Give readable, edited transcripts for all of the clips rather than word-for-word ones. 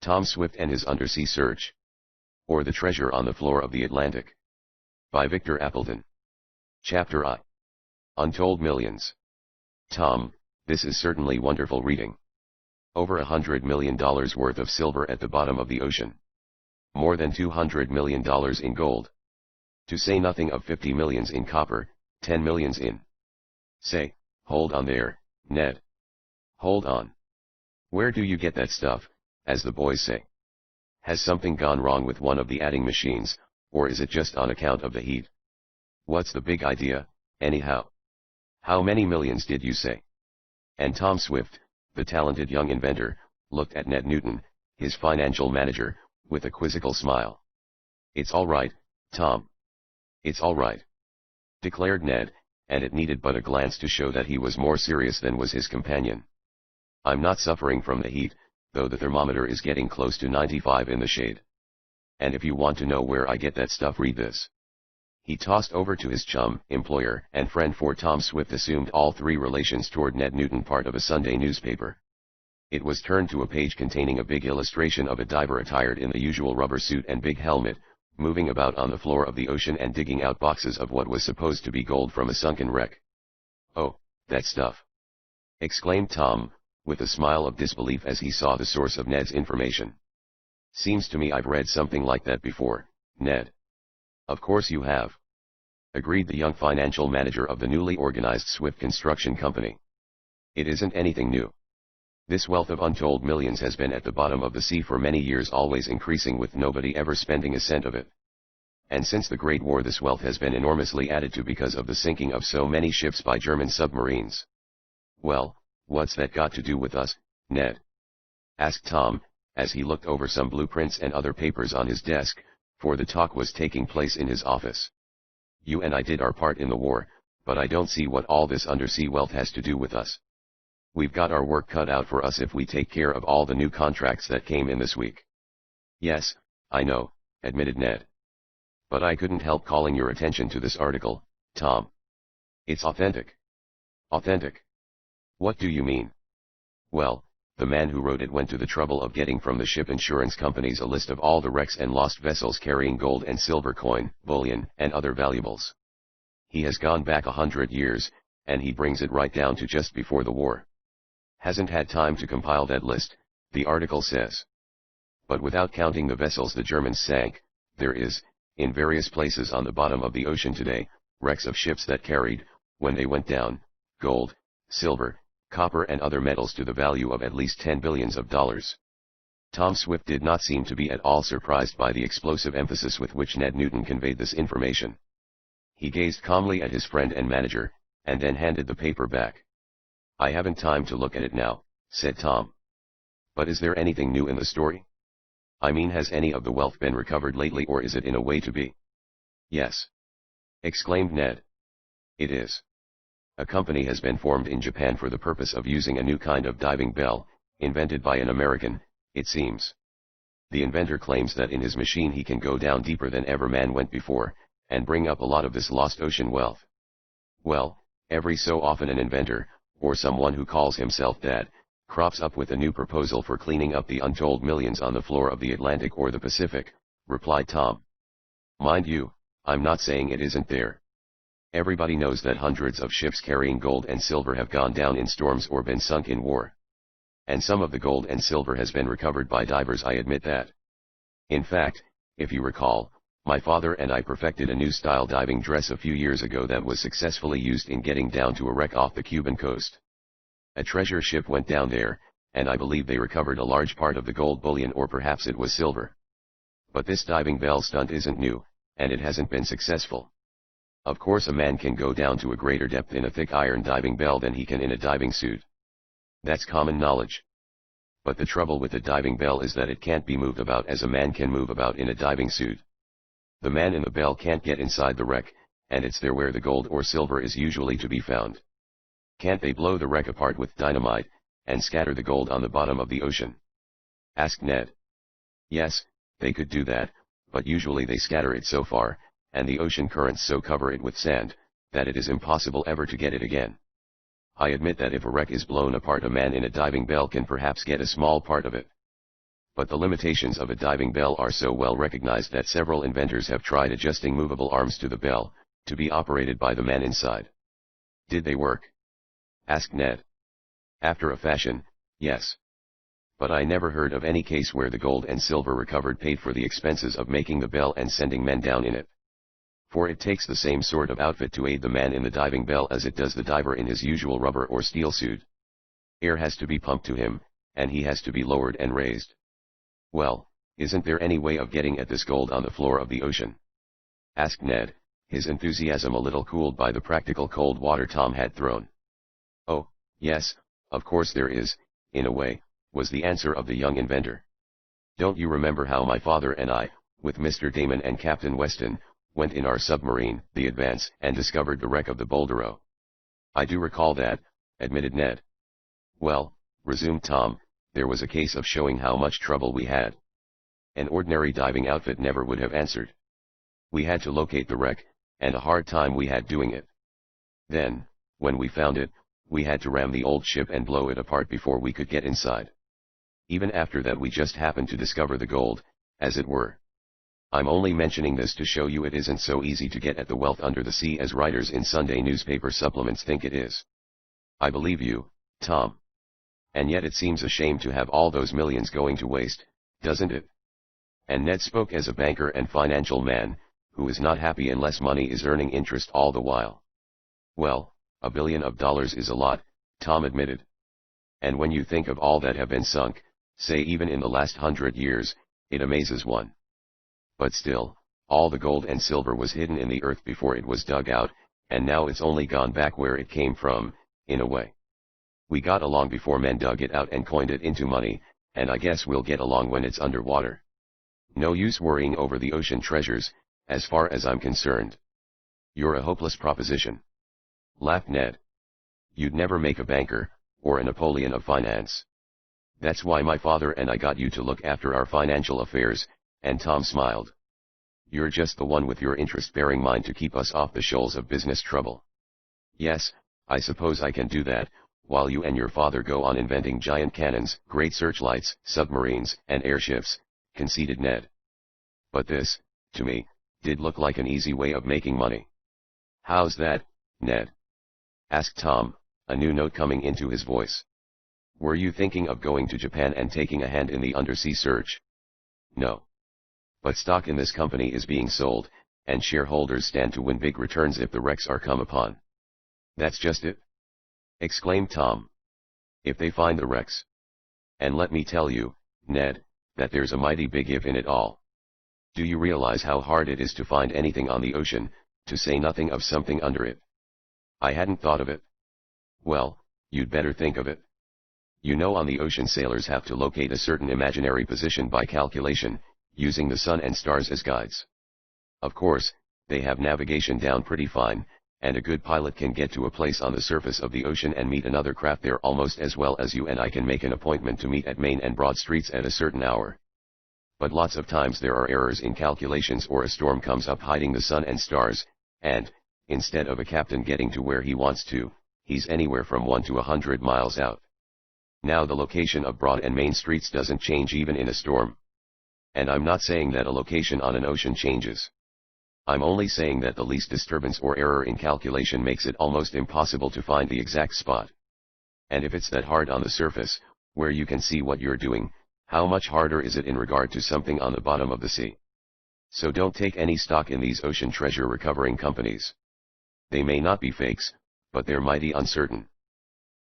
Tom Swift and his Undersea Search. Or the Treasure on the Floor of the Atlantic. By Victor Appleton. Chapter I. Untold Millions. Tom, this is certainly wonderful reading. Over $100 million worth of silver at the bottom of the ocean. More than $200 million in gold. To say nothing of 50 millions in copper, 10 millions in. Say, hold on there, Ned. Hold on. Where do you get that stuff, as the boys say? Has something gone wrong with one of the adding machines, or is it just on account of the heat? What's the big idea, anyhow? How many millions did you say? And Tom Swift, the talented young inventor, looked at Ned Newton, his financial manager, with a quizzical smile. It's all right, Tom. It's all right, declared Ned, and it needed but a glance to show that he was more serious than was his companion. I'm not suffering from the heat, though the thermometer is getting close to 95 in the shade. And if you want to know where I get that stuff, read this. He tossed over to his chum, employer, and friend, for Tom Swift assumed all three relations toward Ned Newton, part of a Sunday newspaper. It was turned to a page containing a big illustration of a diver attired in the usual rubber suit and big helmet, moving about on the floor of the ocean and digging out boxes of what was supposed to be gold from a sunken wreck. Oh, that stuff! Exclaimed Tom, with a smile of disbelief as he saw the source of Ned's information. Seems to me I've read something like that before, Ned. Of course you have, agreed the young financial manager of the newly organized Swift Construction Company. It isn't anything new. This wealth of untold millions has been at the bottom of the sea for many years, always increasing with nobody ever spending a cent of it. And since the Great War this wealth has been enormously added to because of the sinking of so many ships by German submarines. Well, what's that got to do with us, Ned? Asked Tom, as he looked over some blueprints and other papers on his desk, for the talk was taking place in his office. You and I did our part in the war, but I don't see what all this undersea wealth has to do with us. We've got our work cut out for us if we take care of all the new contracts that came in this week. Yes, I know, admitted Ned. But I couldn't help calling your attention to this article, Tom. It's authentic. Authentic? What do you mean? Well, the man who wrote it went to the trouble of getting from the ship insurance companies a list of all the wrecks and lost vessels carrying gold and silver coin, bullion, and other valuables. He has gone back 100 years, and he brings it right down to just before the war. Hasn't had time to compile that list, the article says. But without counting the vessels the Germans sank, there is, in various places on the bottom of the ocean today, wrecks of ships that carried, when they went down, gold, silver, copper and other metals to the value of at least $10 billion. Tom Swift did not seem to be at all surprised by the explosive emphasis with which Ned Newton conveyed this information. He gazed calmly at his friend and manager, and then handed the paper back. I haven't time to look at it now, said Tom. But is there anything new in the story? I mean, has any of the wealth been recovered lately, or is it in a way to be? Yes, exclaimed Ned. It is. A company has been formed in Japan for the purpose of using a new kind of diving bell, invented by an American, it seems. The inventor claims that in his machine he can go down deeper than ever man went before, and bring up a lot of this lost ocean wealth. Well, every so often an inventor, or someone who calls himself that, crops up with a new proposal for cleaning up the untold millions on the floor of the Atlantic or the Pacific, replied Tom. Mind you, I'm not saying it isn't there. Everybody knows that hundreds of ships carrying gold and silver have gone down in storms or been sunk in war. And some of the gold and silver has been recovered by divers, I admit that. In fact, if you recall, my father and I perfected a new style diving dress a few years ago that was successfully used in getting down to a wreck off the Cuban coast. A treasure ship went down there, and I believe they recovered a large part of the gold bullion, or perhaps it was silver. But this diving bell stunt isn't new, and it hasn't been successful. Of course a man can go down to a greater depth in a thick iron diving bell than he can in a diving suit. That's common knowledge. But the trouble with a diving bell is that it can't be moved about as a man can move about in a diving suit. The man in the bell can't get inside the wreck, and it's there where the gold or silver is usually to be found. Can't they blow the wreck apart with dynamite, and scatter the gold on the bottom of the ocean? Asked Ned. Yes, they could do that, but usually they scatter it so far, and the ocean currents so cover it with sand, that it is impossible ever to get it again. I admit that if a wreck is blown apart, a man in a diving bell can perhaps get a small part of it. But the limitations of a diving bell are so well recognized that several inventors have tried adjusting movable arms to the bell, to be operated by the man inside. Did they work? Asked Ned. After a fashion, yes. But I never heard of any case where the gold and silver recovered paid for the expenses of making the bell and sending men down in it. For it takes the same sort of outfit to aid the man in the diving bell as it does the diver in his usual rubber or steel suit. Air has to be pumped to him, and he has to be lowered and raised. Well, isn't there any way of getting at this gold on the floor of the ocean? Asked Ned, his enthusiasm a little cooled by the practical cold water Tom had thrown. Oh, yes, of course there is, in a way, was the answer of the young inventor. Don't you remember how my father and I, with Mr. Damon and Captain Weston, went in our submarine, the Advance, and discovered the wreck of the Boldero? I do recall that, admitted Ned. Well, resumed Tom, there was a case of showing how much trouble we had. An ordinary diving outfit never would have answered. We had to locate the wreck, and a hard time we had doing it. Then, when we found it, we had to ram the old ship and blow it apart before we could get inside. Even after that we just happened to discover the gold, as it were. I'm only mentioning this to show you it isn't so easy to get at the wealth under the sea as writers in Sunday newspaper supplements think it is. I believe you, Tom. And yet it seems a shame to have all those millions going to waste, doesn't it? And Ned spoke as a banker and financial man, who is not happy unless money is earning interest all the while. Well, $1 billion is a lot, Tom admitted. And when you think of all that have been sunk, say even in the last 100 years, it amazes one. But still, all the gold and silver was hidden in the earth before it was dug out, and now it's only gone back where it came from, in a way. We got along before men dug it out and coined it into money, and I guess we'll get along when it's underwater. No use worrying over the ocean treasures, as far as I'm concerned. You're a hopeless proposition. Laughed Ned. You'd never make a banker, or a Napoleon of finance. That's why my father and I got you to look after our financial affairs, and Tom smiled. You're just the one with your interest-bearing mind to keep us off the shoals of business trouble. Yes, I suppose I can do that, while you and your father go on inventing giant cannons, great searchlights, submarines, and airships, conceded Ned. But this, to me, did look like an easy way of making money. How's that, Ned? Asked Tom, a new note coming into his voice. Were you thinking of going to Japan and taking a hand in the undersea search? No. But stock in this company is being sold, and shareholders stand to win big returns if the wrecks are come upon. That's just it? Exclaimed Tom. If they find the wrecks. And let me tell you, Ned, that there's a mighty big if in it all. Do you realize how hard it is to find anything on the ocean, to say nothing of something under it? I hadn't thought of it. Well, you'd better think of it. You know, on the ocean sailors have to locate a certain imaginary position by calculation, using the sun and stars as guides. Of course, they have navigation down pretty fine, and a good pilot can get to a place on the surface of the ocean and meet another craft there almost as well as you and I can make an appointment to meet at Main and Broad Streets at a certain hour. But lots of times there are errors in calculations, or a storm comes up hiding the sun and stars, and, instead of a captain getting to where he wants to, he's anywhere from 1 to 100 miles out. Now the location of Broad and Main Streets doesn't change even in a storm. And I'm not saying that a location on an ocean changes. I'm only saying that the least disturbance or error in calculation makes it almost impossible to find the exact spot. And if it's that hard on the surface, where you can see what you're doing, how much harder is it in regard to something on the bottom of the sea? So don't take any stock in these ocean treasure recovering companies. They may not be fakes, but they're mighty uncertain.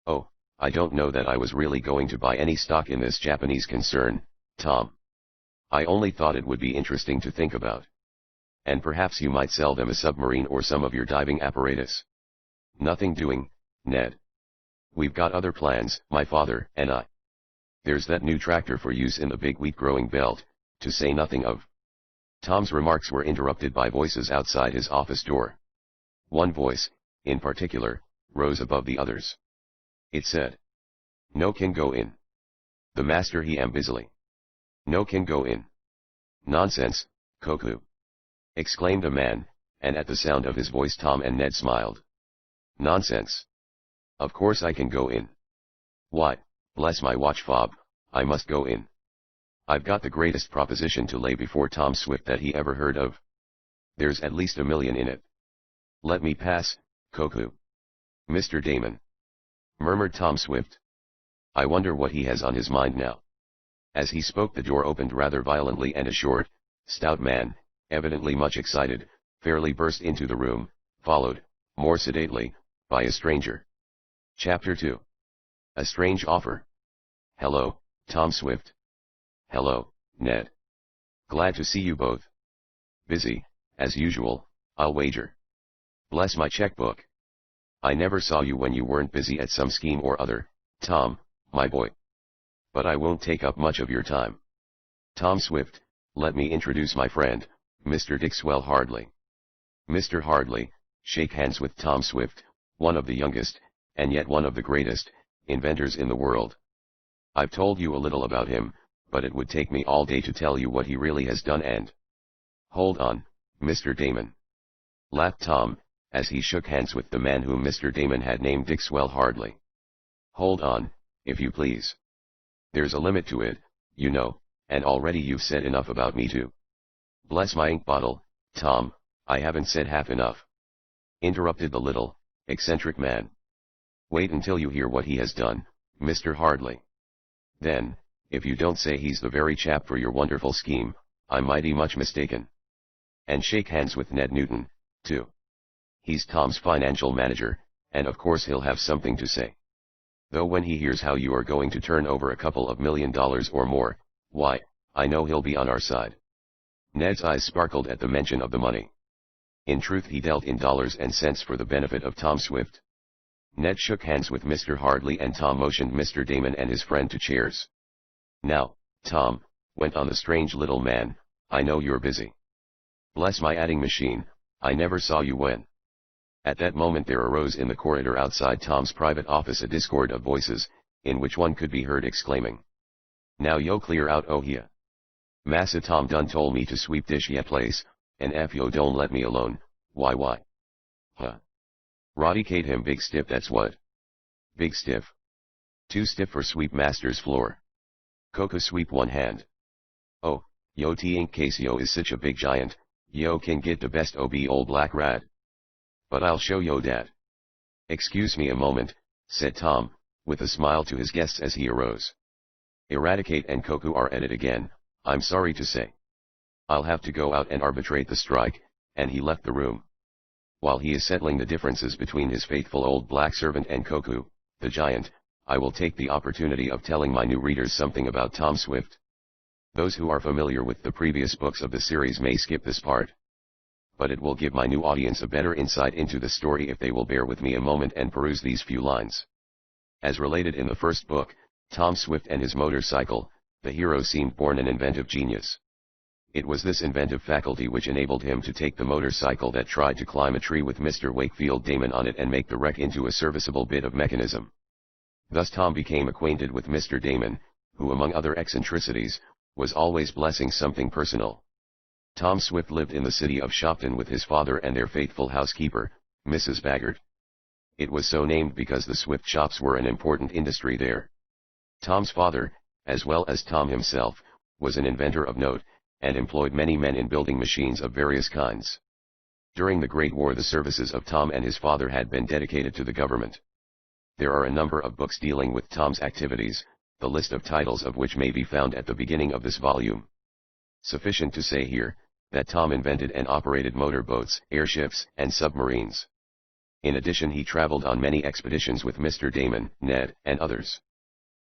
Oh, I don't know that I was really going to buy any stock in this Japanese concern, Tom. I only thought it would be interesting to think about. And perhaps you might sell them a submarine or some of your diving apparatus. Nothing doing, Ned. We've got other plans, my father and I. There's that new tractor for use in the big wheat-growing belt, to say nothing of. Tom's remarks were interrupted by voices outside his office door. One voice, in particular, rose above the others. It said, "No can go in." The master he busily. "No can go in." "Nonsense, Koku!" exclaimed a man, and at the sound of his voice Tom and Ned smiled. "Nonsense. Of course I can go in. Why, bless my watch fob, I must go in. I've got the greatest proposition to lay before Tom Swift that he ever heard of. There's at least $1 million in it. Let me pass, Koku. Mr. Damon, murmured Tom Swift. I wonder what he has on his mind now. As he spoke, the door opened rather violently and a short, stout man, evidently much excited, fairly burst into the room, followed, more sedately, by a stranger. Chapter 2. A Strange Offer. Hello, Tom Swift. Hello, Ned. Glad to see you both. Busy, as usual, I'll wager. Bless my checkbook. I never saw you when you weren't busy at some scheme or other, Tom, my boy. But I won't take up much of your time. Tom Swift, let me introduce my friend, Mr. Dixwell Hardley. Mr. Hardley, shake hands with Tom Swift, one of the youngest, and yet one of the greatest, inventors in the world. I've told you a little about him, but it would take me all day to tell you what he really has done and... Hold on, Mr. Damon. Laughed Tom, as he shook hands with the man whom Mr. Damon had named Dixwell Hardley. Hold on, if you please. There's a limit to it, you know, and already you've said enough about me too. Bless my ink bottle, Tom, I haven't said half enough. Interrupted the little, eccentric man. Wait until you hear what he has done, Mr. Hardley. Then, if you don't say he's the very chap for your wonderful scheme, I'm mighty much mistaken. And shake hands with Ned Newton, too. He's Tom's financial manager, and of course he'll have something to say. Though when he hears how you are going to turn over a couple of $1 million or more, why, I know he'll be on our side. Ned's eyes sparkled at the mention of the money. In truth, he dealt in dollars and cents for the benefit of Tom Swift. Ned shook hands with Mr. Hardley and Tom motioned Mr. Damon and his friend to chairs. Now, Tom, went on the strange little man, I know you're busy. Bless my adding machine, I never saw you when. At that moment there arose in the corridor outside Tom's private office a discord of voices, in which one could be heard exclaiming. Now yo clear out oh here. Massa Tom done told me to sweep dish ya place, and if yo don't let me alone, why? Huh. Rodicate him big stiff, that's what. Big stiff. Too stiff for sweep master's floor. Coco sweep one hand. Oh, yo t in case yo is such a big giant, yo can get the best ob old black rat. But I'll show yo dat. Excuse me a moment, said Tom, with a smile to his guests as he arose. Eradicate and Coco are at it again, I'm sorry to say. I'll have to go out and arbitrate the strike, and he left the room. While he is settling the differences between his faithful old black servant and Coco, the giant, I will take the opportunity of telling my new readers something about Tom Swift. Those who are familiar with the previous books of the series may skip this part. But it will give my new audience a better insight into the story if they will bear with me a moment and peruse these few lines. As related in the first book, Tom Swift and his motorcycle, the hero seemed born an inventive genius. It was this inventive faculty which enabled him to take the motorcycle that tried to climb a tree with Mr. Wakefield Damon on it and make the wreck into a serviceable bit of mechanism. Thus Tom became acquainted with Mr. Damon, who among other eccentricities, was always blessing something personal. Tom Swift lived in the city of Shopton with his father and their faithful housekeeper, Mrs. Baggart. It was so named because the Swift shops were an important industry there. Tom's father, as well as Tom himself, was an inventor of note, and employed many men in building machines of various kinds. During the Great War the services of Tom and his father had been dedicated to the government. There are a number of books dealing with Tom's activities, the list of titles of which may be found at the beginning of this volume. Sufficient to say here, that Tom invented and operated motorboats, airships, and submarines. In addition he traveled on many expeditions with Mr. Damon, Ned, and others.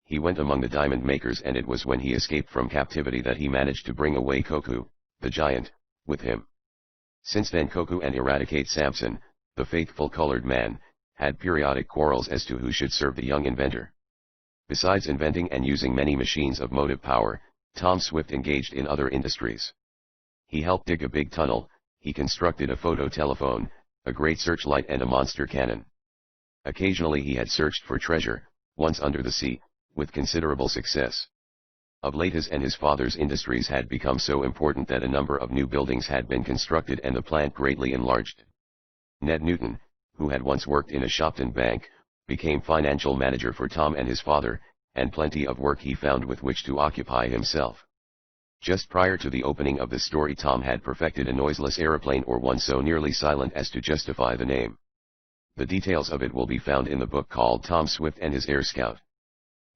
He went among the diamond makers and it was when he escaped from captivity that he managed to bring away Coco, the giant, with him. Since then Coco and Eradicate Sampson, the faithful colored man, had periodic quarrels as to who should serve the young inventor. Besides inventing and using many machines of motive power, Tom Swift engaged in other industries. He helped dig a big tunnel, he constructed a photo-telephone, a great searchlight and a monster cannon. Occasionally he had searched for treasure, once under the sea, with considerable success. Of late his and his father's industries had become so important that a number of new buildings had been constructed and the plant greatly enlarged. Ned Newton, who had once worked in a Shopton bank, became financial manager for Tom and his father, and plenty of work he found with which to occupy himself. Just prior to the opening of the story, Tom had perfected a noiseless aeroplane, or one so nearly silent as to justify the name. The details of it will be found in the book called Tom Swift and His Air Scout.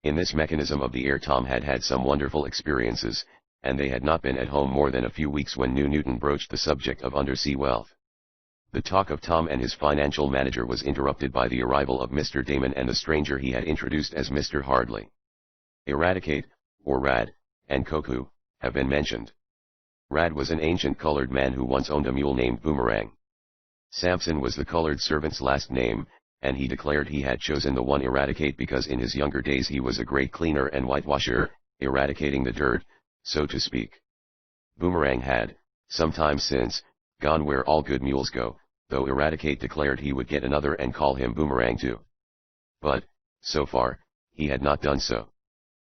In this mechanism of the air, Tom had had some wonderful experiences, and they had not been at home more than a few weeks when Newton broached the subject of undersea wealth. The talk of Tom and his financial manager was interrupted by the arrival of Mr. Damon and the stranger he had introduced as Mr. Hardley. Eradicate, or Rad, and Koku have been mentioned. Rad was an ancient colored man who once owned a mule named Boomerang. Samson was the colored servant's last name, and he declared he had chosen the one Eradicate because in his younger days he was a great cleaner and whitewasher, eradicating the dirt, so to speak. Boomerang had, some time since, gone where all good mules go, though Eradicate declared he would get another and call him Boomerang too. But, so far, he had not done so.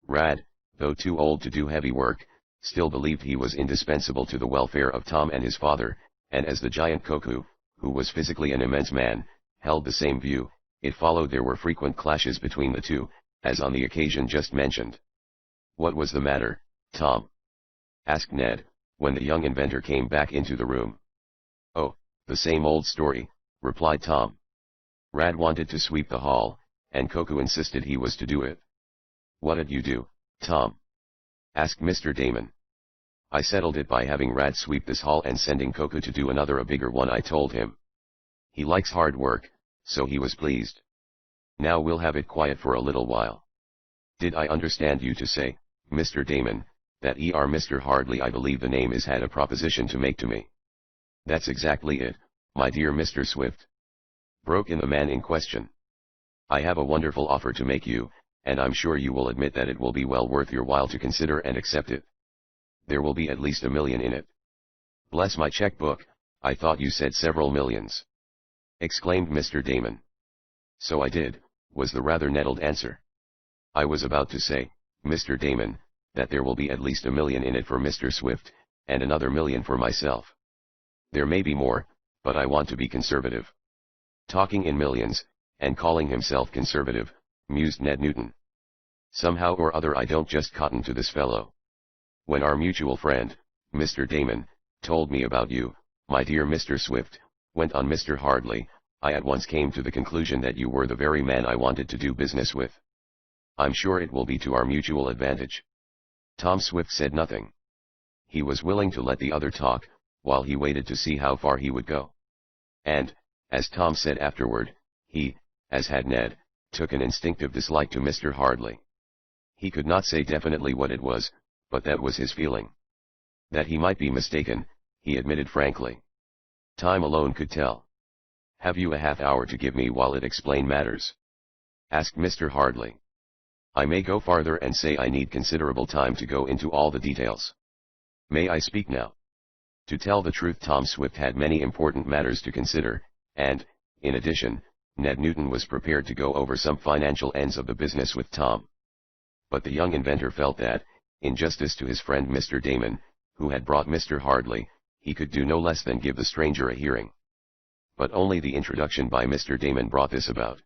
Rad, though too old to do heavy work, still believed he was indispensable to the welfare of Tom and his father, and as the giant Koku, who was physically an immense man, held the same view, it followed there were frequent clashes between the two, as on the occasion just mentioned. "What was the matter, Tom?" asked Ned, when the young inventor came back into the room. "Oh, the same old story," replied Tom. "Rad wanted to sweep the hall, and Koku insisted he was to do it." "What'd you do, Tom?" asked Mr. Damon. "I settled it by having Rad sweep this hall and sending Koku to do another, a bigger one," I told him. "He likes hard work, so he was pleased. Now we'll have it quiet for a little while." "Did I understand you to say, Mr. Damon, that Mr. Hardley, I believe the name is, had a proposition to make to me?" "That's exactly it, my dear Mr. Swift," broke in the man in question. "I have a wonderful offer to make you, and I'm sure you will admit that it will be well worth your while to consider and accept it. There will be at least $1 million in it." "Bless my checkbook, I thought you said several millions," exclaimed Mr. Damon. "So I did," was the rather nettled answer. "I was about to say, Mr. Damon, that there will be at least $1 million in it for Mr. Swift, and another $1 million for myself. There may be more, but I want to be conservative." "Talking in millions, and calling himself conservative," mused Ned Newton. "Somehow or other I don't just cotton to this fellow. When our mutual friend, Mr. Damon, told me about you, my dear Mr. Swift," went on Mr. Hardley, "I at once came to the conclusion that you were the very man I wanted to do business with. I'm sure it will be to our mutual advantage." Tom Swift said nothing. He was willing to let the other talk, while he waited to see how far he would go. And, as Tom said afterward, he, as had Ned, took an instinctive dislike to Mr. Hardley. He could not say definitely what it was, but that was his feeling. That he might be mistaken, he admitted frankly. Time alone could tell. "Have you a half hour to give me while it explain matters?" asked Mr. Hardley. "I may go farther and say I need considerable time to go into all the details. May I speak now?" To tell the truth, Tom Swift had many important matters to consider, and, in addition, Ned Newton was prepared to go over some financial ends of the business with Tom. But the young inventor felt that, in justice to his friend Mr. Damon, who had brought Mr. Hardley, he could do no less than give the stranger a hearing. But only the introduction by Mr. Damon brought this about.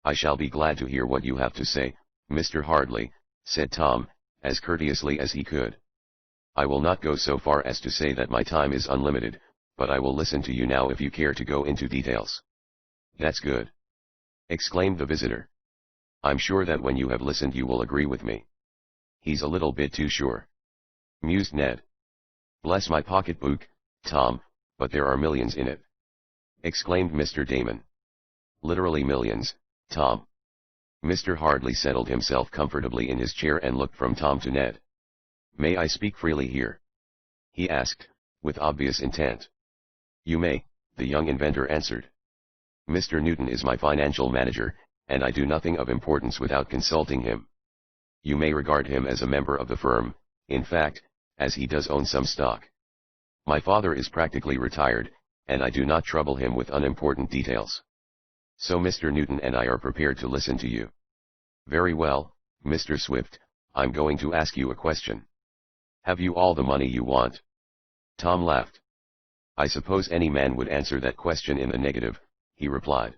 "I shall be glad to hear what you have to say, Mr. Hardley," said Tom, as courteously as he could. "I will not go so far as to say that my time is unlimited, but I will listen to you now if you care to go into details." "That's good," exclaimed the visitor. "I'm sure that when you have listened you will agree with me." "He's a little bit too sure," mused Ned. "Bless my pocketbook, Tom, but there are millions in it," exclaimed Mr. Damon. "Literally millions, Tom." Mr. Hardley settled himself comfortably in his chair and looked from Tom to Ned. "May I speak freely here?" he asked, with obvious intent. "You may," the young inventor answered. "Mr. Newton is my financial manager, and I do nothing of importance without consulting him. You may regard him as a member of the firm, in fact, as he does own some stock. My father is practically retired, and I do not trouble him with unimportant details. So Mr. Newton and I are prepared to listen to you." "Very well, Mr. Swift, I'm going to ask you a question. Have you all the money you want?" Tom laughed. "I suppose any man would answer that question in the negative," he replied.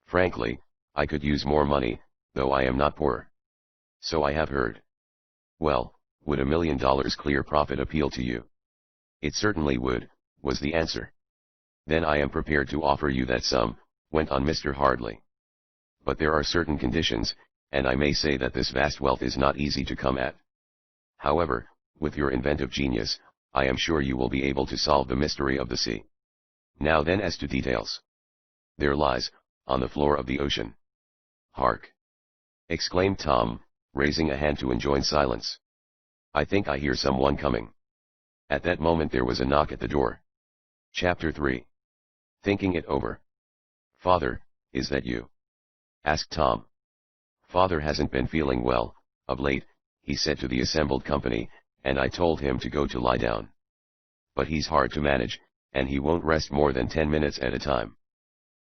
"Frankly, I could use more money, though I am not poor. So I have heard." "Well, Would $1 million clear profit appeal to you? It certainly would, was the answer. Then I am prepared to offer you that sum, went on Mr. Hardley. But there are certain conditions, and I may say that this vast wealth is not easy to come at. However, with your inventive genius, I am sure you will be able to solve the mystery of the sea. Now then, as to details. There lies, on the floor of the ocean. Hark! Exclaimed Tom, raising a hand to enjoin silence. I think I hear someone coming. At that moment there was a knock at the door. Chapter 3. Thinking it over. Father, is that you? Asked Tom. Father hasn't been feeling well, of late, he said to the assembled company, and I told him to go to lie down. But he's hard to manage, and he won't rest more than 10 minutes at a time.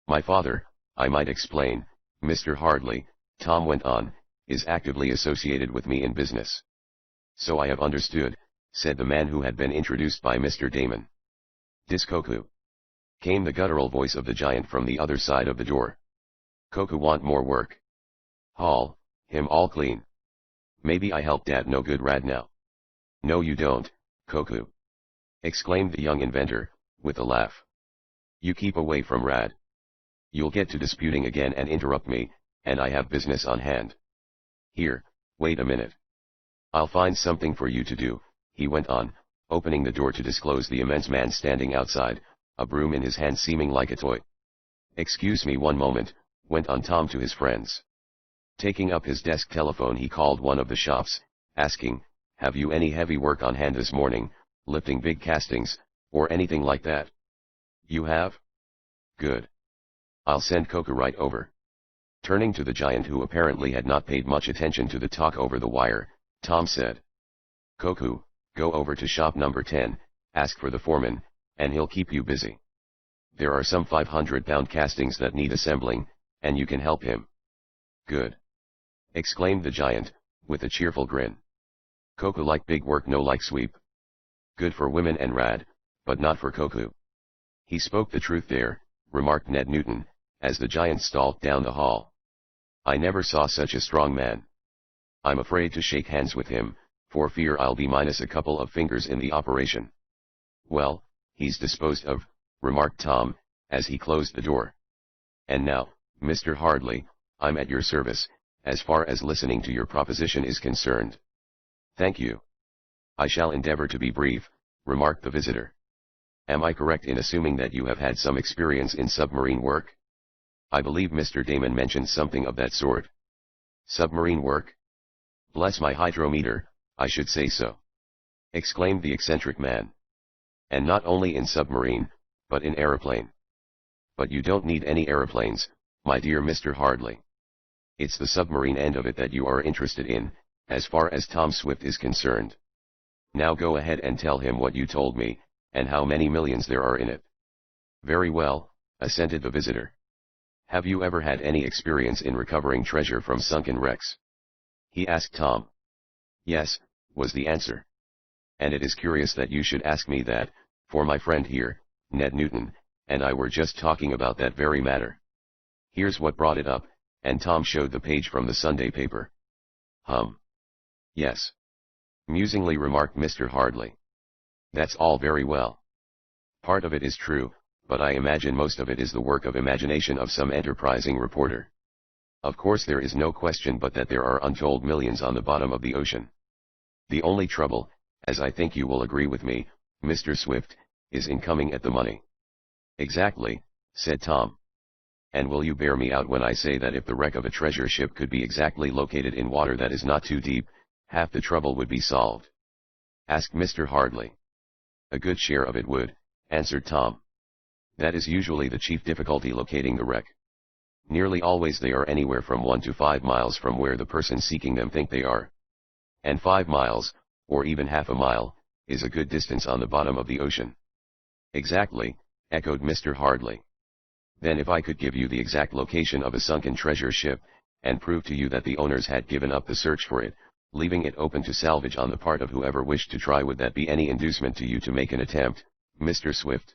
My father, I might explain, Mr. Hardley, Tom went on, is actively associated with me in business. So I have understood, said the man who had been introduced by Mr. Damon. Diskoku. Came the guttural voice of the giant from the other side of the door. Koku want more work. Haul, him all clean. Maybe I help Dad no good rad now. No you don't, Koku. Exclaimed the young inventor, with a laugh. You keep away from Rad. You'll get to disputing again and interrupt me, and I have business on hand. Here, wait a minute. I'll find something for you to do, he went on, opening the door to disclose the immense man standing outside, a broom in his hand seeming like a toy. Excuse me one moment, went on Tom to his friends. Taking up his desk telephone he called one of the shops, asking, have you any heavy work on hand this morning, lifting big castings, or anything like that? You have? Good. I'll send Koku right over. Turning to the giant who apparently had not paid much attention to the talk over the wire, Tom said. Koku, go over to shop number 10, ask for the foreman, and he'll keep you busy. There are some 500-pound castings that need assembling, and you can help him. Good. Exclaimed the giant, with a cheerful grin. Koku like big work no like sweep. Good for women and Rad, but not for Koku. He spoke the truth there, remarked Ned Newton, as the giant stalked down the hall. I never saw such a strong man. I'm afraid to shake hands with him, for fear I'll be minus a couple of fingers in the operation. Well, he's disposed of, remarked Tom, as he closed the door. And now, Mr. Hardley, I'm at your service, as far as listening to your proposition is concerned. Thank you. I shall endeavor to be brief, remarked the visitor. Am I correct in assuming that you have had some experience in submarine work? I believe Mr. Damon mentioned something of that sort. Submarine work? Bless my hydrometer, I should say so. Exclaimed the eccentric man. And not only in submarine, but in aeroplane. But you don't need any aeroplanes, my dear Mr. Hardley. It's the submarine end of it that you are interested in, as far as Tom Swift is concerned. Now go ahead and tell him what you told me, and how many millions there are in it. Very well, assented the visitor. Have you ever had any experience in recovering treasure from sunken wrecks? He asked Tom. Yes, was the answer. And it is curious that you should ask me that, for my friend here, Ned Newton, and I were just talking about that very matter. Here's what brought it up, and Tom showed the page from the Sunday paper. Yes. Musingly remarked Mr. Hardley. That's all very well. Part of it is true, but I imagine most of it is the work of imagination of some enterprising reporter. Of course there is no question but that there are untold millions on the bottom of the ocean. The only trouble, as I think you will agree with me, Mr. Swift, is in coming at the money. Exactly, said Tom. And will you bear me out when I say that if the wreck of a treasure ship could be exactly located in water that is not too deep, half the trouble would be solved? Asked Mr. Hardley. A good share of it would, answered Tom. That is usually the chief difficulty, locating the wreck. Nearly always they are anywhere from 1 to 5 miles from where the person seeking them think they are. And 5 miles, or even half a mile, is a good distance on the bottom of the ocean. Exactly, echoed Mr. Hardley. Then if I could give you the exact location of a sunken treasure ship, and prove to you that the owners had given up the search for it, leaving it open to salvage on the part of whoever wished to try, would that be any inducement to you to make an attempt, Mr. Swift?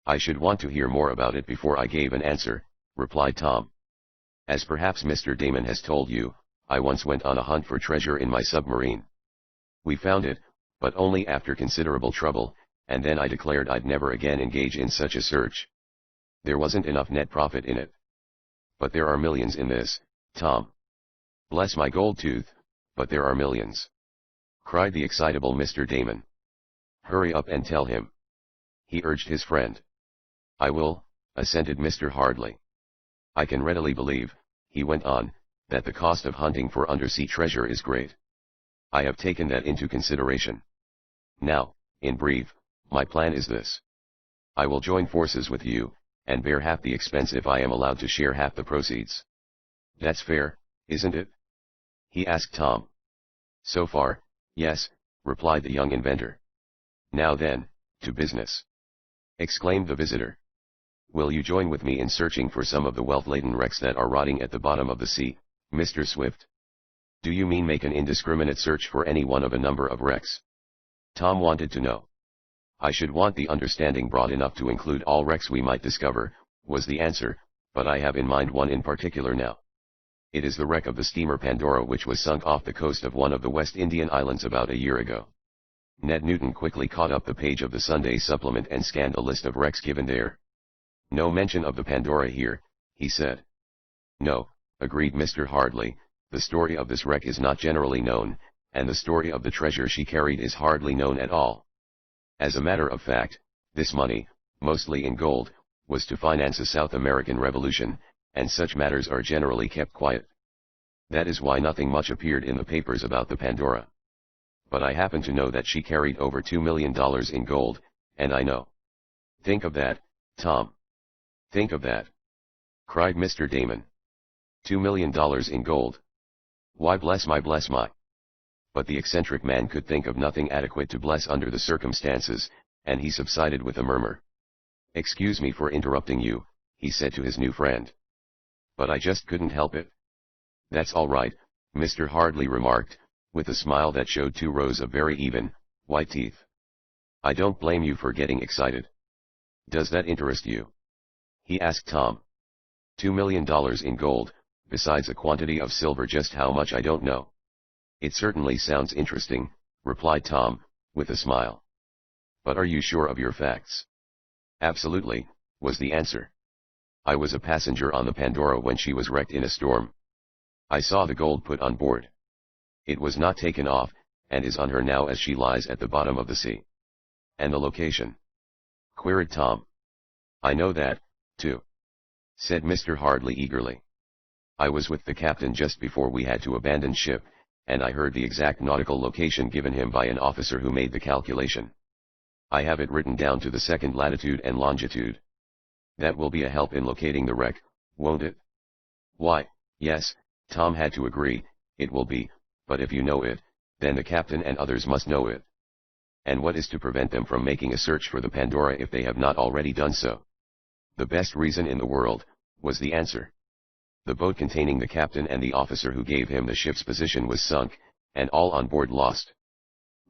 I should want to hear more about it before I gave an answer, replied Tom. As perhaps Mr. Damon has told you, I once went on a hunt for treasure in my submarine. We found it, but only after considerable trouble, and then I declared I'd never again engage in such a search. There wasn't enough net profit in it. But there are millions in this, Tom. Bless my gold tooth, but there are millions, cried the excitable Mr. Damon. Hurry up and tell him, he urged his friend. I will, assented Mr. Hardley. I can readily believe, he went on, that the cost of hunting for undersea treasure is great. I have taken that into consideration. Now, in brief, my plan is this. I will join forces with you, and bear half the expense if I am allowed to share half the proceeds. That's fair, isn't it? He asked Tom. So far, yes, replied the young inventor. Now then, to business, exclaimed the visitor. Will you join with me in searching for some of the wealth-laden wrecks that are rotting at the bottom of the sea, Mr. Swift? Do you mean make an indiscriminate search for any one of a number of wrecks? Tom wanted to know. I should want the understanding broad enough to include all wrecks we might discover, was the answer, but I have in mind one in particular now. It is the wreck of the steamer Pandora, which was sunk off the coast of one of the West Indian islands about a year ago. Ned Newton quickly caught up the page of the Sunday supplement and scanned a list of wrecks given there. No mention of the Pandora here, he said. No, agreed Mr. Hardley, the story of this wreck is not generally known, and the story of the treasure she carried is hardly known at all. As a matter of fact, this money, mostly in gold, was to finance a South American revolution, and such matters are generally kept quiet. That is why nothing much appeared in the papers about the Pandora. But I happen to know that she carried over $2 million in gold, and I know. Think of that, Tom. Think of that, cried Mr. Damon. $2 million in gold. Why bless my. But the eccentric man could think of nothing adequate to bless under the circumstances, and he subsided with a murmur. Excuse me for interrupting you, he said to his new friend. But I just couldn't help it. That's all right, Mr. Hardley remarked, with a smile that showed 2 rows of very even, white teeth. I don't blame you for getting excited. Does that interest you? He asked Tom. $2 million in gold, besides a quantity of silver, just how much I don't know. It certainly sounds interesting, replied Tom, with a smile. But are you sure of your facts? Absolutely, was the answer. I was a passenger on the Pandora when she was wrecked in a storm. I saw the gold put on board. It was not taken off, and is on her now as she lies at the bottom of the sea. And the location? Queried Tom. I know that, too, said Mr. Hardley eagerly. I was with the captain just before we had to abandon ship, and I heard the exact nautical location given him by an officer who made the calculation. I have it written down to the second latitude and longitude. That will be a help in locating the wreck, won't it? Why, yes, Tom had to agree, it will be, but if you know it, then the captain and others must know it. And what is to prevent them from making a search for the Pandora if they have not already done so? The best reason in the world, was the answer. The boat containing the captain and the officer who gave him the ship's position was sunk, and all on board lost.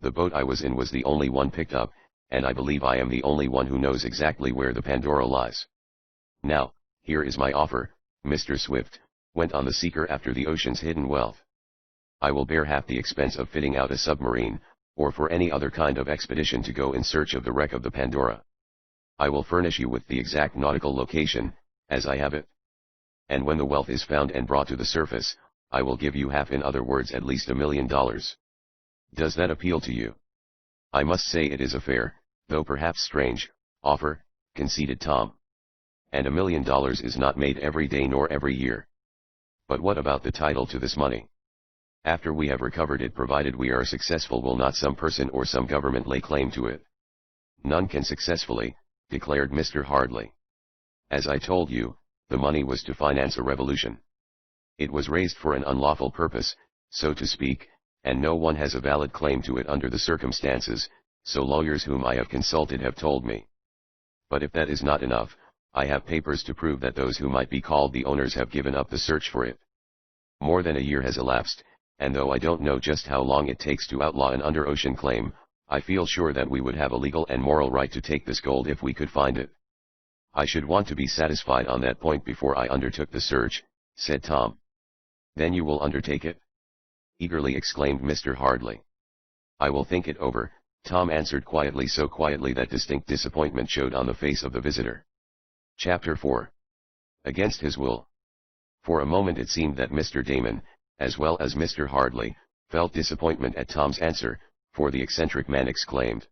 The boat I was in was the only one picked up, and I believe I am the only one who knows exactly where the Pandora lies. Now, here is my offer, Mr. Swift, went on the seeker after the ocean's hidden wealth. I will bear half the expense of fitting out a submarine, or for any other kind of expedition to go in search of the wreck of the Pandora. I will furnish you with the exact nautical location, as I have it. And when the wealth is found and brought to the surface, I will give you half, in other words at least $1 million. Does that appeal to you? I must say it is a fair, though perhaps strange, offer, conceded Tom. And $1 million is not made every day nor every year. But what about the title to this money? After we have recovered it, provided we are successful, will not some person or some government lay claim to it? None can successfully, declared Mr. Hardley. As I told you, the money was to finance a revolution. It was raised for an unlawful purpose, so to speak, and no one has a valid claim to it under the circumstances, so lawyers whom I have consulted have told me. But if that is not enough, I have papers to prove that those who might be called the owners have given up the search for it. More than a year has elapsed, and though I don't know just how long it takes to outlaw an under-ocean claim, I feel sure that we would have a legal and moral right to take this gold if we could find it. I should want to be satisfied on that point before I undertook the search, said Tom. Then you will undertake it? Eagerly exclaimed Mr. Hardley. I will think it over, Tom answered quietly, so quietly that distinct disappointment showed on the face of the visitor. Chapter 4. Against his will. For a moment it seemed that Mr. Damon, as well as Mr. Hardley, felt disappointment at Tom's answer, for the eccentric man exclaimed,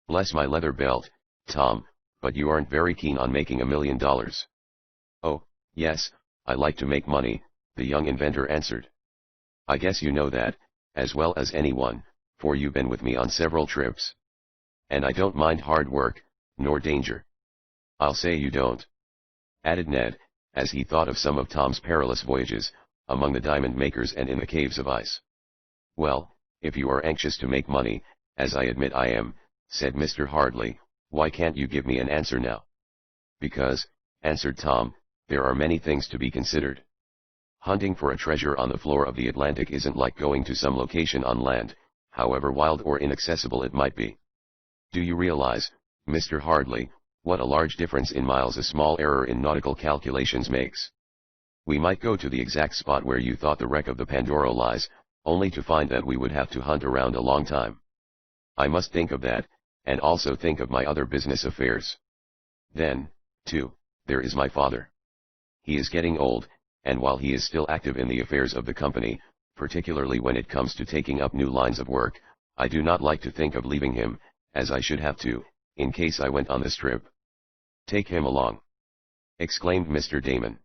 "Bless my leather belt, Tom, but you aren't very keen on making $1 million. "Oh, yes, I like to make money," the young inventor answered. "I guess you know that, as well as anyone, for you've been with me on several trips. And I don't mind hard work, nor danger." "I'll say you don't," added Ned, as he thought of some of Tom's perilous voyages, among the diamond makers and in the caves of ice. "Well, if you are anxious to make money, as I admit I am," said Mr. Hardley, "why can't you give me an answer now?" "Because," answered Tom, "there are many things to be considered. Hunting for a treasure on the floor of the Atlantic isn't like going to some location on land, however wild or inaccessible it might be. Do you realize, Mr. Hardley, what a large difference in miles a small error in nautical calculations makes? We might go to the exact spot where you thought the wreck of the Pandora lies, only to find that we would have to hunt around a long time. I must think of that, and also think of my other business affairs. Then, too, there is my father. He is getting old, and while he is still active in the affairs of the company, particularly when it comes to taking up new lines of work, I do not like to think of leaving him, as I should have to, in case I went on this trip." "Take him along," exclaimed Mr. Damon.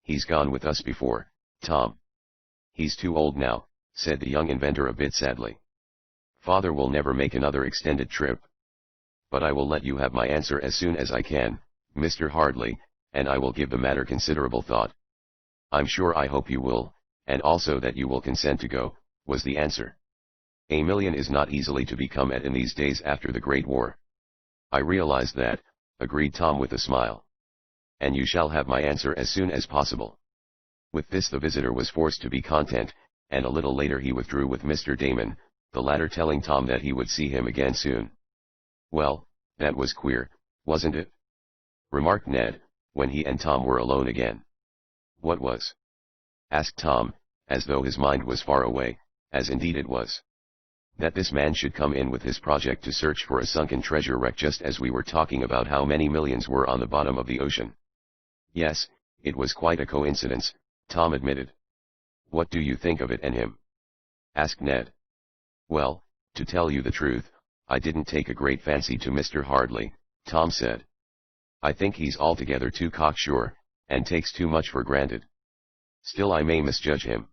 "He's gone with us before, Tom." "He's too old now," said the young inventor a bit sadly. "Father will never make another extended trip. But I will let you have my answer as soon as I can, Mr. Hardley, and I will give the matter considerable thought." "I'm sure I hope you will, and also that you will consent to go," was the answer. "$1 million is not easily to be come at in these days after the Great War." "I realize that," agreed Tom with a smile. "And you shall have my answer as soon as possible." With this the visitor was forced to be content, and a little later he withdrew with Mr. Damon, the latter telling Tom that he would see him again soon. "Well, that was queer, wasn't it?" remarked Ned, when he and Tom were alone again. "What was?" asked Tom, as though his mind was far away, as indeed it was. "That this man should come in with his project to search for a sunken treasure wreck just as we were talking about how many millions were on the bottom of the ocean." "Yes, it was quite a coincidence," Tom admitted. "What do you think of it and him?" asked Ned. "Well, to tell you the truth, I didn't take a great fancy to Mr. Hardley," Tom said. "I think he's altogether too cocksure, and takes too much for granted. Still I may misjudge him.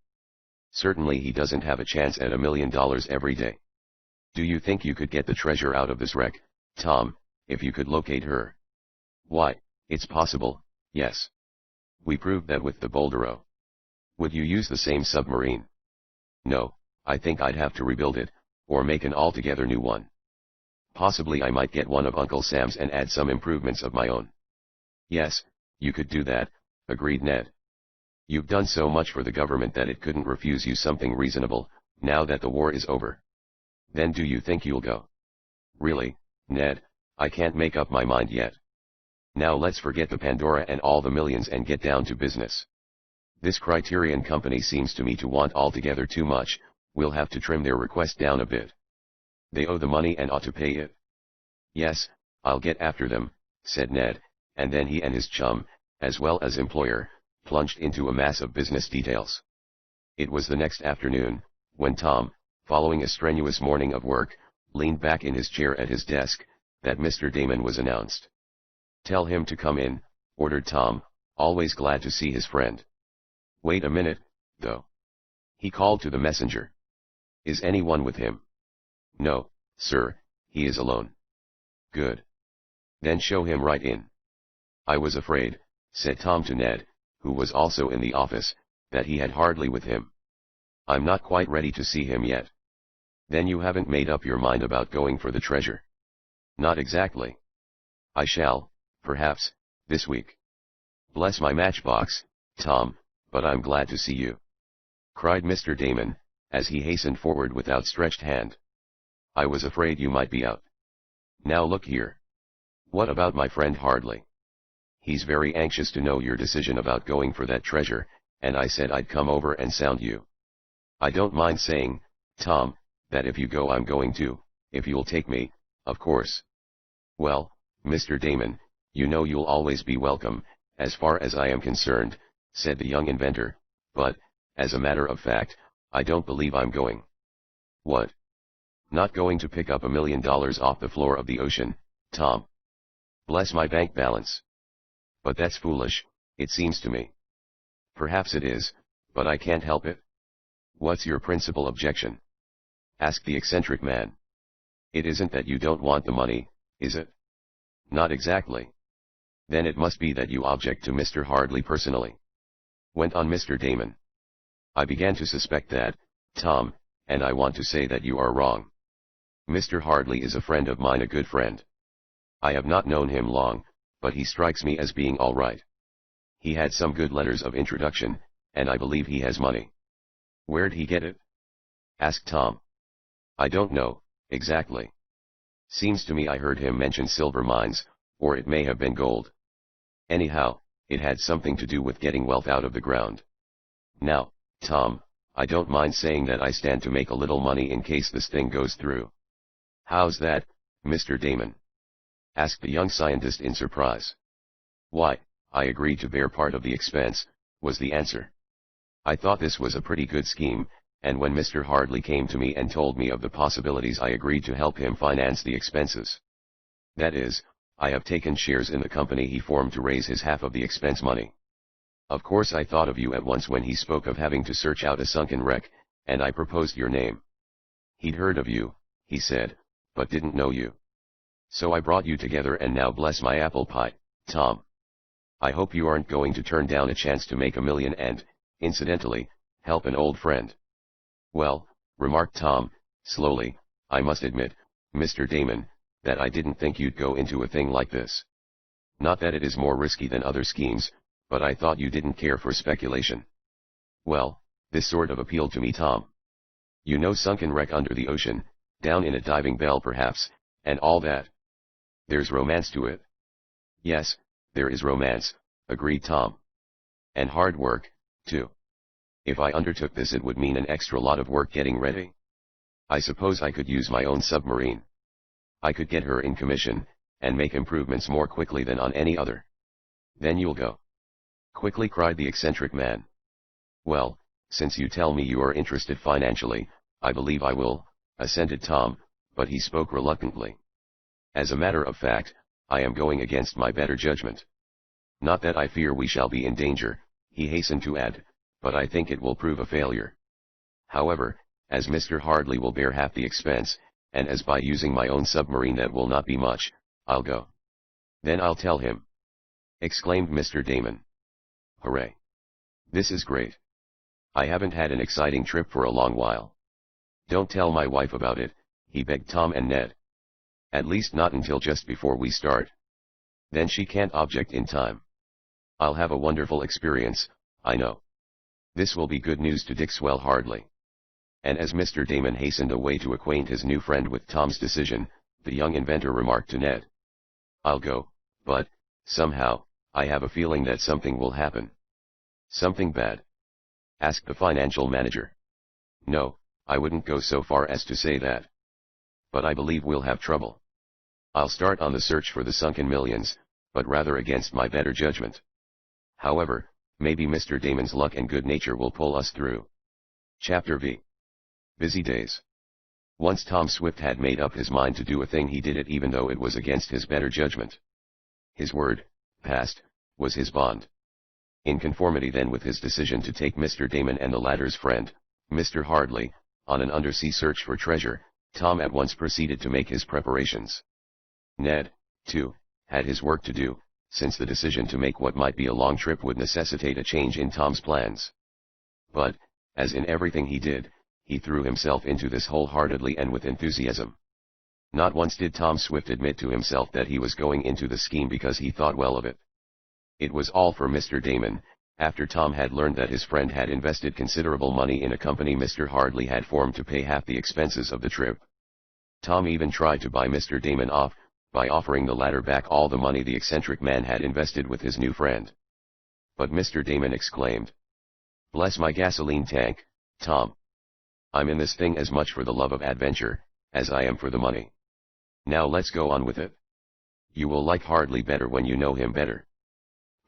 Certainly he doesn't have a chance at $1 million every day. Do you think you could get the treasure out of this wreck, Tom, if you could locate her?" "Why, it's possible, yes. We proved that with the Boldero." "Would you use the same submarine?" "No, I think I'd have to rebuild it, or make an altogether new one. Possibly I might get one of Uncle Sam's and add some improvements of my own." "Yes, you could do that," agreed Ned. "You've done so much for the government that it couldn't refuse you something reasonable, now that the war is over. Then do you think you'll go?" "Really, Ned, I can't make up my mind yet. Now let's forget the Pandora and all the millions and get down to business. This Criterion company seems to me to want altogether too much. We'll have to trim their request down a bit. They owe the money and ought to pay it." "Yes, I'll get after them," said Ned, and then he and his chum, as well as employer, plunged into a mass of business details. It was the next afternoon, when Tom, following a strenuous morning of work, leaned back in his chair at his desk, that Mr. Damon was announced. "Tell him to come in," ordered Tom, always glad to see his friend. "Wait a minute, though," he called to the messenger. "Is anyone with him?" "No, sir, he is alone." "Good. Then show him right in." "I was afraid," said Tom to Ned, who was also in the office, "that he had Hardley with him. I'm not quite ready to see him yet." "Then you haven't made up your mind about going for the treasure?" "Not exactly. I shall, perhaps, this week." "Bless my matchbox, Tom, but I'm glad to see you," cried Mr. Damon, as he hastened forward with outstretched hand. "I was afraid you might be out. Now look here. What about my friend Hardley? He's very anxious to know your decision about going for that treasure, and I said I'd come over and sound you. I don't mind saying, Tom, that if you go I'm going to, if you'll take me, of course. Well, Mr. Damon, you know you'll always be welcome, as far as I am concerned, said the young inventor, but, as a matter of fact, I don't believe I'm going. What? Not going to pick up $1 million off the floor of the ocean, Tom? Bless my bank balance. But that's foolish, it seems to me. Perhaps it is, but I can't help it. What's your principal objection? Asked the eccentric man. It isn't that you don't want the money, is it? Not exactly. Then it must be that you object to Mr. Hardly personally. Went on Mr. Damon. I began to suspect that, Tom, and I want to say that you are wrong. Mr. Hardly is a friend of mine, a good friend. I have not known him long, but he strikes me as being all right. He had some good letters of introduction, and I believe he has money. Where'd he get it? Asked Tom. I don't know, exactly. Seems to me I heard him mention silver mines, or it may have been gold. Anyhow, it had something to do with getting wealth out of the ground. Now, Tom, I don't mind saying that I stand to make a little money in case this thing goes through. How's that, Mr. Damon? Asked the young scientist in surprise. Why, I agreed to bear part of the expense, was the answer. I thought this was a pretty good scheme, and when Mr. Hardly came to me and told me of the possibilities, I agreed to help him finance the expenses. That is, I have taken shares in the company he formed to raise his half of the expense money. Of course I thought of you at once when he spoke of having to search out a sunken wreck, and I proposed your name. He'd heard of you, he said, but didn't know you. So I brought you together, and now bless my apple pie, Tom. I hope you aren't going to turn down a chance to make $1 million and, incidentally, help an old friend. Well, remarked Tom, slowly, I must admit, Mr. Damon, that I didn't think you'd go into a thing like this. Not that it is more risky than other schemes, but I thought you didn't care for speculation. Well, this sort of appealed to me, Tom. You know, sunken wreck under the ocean, down in a diving bell perhaps, and all that. There's romance to it. Yes, there is romance, agreed Tom. And hard work, too. If I undertook this, it would mean an extra lot of work getting ready. I suppose I could use my own submarine. I could get her in commission, and make improvements more quickly than on any other. Then you'll go? Quickly cried the eccentric man. Well, since you tell me you are interested financially, I believe I will, assented Tom, but he spoke reluctantly. As a matter of fact, I am going against my better judgment. Not that I fear we shall be in danger, he hastened to add, but I think it will prove a failure. However, as Mr. Hardly will bear half the expense, and as by using my own submarine that will not be much, I'll go. Then I'll tell him, exclaimed Mr. Damon. Hooray! This is great. I haven't had an exciting trip for a long while. Don't tell my wife about it, he begged Tom and Ned. At least not until just before we start. Then she can't object in time. I'll have a wonderful experience, I know. This will be good news to Dixwell Hardly. And as Mr. Damon hastened away to acquaint his new friend with Tom's decision, the young inventor remarked to Ned. I'll go, but, somehow, I have a feeling that something will happen. Something bad? Asked the financial manager. No, I wouldn't go so far as to say that. But I believe we'll have trouble. I'll start on the search for the sunken millions, but rather against my better judgment. However, maybe Mr. Damon's luck and good nature will pull us through. Chapter V. Busy days. Once Tom Swift had made up his mind to do a thing, he did it even though it was against his better judgment. His word, passed, was his bond. In conformity then with his decision to take Mr. Damon and the latter's friend, Mr. Hardly, on an undersea search for treasure, Tom at once proceeded to make his preparations. Ned, too, had his work to do, since the decision to make what might be a long trip would necessitate a change in Tom's plans. But, as in everything he did, he threw himself into this wholeheartedly and with enthusiasm. Not once did Tom Swift admit to himself that he was going into the scheme because he thought well of it. It was all for Mr. Damon, after Tom had learned that his friend had invested considerable money in a company Mr. Hardly had formed to pay half the expenses of the trip. Tom even tried to buy Mr. Damon off, by offering the latter back all the money the eccentric man had invested with his new friend. But Mr. Damon exclaimed, "Bless my gasoline tank, Tom. I'm in this thing as much for the love of adventure, as I am for the money. Now let's go on with it. You will like Hardly better when you know him better.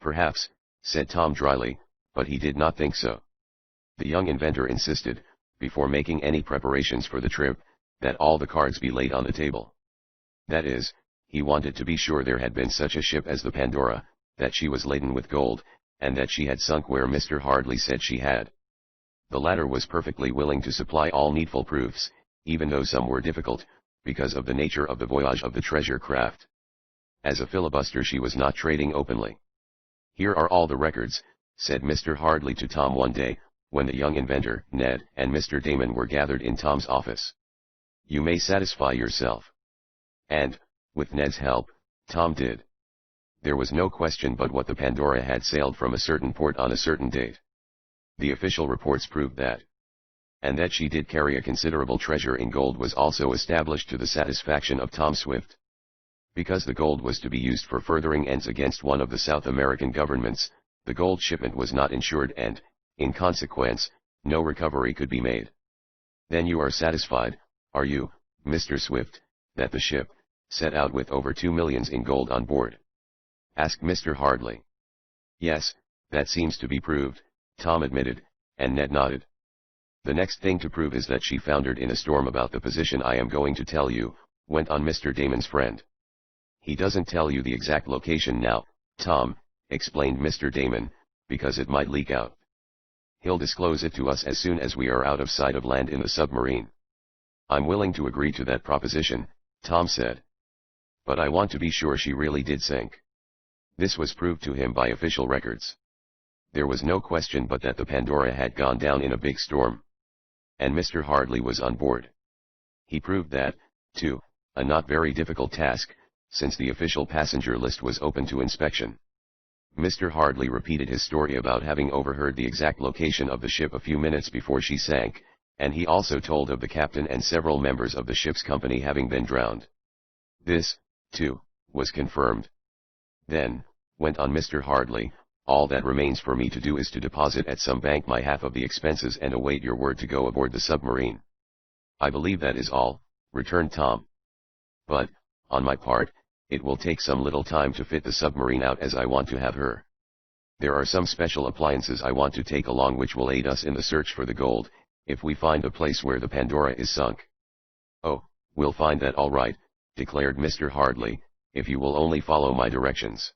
Perhaps, said Tom dryly, but he did not think so. The young inventor insisted, before making any preparations for the trip, that all the cards be laid on the table. That is, he wanted to be sure there had been such a ship as the Pandora, that she was laden with gold, and that she had sunk where Mr. Hardly said she had. The latter was perfectly willing to supply all needful proofs, even though some were difficult, because of the nature of the voyage of the treasure craft. As a filibuster she was not trading openly. Here are all the records, said Mr. Hardly to Tom one day, when the young inventor, Ned, and Mr. Damon were gathered in Tom's office. You may satisfy yourself. And, with Ned's help, Tom did. There was no question but what the Pandora had sailed from a certain port on a certain date. The official reports proved that. And that she did carry a considerable treasure in gold was also established to the satisfaction of Tom Swift. Because the gold was to be used for furthering ends against one of the South American governments, the gold shipment was not insured and, in consequence, no recovery could be made. Then you are satisfied, are you, Mr. Swift, that the ship set out with over 2 millions in gold on board? Asked Mr. Hardly. Yes, that seems to be proved, Tom admitted, and Ned nodded. The next thing to prove is that she foundered in a storm about the position I am going to tell you, went on Mr. Damon's friend. He doesn't tell you the exact location now, Tom, explained Mr. Damon, because it might leak out. He'll disclose it to us as soon as we are out of sight of land in the submarine. I'm willing to agree to that proposition, Tom said. But I want to be sure she really did sink. This was proved to him by official records. There was no question but that the Pandora had gone down in a big storm. And Mr. Hardly was on board. He proved that, too, a not very difficult task, since the official passenger list was open to inspection. Mr. Hardly repeated his story about having overheard the exact location of the ship a few minutes before she sank, and he also told of the captain and several members of the ship's company having been drowned. This, too, was confirmed. Then, went on Mr. Hardly, all that remains for me to do is to deposit at some bank my half of the expenses and await your word to go aboard the submarine. I believe that is all, returned Tom. But, on my part, it will take some little time to fit the submarine out as I want to have her. There are some special appliances I want to take along which will aid us in the search for the gold, if we find the place where the Pandora is sunk. Oh, we'll find that all right, declared Mr. Hardly, if you will only follow my directions.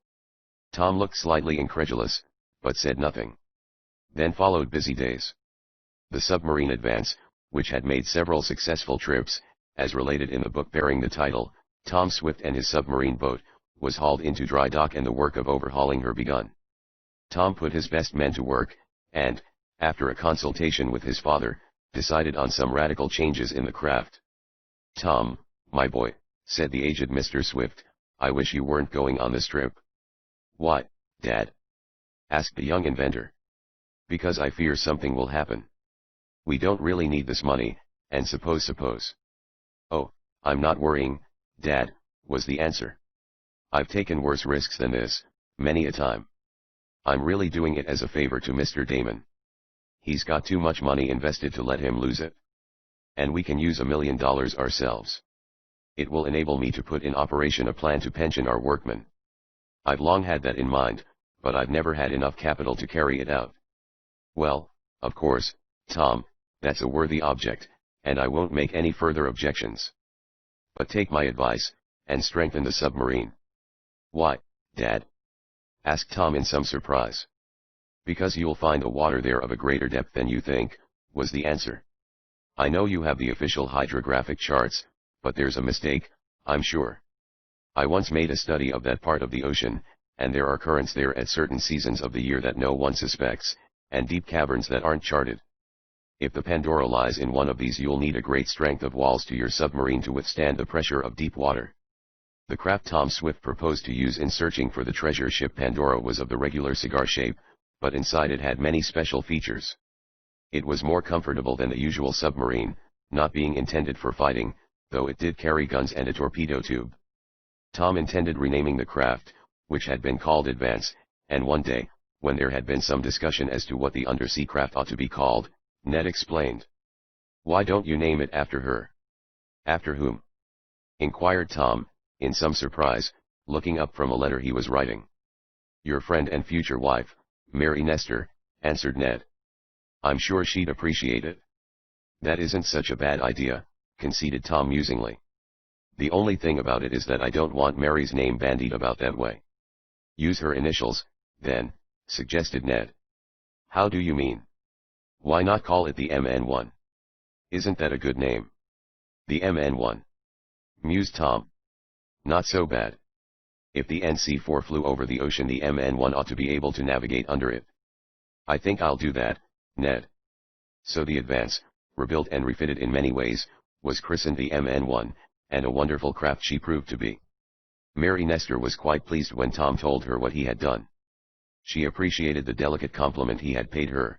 Tom looked slightly incredulous, but said nothing. Then followed busy days. The submarine Advance, which had made several successful trips, as related in the book bearing the title, Tom Swift and His Submarine Boat, was hauled into dry dock and the work of overhauling her begun. Tom put his best men to work, and, after a consultation with his father, decided on some radical changes in the craft. Tom, my boy, said the aged Mr. Swift, I wish you weren't going on this trip. Why, Dad? Asked the young inventor. Because I fear something will happen. We don't really need this money, and suppose. Oh, I'm not worrying, Dad, was the answer. I've taken worse risks than this, many a time. I'm really doing it as a favor to Mr. Damon. He's got too much money invested to let him lose it. And we can use $1 million ourselves. It will enable me to put in operation a plan to pension our workmen. I've long had that in mind, but I've never had enough capital to carry it out. Well, of course, Tom, that's a worthy object, and I won't make any further objections. But take my advice, and strengthen the submarine. Why, Dad? Asked Tom in some surprise. Because you'll find the water there of a greater depth than you think, was the answer. I know you have the official hydrographic charts, but there's a mistake, I'm sure. I once made a study of that part of the ocean, and there are currents there at certain seasons of the year that no one suspects, and deep caverns that aren't charted. If the Pandora lies in one of these, you'll need a great strength of walls to your submarine to withstand the pressure of deep water. The craft Tom Swift proposed to use in searching for the treasure ship Pandora was of the regular cigar shape, but inside it had many special features. It was more comfortable than the usual submarine, not being intended for fighting, though it did carry guns and a torpedo tube. Tom intended renaming the craft, which had been called Advance, and one day, when there had been some discussion as to what the undersea craft ought to be called, Ned explained. Why don't you name it after her? After whom? Inquired Tom, in some surprise, looking up from a letter he was writing. Your friend and future wife, Mary Nestor, answered Ned. I'm sure she'd appreciate it. That isn't such a bad idea, conceded Tom musingly. The only thing about it is that I don't want Mary's name bandied about that way. Use her initials, then, suggested Ned. How do you mean? Why not call it the MN1? Isn't that a good name? The MN1. Mused Tom. Not so bad. If the NC-4 flew over the ocean, the MN-1 ought to be able to navigate under it. I think I'll do that, Ned. So the Advance, rebuilt and refitted in many ways, was christened the MN-1, and a wonderful craft she proved to be. Mary Nestor was quite pleased when Tom told her what he had done. She appreciated the delicate compliment he had paid her.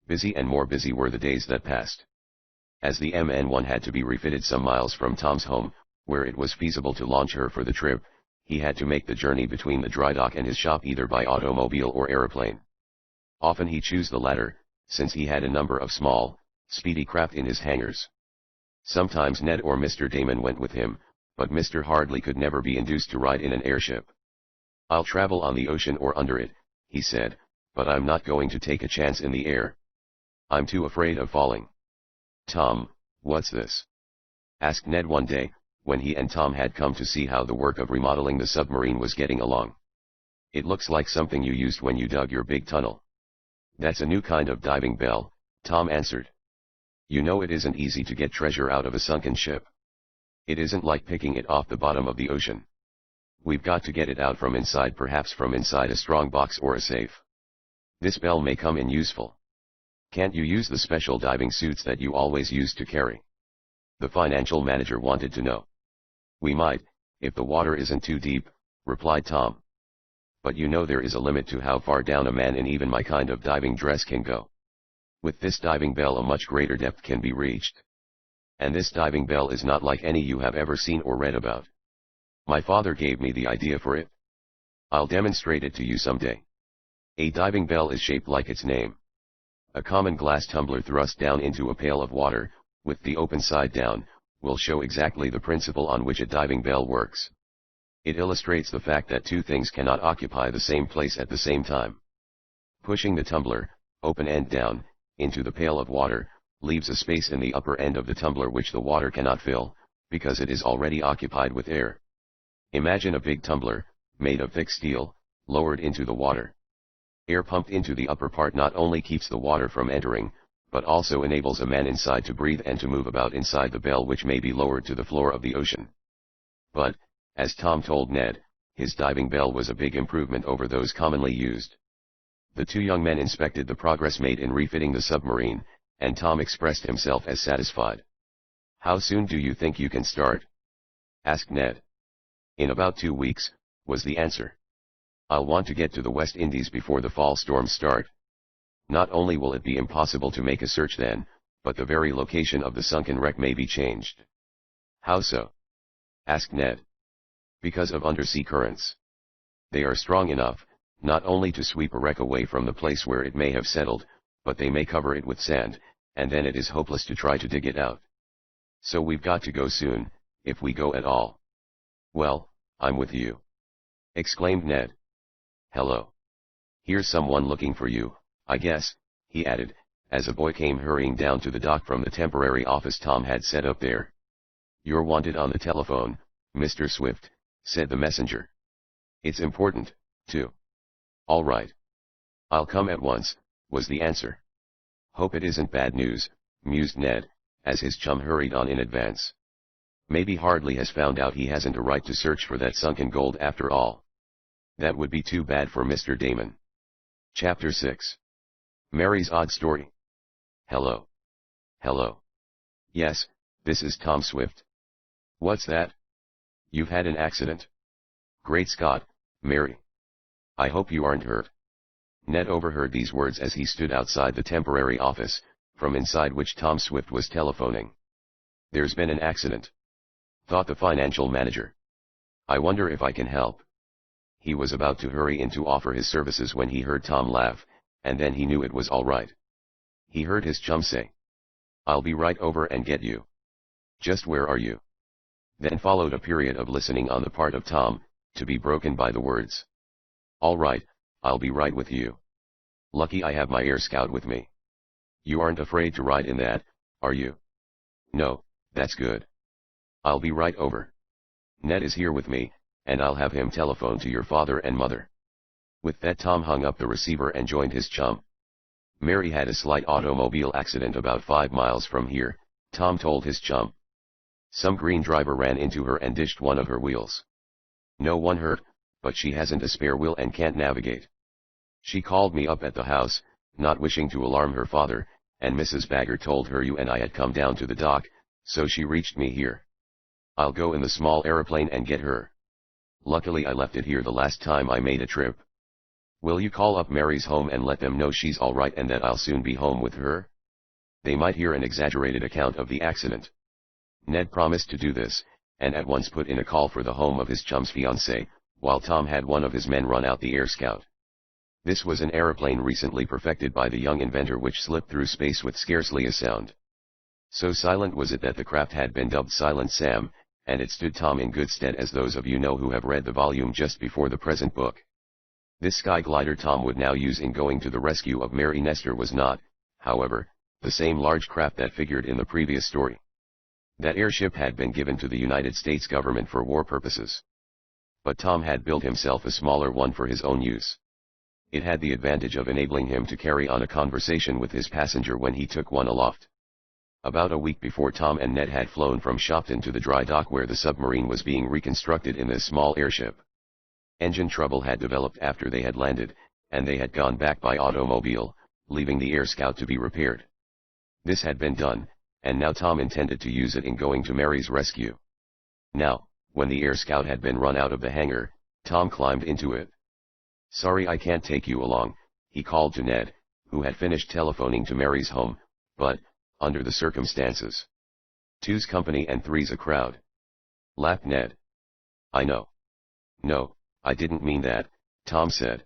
Busy and more busy were the days that passed. As the MN-1 had to be refitted some miles from Tom's home, where it was feasible to launch her for the trip, he had to make the journey between the dry dock and his shop either by automobile or aeroplane. Often he chose the latter, since he had a number of small, speedy craft in his hangars. Sometimes Ned or Mr. Damon went with him, but Mr. Hardley could never be induced to ride in an airship. I'll travel on the ocean or under it, he said, but I'm not going to take a chance in the air. I'm too afraid of falling. Tom, what's this? Asked Ned one day, when he and Tom had come to see how the work of remodeling the submarine was getting along. It looks like something you used when you dug your big tunnel. That's a new kind of diving bell, Tom answered. You know it isn't easy to get treasure out of a sunken ship. It isn't like picking it off the bottom of the ocean. We've got to get it out from inside, perhaps from inside a strong box or a safe. This bell may come in useful. Can't you use the special diving suits that you always used to carry? The financial manager wanted to know. We might, if the water isn't too deep, replied Tom. But you know there is a limit to how far down a man in even my kind of diving dress can go. With this diving bell a much greater depth can be reached. And this diving bell is not like any you have ever seen or read about. My father gave me the idea for it. I'll demonstrate it to you someday. A diving bell is shaped like its name. A common glass tumbler thrust down into a pail of water, with the open side down, will show exactly the principle on which a diving bell works. It illustrates the fact that two things cannot occupy the same place at the same time. Pushing the tumbler, open end down, into the pail of water, leaves a space in the upper end of the tumbler which the water cannot fill, because it is already occupied with air. Imagine a big tumbler, made of thick steel, lowered into the water. Air pumped into the upper part not only keeps the water from entering, but also enables a man inside to breathe and to move about inside the bell, which may be lowered to the floor of the ocean. But, as Tom told Ned, his diving bell was a big improvement over those commonly used. The two young men inspected the progress made in refitting the submarine, and Tom expressed himself as satisfied. How soon do you think you can start? Asked Ned. In about 2 weeks, was the answer. I'll want to get to the West Indies before the fall storms start. Not only will it be impossible to make a search then, but the very location of the sunken wreck may be changed. How so? Asked Ned. Because of undersea currents. They are strong enough, not only to sweep a wreck away from the place where it may have settled, but they may cover it with sand, and then it is hopeless to try to dig it out. So we've got to go soon, if we go at all. Well, I'm with you. Exclaimed Ned. Hello. Here's someone looking for you, I guess, he added, as a boy came hurrying down to the dock from the temporary office Tom had set up there. You're wanted on the telephone, Mr. Swift, said the messenger. It's important, too. All right. I'll come at once, was the answer. Hope it isn't bad news, mused Ned, as his chum hurried on in advance. Maybe Hardley has found out he hasn't a right to search for that sunken gold after all. That would be too bad for Mr. Damon. Chapter 6. Mary's Odd Story. Hello. Hello. Yes, this is Tom Swift. What's that? You've had an accident? Great Scott, Mary. I hope you aren't hurt. Ned overheard these words as he stood outside the temporary office, from inside which Tom Swift was telephoning. There's been an accident, thought the financial manager. I wonder if I can help. He was about to hurry in to offer his services when he heard Tom laugh, and then he knew it was all right. He heard his chum say, I'll be right over and get you. Just where are you? Then followed a period of listening on the part of Tom, to be broken by the words. All right, I'll be right with you. Lucky I have my air scout with me. You aren't afraid to ride in that, are you? No, that's good. I'll be right over. Ned is here with me, and I'll have him telephone to your father and mother. With that Tom hung up the receiver and joined his chum. Mary had a slight automobile accident about 5 miles from here, Tom told his chum. Some green driver ran into her and dished one of her wheels. No one hurt, but she hasn't a spare wheel and can't navigate. She called me up at the house, not wishing to alarm her father, and Mrs. Bagger told her you and I had come down to the dock, so she reached me here. I'll go in the small aeroplane and get her. Luckily I left it here the last time I made a trip. Will you call up Mary's home and let them know she's all right and that I'll soon be home with her? They might hear an exaggerated account of the accident. Ned promised to do this, and at once put in a call for the home of his chum's fiancée, while Tom had one of his men run out the air scout. This was an aeroplane recently perfected by the young inventor which slipped through space with scarcely a sound. So silent was it that the craft had been dubbed Silent Sam, and it stood Tom in good stead, as those of you know who have read the volume just before the present book. This sky glider Tom would now use in going to the rescue of Mary Nestor was not, however, the same large craft that figured in the previous story. That airship had been given to the United States government for war purposes. But Tom had built himself a smaller one for his own use. It had the advantage of enabling him to carry on a conversation with his passenger when he took one aloft. About a week before Tom and Ned had flown from Shopton to the dry dock where the submarine was being reconstructed in this small airship. Engine trouble had developed after they had landed, and they had gone back by automobile, leaving the air scout to be repaired. This had been done, and now Tom intended to use it in going to Mary's rescue. Now, when the air scout had been run out of the hangar, Tom climbed into it. Sorry I can't take you along, he called to Ned, who had finished telephoning to Mary's home, but, under the circumstances. 2's company and 3's a crowd. Laughed Ned. I know. No, I didn't mean that, Tom said.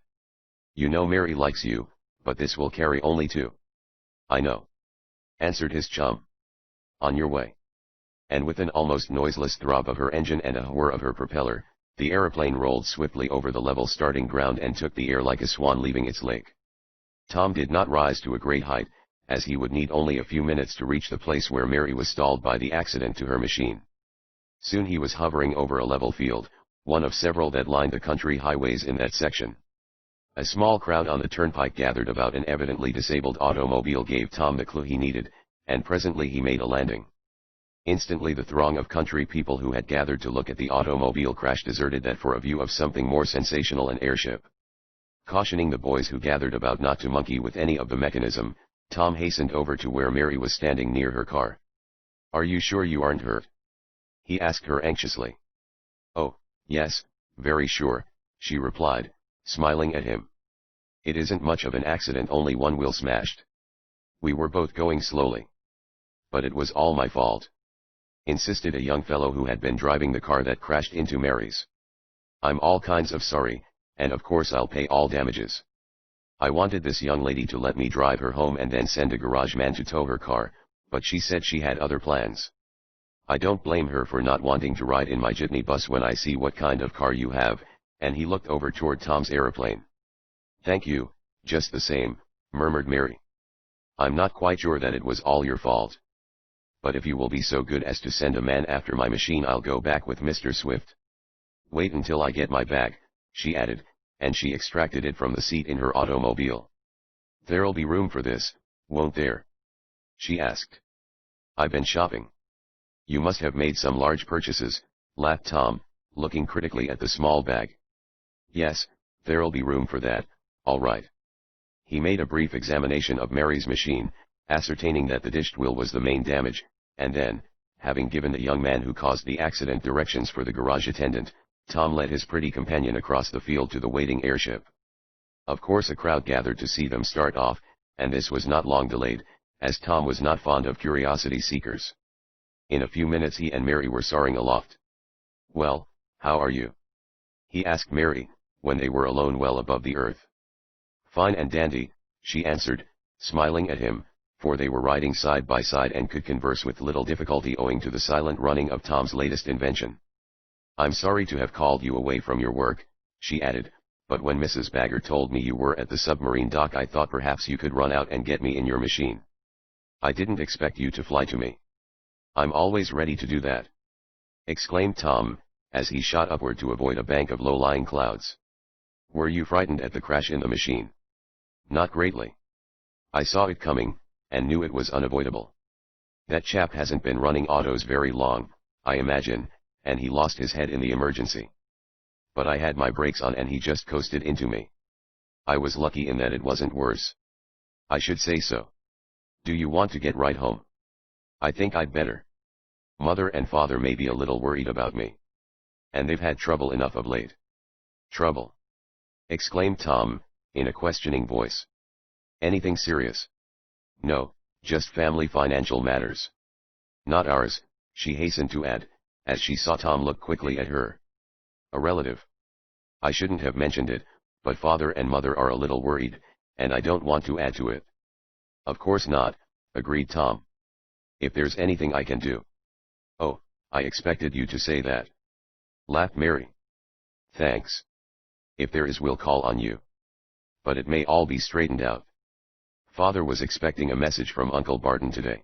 You know Mary likes you, but this will carry only 2. I know. Answered his chum. On your way. And with an almost noiseless throb of her engine and a whir of her propeller, the aeroplane rolled swiftly over the level starting ground and took the air like a swan leaving its lake. Tom did not rise to a great height, as he would need only a few minutes to reach the place where Mary was stalled by the accident to her machine. Soon he was hovering over a level field, one of several that lined the country highways in that section. A small crowd on the turnpike gathered about an evidently disabled automobile gave Tom the clue he needed, and presently he made a landing. Instantly the throng of country people who had gathered to look at the automobile crash deserted that for a view of something more sensational, an airship. Cautioning the boys who gathered about not to monkey with any of the mechanism, Tom hastened over to where Mary was standing near her car. Are you sure you aren't hurt? He asked her anxiously. Oh, yes, very sure, she replied, smiling at him. It isn't much of an accident, only one wheel smashed. We were both going slowly. But it was all my fault, insisted a young fellow who had been driving the car that crashed into Mary's. I'm all kinds of sorry, and of course I'll pay all damages. I wanted this young lady to let me drive her home and then send a garage man to tow her car, but she said she had other plans. I don't blame her for not wanting to ride in my jitney bus when I see what kind of car you have, and he looked over toward Tom's aeroplane. Thank you, just the same, murmured Mary. I'm not quite sure that it was all your fault. But if you will be so good as to send a man after my machine, I'll go back with Mr. Swift. Wait until I get my bag, she added, and she extracted it from the seat in her automobile. There'll be room for this, won't there? She asked. I've been shopping. You must have made some large purchases, laughed Tom, looking critically at the small bag. Yes, there'll be room for that, all right. He made a brief examination of Mary's machine, ascertaining that the dished wheel was the main damage, and then, having given the young man who caused the accident directions for the garage attendant, Tom led his pretty companion across the field to the waiting airship. Of course a crowd gathered to see them start off, and this was not long delayed, as Tom was not fond of curiosity seekers. In a few minutes he and Mary were soaring aloft. Well, how are you? He asked Mary, when they were alone well above the earth. Fine and dandy, she answered, smiling at him, for they were riding side by side and could converse with little difficulty owing to the silent running of Tom's latest invention. "I'm sorry to have called you away from your work," she added, "but when Mrs. Bagger told me you were at the submarine dock I thought perhaps you could run out and get me in your machine. I didn't expect you to fly to me." "I'm always ready to do that," exclaimed Tom, as he shot upward to avoid a bank of low-lying clouds. "Were you frightened at the crash in the machine?" "Not greatly. I saw it coming, and knew it was unavoidable. That chap hasn't been running autos very long, I imagine, and he lost his head in the emergency. But I had my brakes on and he just coasted into me. I was lucky in that it wasn't worse." "I should say so. Do you want to get right home?" "I think I'd better. Mother and father may be a little worried about me. And they've had trouble enough of late." "Trouble?" exclaimed Tom, in a questioning voice. "Anything serious?" "No, just family financial matters." "Not ours," she hastened to add, as she saw Tom look quickly at her. "A relative. I shouldn't have mentioned it, but father and mother are a little worried, and I don't want to add to it." "Of course not," agreed Tom. "If there's anything I can do." "Oh, I expected you to say that," laughed Mary. "Thanks. If there is we'll call on you. But it may all be straightened out. Father was expecting a message from Uncle Barton today.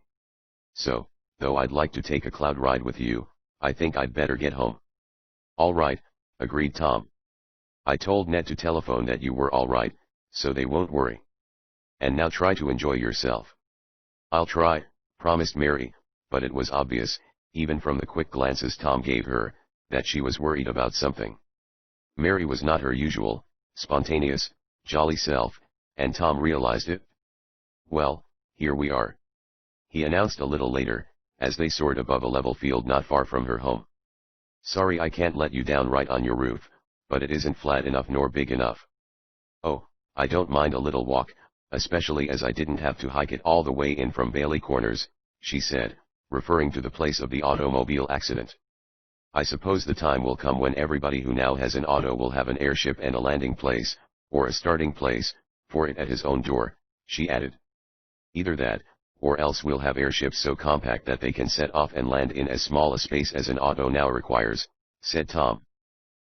So, though I'd like to take a cloud ride with you, I think I'd better get home." "All right," agreed Tom. "I told Ned to telephone that you were all right, so they won't worry. And now try to enjoy yourself." "I'll try," promised Mary, but it was obvious, even from the quick glances Tom gave her, that she was worried about something. Mary was not her usual, spontaneous, jolly self, and Tom realized it. "Well, here we are," he announced a little later, as they soared above a level field not far from her home. "Sorry I can't let you down right on your roof, but it isn't flat enough nor big enough." "Oh, I don't mind a little walk, especially as I didn't have to hike it all the way in from Bailey Corners," she said, referring to the place of the automobile accident. "I suppose the time will come when everybody who now has an auto will have an airship and a landing place, or a starting place, for it at his own door," she added. "Either that, or else we'll have airships so compact that they can set off and land in as small a space as an auto now requires," said Tom.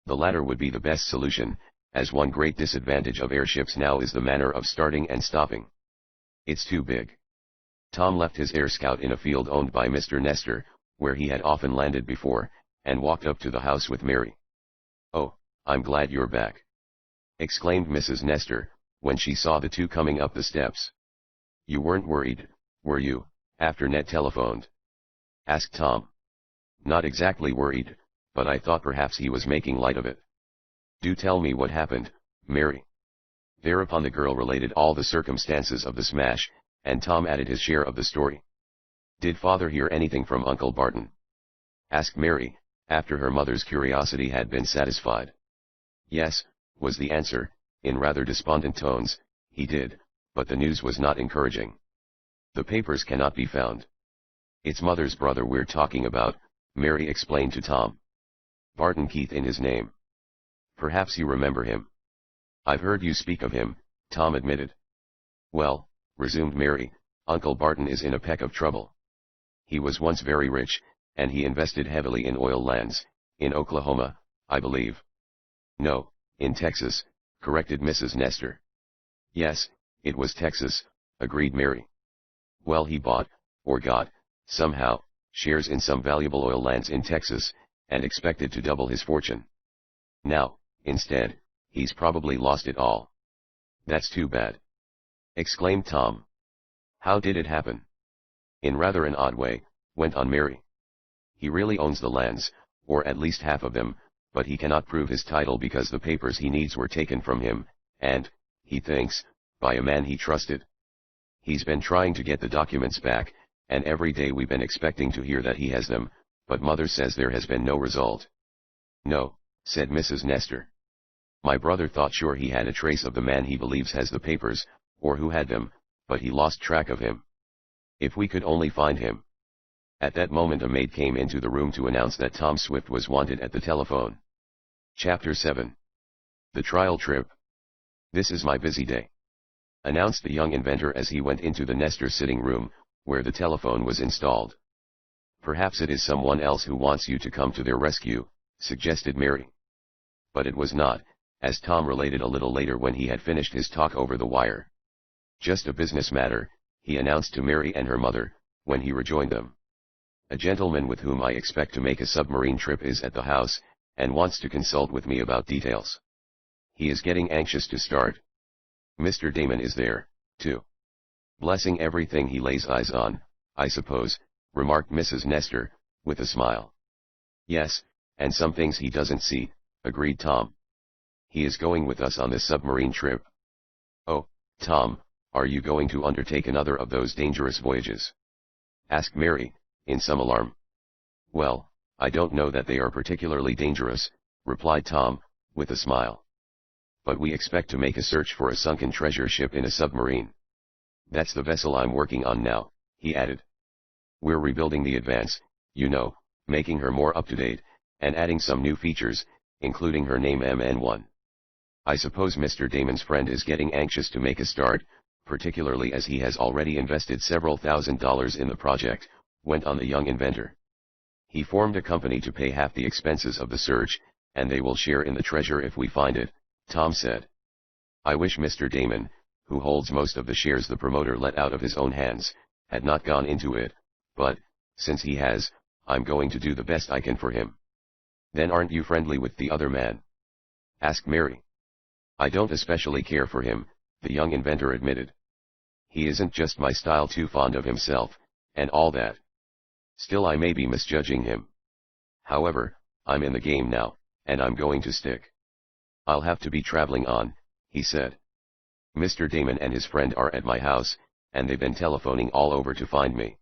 "The latter would be the best solution, as one great disadvantage of airships now is the manner of starting and stopping. It's too big." Tom left his Air Scout in a field owned by Mr. Nestor, where he had often landed before, and walked up to the house with Mary. "Oh, I'm glad you're back," exclaimed Mrs. Nestor, when she saw the two coming up the steps. "You weren't worried, were you, after Ned telephoned?" asked Tom. "Not exactly worried, but I thought perhaps he was making light of it." "Do tell me what happened, Mary." Thereupon the girl related all the circumstances of the smash, and Tom added his share of the story. "Did father hear anything from Uncle Barton?" asked Mary, after her mother's curiosity had been satisfied. "Yes," was the answer, in rather despondent tones, "he did, but the news was not encouraging. The papers cannot be found." "It's mother's brother we're talking about," Mary explained to Tom. "Barton Keith in his name. Perhaps you remember him." "I've heard you speak of him," Tom admitted. "Well," resumed Mary, "Uncle Barton is in a peck of trouble. He was once very rich, and he invested heavily in oil lands, in Oklahoma, I believe." "No, in Texas," corrected Mrs. Nestor. "Yes, it was Texas," agreed Mary. "Well, he bought, or got, somehow, shares in some valuable oil lands in Texas, and expected to double his fortune. Now, instead, he's probably lost it all." "That's too bad," exclaimed Tom. "How did it happen?" "In rather an odd way," went on Mary. "He really owns the lands, or at least half of them, but he cannot prove his title because the papers he needs were taken from him, and, he thinks, by a man he trusted. He's been trying to get the documents back, and every day we've been expecting to hear that he has them, but mother says there has been no result." "No," said Mrs. Nestor. "My brother thought sure he had a trace of the man he believes has the papers, or who had them, but he lost track of him. If we could only find him." At that moment a maid came into the room to announce that Tom Swift was wanted at the telephone. Chapter 7. The Trial Trip. "This is my busy day. announced the young inventor as he went into the Nestor's sitting room, where the telephone was installed. Perhaps it is someone else who wants you to come to their rescue, suggested Mary. But it was not, as Tom related a little later when he had finished his talk over the wire. Just a business matter, he announced to Mary and her mother, when he rejoined them. A gentleman with whom I expect to make a submarine trip is at the house, and wants to consult with me about details. He is getting anxious to start. Mr. Damon is there, too. Blessing everything he lays eyes on, I suppose, remarked Mrs. Nestor, with a smile. Yes, and some things he doesn't see, agreed Tom. He is going with us on this submarine trip. Oh, Tom, are you going to undertake another of those dangerous voyages? Asked Mary, in some alarm. Well, I don't know that they are particularly dangerous, replied Tom, with a smile. But we expect to make a search for a sunken treasure ship in a submarine. That's the vessel I'm working on now, he added. We're rebuilding the Advance, you know, making her more up-to-date, and adding some new features, including her name MN1. I suppose Mr. Damon's friend is getting anxious to make a start, particularly as he has already invested several $1,000s in the project, went on the young inventor. He formed a company to pay half the expenses of the search, and they will share in the treasure if we find it, Tom said. I wish Mr. Damon, who holds most of the shares the promoter let out of his own hands, had not gone into it, but, since he has, I'm going to do the best I can for him. Then aren't you friendly with the other man? Asked Mary. I don't especially care for him, the young inventor admitted. He isn't just my style, too fond of himself, and all that. Still, I may be misjudging him. However, I'm in the game now, and I'm going to stick. I'll have to be traveling on, he said. Mr. Damon and his friend are at my house, and they've been telephoning all over to find me.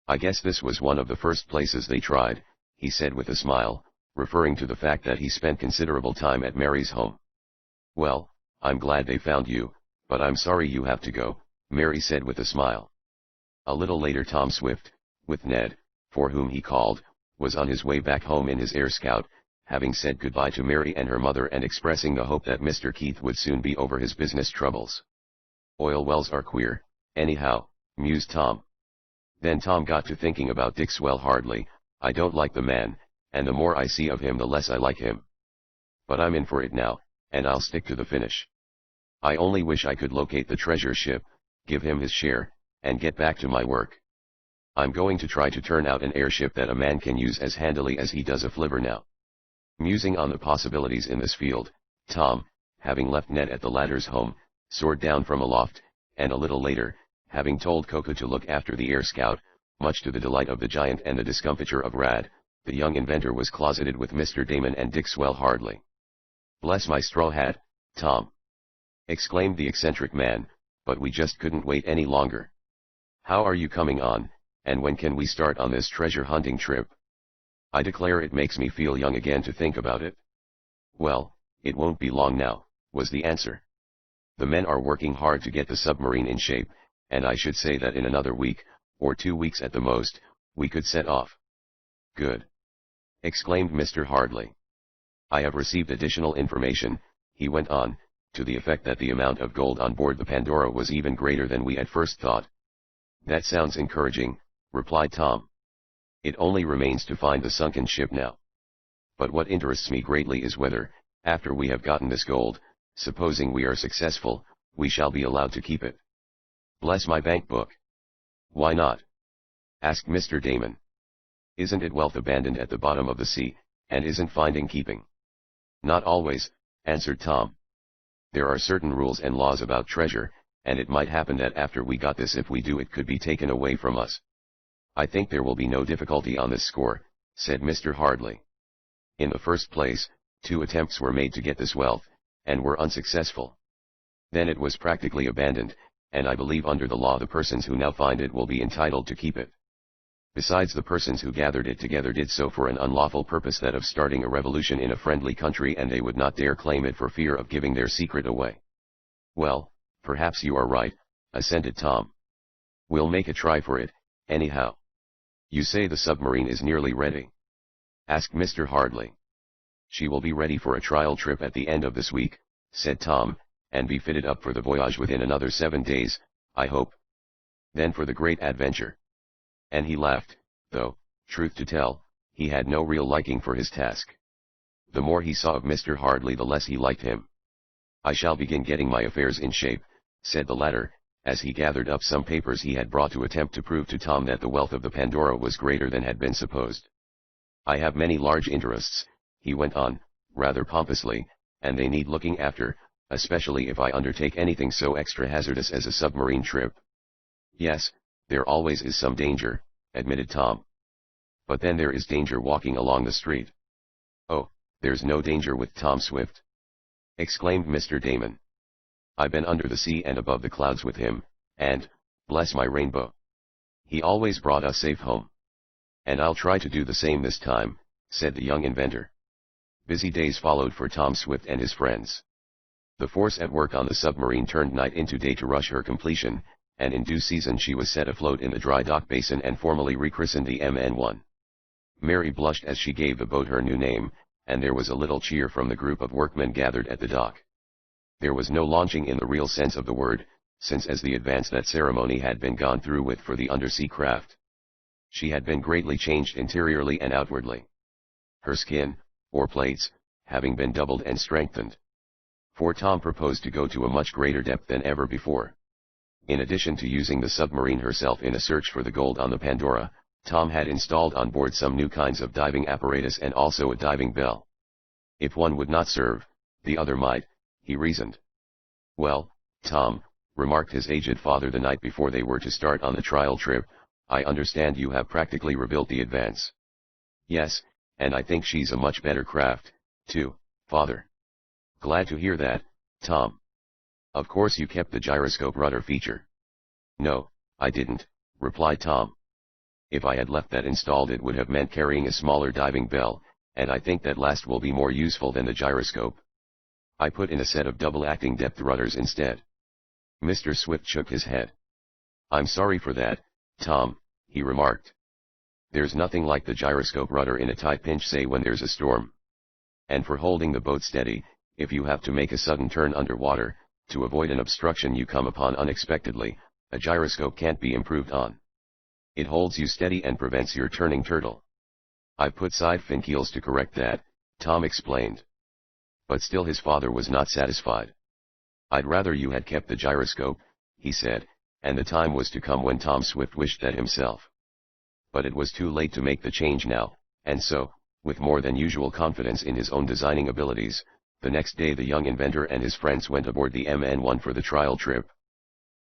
I guess this was one of the first places they tried, he said with a smile, referring to the fact that he spent considerable time at Mary's home. Well, I'm glad they found you, but I'm sorry you have to go, Mary said with a smile. A little later Tom Swift, with Ned, for whom he called, was on his way back home in his Air Scout, having said goodbye to Mary and her mother and expressing the hope that Mr. Keith would soon be over his business troubles. Oil wells are queer, anyhow, mused Tom. Then Tom got to thinking about Dick Swell hardly. I don't like the man, and the more I see of him the less I like him. But I'm in for it now, and I'll stick to the finish. I only wish I could locate the treasure ship, give him his share, and get back to my work. I'm going to try to turn out an airship that a man can use as handily as he does a flivver now. Musing on the possibilities in this field, Tom, having left Ned at the latter's home, soared down from aloft, and a little later, having told Coco to look after the Air Scout, much to the delight of the giant and the discomfiture of Rad, the young inventor was closeted with Mr. Damon and Dick Swell hardly. Bless my straw hat, Tom! Exclaimed the eccentric man, but we just couldn't wait any longer. How are you coming on, and when can we start on this treasure hunting trip? I declare it makes me feel young again to think about it. Well, it won't be long now, was the answer. The men are working hard to get the submarine in shape, and I should say that in another week, or 2 weeks at the most, we could set off. Good! Exclaimed Mr. Hardley. I have received additional information, he went on, to the effect that the amount of gold on board the Pandora was even greater than we at first thought. That sounds encouraging, replied Tom. It only remains to find the sunken ship now. But what interests me greatly is whether, after we have gotten this gold, supposing we are successful, we shall be allowed to keep it. Bless my bank book! Why not? Asked Mr. Damon. Isn't it wealth abandoned at the bottom of the sea, and isn't finding keeping? Not always, answered Tom. There are certain rules and laws about treasure, and it might happen that after we got this, if we do, it could be taken away from us. I think there will be no difficulty on this score, said Mr. Hardley. In the first place, 2 attempts were made to get this wealth, and were unsuccessful. Then it was practically abandoned, and I believe under the law the persons who now find it will be entitled to keep it. Besides, the persons who gathered it together did so for an unlawful purpose, that of starting a revolution in a friendly country, and they would not dare claim it for fear of giving their secret away. Well, perhaps you are right, assented Tom. We'll make a try for it, anyhow. You say the submarine is nearly ready? Asked Mr. Hardley. She will be ready for a trial trip at the end of this week, said Tom, and be fitted up for the voyage within another 7 days, I hope. Then for the great adventure. And he laughed, though, truth to tell, he had no real liking for his task. The more he saw of Mr. Hardley the less he liked him. I shall begin getting my affairs in shape, said the latter, as he gathered up some papers he had brought to attempt to prove to Tom that the wealth of the Pandora was greater than had been supposed. I have many large interests, he went on, rather pompously, and they need looking after, especially if I undertake anything so extra hazardous as a submarine trip. Yes, there always is some danger, admitted Tom. But then there is danger walking along the street. Oh, there's no danger with Tom Swift, exclaimed Mr. Damon. I've been under the sea and above the clouds with him, and, bless my rainbow, he always brought us safe home. And I'll try to do the same this time, said the young inventor. Busy days followed for Tom Swift and his friends. The force at work on the submarine turned night into day to rush her completion, and in due season she was set afloat in the dry dock basin and formally rechristened the MN1. Mary blushed as she gave the boat her new name, and there was a little cheer from the group of workmen gathered at the dock. There was no launching in the real sense of the word, since as the advance that ceremony had been gone through with for the undersea craft. She had been greatly changed interiorly and outwardly. Her skin, or plates, having been doubled and strengthened. For Tom proposed to go to a much greater depth than ever before. In addition to using the submarine herself in a search for the gold on the Pandora, Tom had installed on board some new kinds of diving apparatus and also a diving bell. If one would not serve, the other might, he reasoned. Well, Tom, remarked his aged father the night before they were to start on the trial trip, I understand you have practically rebuilt the Advance. Yes, and I think she's a much better craft, too, father. Glad to hear that, Tom. Of course you kept the gyroscope rudder feature. No, I didn't, replied Tom. If I had left that installed it would have meant carrying a smaller diving bell, and I think that last will be more useful than the gyroscope. I put in a set of double-acting depth rudders instead. Mr. Swift shook his head. I'm sorry for that, Tom, he remarked. There's nothing like the gyroscope rudder in a tight pinch, say when there's a storm. And for holding the boat steady, if you have to make a sudden turn underwater, to avoid an obstruction you come upon unexpectedly, a gyroscope can't be improved on. It holds you steady and prevents your turning turtle. I've put side fin keels to correct that, Tom explained. But still his father was not satisfied. I'd rather you had kept the gyroscope, he said, and the time was to come when Tom Swift wished that himself. But it was too late to make the change now, and so, with more than usual confidence in his own designing abilities, the next day the young inventor and his friends went aboard the MN1 for the trial trip.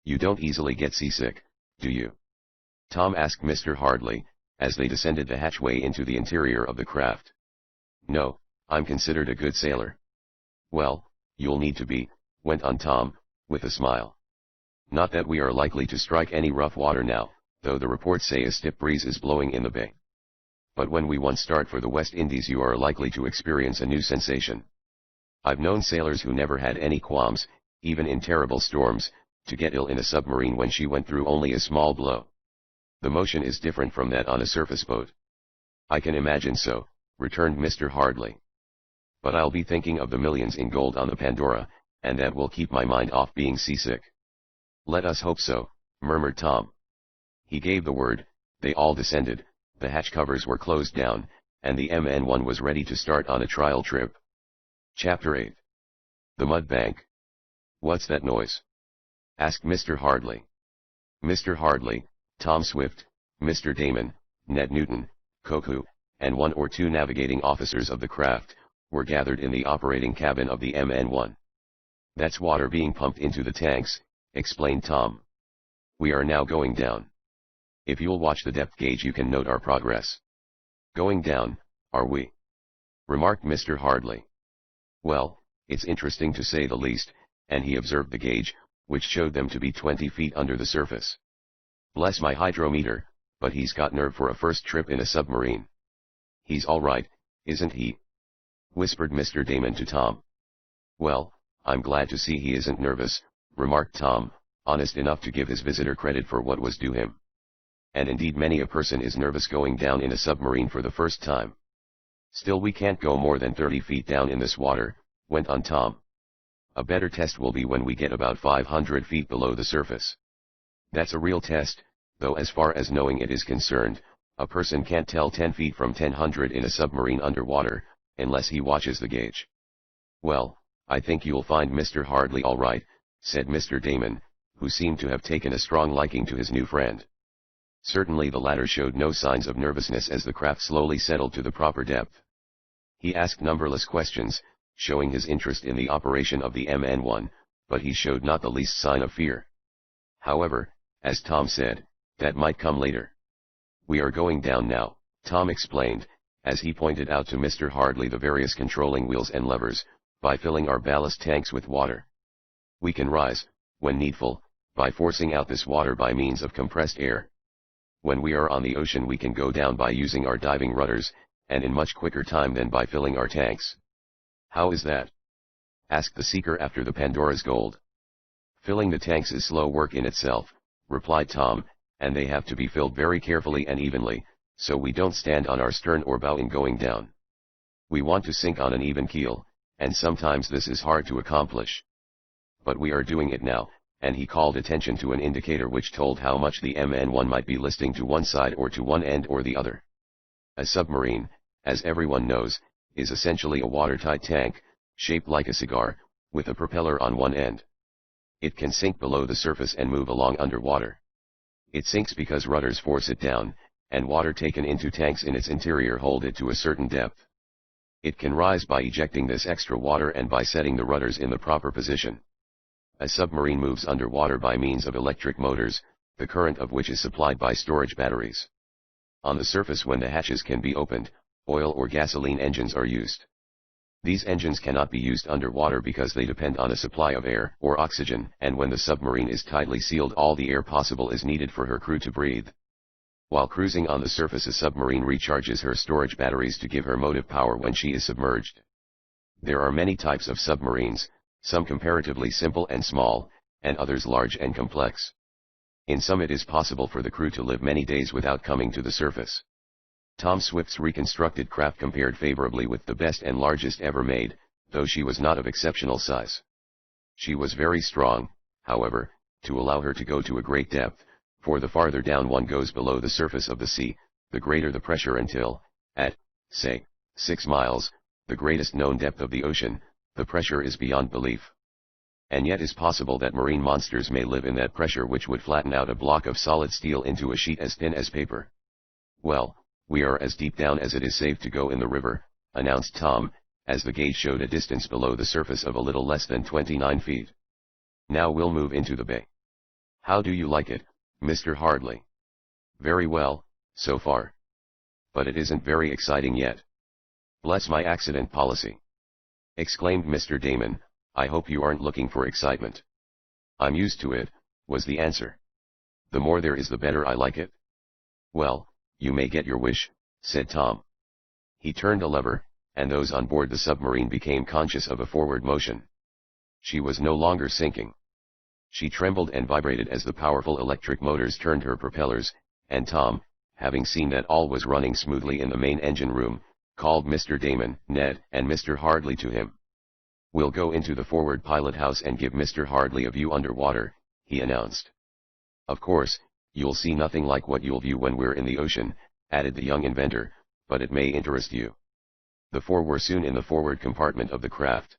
You don't easily get seasick, do you? Tom asked Mr. Hardley, as they descended the hatchway into the interior of the craft. No, I'm considered a good sailor. Well, you'll need to be, went on Tom, with a smile. Not that we are likely to strike any rough water now, though the reports say a stiff breeze is blowing in the bay. But when we once start for the West Indies you are likely to experience a new sensation. I've known sailors who never had any qualms, even in terrible storms, to get ill in a submarine when she went through only a small blow. The motion is different from that on a surface boat. I can imagine so, returned Mr. Hardley. But I'll be thinking of the millions in gold on the Pandora, and that will keep my mind off being seasick. Let us hope so, murmured Tom. He gave the word, they all descended, the hatch covers were closed down, and the MN1 was ready to start on a trial trip. Chapter 8. The Mud Bank. What's that noise? Asked Mr. Hardley. Mr. Hardley, Tom Swift, Mr. Damon, Ned Newton, Koku, and 1 or 2 navigating officers of the craft, were gathered in the operating cabin of the MN1. That's water being pumped into the tanks, explained Tom. We are now going down. If you'll watch the depth gauge you can note our progress. Going down, are we? Remarked Mr. Hardley. Well, it's interesting to say the least, and he observed the gauge, which showed them to be 20 feet under the surface. Bless my hydrometer, but he's got nerve for a first trip in a submarine. He's all right, isn't he? Whispered Mr. Damon to Tom. Well, I'm glad to see he isn't nervous, remarked Tom, honest enough to give his visitor credit for what was due him. And indeed many a person is nervous going down in a submarine for the first time. Still we can't go more than 30 feet down in this water, went on Tom. A better test will be when we get about 500 feet below the surface. That's a real test, though as far as knowing it is concerned, a person can't tell 10 feet from 100 in a submarine underwater, unless he watches the gauge. Well, I think you'll find Mr. Hardley all right, said Mr. Damon, who seemed to have taken a strong liking to his new friend. Certainly the latter showed no signs of nervousness as the craft slowly settled to the proper depth. He asked numberless questions, showing his interest in the operation of the MN1, but he showed not the least sign of fear. However, as Tom said, that might come later. We are going down now, Tom explained, as he pointed out to Mr. Hardley the various controlling wheels and levers, by filling our ballast tanks with water. We can rise, when needful, by forcing out this water by means of compressed air. When we are on the ocean we can go down by using our diving rudders, and in much quicker time than by filling our tanks. How is that? Asked the seeker after the Pandora's gold. Filling the tanks is slow work in itself, replied Tom, and they have to be filled very carefully and evenly, so we don't stand on our stern or bow in going down. We want to sink on an even keel, and sometimes this is hard to accomplish. But we are doing it now, and he called attention to an indicator which told how much the MN1 might be listing to one side or to one end or the other. A submarine, as everyone knows, is essentially a watertight tank, shaped like a cigar, with a propeller on one end. It can sink below the surface and move along underwater. It sinks because rudders force it down, and water taken into tanks in its interior hold it to a certain depth. It can rise by ejecting this extra water and by setting the rudders in the proper position. A submarine moves underwater by means of electric motors, the current of which is supplied by storage batteries. On the surface when the hatches can be opened, oil or gasoline engines are used. These engines cannot be used underwater because they depend on a supply of air or oxygen, and when the submarine is tightly sealed all the air possible is needed for her crew to breathe. While cruising on the surface a submarine recharges her storage batteries to give her motive power when she is submerged. There are many types of submarines, some comparatively simple and small, and others large and complex. In some it is possible for the crew to live many days without coming to the surface. Tom Swift's reconstructed craft compared favorably with the best and largest ever made, though she was not of exceptional size. She was very strong, however, to allow her to go to a great depth, for the farther down one goes below the surface of the sea, the greater the pressure until, at, say, 6 miles, the greatest known depth of the ocean, the pressure is beyond belief. And yet is possible that marine monsters may live in that pressure which would flatten out a block of solid steel into a sheet as thin as paper. Well, we are as deep down as it is safe to go in the river, announced Tom, as the gauge showed a distance below the surface of a little less than 29 feet. Now we'll move into the bay. How do you like it, Mr. Hardley? Very well, so far. But it isn't very exciting yet. Bless my accident policy! Exclaimed Mr. Damon, I hope you aren't looking for excitement. I'm used to it, was the answer. The more there is the better I like it. Well, you may get your wish, said Tom. He turned a lever, and those on board the submarine became conscious of a forward motion. She was no longer sinking. She trembled and vibrated as the powerful electric motors turned her propellers, and Tom, having seen that all was running smoothly in the main engine room, called Mr. Damon, Ned, and Mr. Hardley to him. We'll go into the forward pilot house and give Mr. Hardley a view underwater, he announced. Of course, you'll see nothing like what you'll view when we're in the ocean, added the young inventor, but it may interest you. The four were soon in the forward compartment of the craft.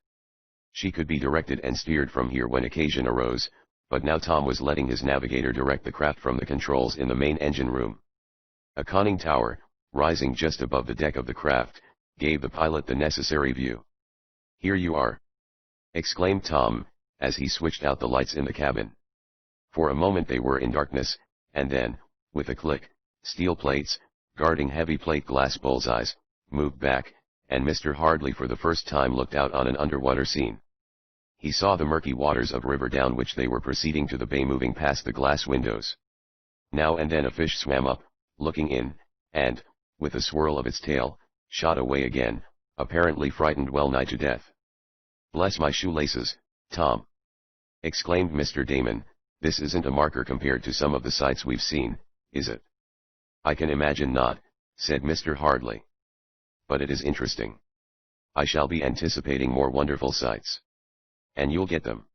She could be directed and steered from here when occasion arose, but now Tom was letting his navigator direct the craft from the controls in the main engine room. A conning tower, rising just above the deck of the craft, gave the pilot the necessary view. Here you are! Exclaimed Tom, as he switched out the lights in the cabin. For a moment they were in darkness, and then, with a click, steel plates, guarding heavy plate glass bullseyes, moved back, and Mr. Hardley for the first time looked out on an underwater scene. He saw the murky waters of river down which they were proceeding to the bay moving past the glass windows. Now and then a fish swam up, looking in, and, with a swirl of its tail, shot away again, apparently frightened well nigh to death. Bless my shoelaces, Tom! Exclaimed Mr. Damon, this isn't a marker compared to some of the sights we've seen, is it? I can imagine not, said Mr. Hardley. But it is interesting. I shall be anticipating more wonderful sights. And you'll get them,"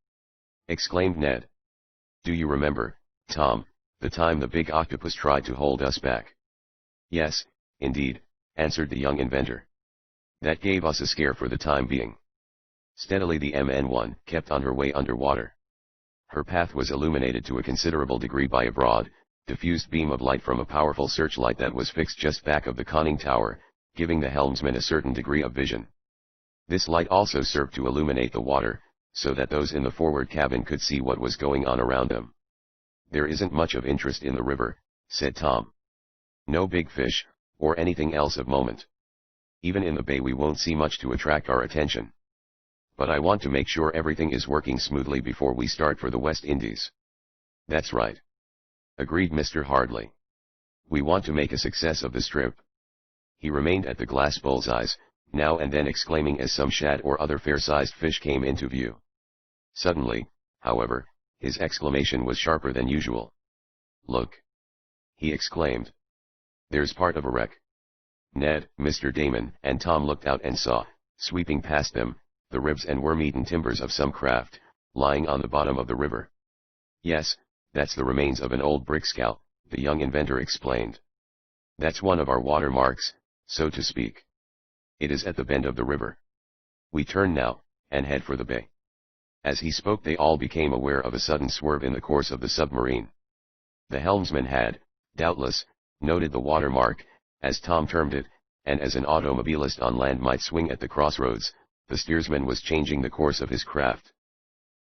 exclaimed Ned. "Do you remember, Tom, the time the big octopus tried to hold us back?" "Yes, indeed," answered the young inventor. "That gave us a scare for the time being." Steadily the MN1 kept on her way underwater. Her path was illuminated to a considerable degree by a broad, diffused beam of light from a powerful searchlight that was fixed just back of the conning tower, giving the helmsman a certain degree of vision. This light also served to illuminate the water, so that those in the forward cabin could see what was going on around them. "There isn't much of interest in the river," said Tom. "No big fish, or anything else of moment. Even in the bay we won't see much to attract our attention. But I want to make sure everything is working smoothly before we start for the West Indies." "That's right," agreed Mr. Hardley. "We want to make a success of this trip." He remained at the glass bullseyes, now and then exclaiming as some shad or other fair-sized fish came into view. Suddenly, however, his exclamation was sharper than usual. "Look!" he exclaimed. "There's part of a wreck." Ned, Mr. Damon, and Tom looked out and saw, sweeping past them, the ribs and worm-eaten timbers of some craft, lying on the bottom of the river. "Yes, that's the remains of an old brick scow," the young inventor explained. "That's one of our watermarks, so to speak. It is at the bend of the river. We turn now, and head for the bay." As he spoke they all became aware of a sudden swerve in the course of the submarine. The helmsman had, doubtless, noted the watermark, as Tom termed it, and as an automobilist on land might swing at the crossroads, the steersman was changing the course of his craft.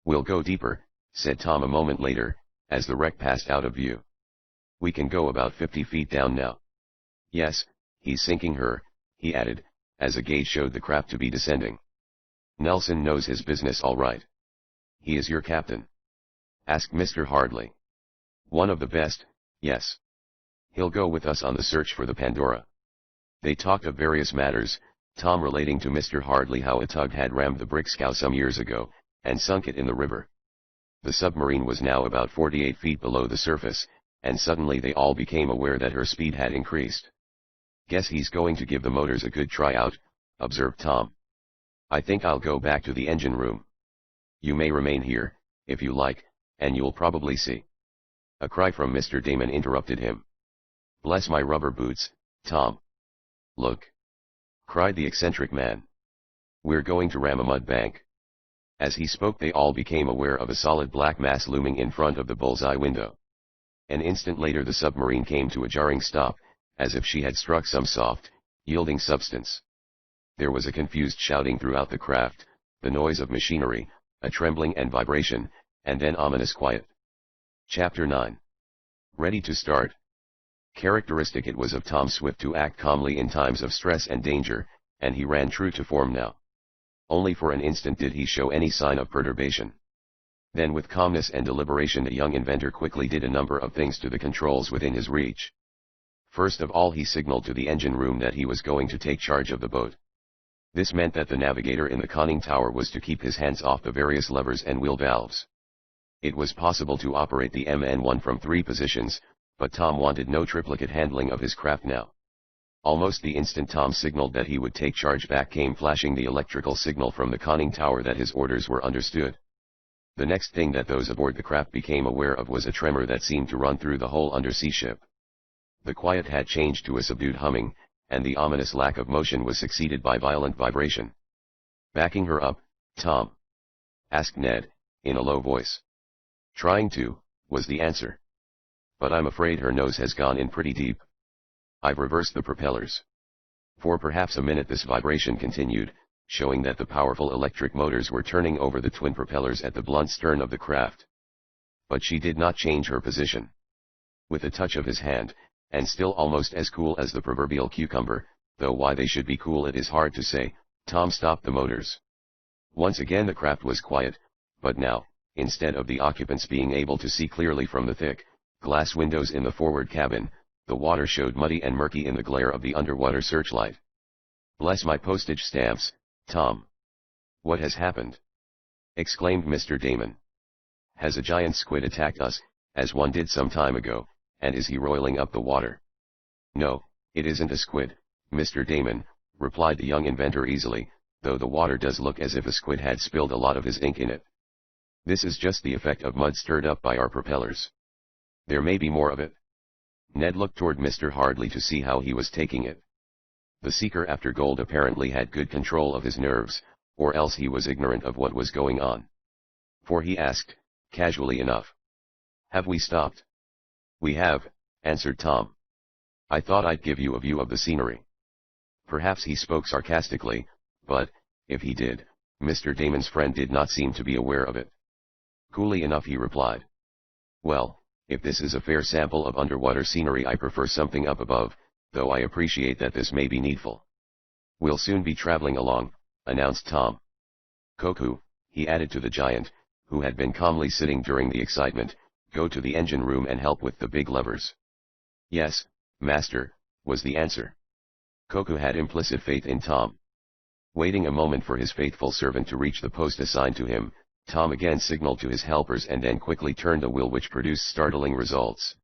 "We'll go deeper," said Tom a moment later, as the wreck passed out of view. "We can go about 50 feet down now." "Yes, he's sinking her," he added, as a gauge showed the craft to be descending. "Nelson knows his business all right." "He is your captain?" asked Mr. Hardley. "One of the best, yes. He'll go with us on the search for the Pandora." They talked of various matters, Tom relating to Mr. Hardley how a tug had rammed the brick scow some years ago, and sunk it in the river. The submarine was now about 48 feet below the surface, and suddenly they all became aware that her speed had increased. "Guess he's going to give the motors a good try out," observed Tom. "I think I'll go back to the engine room." "You may remain here, if you like, and you'll probably see." A cry from Mr. Damon interrupted him. "Bless my rubber boots, Tom. Look!" cried the eccentric man. "We're going to ram a mud bank." As he spoke they all became aware of a solid black mass looming in front of the bullseye window. An instant later the submarine came to a jarring stop, as if she had struck some soft, yielding substance. There was a confused shouting throughout the craft, the noise of machinery, a trembling and vibration, and then ominous quiet. Chapter 9. Ready to start. Characteristic it was of Tom Swift to act calmly in times of stress and danger, and he ran true to form now. Only for an instant did he show any sign of perturbation. Then with calmness and deliberation the young inventor quickly did a number of things to the controls within his reach. First of all he signaled to the engine room that he was going to take charge of the boat. This meant that the navigator in the conning tower was to keep his hands off the various levers and wheel valves. It was possible to operate the MN1 from 3 positions, but Tom wanted no triplicate handling of his craft now. Almost the instant Tom signaled that he would take charge back came flashing the electrical signal from the conning tower that his orders were understood. The next thing that those aboard the craft became aware of was a tremor that seemed to run through the whole undersea ship. The quiet had changed to a subdued humming, and the ominous lack of motion was succeeded by violent vibration. "Backing her up, Tom?" asked Ned, in a low voice. "Trying to," was the answer. "But I'm afraid her nose has gone in pretty deep. I've reversed the propellers." For perhaps a minute this vibration continued, showing that the powerful electric motors were turning over the twin propellers at the blunt stern of the craft. But she did not change her position. With a touch of his hand, and still almost as cool as the proverbial cucumber, though why they should be cool it is hard to say, Tom stopped the motors. Once again the craft was quiet, but now, instead of the occupants being able to see clearly from the thick, glass windows in the forward cabin, the water showed muddy and murky in the glare of the underwater searchlight. "Bless my postage stamps, Tom! What has happened?" exclaimed Mr. Damon. "Has a giant squid attacked us, as one did some time ago, and is he roiling up the water?" "No, it isn't a squid, Mr. Damon," replied the young inventor easily, though the water does look as if a squid had spilled a lot of his ink in it. This is just the effect of mud stirred up by our propellers. There may be more of it. Ned looked toward Mr. Hardley to see how he was taking it. The seeker after gold apparently had good control of his nerves, or else he was ignorant of what was going on. For he asked, casually enough, "Have we stopped?" "We have," answered Tom. "I thought I'd give you a view of the scenery." Perhaps he spoke sarcastically, but, if he did, Mr. Damon's friend did not seem to be aware of it. Coolly enough he replied, "Well, if this is a fair sample of underwater scenery, I prefer something up above, though I appreciate that this may be needful." "We'll soon be traveling along," announced Tom. "Koku," he added to the giant, who had been calmly sitting during the excitement, "go to the engine room and help with the big levers." "Yes, master," was the answer. Koku had implicit faith in Tom. Waiting a moment for his faithful servant to reach the post assigned to him, Tom again signaled to his helpers and then quickly turned a wheel which produced startling results.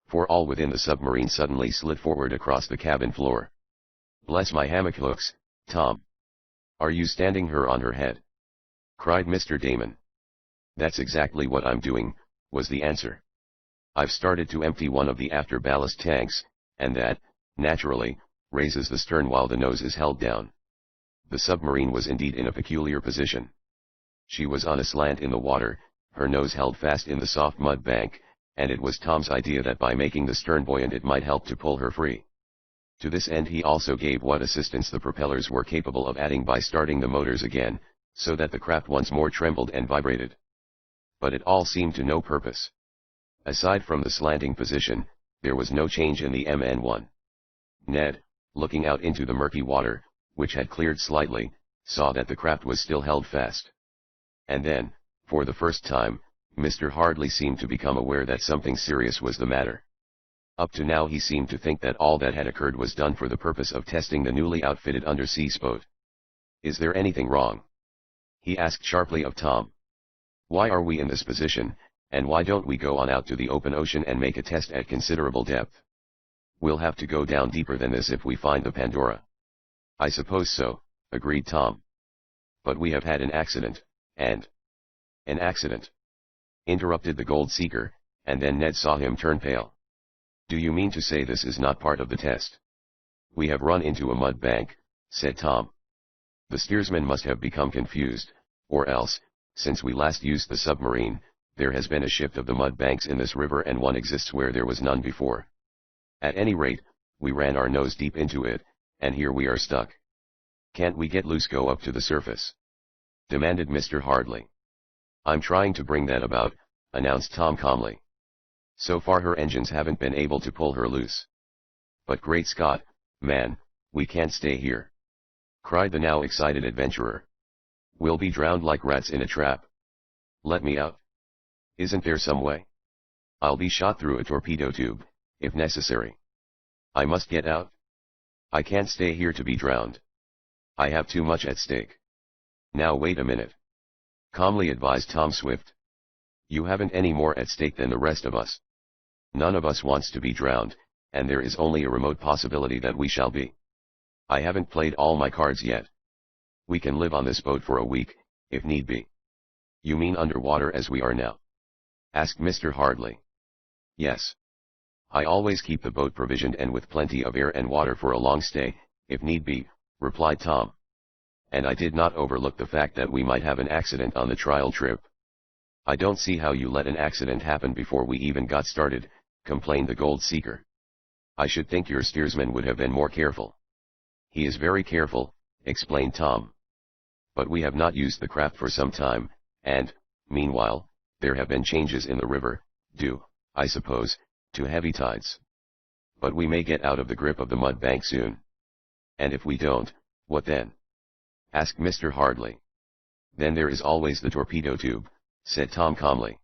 For all within the submarine suddenly slid forward across the cabin floor. "Bless my hammock hooks, Tom! Are you standing her on her head?" cried Mr. Damon. "That's exactly what I'm doing," was the answer. "I've started to empty one of the after ballast tanks, and that, naturally, raises the stern while the nose is held down." The submarine was indeed in a peculiar position. She was on a slant in the water, her nose held fast in the soft mud bank, and it was Tom's idea that by making the stern buoyant it might help to pull her free. To this end he also gave what assistance the propellers were capable of adding by starting the motors again, so that the craft once more trembled and vibrated. But it all seemed to no purpose. Aside from the slanting position, there was no change in the MN1. Ned, looking out into the murky water, which had cleared slightly, saw that the craft was still held fast. And then, for the first time, Mr. Hardley seemed to become aware that something serious was the matter. Up to now he seemed to think that all that had occurred was done for the purpose of testing the newly outfitted undersea boat. "Is there anything wrong?" he asked sharply of Tom. "Why are we in this position, and why don't we go on out to the open ocean and make a test at considerable depth?" "We'll have to go down deeper than this if we find the Pandora." "I suppose so," agreed Tom. "But we have had an accident, and—" "An accident?" interrupted the gold seeker, and then Ned saw him turn pale. "Do you mean to say this is not part of the test?" "We have run into a mud bank," said Tom. "The steersman must have become confused, or else, since we last used the submarine, there has been a shift of the mud banks in this river and one exists where there was none before. At any rate, we ran our nose deep into it, and here we are stuck." "Can't we get loose, go up to the surface?" demanded Mr. Hardley. "I'm trying to bring that about," announced Tom calmly. "So far her engines haven't been able to pull her loose." "But great Scott, man, we can't stay here!" cried the now excited adventurer. "We'll be drowned like rats in a trap. Let me out. Isn't there some way? I'll be shot through a torpedo tube, if necessary. I must get out. I can't stay here to be drowned. I have too much at stake." "Now wait a minute," calmly advised Tom Swift. "You haven't any more at stake than the rest of us. None of us wants to be drowned, and there is only a remote possibility that we shall be. I haven't played all my cards yet. We can live on this boat for a week, if need be." "You mean underwater as we are now?" asked Mr. Hardley. "Yes. I always keep the boat provisioned and with plenty of air and water for a long stay, if need be," replied Tom. "And I did not overlook the fact that we might have an accident on the trial trip." "I don't see how you let an accident happen before we even got started," complained the gold seeker. "I should think your steersman would have been more careful." "He is very careful," explained Tom. "But we have not used the craft for some time, and, meanwhile, there have been changes in the river, due, I suppose, to heavy tides. But we may get out of the grip of the mud bank soon." "And if we don't, what then?" asked Mr. Hardley. "Then there is always the torpedo tube," said Tom calmly.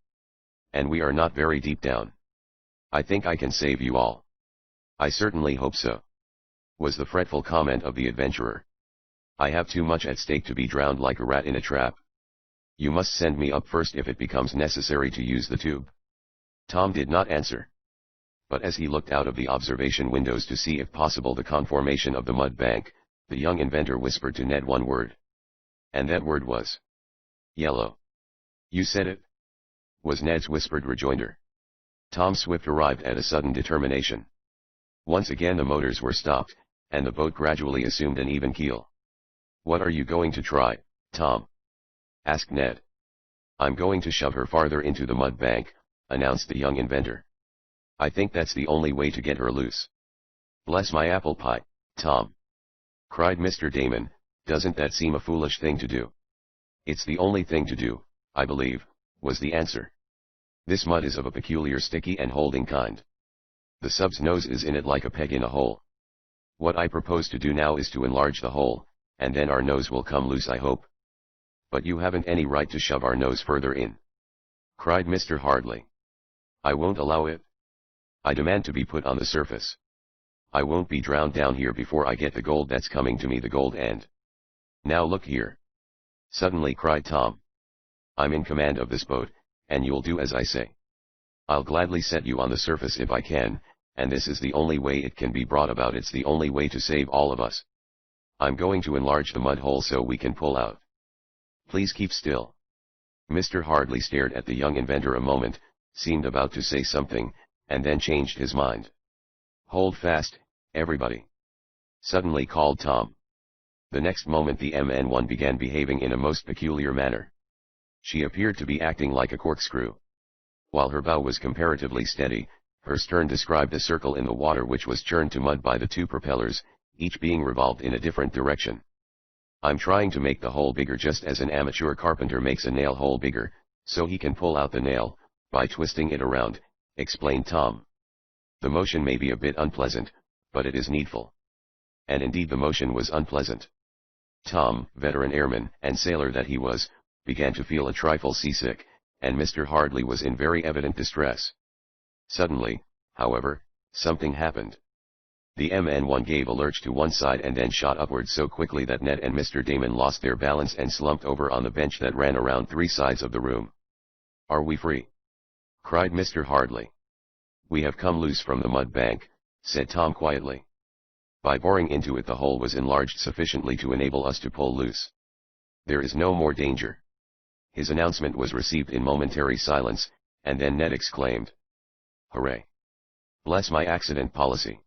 "And we are not very deep down. I think I can save you all." "I certainly hope so," was the fretful comment of the adventurer. "I have too much at stake to be drowned like a rat in a trap. You must send me up first if it becomes necessary to use the tube." Tom did not answer. But as he looked out of the observation windows to see if possible the conformation of the mud bank, the young inventor whispered to Ned one word. And that word was yellow. You said it, was Ned's whispered rejoinder. Tom Swift arrived at a sudden determination. Once again the motors were stopped, and the boat gradually assumed an even keel. What are you going to try, Tom? Asked Ned. I'm going to shove her farther into the mud bank, announced the young inventor. I think that's the only way to get her loose. Bless my apple pie, Tom! Cried Mr. Damon, doesn't that seem a foolish thing to do? It's the only thing to do, I believe, was the answer. This mud is of a peculiar sticky and holding kind. The sub's nose is in it like a peg in a hole. What I propose to do now is to enlarge the hole, and then our nose will come loose, I hope. But you haven't any right to shove our nose further in, cried Mr. Hardley. I won't allow it. I demand to be put on the surface. I won't be drowned down here before I get the gold that's coming to me, the gold end. Now look here, suddenly cried Tom. I'm in command of this boat, and you'll do as I say. I'll gladly set you on the surface if I can, and this is the only way it can be brought about. It's the only way to save all of us. I'm going to enlarge the mud hole so we can pull out. Please keep still. Mr. Hardley stared at the young inventor a moment, seemed about to say something, and then changed his mind. Hold fast, everybody! Suddenly called Tom. The next moment the MN1 began behaving in a most peculiar manner. She appeared to be acting like a corkscrew. While her bow was comparatively steady, her stern described a circle in the water which was churned to mud by the two propellers, each being revolved in a different direction. I'm trying to make the hole bigger just as an amateur carpenter makes a nail hole bigger, so he can pull out the nail, by twisting it around, explained Tom. The motion may be a bit unpleasant, but it is needful. And indeed the motion was unpleasant. Tom, veteran airman and sailor that he was, began to feel a trifle seasick, and Mr. Hardley was in very evident distress. Suddenly, however, something happened. The MN1 gave a lurch to one side and then shot upward so quickly that Ned and Mr. Damon lost their balance and slumped over on the bench that ran around three sides of the room. Are we free? Cried Mr. Hardley. We have come loose from the mud bank, said Tom quietly. By boring into it the hole was enlarged sufficiently to enable us to pull loose. There is no more danger. His announcement was received in momentary silence, and then Ned exclaimed. Hooray! Bless my accident policy!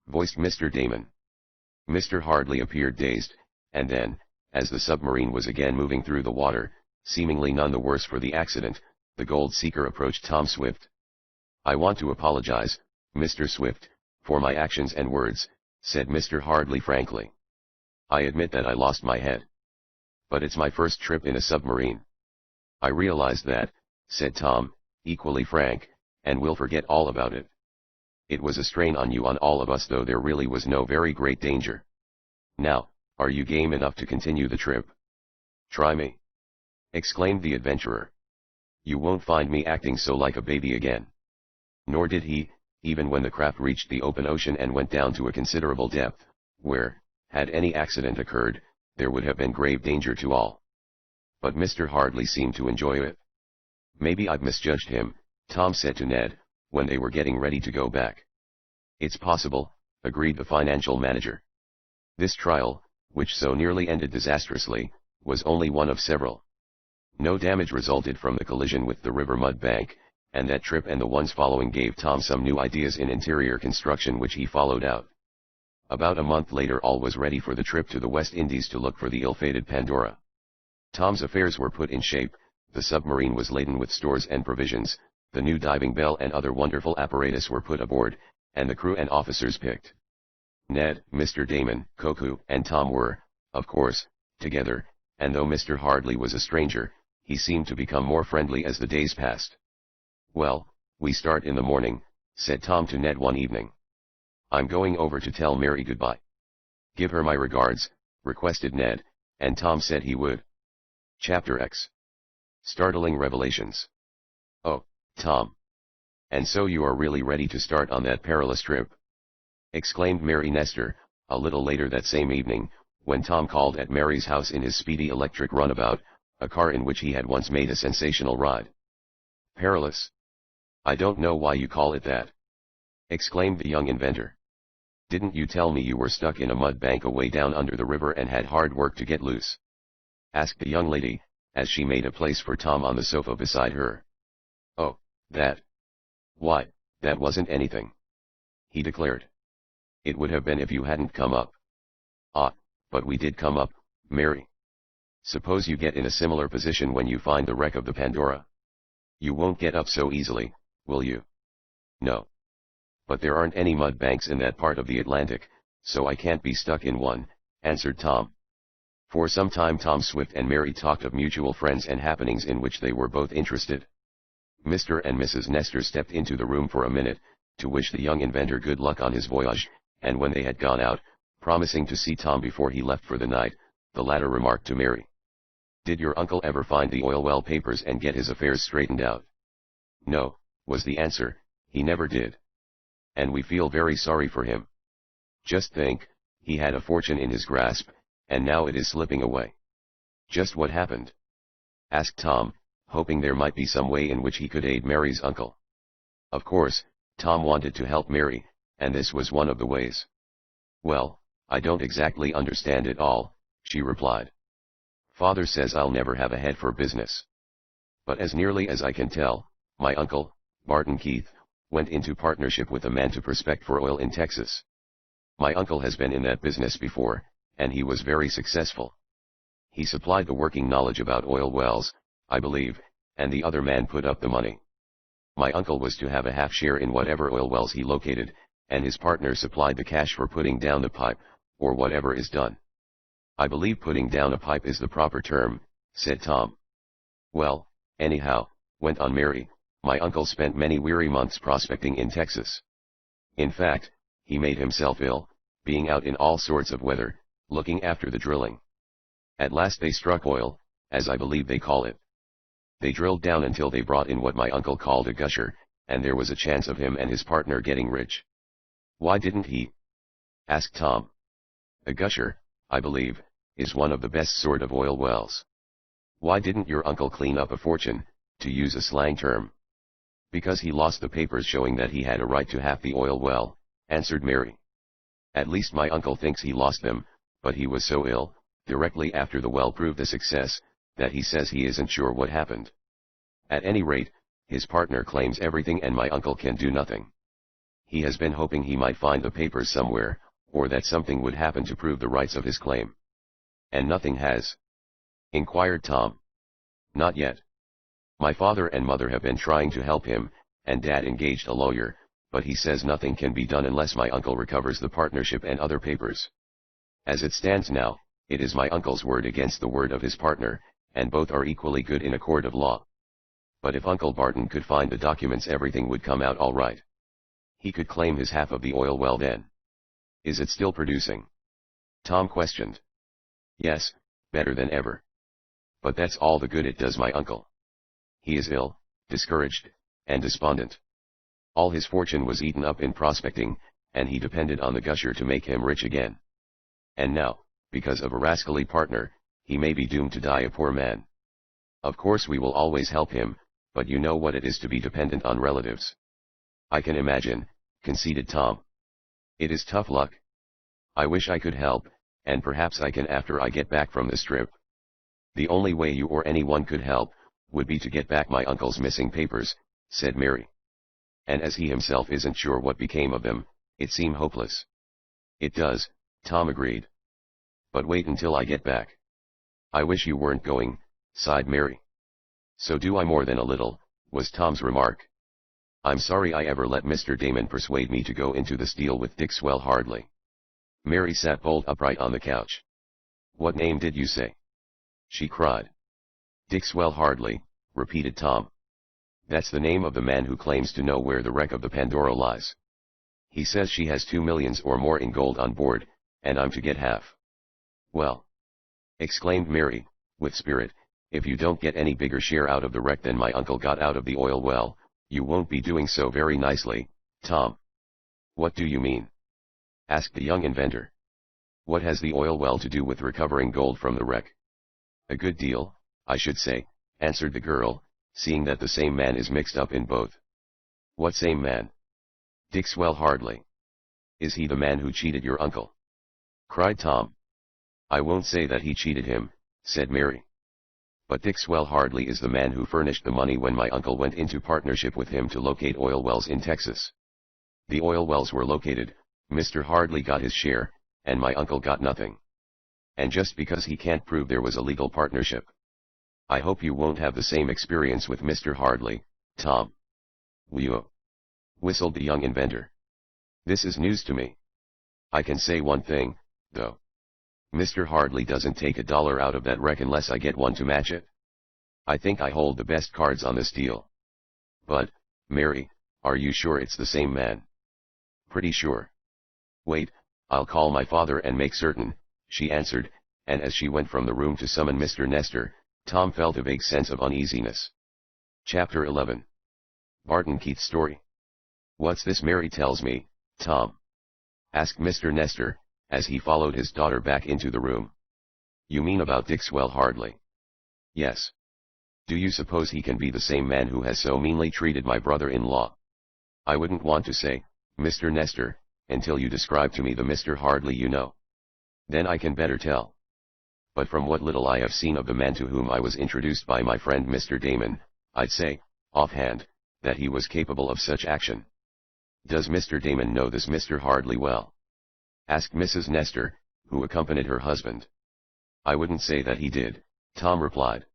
Voiced Mr. Damon. Mr. Hardley appeared dazed, and then, as the submarine was again moving through the water, seemingly none the worse for the accident, the gold seeker approached Tom Swift. I want to apologize, Mr. Swift, for my actions and words, said Mr. Hardley frankly. I admit that I lost my head. But it's my first trip in a submarine. I realized that, said Tom, equally frank, and we'll forget all about it. It was a strain on you on all of us, though there really was no very great danger. Now, are you game enough to continue the trip? Try me! Exclaimed the adventurer. You won't find me acting so like a baby again. Nor did he, even when the craft reached the open ocean and went down to a considerable depth, where, had any accident occurred, there would have been grave danger to all. But Mr. Hardley seemed to enjoy it. Maybe I've misjudged him, Tom said to Ned, when they were getting ready to go back. It's possible, agreed the financial manager. This trial, which so nearly ended disastrously, was only one of several. No damage resulted from the collision with the river mud bank, and that trip and the ones following gave Tom some new ideas in interior construction which he followed out. About a month later all was ready for the trip to the West Indies to look for the ill-fated Pandora. Tom's affairs were put in shape, the submarine was laden with stores and provisions, the new diving bell and other wonderful apparatus were put aboard, and the crew and officers picked. Ned, Mr. Damon, Koku, and Tom were, of course, together, and though Mr. Hardley was a stranger, he seemed to become more friendly as the days passed. Well, we start in the morning, said Tom to Ned one evening. I'm going over to tell Mary goodbye. Give her my regards, requested Ned, and Tom said he would. Chapter X. Startling Revelations. Oh, Tom. And so you are really ready to start on that perilous trip? Exclaimed Mary Nestor, a little later that same evening, when Tom called at Mary's house in his speedy electric runabout, a car in which he had once made a sensational ride. Perilous? I don't know why you call it that. Exclaimed the young inventor. Didn't you tell me you were stuck in a mud bank away down under the river and had hard work to get loose? asked the young lady, as she made a place for Tom on the sofa beside her. "Oh, that. Why, that wasn't anything," he declared. "It would have been if you hadn't come up." "Ah, but we did come up, Mary. Suppose you get in a similar position when you find the wreck of the Pandora. You won't get up so easily, will you?" "No. But there aren't any mud banks in that part of the Atlantic, so I can't be stuck in one," answered Tom. For some time Tom Swift and Mary talked of mutual friends and happenings in which they were both interested. Mr. and Mrs. Nestor stepped into the room for a minute, to wish the young inventor good luck on his voyage, and when they had gone out, promising to see Tom before he left for the night, the latter remarked to Mary, "Did your uncle ever find the oil well papers and get his affairs straightened out?" "No," was the answer, "he never did. And we feel very sorry for him. Just think, he had a fortune in his grasp, and now it is slipping away." "Just what happened?" asked Tom, hoping there might be some way in which he could aid Mary's uncle. Of course, Tom wanted to help Mary, and this was one of the ways. "Well, I don't exactly understand it all," she replied. "Father says I'll never have a head for business. But as nearly as I can tell, my uncle, Barton Keith, went into partnership with a man to prospect for oil in Texas. My uncle has been in that business before, and he was very successful. He supplied the working knowledge about oil wells, I believe, and the other man put up the money. My uncle was to have a half share in whatever oil wells he located, and his partner supplied the cash for putting down the pipe, or whatever is done." "I believe putting down a pipe is the proper term," said Tom. "Well, anyhow," went on Mary, "my uncle spent many weary months prospecting in Texas. In fact, he made himself ill, being out in all sorts of weather, looking after the drilling. At last they struck oil, as I believe they call it. They drilled down until they brought in what my uncle called a gusher, and there was a chance of him and his partner getting rich." "Why didn't he?" asked Tom. "A gusher, I believe, is one of the best sort of oil wells." "Why didn't your uncle clean up a fortune, to use a slang term?" "Because he lost the papers showing that he had a right to half the oil well," answered Mary. "At least my uncle thinks he lost them, but he was so ill, directly after the well proved a success, that he says he isn't sure what happened. At any rate, his partner claims everything and my uncle can do nothing. He has been hoping he might find the papers somewhere, or that something would happen to prove the rights of his claim." "And nothing has?" inquired Tom. "Not yet. My father and mother have been trying to help him, and Dad engaged a lawyer, but he says nothing can be done unless my uncle recovers the partnership and other papers. As it stands now, it is my uncle's word against the word of his partner, and both are equally good in a court of law. But if Uncle Barton could find the documents, everything would come out all right. He could claim his half of the oil well then." "Is it still producing?" Tom questioned. "Yes, better than ever. But that's all the good it does my uncle. He is ill, discouraged, and despondent. All his fortune was eaten up in prospecting, and he depended on the gusher to make him rich again. And now, because of a rascally partner, he may be doomed to die a poor man. Of course we will always help him, but you know what it is to be dependent on relatives." "I can imagine," conceded Tom. "It is tough luck. I wish I could help, and perhaps I can after I get back from the Strip." "The only way you or anyone could help, would be to get back my uncle's missing papers," said Mary. "And as he himself isn't sure what became of them, it seems hopeless." "It does," Tom agreed. "But wait until I get back." "I wish you weren't going," sighed Mary. "So do I more than a little," was Tom's remark. "I'm sorry I ever let Mr. Damon persuade me to go into the steel with Dixwell Hardly." Mary sat bolt upright on the couch. "What name did you say?" she cried. "Dixwell Hardly," repeated Tom. "That's the name of the man who claims to know where the wreck of the Pandora lies. He says she has 2 millions or more in gold on board, and I'm to get half." "Well," exclaimed Mary, with spirit, "if you don't get any bigger share out of the wreck than my uncle got out of the oil well, you won't be doing so very nicely, Tom." "What do you mean?" asked the young inventor. "What has the oil well to do with recovering gold from the wreck?" "A good deal, I should say," answered the girl, seeing that the same man is mixed up in both. "What same man?" "Dixwell Hardly." "Is he the man who cheated your uncle?" cried Tom. "I won't say that he cheated him," said Mary. But Dick Swell Hardly is the man who furnished the money when my uncle went into partnership with him to locate oil wells in Texas. The oil wells were located, Mr. Hardly got his share, and my uncle got nothing. And just because he can't prove there was a legal partnership. I hope you won't have the same experience with Mr. Hardly, Tom. Whew, whistled the young inventor. This is news to me. I can say one thing, though. Mr. Hardly doesn't take $1 out of that wreck unless I get one to match it. I think I hold the best cards on this deal. But, Mary, are you sure it's the same man? Pretty sure. Wait, I'll call my father and make certain, she answered, and as she went from the room to summon Mr. Nestor, Tom felt a vague sense of uneasiness. Chapter 11. Barton Keith's story. What's this Mary tells me, Tom? Asked Mr. Nestor, as he followed his daughter back into the room. You mean about Dick Swell Hardly? Yes. Do you suppose he can be the same man who has so meanly treated my brother-in-law? I wouldn't want to say, Mr. Nestor, until you describe to me the Mr. Hardly you know. Then I can better tell. But from what little I have seen of the man to whom I was introduced by my friend Mr. Damon, I'd say, offhand, that he was capable of such action. Does Mr. Damon know this Mr. Hardly well? Asked Mrs. Nestor, who accompanied her husband. I wouldn't say that he did, Tom replied.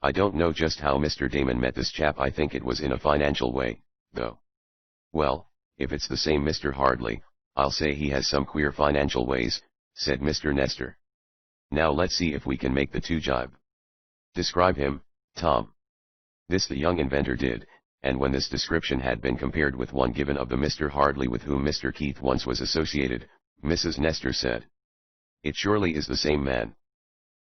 I don't know just how Mr. Damon met this chap. I think it was in a financial way, though. Well, if it's the same Mr. Hardly, I'll say he has some queer financial ways, said Mr. Nestor. Now let's see if we can make the two jibe. Describe him, Tom. This the young inventor did, and when this description had been compared with one given of the Mr. Hardly with whom Mr. Keith once was associated, Mrs. Nestor said, it surely is the same man.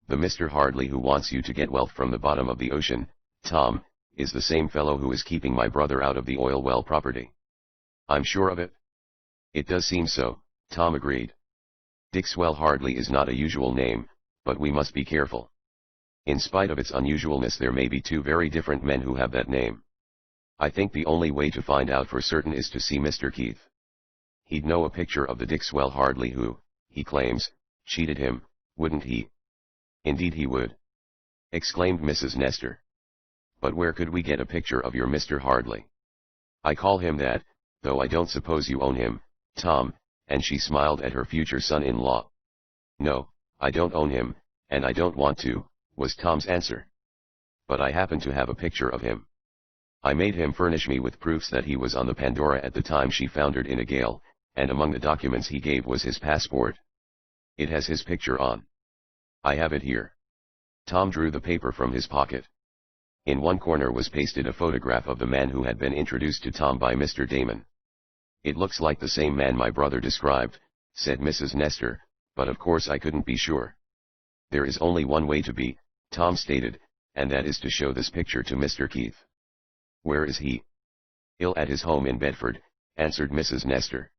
The Mr. Hardly who wants you to get wealth from the bottom of the ocean, Tom, is the same fellow who is keeping my brother out of the oil well property. I'm sure of it. It does seem so, Tom agreed. Dick Swell Hardly is not a usual name, but we must be careful. In spite of its unusualness, there may be two very different men who have that name. I think the only way to find out for certain is to see Mr. Keith. He'd know a picture of the Dick Swell Hardly who, he claims, cheated him, wouldn't he? Indeed he would. Exclaimed Mrs. Nestor. But where could we get a picture of your Mr. Hardly? I call him that, though I don't suppose you own him, Tom, and she smiled at her future son-in-law. No, I don't own him, and I don't want to, was Tom's answer. But I happen to have a picture of him. I made him furnish me with proofs that he was on the Pandora at the time she foundered in a gale, and among the documents he gave was his passport. It has his picture on. I have it here. Tom drew the paper from his pocket. In one corner was pasted a photograph of the man who had been introduced to Tom by Mr. Damon. It looks like the same man my brother described, said Mrs. Nestor, but of course I couldn't be sure. There is only one way to be, Tom stated, and that is to show this picture to Mr. Keith. Where is he? Ill at his home in Bedford, answered Mrs. Nestor.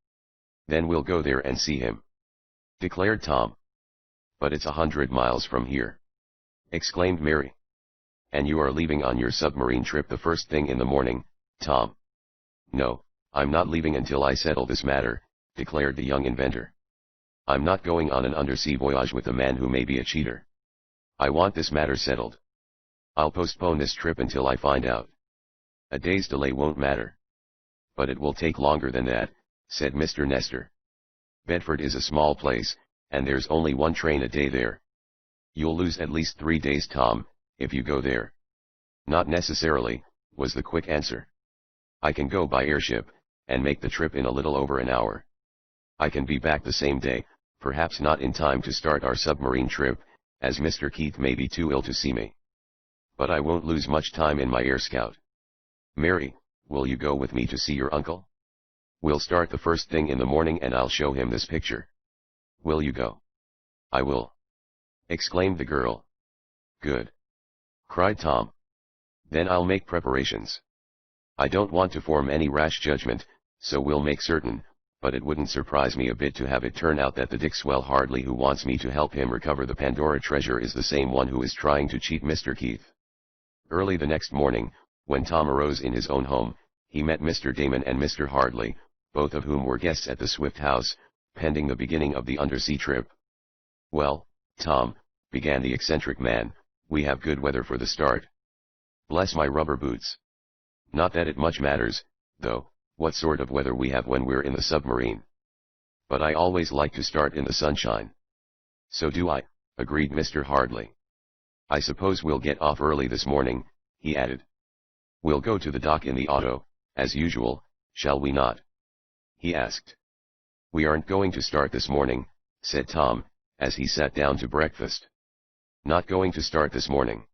Then we'll go there and see him, declared Tom. But it's 100 miles from here, exclaimed Mary. And you are leaving on your submarine trip the first thing in the morning, Tom? No, I'm not leaving until I settle this matter, declared the young inventor. I'm not going on an undersea voyage with a man who may be a cheater. I want this matter settled. I'll postpone this trip until I find out. A day's delay won't matter. But it will take longer than that, said Mr. Nestor. Bedford is a small place, and there's only one train a day there. You'll lose at least 3 days, Tom, if you go there. Not necessarily, was the quick answer. I can go by airship, and make the trip in a little over an hour. I can be back the same day, perhaps not in time to start our submarine trip, as Mr. Keith may be too ill to see me. But I won't lose much time in my air scout. Mary, will you go with me to see your uncle? We'll start the first thing in the morning and I'll show him this picture. Will you go? I will, exclaimed the girl. Good, cried Tom. Then I'll make preparations. I don't want to form any rash judgment, so we'll make certain, but it wouldn't surprise me a bit to have it turn out that the Dick Swell Hardly who wants me to help him recover the Pandora treasure is the same one who is trying to cheat Mr. Keith. Early the next morning, when Tom arose in his own home, he met Mr. Damon and Mr. Hardly, both of whom were guests at the Swift house, pending the beginning of the undersea trip. Well, Tom, began the eccentric man, We have good weather for the start. Bless my rubber boots. Not that it much matters, though, what sort of weather we have when we're in the submarine. But I always like to start in the sunshine. So do I, agreed Mr. Hardley. I suppose we'll get off early this morning, he added. We'll go to the dock in the auto, as usual, shall we not? He asked. We aren't going to start this morning, said Tom, as he sat down to breakfast. Not going to start this morning,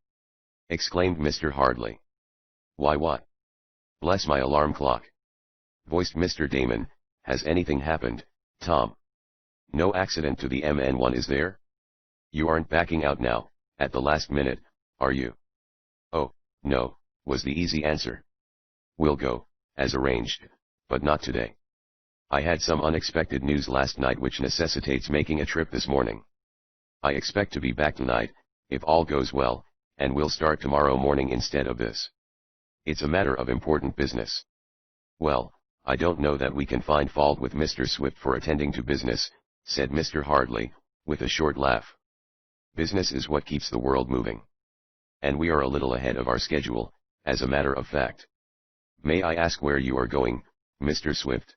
exclaimed Mr. Hardley. Why what? Bless my alarm clock, voiced Mr. Damon. Has anything happened, Tom? No accident to the MN1, is there? You aren't backing out now, at the last minute, are you? Oh, no, was the easy answer. We'll go, as arranged, but not today. I had some unexpected news last night which necessitates making a trip this morning. I expect to be back tonight, if all goes well, and we'll start tomorrow morning instead of this. It's a matter of important business. Well, I don't know that we can find fault with Mr. Swift for attending to business, said Mr. Hardley, with a short laugh. Business is what keeps the world moving. And we are a little ahead of our schedule, as a matter of fact. May I ask where you are going, Mr. Swift?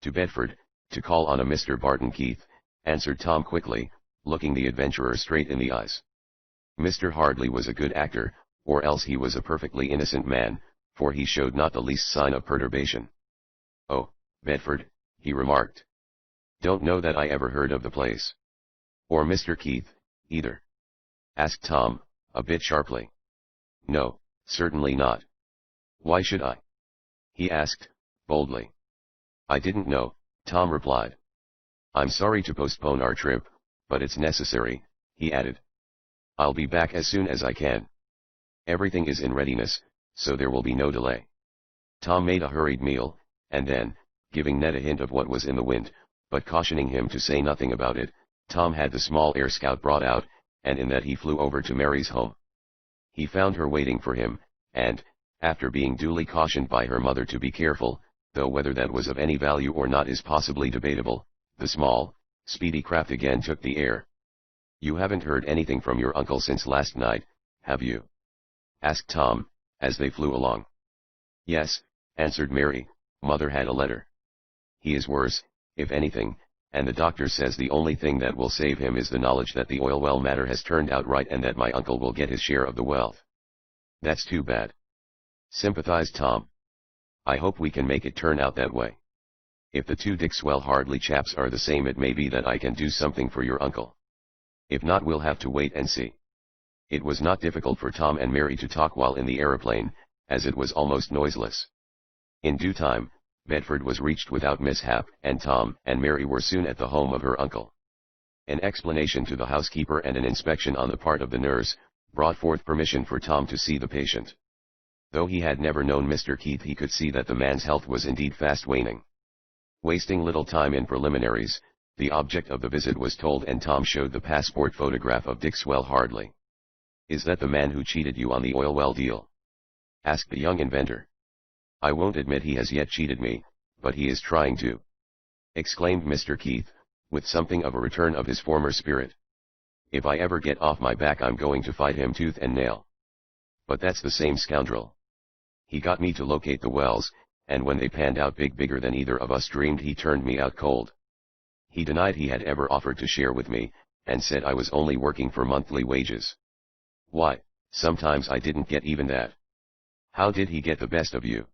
To Bedford, to call on a Mr. Barton Keith, answered Tom quickly, looking the adventurer straight in the eyes. Mr. Hardley was a good actor, or else he was a perfectly innocent man, for he showed not the least sign of perturbation. Oh, Bedford, he remarked. Don't know that I ever heard of the place. Or Mr. Keith, either? Asked Tom, a bit sharply. No, certainly not. Why should I? He asked, boldly. I didn't know, Tom replied. I'm sorry to postpone our trip, but it's necessary, he added. I'll be back as soon as I can. Everything is in readiness, so there will be no delay. Tom made a hurried meal, and then, giving Ned a hint of what was in the wind, but cautioning him to say nothing about it, Tom had the small air scout brought out, and in that he flew over to Mary's home. He found her waiting for him, and, after being duly cautioned by her mother to be careful, though whether that was of any value or not is possibly debatable, the small, speedy craft again took the air. You haven't heard anything from your uncle since last night, have you? Asked Tom, as they flew along. Yes, answered Mary, Mother had a letter. He is worse, if anything, and the doctor says the only thing that will save him is the knowledge that the oil well matter has turned out right and that my uncle will get his share of the wealth. That's too bad, sympathized Tom. I hope we can make it turn out that way. If the two Dixwell Hardley chaps are the same, it may be that I can do something for your uncle. If not, we'll have to wait and see. It was not difficult for Tom and Mary to talk while in the aeroplane, as it was almost noiseless. In due time, Bedford was reached without mishap, and Tom and Mary were soon at the home of her uncle. An explanation to the housekeeper and an inspection on the part of the nurse brought forth permission for Tom to see the patient. Though he had never known Mr. Keith, he could see that the man's health was indeed fast waning. Wasting little time in preliminaries, the object of the visit was told, and Tom showed the passport photograph of Dixwell Hardley. Is that the man who cheated you on the oil well deal? Asked the young inventor. I won't admit he has yet cheated me, but he is trying to, exclaimed Mr. Keith, with something of a return of his former spirit. If I ever get off my back, I'm going to fight him tooth and nail. But that's the same scoundrel. He got me to locate the wells, and when they panned out bigger than either of us dreamed, he turned me out cold. He denied he had ever offered to share with me, and said I was only working for monthly wages. Why, sometimes I didn't get even that. How did he get the best of you?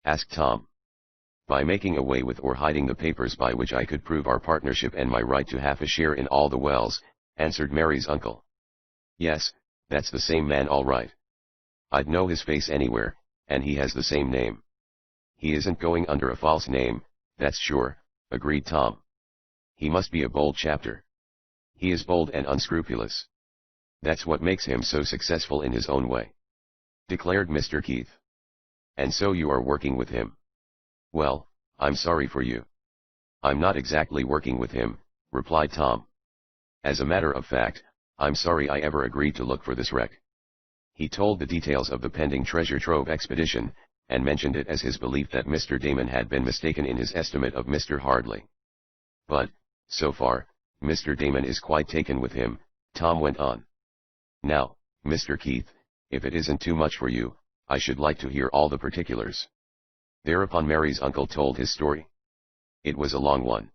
Asked Tom. By making away with or hiding the papers by which I could prove our partnership and my right to half a share in all the wells, answered Mary's uncle. Yes, that's the same man all right. I'd know his face anywhere, and he has the same name. He isn't going under a false name, that's sure, agreed Tom. He must be a bold chapter. He is bold and unscrupulous. That's what makes him so successful in his own way, declared Mr. Keith. And so you are working with him? Well, I'm sorry for you. I'm not exactly working with him, replied Tom. As a matter of fact, I'm sorry I ever agreed to look for this wreck. He told the details of the pending treasure trove expedition, and mentioned it as his belief that Mr. Damon had been mistaken in his estimate of Mr. Hardley. But, so far, Mr. Damon is quite taken with him, Tom went on. Now, Mr. Keith, if it isn't too much for you, I should like to hear all the particulars. Thereupon Mary's uncle told his story. It was a long one.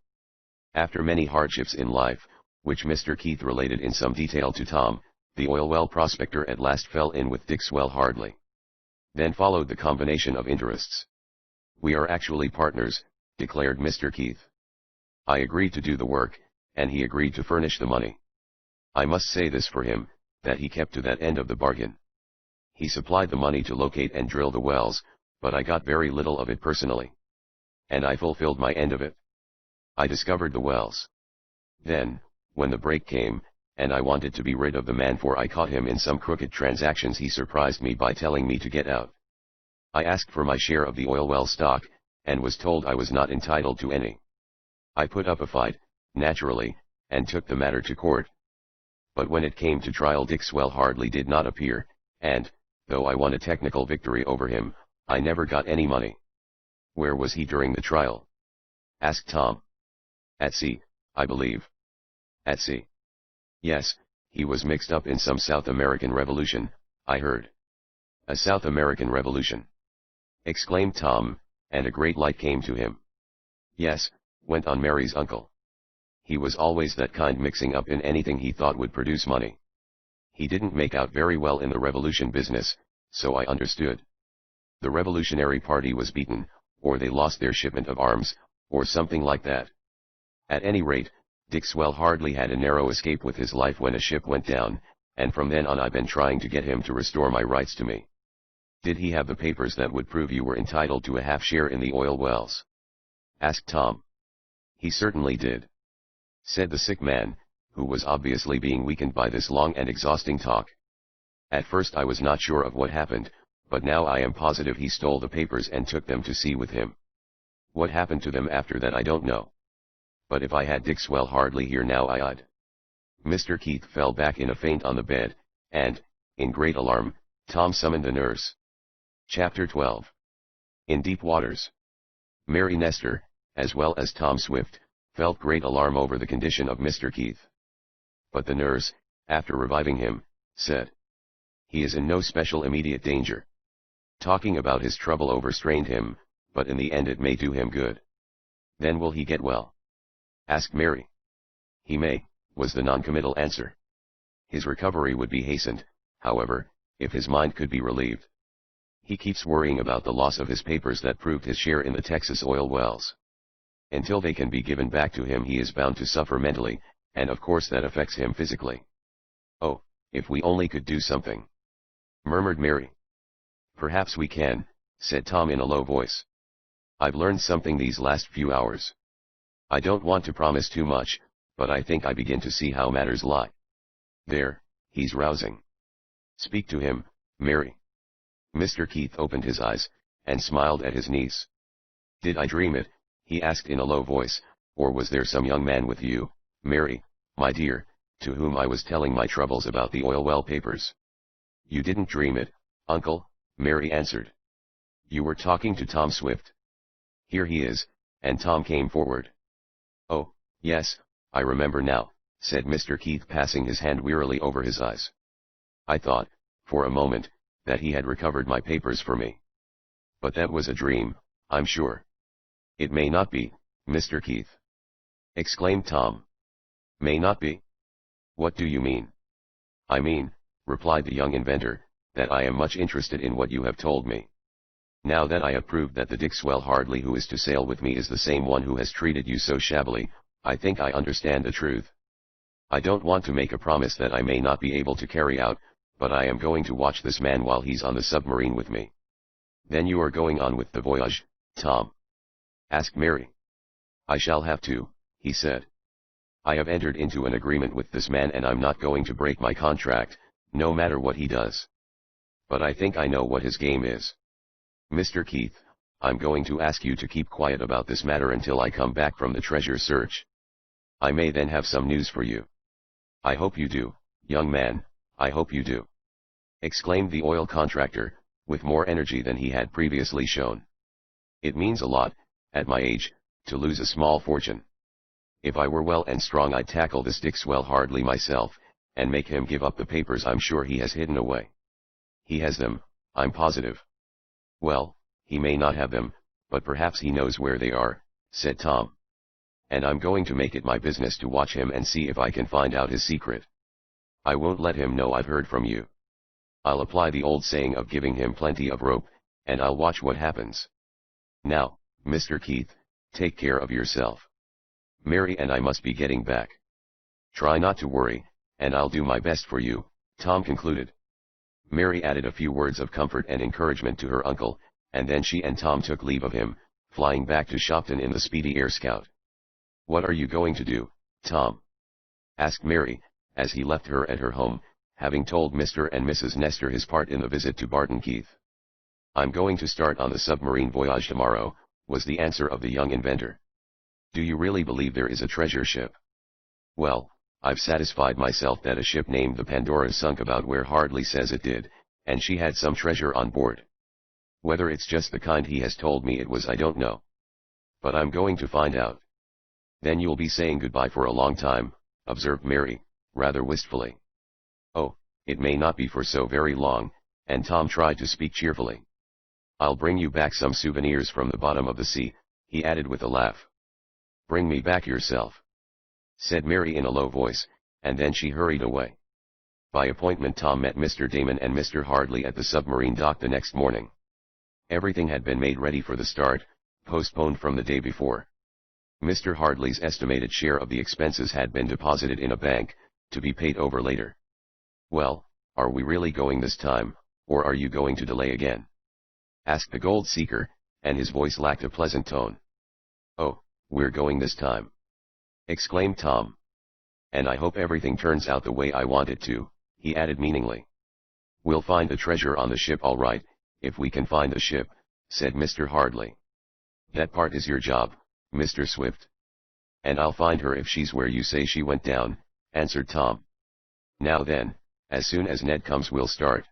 After many hardships in life, which Mr. Keith related in some detail to Tom, the oil well prospector at last fell in with Dixwell Hardly. Then followed the combination of interests. "We are actually partners," declared Mr. Keith. "I agreed to do the work, and he agreed to furnish the money. I must say this for him, that he kept to that end of the bargain. He supplied the money to locate and drill the wells, but I got very little of it personally. And I fulfilled my end of it. I discovered the wells. Then, when the break came, and I wanted to be rid of the man for I caught him in some crooked transactions, he surprised me by telling me to get out. I asked for my share of the oil well stock, and was told I was not entitled to any. I put up a fight, naturally, and took the matter to court. But when it came to trial, Dixwell Hardly did not appear, and, though I won a technical victory over him, I never got any money." "Where was he during the trial?" asked Tom. "At sea, I believe." "At sea?" "Yes, he was mixed up in some South American revolution, I heard." "A South American revolution?" exclaimed Tom, and a great light came to him. "Yes," went on Mary's uncle. "He was always that kind, mixing up in anything he thought would produce money. He didn't make out very well in the revolution business, so I understood. The Revolutionary Party was beaten, or they lost their shipment of arms, or something like that. At any rate, Dixwell Hardly had a narrow escape with his life when a ship went down, and from then on I've been trying to get him to restore my rights to me." "Did he have the papers that would prove you were entitled to a half share in the oil wells?" asked Tom. "He certainly did," said the sick man, who was obviously being weakened by this long and exhausting talk. "At first I was not sure of what happened, but now I am positive he stole the papers and took them to sea with him. What happened to them after that I don't know. But if I had Dixwell Hardly here now I'd—" Mr. Keith fell back in a faint on the bed, and, in great alarm, Tom summoned a nurse. Chapter 12. In deep waters. Mary Nestor, as well as Tom Swift, felt great alarm over the condition of Mr. Keith. But the nurse, after reviving him, said, "He is in no special immediate danger. Talking about his trouble overstrained him, but in the end it may do him good." "Then will he get well?" asked Mary. "He may," was the noncommittal answer. "His recovery would be hastened, however, if his mind could be relieved. He keeps worrying about the loss of his papers that proved his share in the Texas oil wells. Until they can be given back to him he is bound to suffer mentally, and of course that affects him physically." "Oh, if we only could do something," murmured Mary. "Perhaps we can," said Tom in a low voice. "I've learned something these last few hours. I don't want to promise too much, but I think I begin to see how matters lie. There, he's rousing. Speak to him, Mary." Mr. Keith opened his eyes, and smiled at his niece. "Did I dream it?" he asked in a low voice, "or was there some young man with you, Mary, my dear, to whom I was telling my troubles about the oil well papers?" "You didn't dream it, uncle," Mary answered. "You were talking to Tom Swift. Here he is," and Tom came forward. "Oh, yes, I remember now," said Mr. Keith, passing his hand wearily over his eyes. "I thought, for a moment, that he had recovered my papers for me. But that was a dream, I'm sure." "It may not be, Mr. Keith," exclaimed Tom. "May not be? What do you mean?" "I mean," replied the young inventor, "that I am much interested in what you have told me. Now that I have proved that the Dixwell Hardly who is to sail with me is the same one who has treated you so shabbily, I think I understand the truth. I don't want to make a promise that I may not be able to carry out, but I am going to watch this man while he's on the submarine with me." "Then you are going on with the voyage, Tom?" asked Mary. "I shall have to," he said. "I have entered into an agreement with this man and I'm not going to break my contract, no matter what he does. But I think I know what his game is. Mr. Keith, I'm going to ask you to keep quiet about this matter until I come back from the treasure search. I may then have some news for you." "I hope you do, young man, I hope you do," exclaimed the oil contractor, with more energy than he had previously shown. "It means a lot, at my age, to lose a small fortune. If I were well and strong I'd tackle this Dixwell Hardly myself, and make him give up the papers I'm sure he has hidden away. He has them, I'm positive. Well, he may not have them, but perhaps he knows where they are, said Tom. And I'm going to make it my business to watch him and see if I can find out his secret. I won't let him know I've heard from you. I'll apply the old saying of giving him plenty of rope, and I'll watch what happens. Now, Mr. Keith, take care of yourself. Mary and I must be getting back. Try not to worry, and I'll do my best for you, Tom concluded. Mary added a few words of comfort and encouragement to her uncle, and then she and Tom took leave of him, flying back to Shopton in the Speedy Air Scout. What are you going to do, Tom? Asked Mary, as he left her at her home, having told Mr. and Mrs. Nestor his part in the visit to Barton Keith. I'm going to start on the submarine voyage tomorrow, was the answer of the young inventor. Do you really believe there is a treasure ship? Well, I've satisfied myself that a ship named the Pandora sunk about where Hardley says it did, and she had some treasure on board. Whether it's just the kind he has told me it was I don't know. But I'm going to find out. Then you'll be saying goodbye for a long time, observed Mary, rather wistfully. Oh, it may not be for so very long, and Tom tried to speak cheerfully. I'll bring you back some souvenirs from the bottom of the sea, he added with a laugh. Bring me back yourself, said Mary in a low voice, and then she hurried away. By appointment Tom met Mr. Damon and Mr. Hardley at the submarine dock the next morning. Everything had been made ready for the start, postponed from the day before. Mr. Hardley's estimated share of the expenses had been deposited in a bank, to be paid over later. Well, are we really going this time, or are you going to delay again? Asked the gold seeker, and his voice lacked a pleasant tone. Oh, we're going this time, exclaimed Tom. And I hope everything turns out the way I want it to, he added meaningly. We'll find the treasure on the ship all right, if we can find the ship, said Mr. Hardley. That part is your job, Mr. Swift. And I'll find her if she's where you say she went down, answered Tom. Now then, as soon as Ned comes we'll start.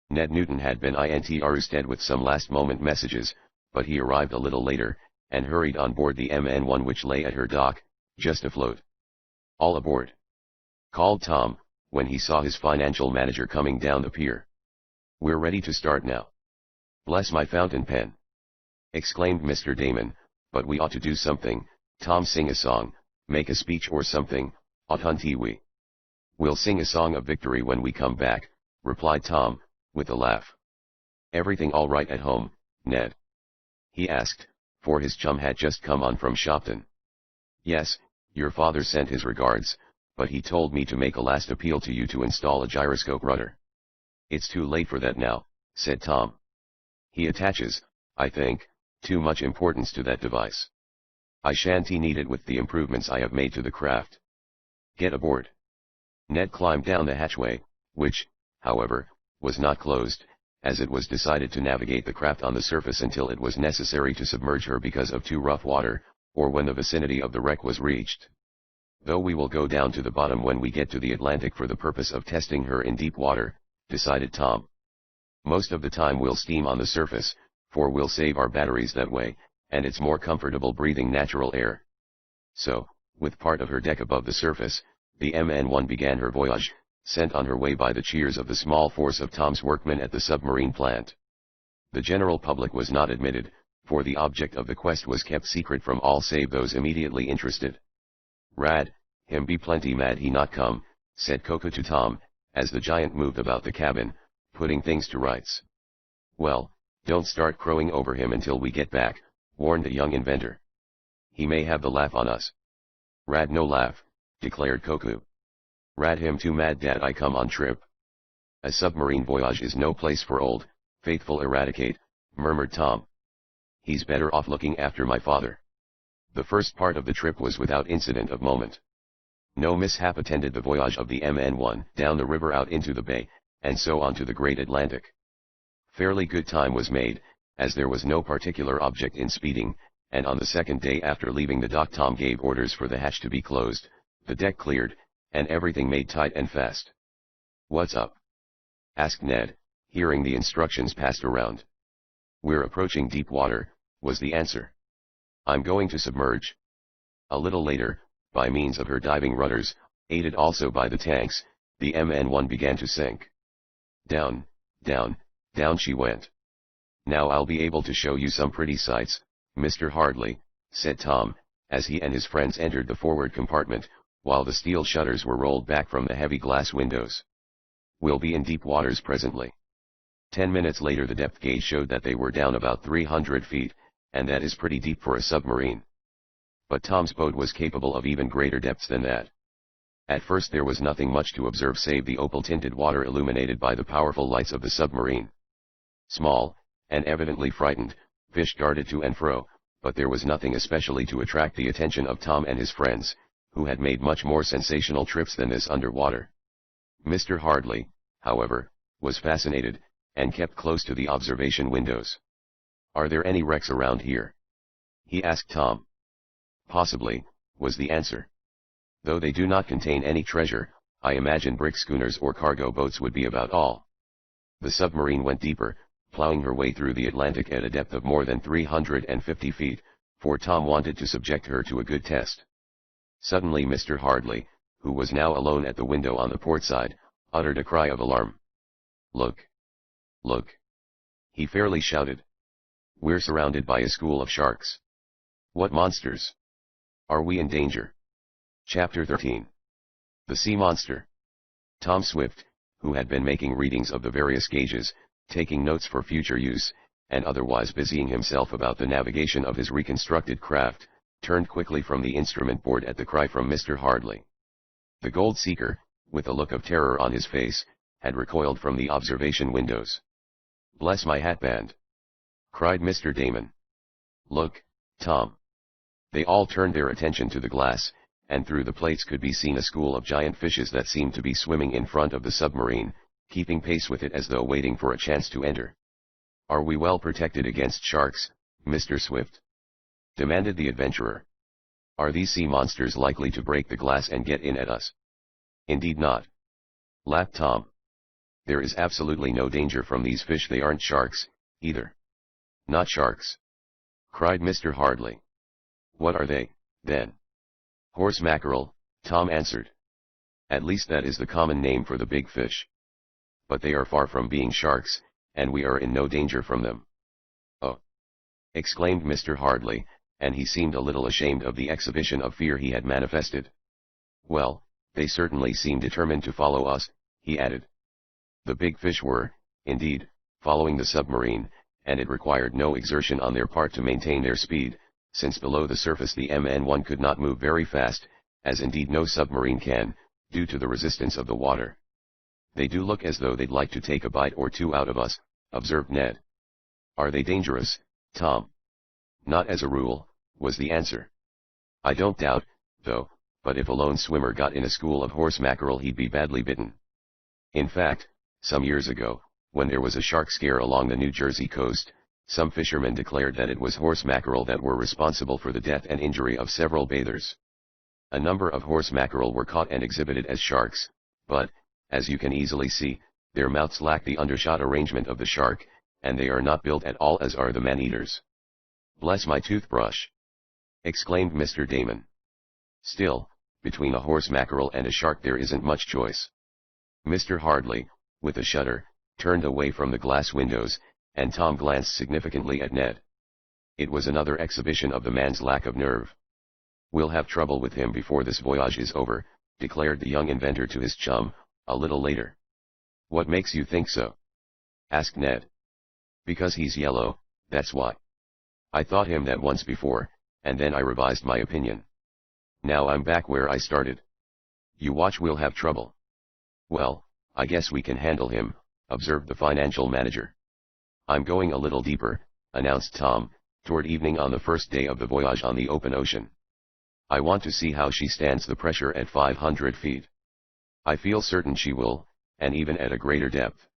Ned Newton had been interested with some last-moment messages, but he arrived a little later, and hurried on board the MN1 which lay at her dock, just afloat. All aboard, called Tom, when he saw his financial manager coming down the pier. We're ready to start now. Bless my fountain pen, exclaimed Mr. Damon, but we ought to do something. Tom, sing a song, make a speech or something, oughtn't we? We'll sing a song of victory when we come back, replied Tom, with a laugh. Everything all right at home, Ned? He asked, for his chum had just come on from Shopton. Yes, your father sent his regards, but he told me to make a last appeal to you to install a gyroscope rudder. It's too late for that now, said Tom. He attaches, I think, too much importance to that device. I shan't need it with the improvements I have made to the craft. Get aboard. Ned climbed down the hatchway, which, however, was not closed, as it was decided to navigate the craft on the surface until it was necessary to submerge her because of too rough water, or when the vicinity of the wreck was reached. Though we will go down to the bottom when we get to the Atlantic for the purpose of testing her in deep water, decided Tom. Most of the time we'll steam on the surface, for we'll save our batteries that way, and it's more comfortable breathing natural air. So, with part of her deck above the surface, the MN1 began her voyage, sent on her way by the cheers of the small force of Tom's workmen at the submarine plant. The general public was not admitted, for the object of the quest was kept secret from all save those immediately interested. Rad, him be plenty mad he not come, said Coco to Tom, as the giant moved about the cabin, putting things to rights. Well, don't start crowing over him until we get back, warned the young inventor. He may have the laugh on us. Rad no laugh, declared Coco. Rad him too mad dat I come on trip. A submarine voyage is no place for old, faithful Eradicate, murmured Tom. He's better off looking after my father. The first part of the trip was without incident of moment. No mishap attended the voyage of the MN1 down the river out into the bay, and so on to the great Atlantic. Fairly good time was made, as there was no particular object in speeding, and on the second day after leaving the dock Tom gave orders for the hatch to be closed, the deck cleared, and everything made tight and fast. What's up? Asked Ned, hearing the instructions passed around. We're approaching deep water, was the answer. I'm going to submerge. A little later, by means of her diving rudders, aided also by the tanks, The MN1 began to sink. Down, down, down she went. "Now I'll be able to show you some pretty sights, Mr. Hardley," said Tom, as he and his friends entered the forward compartment, while the steel shutters were rolled back from the heavy glass windows. "We'll be in deep waters presently." 10 minutes later the depth gauge showed that they were down about 300 feet, and that is pretty deep for a submarine. But Tom's boat was capable of even greater depths than that. At first there was nothing much to observe save the opal-tinted water illuminated by the powerful lights of the submarine. Small, and evidently frightened, fish darted to and fro, but there was nothing especially to attract the attention of Tom and his friends, who had made much more sensational trips than this underwater. Mr. Hardley, however, was fascinated, and kept close to the observation windows. "Are there any wrecks around here?" he asked Tom. "Possibly," was the answer. "Though they do not contain any treasure, I imagine brick schooners or cargo boats would be about all." The submarine went deeper, plowing her way through the Atlantic at a depth of more than 350 feet, for Tom wanted to subject her to a good test. Suddenly Mr. Hardley, who was now alone at the window on the port side, uttered a cry of alarm. "Look! Look!" he fairly shouted. "We're surrounded by a school of sharks." "What monsters? Are we in danger?" Chapter 13. The Sea Monster. Tom Swift, who had been making readings of the various gauges, taking notes for future use, and otherwise busying himself about the navigation of his reconstructed craft, turned quickly from the instrument board at the cry from Mr. Hardley. The gold seeker, with a look of terror on his face, had recoiled from the observation windows. "Bless my hatband!" cried Mr. Damon. "Look, Tom." They all turned their attention to the glass, and through the plates could be seen a school of giant fishes that seemed to be swimming in front of the submarine, keeping pace with it as though waiting for a chance to enter. "Are we well protected against sharks, Mr. Swift?" demanded the adventurer. "Are these sea monsters likely to break the glass and get in at us?" "Indeed not," laughed Tom. "There is absolutely no danger from these fish. They aren't sharks, either." "Not sharks?" cried Mr. Hardley. "What are they, then?" "Horse mackerel," Tom answered. "At least that is the common name for the big fish. But they are far from being sharks, and we are in no danger from them." "Oh!" exclaimed Mr. Hardley, and he seemed a little ashamed of the exhibition of fear he had manifested. "Well, they certainly seem determined to follow us," he added. The big fish were, indeed, following the submarine, and it required no exertion on their part to maintain their speed, since below the surface the MN1 could not move very fast, as indeed no submarine can, due to the resistance of the water. "They do look as though they'd like to take a bite or two out of us," observed Ned. "Are they dangerous, Tom?" "Not as a rule," was the answer. "I don't doubt, though, but if a lone swimmer got in a school of horse mackerel he'd be badly bitten. In fact, some years ago, when there was a shark scare along the New Jersey coast, some fishermen declared that it was horse mackerel that were responsible for the death and injury of several bathers. A number of horse mackerel were caught and exhibited as sharks, but, as you can easily see, their mouths lack the undershot arrangement of the shark, and they are not built at all as are the man-eaters." "Bless my toothbrush!" exclaimed Mr. Damon. "Still, between a horse mackerel and a shark there isn't much choice." Mr. Hardley, with a shudder, turned away from the glass windows, and Tom glanced significantly at Ned. It was another exhibition of the man's lack of nerve. "We'll have trouble with him before this voyage is over," declared the young inventor to his chum, a little later. "What makes you think so?" asked Ned. "Because he's yellow, that's why. I thought him that once before, and then I revised my opinion. Now I'm back where I started. You watch, we'll have trouble." "Well, I guess we can handle him," observed the financial manager. "I'm going a little deeper," announced Tom, toward evening on the first day of the voyage on the open ocean. "I want to see how she stands the pressure at 500 feet. I feel certain she will, and even at a greater depth.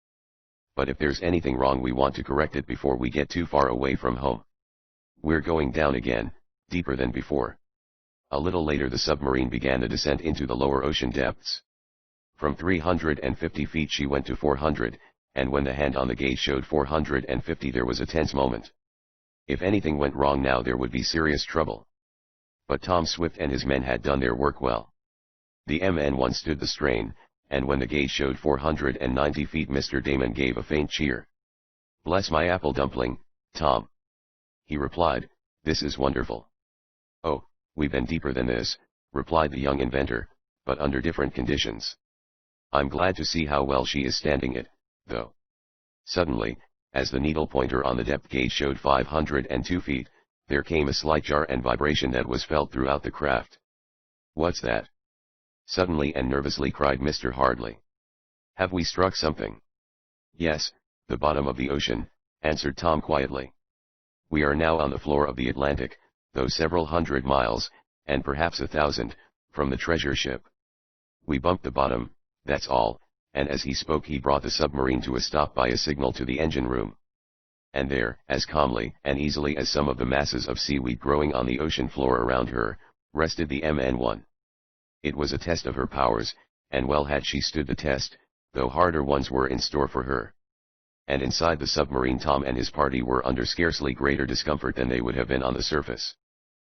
But if there's anything wrong we want to correct it before we get too far away from home. We're going down again, deeper than before." A little later the submarine began the descent into the lower ocean depths. From 350 feet she went to 400, and when the hand on the gauge showed 450 there was a tense moment. If anything went wrong now there would be serious trouble. But Tom Swift and his men had done their work well. The MN1 stood the strain, and when the gauge showed 490 feet Mr. Damon gave a faint cheer. "Bless my apple dumpling, Tom," he replied, "this is wonderful." "Oh, we've been deeper than this," replied the young inventor, "but under different conditions. I'm glad to see how well she is standing it, though." Suddenly, as the needle pointer on the depth gauge showed 502 feet, there came a slight jar and vibration that was felt throughout the craft. "What's that?" suddenly and nervously cried Mr. Hardley. "Have we struck something?" "Yes, the bottom of the ocean," answered Tom quietly. "We are now on the floor of the Atlantic, though several hundred miles, and perhaps 1,000, from the treasure ship. We bumped the bottom, that's all," and as he spoke he brought the submarine to a stop by a signal to the engine room. And there, as calmly and easily as some of the masses of seaweed growing on the ocean floor around her, rested the MN1. It was a test of her powers, and well had she stood the test, though harder ones were in store for her. And inside the submarine Tom and his party were under scarcely greater discomfort than they would have been on the surface.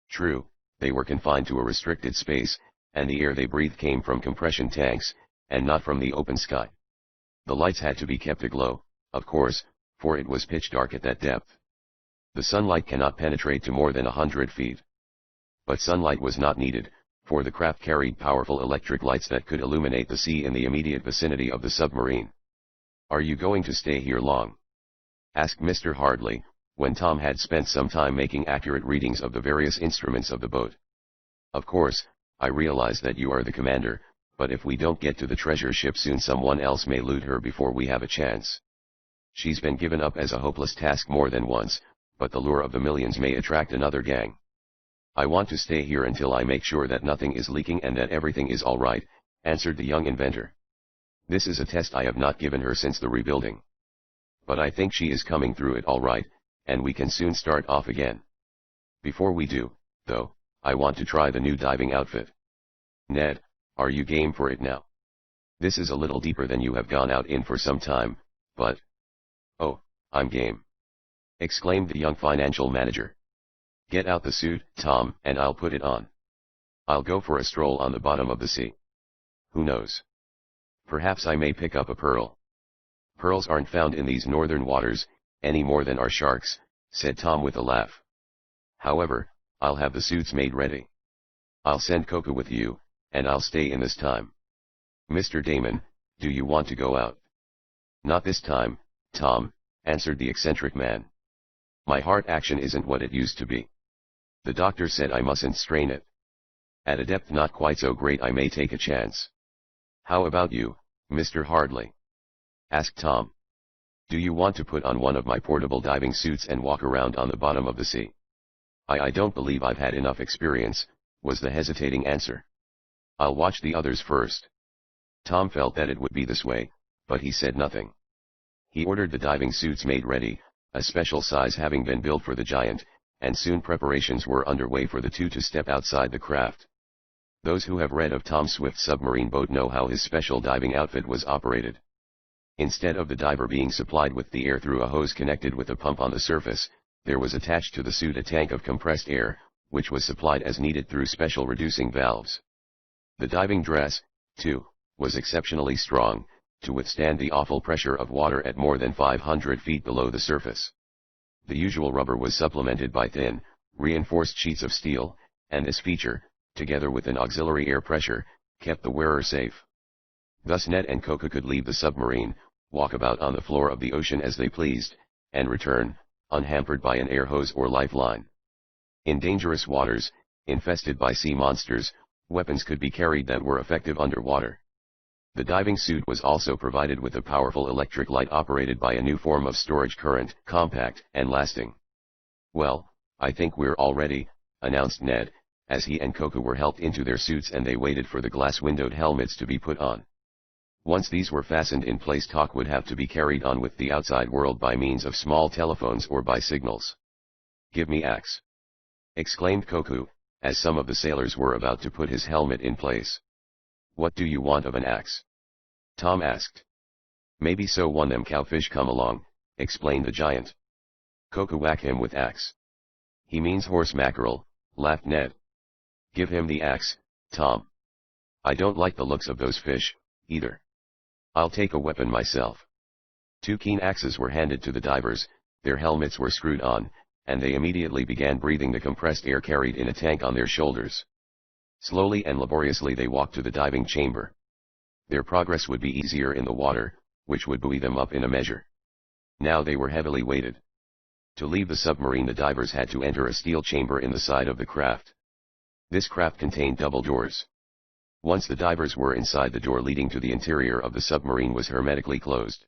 True, they were confined to a restricted space, and the air they breathed came from compression tanks, and not from the open sky. The lights had to be kept aglow, of course, for it was pitch dark at that depth. The sunlight cannot penetrate to more than 100 feet. But sunlight was not needed, for the craft carried powerful electric lights that could illuminate the sea in the immediate vicinity of the submarine. "Are you going to stay here long?" asked Mr. Hardley, when Tom had spent some time making accurate readings of the various instruments of the boat. "Of course, I realize that you are the commander, but if we don't get to the treasure ship soon someone else may loot her before we have a chance. She's been given up as a hopeless task more than once, but the lure of the millions may attract another gang. I want to stay here until I make sure that nothing is leaking and that everything is all right," answered the young inventor. "This is a test I have not given her since the rebuilding. But I think she is coming through it all right, and we can soon start off again. Before we do, though, I want to try the new diving outfit. Ned, are you game for it now? This is a little deeper than you have gone out in for some time, but—" "Oh, I'm game!" exclaimed the young financial manager. "Get out the suit, Tom, and I'll put it on. I'll go for a stroll on the bottom of the sea. Who knows? Perhaps I may pick up a pearl." "Pearls aren't found in these northern waters, any more than are sharks," said Tom with a laugh. "However, I'll have the suits made ready. I'll send Coco with you, and I'll stay in this time. Mr. Damon, do you want to go out?" "Not this time, Tom," answered the eccentric man. "My heart action isn't what it used to be. The doctor said I mustn't strain it. At a depth not quite so great I may take a chance. How about you, Mr. Hardley?" asked Tom. "Do you want to put on one of my portable diving suits and walk around on the bottom of the sea?" I don't believe I've had enough experience," was the hesitating answer. "I'll watch the others first." Tom felt that it would be this way, but he said nothing. He ordered the diving suits made ready, a special size having been built for the giant, and soon preparations were underway for the two to step outside the craft. Those who have read of Tom Swift's submarine boat know how his special diving outfit was operated. Instead of the diver being supplied with the air through a hose connected with a pump on the surface, there was attached to the suit a tank of compressed air, which was supplied as needed through special reducing valves. The diving dress, too, was exceptionally strong, to withstand the awful pressure of water at more than 500 feet below the surface. The usual rubber was supplemented by thin, reinforced sheets of steel, and this feature, together with an auxiliary air pressure, kept the wearer safe. Thus Ned and Coco could leave the submarine, walk about on the floor of the ocean as they pleased, and return, unhampered by an air hose or lifeline. In dangerous waters, infested by sea monsters, weapons could be carried that were effective underwater. The diving suit was also provided with a powerful electric light operated by a new form of storage current, compact and lasting. "Well, I think we're all ready," announced Ned, as he and Coco were helped into their suits and they waited for the glass-windowed helmets to be put on. Once these were fastened in place, talk would have to be carried on with the outside world by means of small telephones or by signals. "Give me axe," exclaimed Coco, as some of the sailors were about to put his helmet in place. "What do you want of an axe?" Tom asked. "Maybe so one them cowfish come along," explained the giant. "Coco whack him with axe." "He means horse mackerel," laughed Ned. "Give him the axe, Tom." "I don't like the looks of those fish," either. I'll take a weapon myself. 2 keen axes were handed to the divers, their helmets were screwed on, and they immediately began breathing the compressed air carried in a tank on their shoulders. Slowly and laboriously they walked to the diving chamber. Their progress would be easier in the water, which would buoy them up in a measure. Now they were heavily weighted. To leave the submarine the divers had to enter a steel chamber in the side of the craft. This craft contained double doors. Once the divers were inside, the door leading to the interior of the submarine was hermetically closed.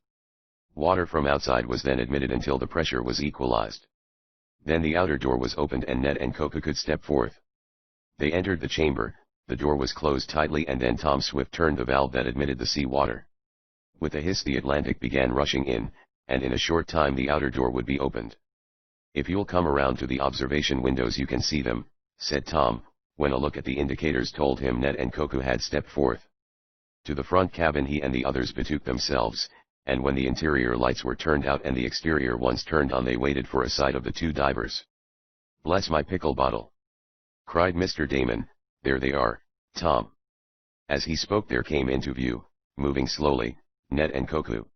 Water from outside was then admitted until the pressure was equalized. Then the outer door was opened and Ned and Coco could step forth. They entered the chamber, the door was closed tightly, and then Tom Swift turned the valve that admitted the sea water. With a hiss the Atlantic began rushing in, and in a short time the outer door would be opened. "If you'll come around to the observation windows you can see them," said Tom, when a look at the indicators told him Ned and Coco had stepped forth. To the front cabin he and the others betook themselves, and when the interior lights were turned out and the exterior ones turned on they waited for a sight of the 2 divers. "Bless my pickle bottle!" cried Mr. Damon, "there they are, Tom." As he spoke there came into view, moving slowly, Ned and Coco.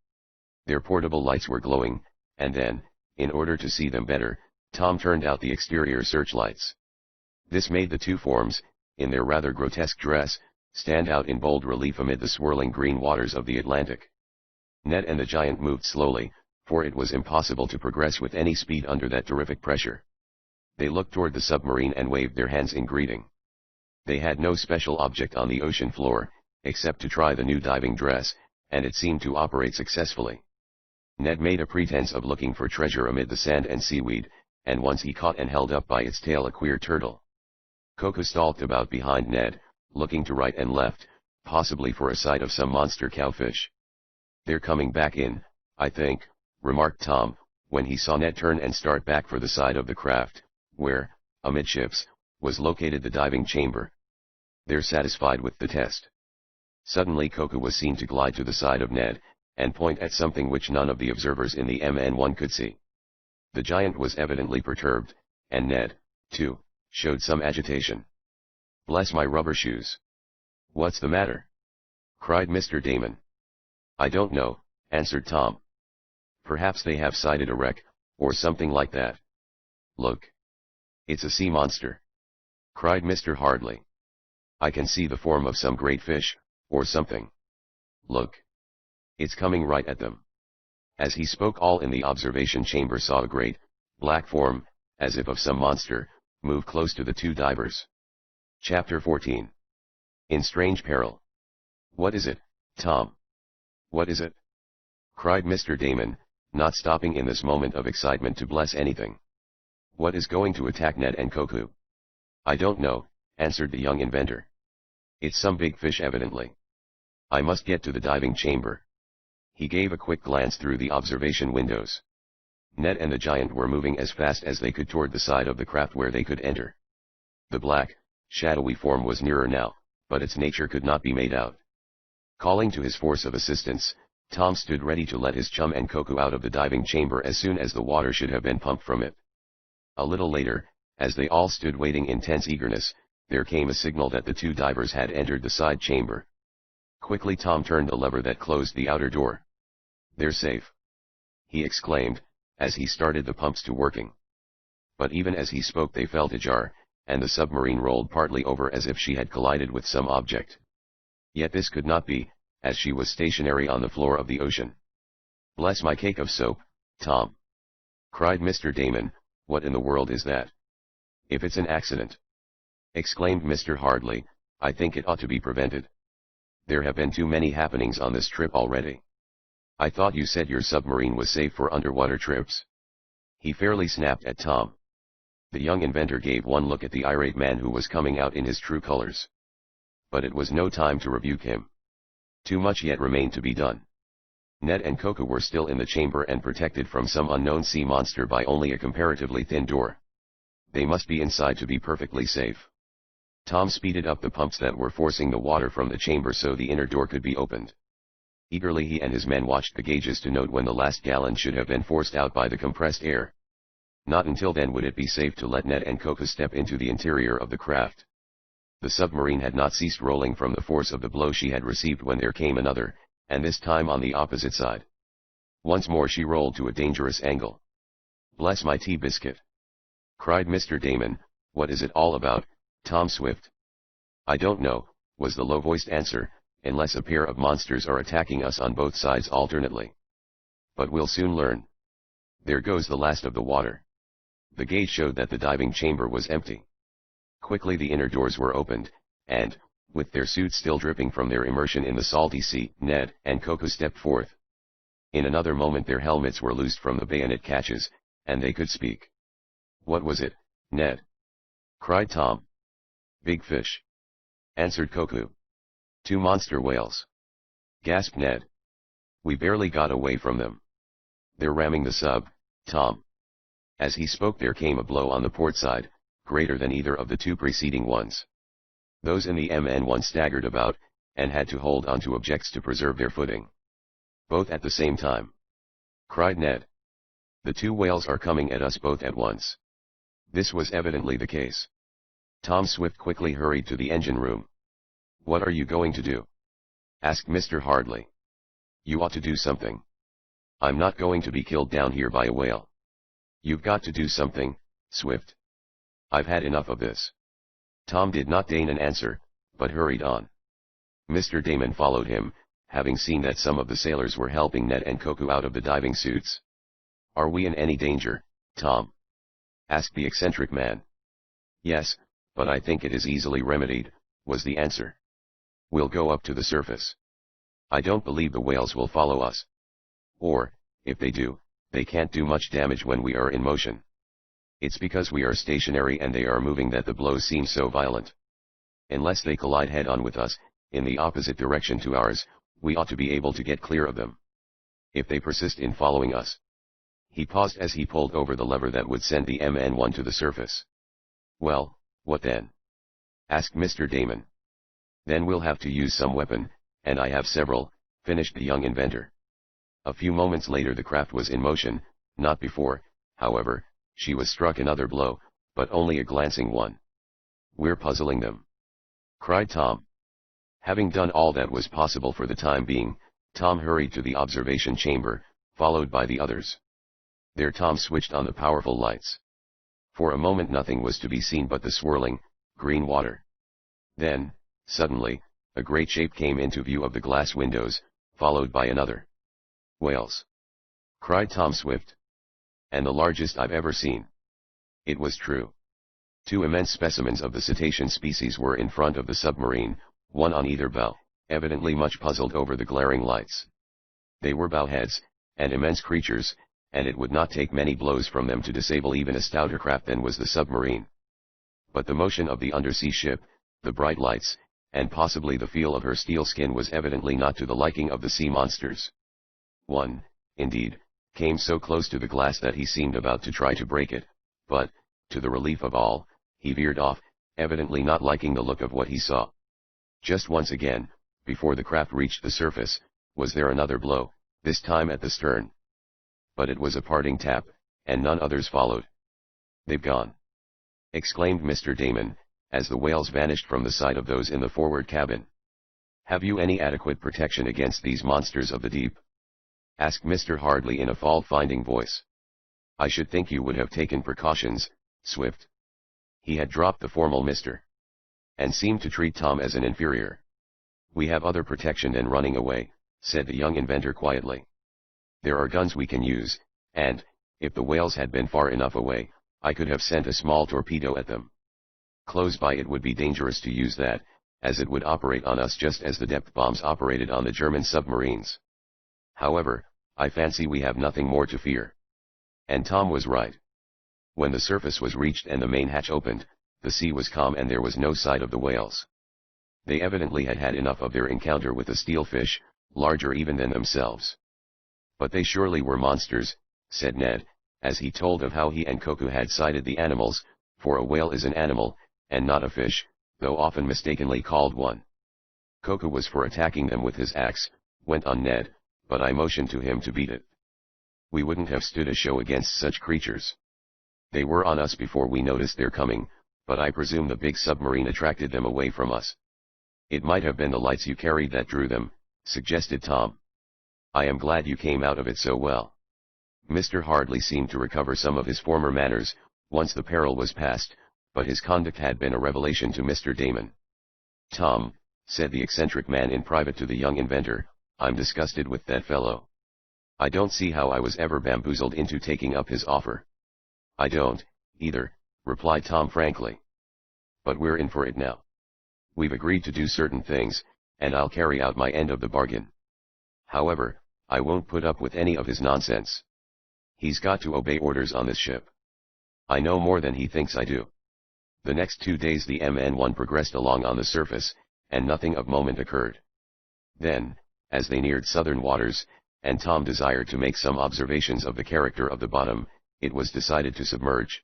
Their portable lights were glowing, and then, in order to see them better, Tom turned out the exterior searchlights. This made the 2 forms, in their rather grotesque dress, stand out in bold relief amid the swirling green waters of the Atlantic. Ned and the giant moved slowly, for it was impossible to progress with any speed under that terrific pressure. They looked toward the submarine and waved their hands in greeting. They had no special object on the ocean floor, except to try the new diving dress, and it seemed to operate successfully. Ned made a pretense of looking for treasure amid the sand and seaweed, and once he caught and held up by its tail a queer turtle. Coco stalked about behind Ned, looking to right and left, possibly for a sight of some monster cowfish. "They're coming back in, I think," remarked Tom, when he saw Ned turn and start back for the side of the craft, where, amidships, was located the diving chamber. "They're satisfied with the test." Suddenly Coco was seen to glide to the side of Ned, and point at something which none of the observers in the MN1 could see. The giant was evidently perturbed, and Ned, too, showed some agitation. "Bless my rubber shoes! What's the matter?" cried Mr. Damon. "I don't know," answered Tom. "Perhaps they have sighted a wreck, or something like that." "Look! It's a sea monster!" cried Mr. Hardley. "I can see the form of some great fish, or something. Look! It's coming right at them." As he spoke all in the observation chamber saw a great, black form, as if of some monster, move close to the 2 divers. Chapter 14. In Strange Peril. "What is it, Tom? What is it?" cried Mr. Damon, not stopping in this moment of excitement to bless anything. "What is going to attack Ned and Coco?" "I don't know," answered the young inventor. "It's some big fish evidently. I must get to the diving chamber." He gave a quick glance through the observation windows. Ned and the giant were moving as fast as they could toward the side of the craft where they could enter. The black, shadowy form was nearer now, but its nature could not be made out. Calling to his force of assistants, Tom stood ready to let his chum and Coco out of the diving chamber as soon as the water should have been pumped from it. A little later, as they all stood waiting in tense eagerness, there came a signal that the 2 divers had entered the side chamber. Quickly Tom turned the lever that closed the outer door. "They're safe!" he exclaimed, as he started the pumps to working. But even as he spoke they felt ajar, and the submarine rolled partly over as if she had collided with some object. Yet this could not be, as she was stationary on the floor of the ocean. "Bless my cake of soap, Tom!" cried Mr. Damon, "what in the world is that?" "If it's an accident," exclaimed Mr. Hardley, "I think it ought to be prevented. There have been too many happenings on this trip already. I thought you said your submarine was safe for underwater trips." He fairly snapped at Tom. The young inventor gave one look at the irate man who was coming out in his true colors. But it was no time to rebuke him. Too much yet remained to be done. Ned and Coco were still in the chamber and protected from some unknown sea monster by only a comparatively thin door. They must be inside to be perfectly safe. Tom speeded up the pumps that were forcing the water from the chamber so the inner door could be opened. Eagerly he and his men watched the gauges to note when the last gallon should have been forced out by the compressed air. Not until then would it be safe to let Ned and Coco step into the interior of the craft. The submarine had not ceased rolling from the force of the blow she had received when there came another, and this time on the opposite side. Once more she rolled to a dangerous angle. "Bless my tea biscuit!" cried Mr. Damon. "What is it all about, Tom Swift?" "I don't know," was the low-voiced answer, "unless a pair of monsters are attacking us on both sides alternately. But we'll soon learn. There goes the last of the water." The gauge showed that the diving chamber was empty. Quickly the inner doors were opened, and, with their suits still dripping from their immersion in the salty sea, Ned and Coco stepped forth. In another moment their helmets were loosed from the bayonet catches, and they could speak. "What was it, Ned?" cried Tom. "Big fish," answered Coco. "Two monster whales," gasped Ned. "We barely got away from them. They're ramming the sub, Tom." As he spoke there came a blow on the port side, greater than either of the two preceding ones. Those in the MN1 staggered about, and had to hold onto objects to preserve their footing. "Both at the same time," cried Ned. "The two whales are coming at us both at once." This was evidently the case. Tom Swift quickly hurried to the engine room. "What are you going to do?" asked Mr. Hardley. "You ought to do something. I'm not going to be killed down here by a whale." "You've got to do something, Swift. I've had enough of this." Tom did not deign an answer, but hurried on. Mr. Damon followed him, having seen that some of the sailors were helping Ned and Coco out of the diving suits. "Are we in any danger, Tom?" asked the eccentric man. "Yes, but I think it is easily remedied," was the answer. "We'll go up to the surface. I don't believe the whales will follow us. Or, if they do, they can't do much damage when we are in motion. It's because we are stationary and they are moving that the blows seem so violent. Unless they collide head-on with us, in the opposite direction to ours, we ought to be able to get clear of them. If they persist in following us." He paused as he pulled over the lever that would send the MN1 to the surface. "Well, what then?" asked Mr. Damon. "Then we'll have to use some weapon, and I have several," finished the young inventor. A few moments later the craft was in motion. Not before, however, she was struck another blow, but only a glancing one. "We're puzzling them," cried Tom. Having done all that was possible for the time being, Tom hurried to the observation chamber, followed by the others. There Tom switched on the powerful lights. For a moment nothing was to be seen but the swirling, green water. Then, suddenly, a great shape came into view of the glass windows, followed by another. "Whales!" cried Tom Swift. "And the largest I've ever seen." It was true. Two immense specimens of the cetacean species were in front of the submarine, one on either bow, evidently much puzzled over the glaring lights. They were bowheads, and immense creatures, and it would not take many blows from them to disable even a stouter craft than was the submarine. But the motion of the undersea ship, the bright lights, and possibly the feel of her steel skin was evidently not to the liking of the sea monsters. One, indeed, came so close to the glass that he seemed about to try to break it, but, to the relief of all, he veered off, evidently not liking the look of what he saw. Just once again, before the craft reached the surface, was there another blow, this time at the stern. But it was a parting tap, and none others followed. "They've gone!" exclaimed Mr. Damon, as the whales vanished from the sight of those in the forward cabin. "Have you any adequate protection against these monsters of the deep?" asked Mr. Hardley in a fault-finding voice. "I should think you would have taken precautions, Swift." He had dropped the formal Mr. and seemed to treat Tom as an inferior. "We have other protection than running away," said the young inventor quietly. "There are guns we can use, and, if the whales had been far enough away, I could have sent a small torpedo at them. Close by it would be dangerous to use that, as it would operate on us just as the depth bombs operated on the German submarines. However, I fancy we have nothing more to fear." And Tom was right. When the surface was reached and the main hatch opened, the sea was calm and there was no sight of the whales. They evidently had had enough of their encounter with the steelfish, larger even than themselves. "But they surely were monsters," said Ned, as he told of how he and Coco had sighted the animals, for a whale is an animal, and not a fish, though often mistakenly called one. "Coco was for attacking them with his axe," went on Ned, "but I motioned to him to beat it. We wouldn't have stood a show against such creatures. They were on us before we noticed their coming, But I presume the big submarine attracted them away from us. It might have been the lights you carried that drew them, suggested Tom. I am glad you came out of it so well. Mr. Hardley seemed to recover some of his former manners, once the peril was past, but his conduct had been a revelation to Mr. Damon. Tom, said the eccentric man in private to the young inventor, I'm disgusted with that fellow. I don't see how I was ever bamboozled into taking up his offer. I don't, either, replied Tom frankly. But we're in for it now. We've agreed to do certain things, and I'll carry out my end of the bargain. However, I won't put up with any of his nonsense. He's got to obey orders on this ship. I know more than he thinks I do. The next 2 days the MN1 progressed along on the surface, and nothing of moment occurred. Then, as they neared southern waters, and Tom desired to make some observations of the character of the bottom, it was decided to submerge.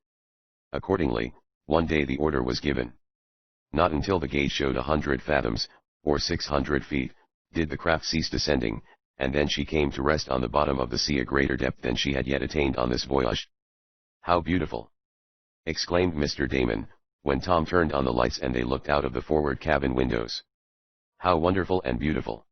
Accordingly, one day the order was given. Not until the gauge showed 100 fathoms, or 600 feet, did the craft cease descending, and then she came to rest on the bottom of the sea a greater depth than she had yet attained on this voyage. How beautiful! Exclaimed Mr. Damon, when Tom turned on the lights and they looked out of the forward cabin windows. How wonderful and beautiful!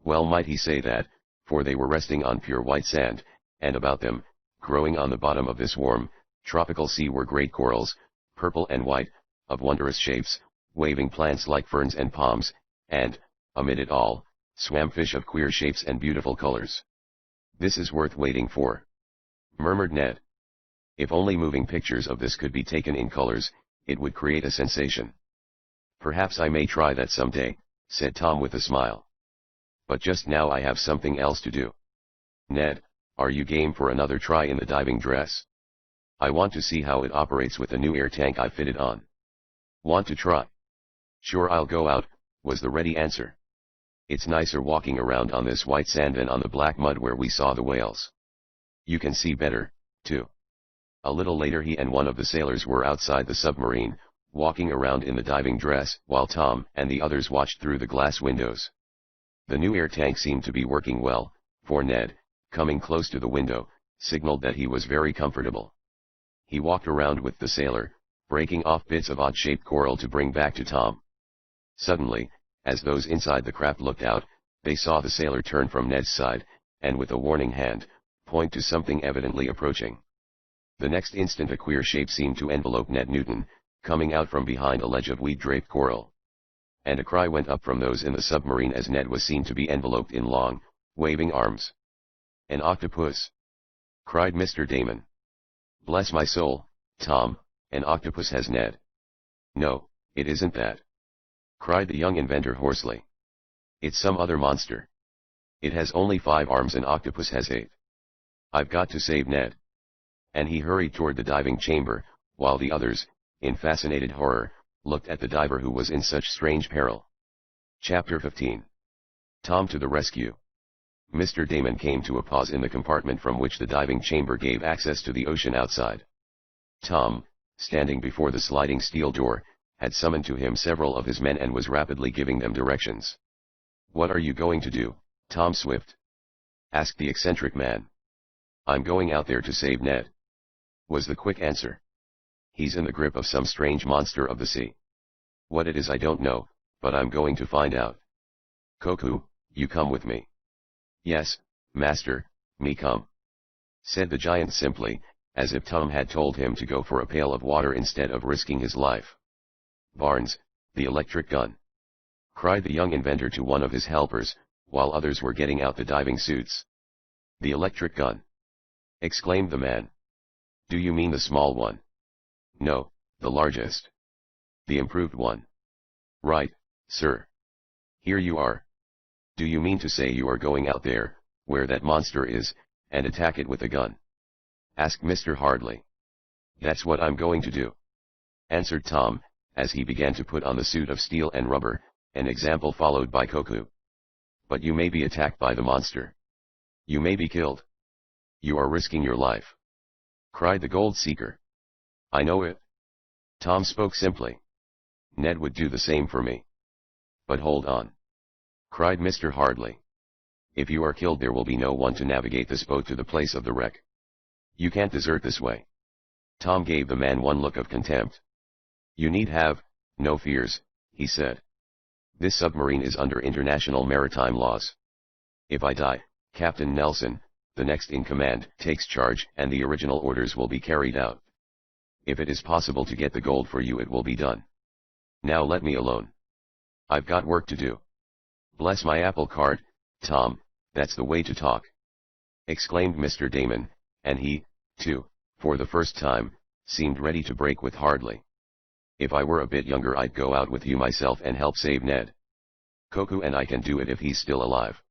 Well might he say that, for they were resting on pure white sand, and about them, growing on the bottom of this warm, tropical sea were great corals, purple and white, of wondrous shapes, waving plants like ferns and palms, and, amid it all, swam fish of queer shapes and beautiful colors. This is worth waiting for, murmured Ned. If only moving pictures of this could be taken in colors, it would create a sensation. Perhaps I may try that someday, said Tom with a smile. But just now I have something else to do. Ned, are you game for another try in the diving dress? I want to see how it operates with the new air tank I fitted on. Want to try? Sure, I'll go out, was the ready answer. It's nicer walking around on this white sand than on the black mud where we saw the whales. You can see better, too. A little later he and one of the sailors were outside the submarine, walking around in the diving dress, while Tom and the others watched through the glass windows. The new air tank seemed to be working well, for Ned, coming close to the window, signaled that he was very comfortable. He walked around with the sailor, breaking off bits of odd-shaped coral to bring back to Tom. Suddenly, as those inside the craft looked out, they saw the sailor turn from Ned's side, and with a warning hand, point to something evidently approaching. The next instant a queer shape seemed to envelope Ned Newton, coming out from behind a ledge of weed-draped coral. And a cry went up from those in the submarine as Ned was seen to be enveloped in long, waving arms. An octopus! Cried Mr. Damon. Bless my soul, Tom, an octopus has Ned. No, it isn't that. Cried the young inventor hoarsely. It's some other monster. It has only 5 arms, an octopus has 8. I've got to save Ned. And he hurried toward the diving chamber, while the others, in fascinated horror, looked at the diver who was in such strange peril. Chapter 15. Tom to the rescue. Mr. Damon came to a pause in the compartment from which the diving chamber gave access to the ocean outside. Tom, standing before the sliding steel door, had summoned to him several of his men and was rapidly giving them directions. What are you going to do, Tom Swift? Asked the eccentric man. I'm going out there to save Ned, was the quick answer. He's in the grip of some strange monster of the sea. What it is I don't know, but I'm going to find out. Koku, you come with me. Yes, master, me come, said the giant simply, as if Tom had told him to go for a pail of water instead of risking his life. Barnes, the electric gun, cried the young inventor to one of his helpers, while others were getting out the diving suits. The electric gun, exclaimed the man. Do you mean the small one? No, the largest. The improved one. Right, sir. Here you are. Do you mean to say you are going out there, where that monster is, and attack it with a gun? Asked Mr. Hardley. That's what I'm going to do, answered Tom, as he began to put on the suit of steel and rubber, an example followed by Koku. But you may be attacked by the monster. You may be killed. You are risking your life, cried the gold seeker. I know it. Tom spoke simply. Ned would do the same for me. But hold on, cried Mr. Hardley. If you are killed there will be no one to navigate this boat to the place of the wreck. You can't desert this way. Tom gave the man one look of contempt. You need have no fears, he said. This submarine is under international maritime laws. If I die, Captain Nelson, the next in command, takes charge and the original orders will be carried out. If it is possible to get the gold for you, it will be done. Now let me alone. I've got work to do. Bless my apple cart, Tom, that's the way to talk, exclaimed Mr. Damon, and he, too, for the first time, seemed ready to break with Hardly. If I were a bit younger, I'd go out with you myself and help save Ned. Koku and I can do it if he's still alive,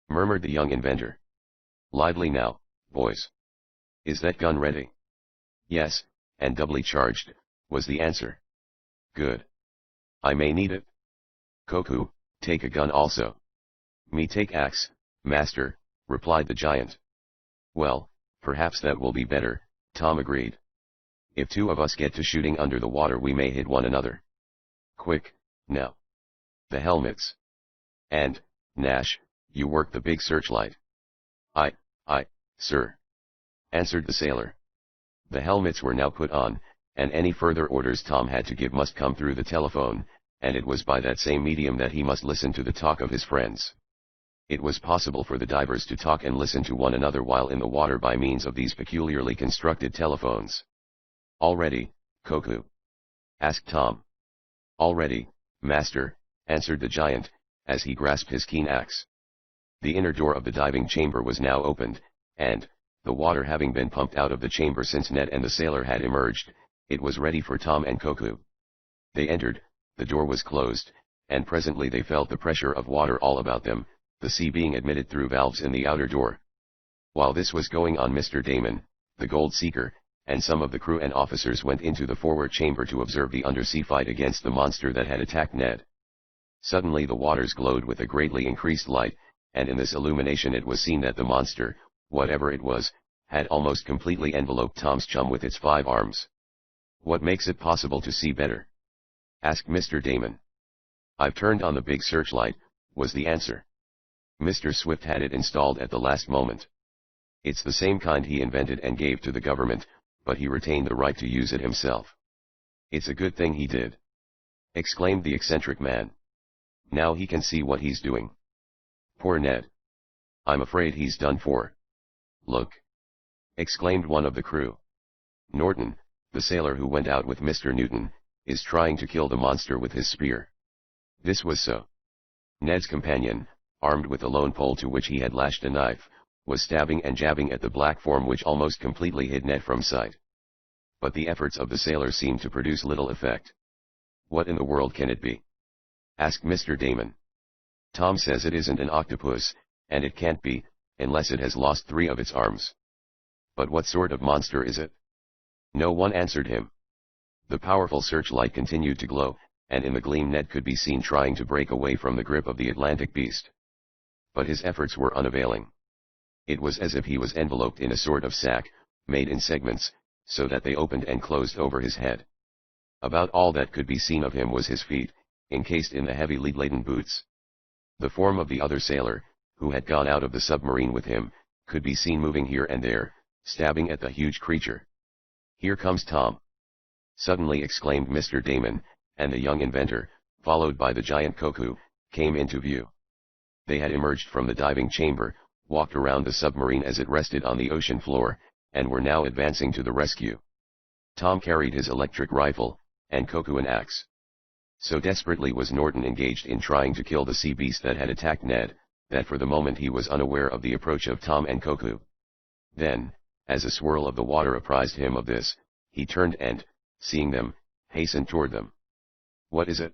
murmured the young inventor. Lively now, boys. Is that gun ready? Yes, and doubly charged, was the answer. Good. I may need it. Koku, take a gun also. Me take axe, master, replied the giant. Well, perhaps that will be better, Tom agreed. If two of us get to shooting under the water, we may hit one another. Quick, now. The helmets. And, Nash, you work the big searchlight. Aye, sir, answered the sailor. The helmets were now put on, and any further orders Tom had to give must come through the telephone, and it was by that same medium that he must listen to the talk of his friends. It was possible for the divers to talk and listen to one another while in the water by means of these peculiarly constructed telephones. All ready, Koku? asked Tom. All ready, master, answered the giant, as he grasped his keen axe. The inner door of the diving chamber was now opened, and, the water having been pumped out of the chamber since Ned and the sailor had emerged, it was ready for Tom and Koku. They entered, the door was closed, and presently they felt the pressure of water all about them, the sea being admitted through valves in the outer door. While this was going on, Mr. Damon, the gold seeker, and some of the crew and officers went into the forward chamber to observe the undersea fight against the monster that had attacked Ned. Suddenly the waters glowed with a greatly increased light, and in this illumination it was seen that the monster, whatever it was, had almost completely enveloped Tom's chum with its 5 arms. What makes it possible to see better? asked Mr. Damon. I've turned on the big searchlight, was the answer. Mr. Swift had it installed at the last moment. It's the same kind he invented and gave to the government, but he retained the right to use it himself. It's a good thing he did, exclaimed the eccentric man. Now he can see what he's doing. Poor Ned. I'm afraid he's done for. Look, exclaimed one of the crew. Norton, the sailor who went out with Mr. Newton, is trying to kill the monster with his spear. This was so. Ned's companion, armed with a lone pole to which he had lashed a knife, was stabbing and jabbing at the black form which almost completely hid Ned from sight. But the efforts of the sailor seemed to produce little effect. What in the world can it be? asked Mr. Damon. Tom says it isn't an octopus, and it can't be, unless it has lost 3 of its arms. But what sort of monster is it? No one answered him. The powerful searchlight continued to glow, and in the gleam Ned could be seen trying to break away from the grip of the Atlantic beast. But his efforts were unavailing. It was as if he was enveloped in a sort of sack, made in segments, so that they opened and closed over his head. About all that could be seen of him was his feet, encased in the heavy lead-laden boots. The form of the other sailor, who had gone out of the submarine with him, could be seen moving here and there, stabbing at the huge creature. Here comes Tom! Suddenly exclaimed Mr. Damon, and the young inventor, followed by the giant Koku, came into view. They had emerged from the diving chamber, walked around the submarine as it rested on the ocean floor, and were now advancing to the rescue. Tom carried his electric rifle, and Koku an axe. So desperately was Norton engaged in trying to kill the sea beast that had attacked Ned, that for the moment he was unaware of the approach of Tom and Koku. Then, as a swirl of the water apprised him of this, he turned and, seeing them, hastened toward them. What is it?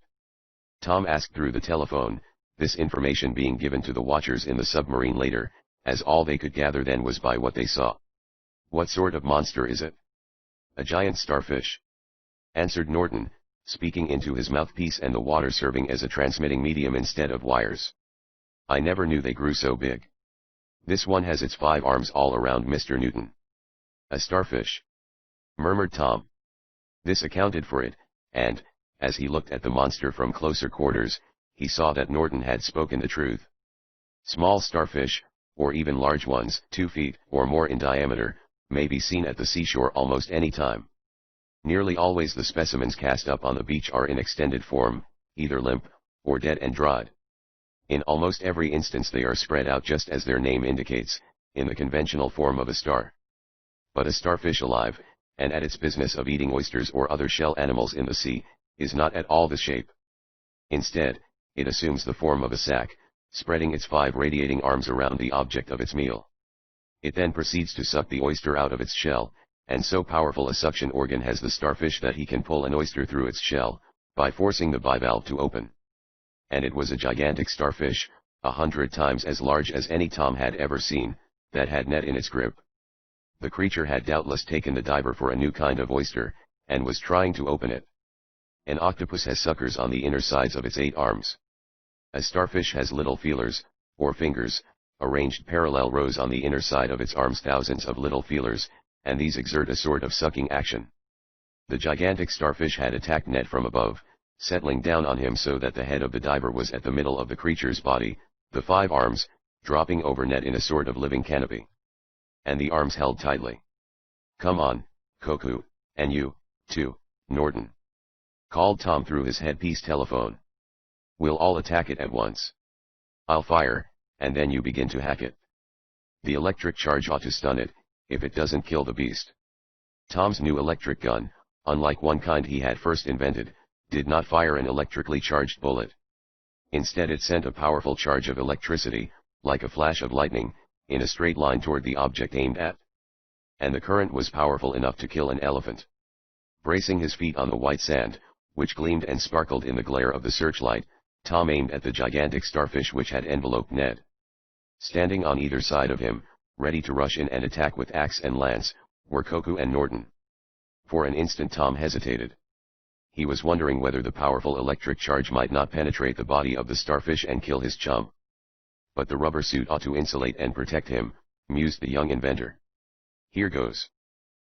Tom asked through the telephone, this information being given to the watchers in the submarine later, as all they could gather then was by what they saw. What sort of monster is it? A giant starfish, answered Norton, speaking into his mouthpiece and the water serving as a transmitting medium instead of wires. I never knew they grew so big. This one has its 5 arms all around Mr. Newton. A starfish, murmured Tom. This accounted for it, and, as he looked at the monster from closer quarters, he saw that Norton had spoken the truth. Small starfish, or even large ones, 2 feet or more in diameter, may be seen at the seashore almost any time. Nearly always the specimens cast up on the beach are in extended form, either limp, or dead and dried. In almost every instance they are spread out just as their name indicates, in the conventional form of a star. But a starfish alive, and at its business of eating oysters or other shell animals in the sea, is not at all this shape. Instead, it assumes the form of a sac, spreading its 5 radiating arms around the object of its meal. It then proceeds to suck the oyster out of its shell, and so powerful a suction organ has the starfish that he can pull an oyster through its shell, by forcing the bivalve to open. And it was a gigantic starfish, 100 times as large as any Tom had ever seen, that had Ned in its grip. The creature had doubtless taken the diver for a new kind of oyster, and was trying to open it. An octopus has suckers on the inner sides of its 8 arms. A starfish has little feelers, or fingers, arranged parallel rows on the inner side of its arms, thousands of little feelers, and these exert a sort of sucking action. The gigantic starfish had attacked Ned from above, settling down on him so that the head of the diver was at the middle of the creature's body, the 5 arms, dropping over Ned in a sort of living canopy. And the arms held tightly. "Come on, Koku, and you, too, Norton," called Tom through his headpiece telephone. "We'll all attack it at once. I'll fire, and then you begin to hack it. The electric charge ought to stun it, if it doesn't kill the beast." Tom's new electric gun, unlike one kind he had first invented, did not fire an electrically charged bullet. Instead it sent a powerful charge of electricity, like a flash of lightning, in a straight line toward the object aimed at. And the current was powerful enough to kill an elephant. Bracing his feet on the white sand, which gleamed and sparkled in the glare of the searchlight, Tom aimed at the gigantic starfish which had enveloped Ned. Standing on either side of him, ready to rush in and attack with axe and lance, were Koku and Norton. For an instant Tom hesitated. He was wondering whether the powerful electric charge might not penetrate the body of the starfish and kill his chum. But the rubber suit ought to insulate and protect him, mused the young inventor. Here goes.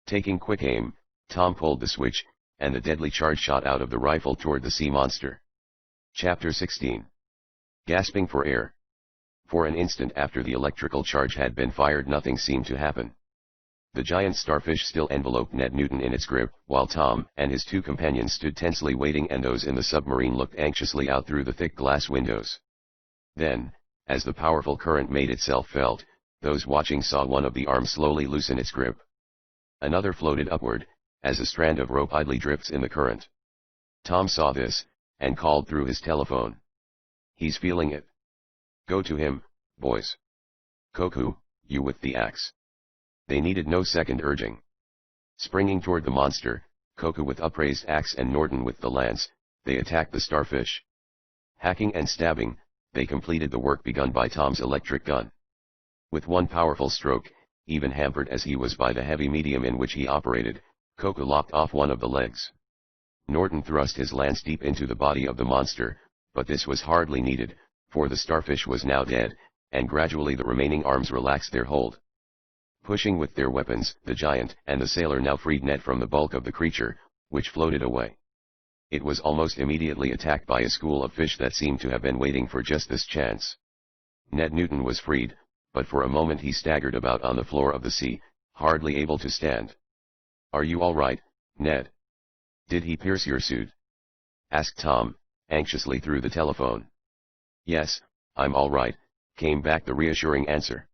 Taking quick aim, Tom pulled the switch, and the deadly charge shot out of the rifle toward the sea monster. Chapter 16. Gasping for air. For an instant after the electrical charge had been fired, nothing seemed to happen. The giant starfish still enveloped Ned Newton in its grip, while Tom and his 2 companions stood tensely waiting, and those in the submarine looked anxiously out through the thick glass windows. Then, as the powerful current made itself felt, those watching saw one of the arms slowly loosen its grip. Another floated upward, as a strand of rope idly drifts in the current. Tom saw this, and called through his telephone. "He's feeling it. Go to him, boys. Koku, you with the axe." They needed no second urging. Springing toward the monster, Koku with upraised axe and Norton with the lance, they attacked the starfish. Hacking and stabbing, they completed the work begun by Tom's electric gun. With one powerful stroke, even hampered as he was by the heavy medium in which he operated, Koku lopped off one of the legs. Norton thrust his lance deep into the body of the monster, but this was hardly needed, for the starfish was now dead, and gradually the remaining arms relaxed their hold. Pushing with their weapons, the giant and the sailor now freed Ned from the bulk of the creature, which floated away. It was almost immediately attacked by a school of fish that seemed to have been waiting for just this chance. Ned Newton was freed, but for a moment he staggered about on the floor of the sea, hardly able to stand. "Are you all right, Ned? Did he pierce your suit?" asked Tom, anxiously through the telephone. "Yes, I'm all right," came back the reassuring answer.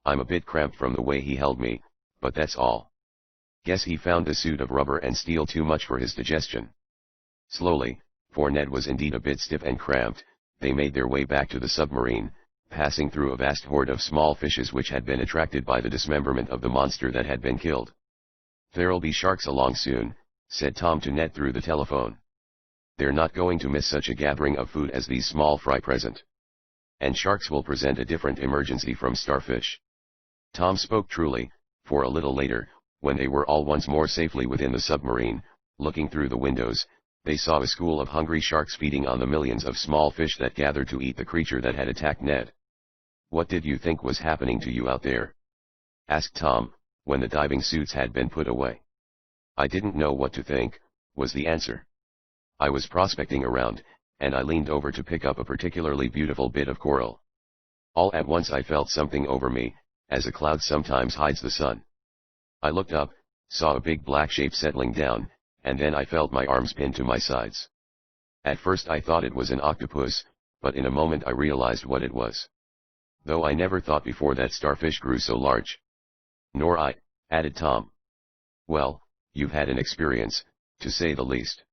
"I'm a bit cramped from the way he held me, but that's all. Guess he found a suit of rubber and steel too much for his digestion." Slowly, for Ned was indeed a bit stiff and cramped, they made their way back to the submarine, passing through a vast horde of small fishes which had been attracted by the dismemberment of the monster that had been killed. "There'll be sharks along soon," said Tom to Ned through the telephone. "They're not going to miss such a gathering of food as these small fry present. And sharks will present a different emergency from starfish." Tom spoke truly, for a little later, when they were all once more safely within the submarine, looking through the windows, they saw a school of hungry sharks feeding on the millions of small fish that gathered to eat the creature that had attacked Ned. "What did you think was happening to you out there?" asked Tom, when the diving suits had been put away. "I didn't know what to think," was the answer. "I was prospecting around, and I leaned over to pick up a particularly beautiful bit of coral. All at once I felt something over me, as a cloud sometimes hides the sun. I looked up, saw a big black shape settling down, and then I felt my arms pinned to my sides. At first I thought it was an octopus, but in a moment I realized what it was. Though I never thought before that starfish grew so large. Nor I, added Tom. Well, you've had an experience, to say the least.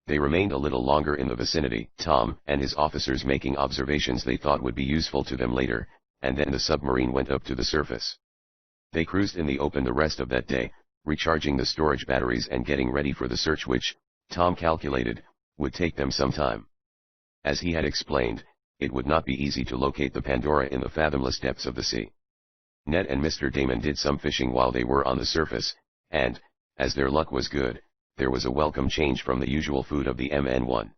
They remained a little longer in the vicinity, Tom and his officers making observations they thought would be useful to them later, and then the submarine went up to the surface. They cruised in the open the rest of that day, recharging the storage batteries and getting ready for the search which, Tom calculated, would take them some time. As he had explained, it would not be easy to locate the Pandora in the fathomless depths of the sea. Ned and Mr. Damon did some fishing while they were on the surface, and, as their luck was good, there was a welcome change from the usual food of the MN1.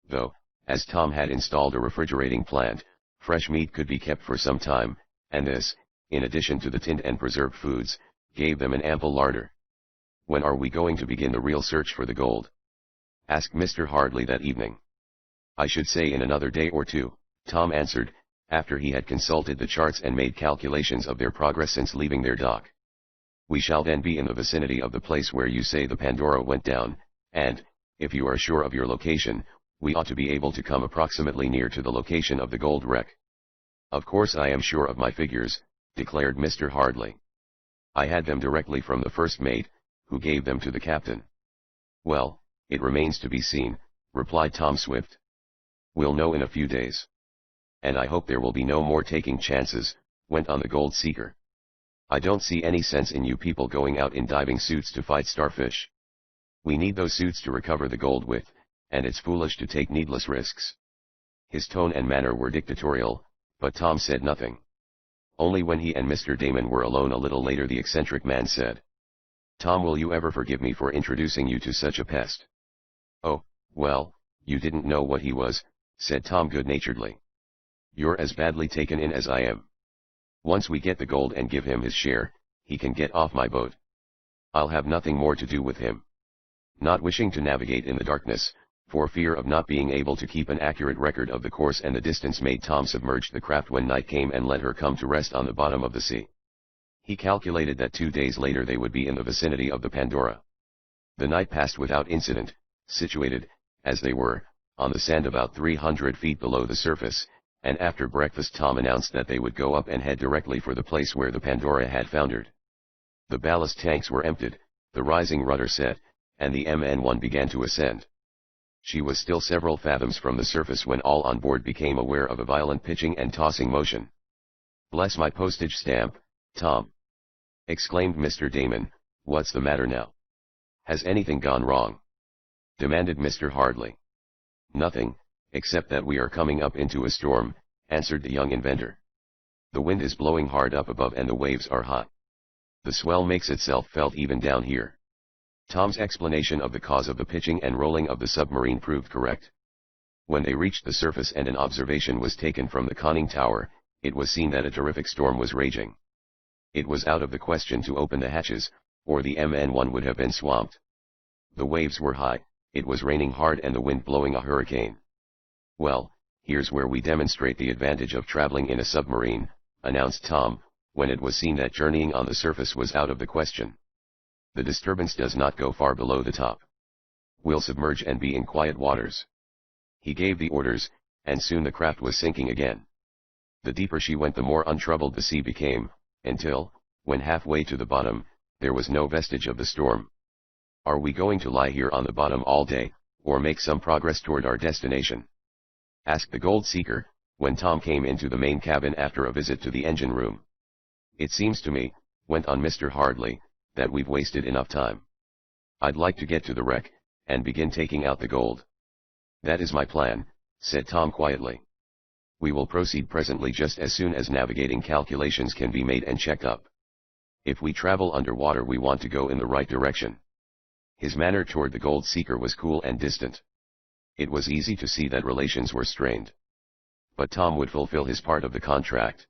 Though, as Tom had installed a refrigerating plant, fresh meat could be kept for some time, and this, in addition to the tinned and preserved foods, gave them an ample larder. "When are we going to begin the real search for the gold?" asked Mr. Hardley that evening. "I should say in another day or two," Tom answered, after he had consulted the charts and made calculations of their progress since leaving their dock. "We shall then be in the vicinity of the place where you say the Pandora went down, and, if you are sure of your location, we ought to be able to come approximately near to the location of the gold wreck." "Of course I am sure of my figures," declared Mr. Hardley. "I had them directly from the first mate, who gave them to the captain." "Well, it remains to be seen," replied Tom Swift. "We'll know in a few days." "And I hope there will be no more taking chances," went on the gold seeker. "I don't see any sense in you people going out in diving suits to fight starfish. We need those suits to recover the gold with, and it's foolish to take needless risks." His tone and manner were dictatorial, but Tom said nothing. Only when he and Mr. Damon were alone a little later the eccentric man said, "Tom, will you ever forgive me for introducing you to such a pest?" "Oh, well, you didn't know what he was," said Tom good-naturedly. "You're as badly taken in as I am. Once we get the gold and give him his share, he can get off my boat. I'll have nothing more to do with him." Not wishing to navigate in the darkness, for fear of not being able to keep an accurate record of the course and the distance made, Tom submerged the craft when night came and let her come to rest on the bottom of the sea. He calculated that 2 days later they would be in the vicinity of the Pandora. The night passed without incident, situated, as they were, on the sand about 300 feet below the surface, and after breakfast Tom announced that they would go up and head directly for the place where the Pandora had foundered. The ballast tanks were emptied, the rising rudder set, and the MN1 began to ascend. She was still several fathoms from the surface when all on board became aware of a violent pitching and tossing motion. "Bless my postage stamp, Tom!" exclaimed Mr. Damon. "What's the matter now? Has anything gone wrong?" demanded Mr. Hardley. "Nothing, except that we are coming up into a storm," answered the young inventor. "The wind is blowing hard up above and the waves are hot. The swell makes itself felt even down here." Tom's explanation of the cause of the pitching and rolling of the submarine proved correct. When they reached the surface and an observation was taken from the conning tower, it was seen that a terrific storm was raging. It was out of the question to open the hatches, or the MN1 would have been swamped. The waves were high, it was raining hard and the wind blowing a hurricane. "Well, here's where we demonstrate the advantage of traveling in a submarine," announced Tom, when it was seen that journeying on the surface was out of the question. "The disturbance does not go far below the top. We'll submerge and be in quiet waters." He gave the orders, and soon the craft was sinking again. The deeper she went the more untroubled the sea became, until, when halfway to the bottom, there was no vestige of the storm. "Are we going to lie here on the bottom all day, or make some progress toward our destination?" asked the gold seeker, when Tom came into the main cabin after a visit to the engine room. "It seems to me," went on Mr. Hardley, "that we've wasted enough time. I'd like to get to the wreck, and begin taking out the gold." "That is my plan," said Tom quietly. "We will proceed presently just as soon as navigating calculations can be made and checked up. If we travel underwater we want to go in the right direction." His manner toward the gold seeker was cool and distant. It was easy to see that relations were strained. But Tom would fulfill his part of the contract.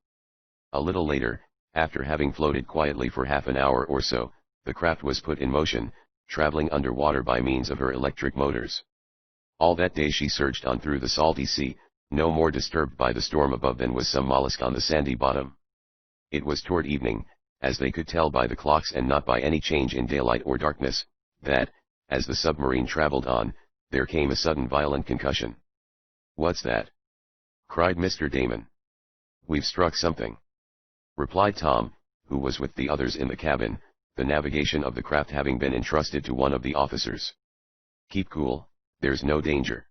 A little later, after having floated quietly for half an hour or so, the craft was put in motion, traveling underwater by means of her electric motors. All that day she surged on through the salty sea, no more disturbed by the storm above than was some mollusk on the sandy bottom. It was toward evening, as they could tell by the clocks and not by any change in daylight or darkness, that, As the submarine traveled on, there came a sudden violent concussion. "What's that?" cried Mr. Damon. "We've struck something," replied Tom, who was with the others in the cabin, the navigation of the craft having been entrusted to one of the officers. "Keep cool, there's no danger."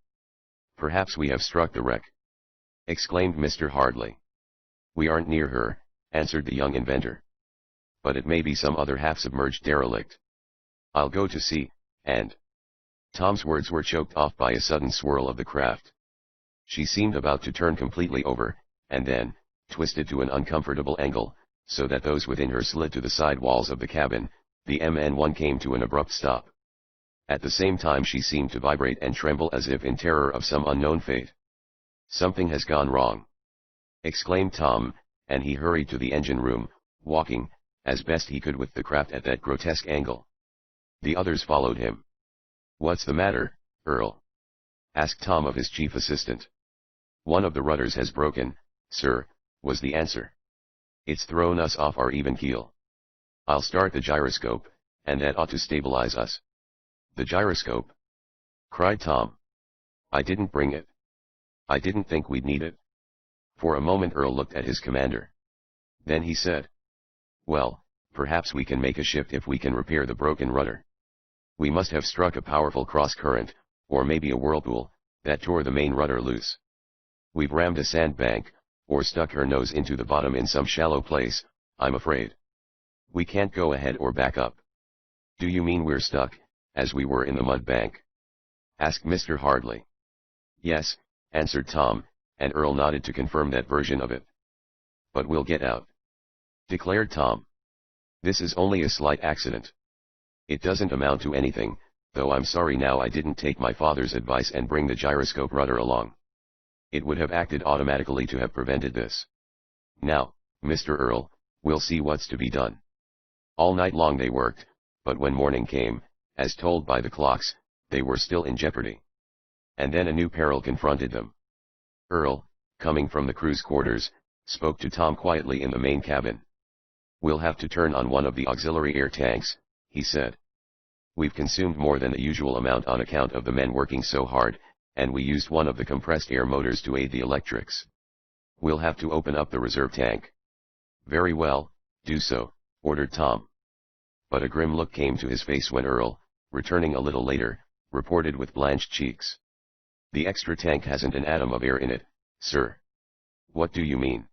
"Perhaps we have struck the wreck," exclaimed Mr. Hardley. "We aren't near her," answered the young inventor. "But it may be some other half-submerged derelict. I'll go to see," and Tom's words were choked off by a sudden swirl of the craft. She seemed about to turn completely over, and then, twisted to an uncomfortable angle, so that those within her slid to the side walls of the cabin. The MN1 came to an abrupt stop. At the same time she seemed to vibrate and tremble as if in terror of some unknown fate. "Something has gone wrong," exclaimed Tom, and he hurried to the engine room, walking, as best he could with the craft at that grotesque angle. The others followed him. "What's the matter, Earl?" asked Tom of his chief assistant. "One of the rudders has broken, sir," was the answer. "It's thrown us off our even keel. I'll start the gyroscope, and that ought to stabilize us." "The gyroscope?" cried Tom. "I didn't bring it. I didn't think we'd need it." For a moment Earl looked at his commander. Then he said, "Well, perhaps we can make a shift if we can repair the broken rudder. We must have struck a powerful cross-current, or maybe a whirlpool, that tore the main rudder loose. We've rammed a sandbank, or stuck her nose into the bottom in some shallow place, I'm afraid. We can't go ahead or back up." "Do you mean we're stuck, as we were in the mud bank?" asked Mr. Hardley. "Yes," answered Tom, and Earl nodded to confirm that version of it. "But we'll get out," declared Tom. "This is only a slight accident. It doesn't amount to anything, though I'm sorry now I didn't take my father's advice and bring the gyroscope rudder along. It would have acted automatically to have prevented this. Now, Mr. Earl, we'll see what's to be done." All night long they worked, but when morning came, as told by the clocks, they were still in jeopardy. And then a new peril confronted them. Earl, coming from the crew's quarters, spoke to Tom quietly in the main cabin. "We'll have to turn on one of the auxiliary air tanks," he said. "We've consumed more than the usual amount on account of the men working so hard, and we used one of the compressed air motors to aid the electrics. We'll have to open up the reserve tank." "Very well, do so," ordered Tom. But a grim look came to his face when Earl, returning a little later, reported with blanched cheeks. "The extra tank hasn't an atom of air in it, sir." "What do you mean?"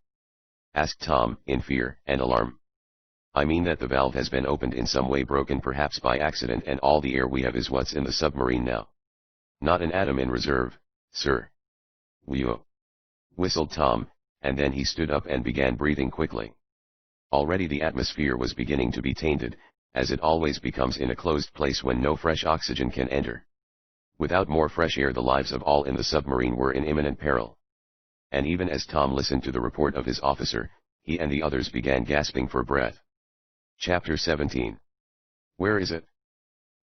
asked Tom, in fear and alarm. "I mean that the valve has been opened in some way, broken perhaps by accident, and all the air we have is what's in the submarine now. Not an atom in reserve, sir." "Whew!" whistled Tom, and then he stood up and began breathing quickly. Already the atmosphere was beginning to be tainted, as it always becomes in a closed place when no fresh oxygen can enter. Without more fresh air the lives of all in the submarine were in imminent peril. And even as Tom listened to the report of his officer, he and the others began gasping for breath. Chapter 17. "Where is it?"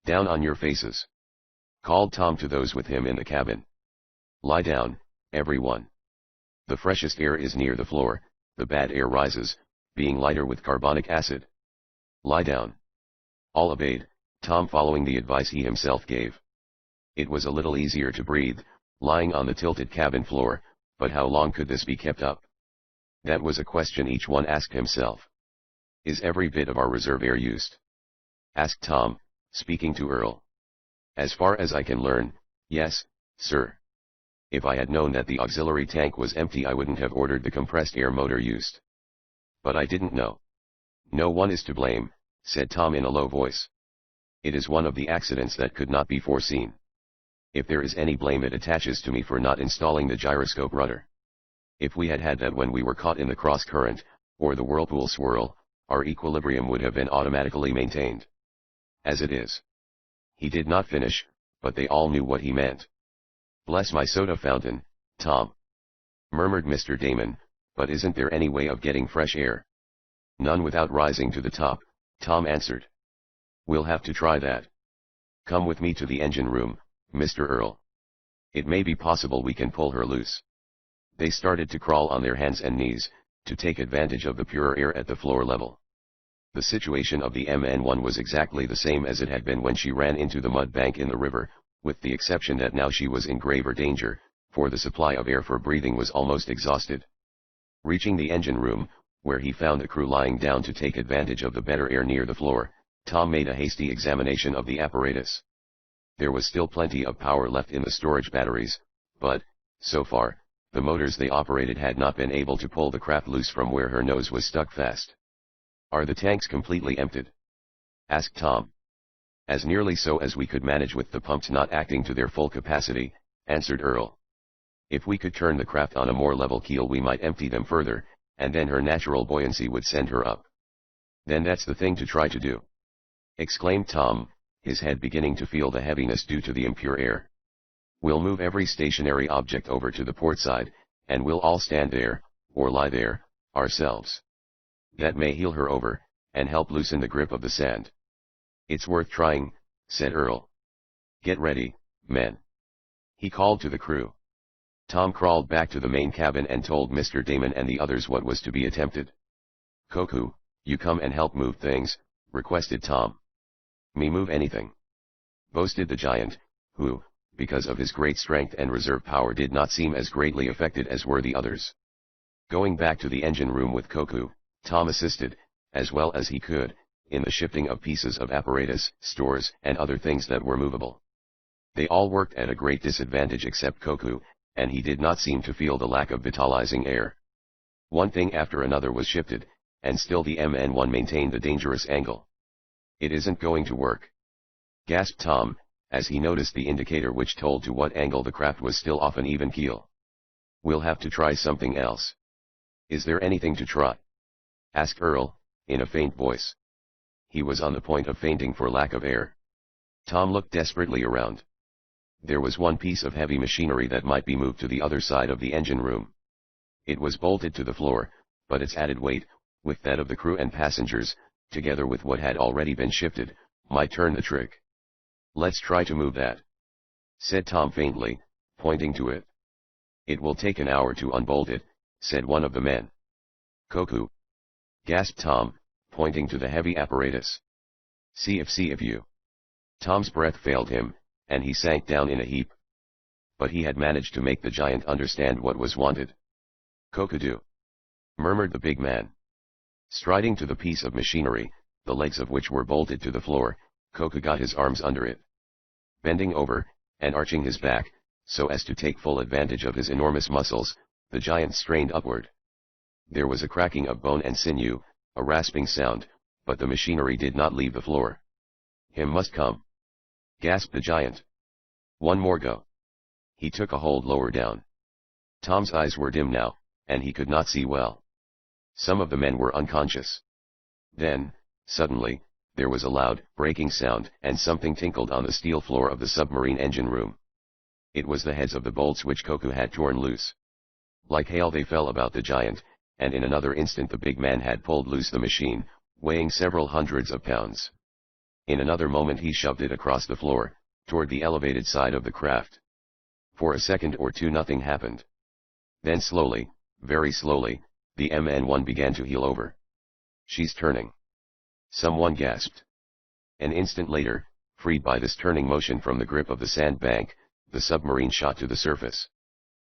"Down on your faces," called Tom to those with him in the cabin. "Lie down, everyone. The freshest air is near the floor, the bad air rises, being lighter with carbonic acid. Lie down." All obeyed, Tom following the advice he himself gave. It was a little easier to breathe, lying on the tilted cabin floor, but how long could this be kept up? That was a question each one asked himself. "Is every bit of our reserve air used?" asked Tom, speaking to Earl. "As far as I can learn, yes, sir. If I had known that the auxiliary tank was empty I wouldn't have ordered the compressed air motor used. But I didn't know." "No one is to blame," said Tom in a low voice. "It is one of the accidents that could not be foreseen. If there is any blame it attaches to me for not installing the gyroscope rudder. If we had had that when we were caught in the cross current, or the whirlpool swirl, our equilibrium would have been automatically maintained. As it is." He did not finish, but they all knew what he meant. "Bless my soda fountain, Tom," murmured Mr. Damon, "but isn't there any way of getting fresh air?" "None without rising to the top," Tom answered. "We'll have to try that. Come with me to the engine room, Mr. Earl. It may be possible we can pull her loose." They started to crawl on their hands and knees, to take advantage of the purer air at the floor level. The situation of the MN1 was exactly the same as it had been when she ran into the mud bank in the river, with the exception that now she was in graver danger, for the supply of air for breathing was almost exhausted. Reaching the engine room, where he found the crew lying down to take advantage of the better air near the floor, Tom made a hasty examination of the apparatus. There was still plenty of power left in the storage batteries, but, so far, the motors they operated had not been able to pull the craft loose from where her nose was stuck fast. "Are the tanks completely emptied?" asked Tom. "As nearly so as we could manage with the pumps not acting to their full capacity," answered Earl. "If we could turn the craft on a more level keel we might empty them further, and then her natural buoyancy would send her up." "Then that's the thing to try to do," exclaimed Tom, his head beginning to feel the heaviness due to the impure air. "We'll move every stationary object over to the port side, and we'll all stand there, or lie there, ourselves. That may heel her over, and help loosen the grip of the sand." "It's worth trying," said Earl. "Get ready, men," he called to the crew. Tom crawled back to the main cabin and told Mr. Damon and the others what was to be attempted. "Koku, you come and help move things," requested Tom. "Me move anything," boasted the giant, who, because of his great strength and reserve power, did not seem as greatly affected as were the others. Going back to the engine room with Koku, Tom assisted, as well as he could, in the shifting of pieces of apparatus, stores, and other things that were movable. They all worked at a great disadvantage except Koku, and he did not seem to feel the lack of vitalizing air. One thing after another was shifted, and still the MN1 maintained the dangerous angle. "It isn't going to work," gasped Tom, as he noticed the indicator which told to what angle the craft was still off an even keel. "We'll have to try something else." "Is there anything to try?" asked Earl, in a faint voice. He was on the point of fainting for lack of air. Tom looked desperately around. There was one piece of heavy machinery that might be moved to the other side of the engine room. It was bolted to the floor, but its added weight, with that of the crew and passengers, together with what had already been shifted, might turn the trick. "Let's try to move that," said Tom faintly, pointing to it. "It will take an hour to unbolt it," said one of the men. "Koku," gasped Tom, pointing to the heavy apparatus. See if you." Tom's breath failed him, and he sank down in a heap. But he had managed to make the giant understand what was wanted. "Koku-do," murmured the big man. Striding to the piece of machinery, the legs of which were bolted to the floor, Koku got his arms under it. Bending over, and arching his back, so as to take full advantage of his enormous muscles, the giant strained upward. There was a cracking of bone and sinew, a rasping sound, but the machinery did not leave the floor. "Him must come," gasped the giant. "One more go." He took a hold lower down. Tom's eyes were dim now, and he could not see well. Some of the men were unconscious. Then, suddenly, there was a loud, breaking sound, and something tinkled on the steel floor of the submarine engine room. It was the heads of the bolts which Koku had torn loose. Like hail they fell about the giant, and in another instant the big man had pulled loose the machine, weighing several hundreds of pounds. In another moment he shoved it across the floor, toward the elevated side of the craft. For a second or two nothing happened. Then slowly, very slowly, the MN1 began to heel over. "She's turning," someone gasped. An instant later, freed by this turning motion from the grip of the sand bank, the submarine shot to the surface.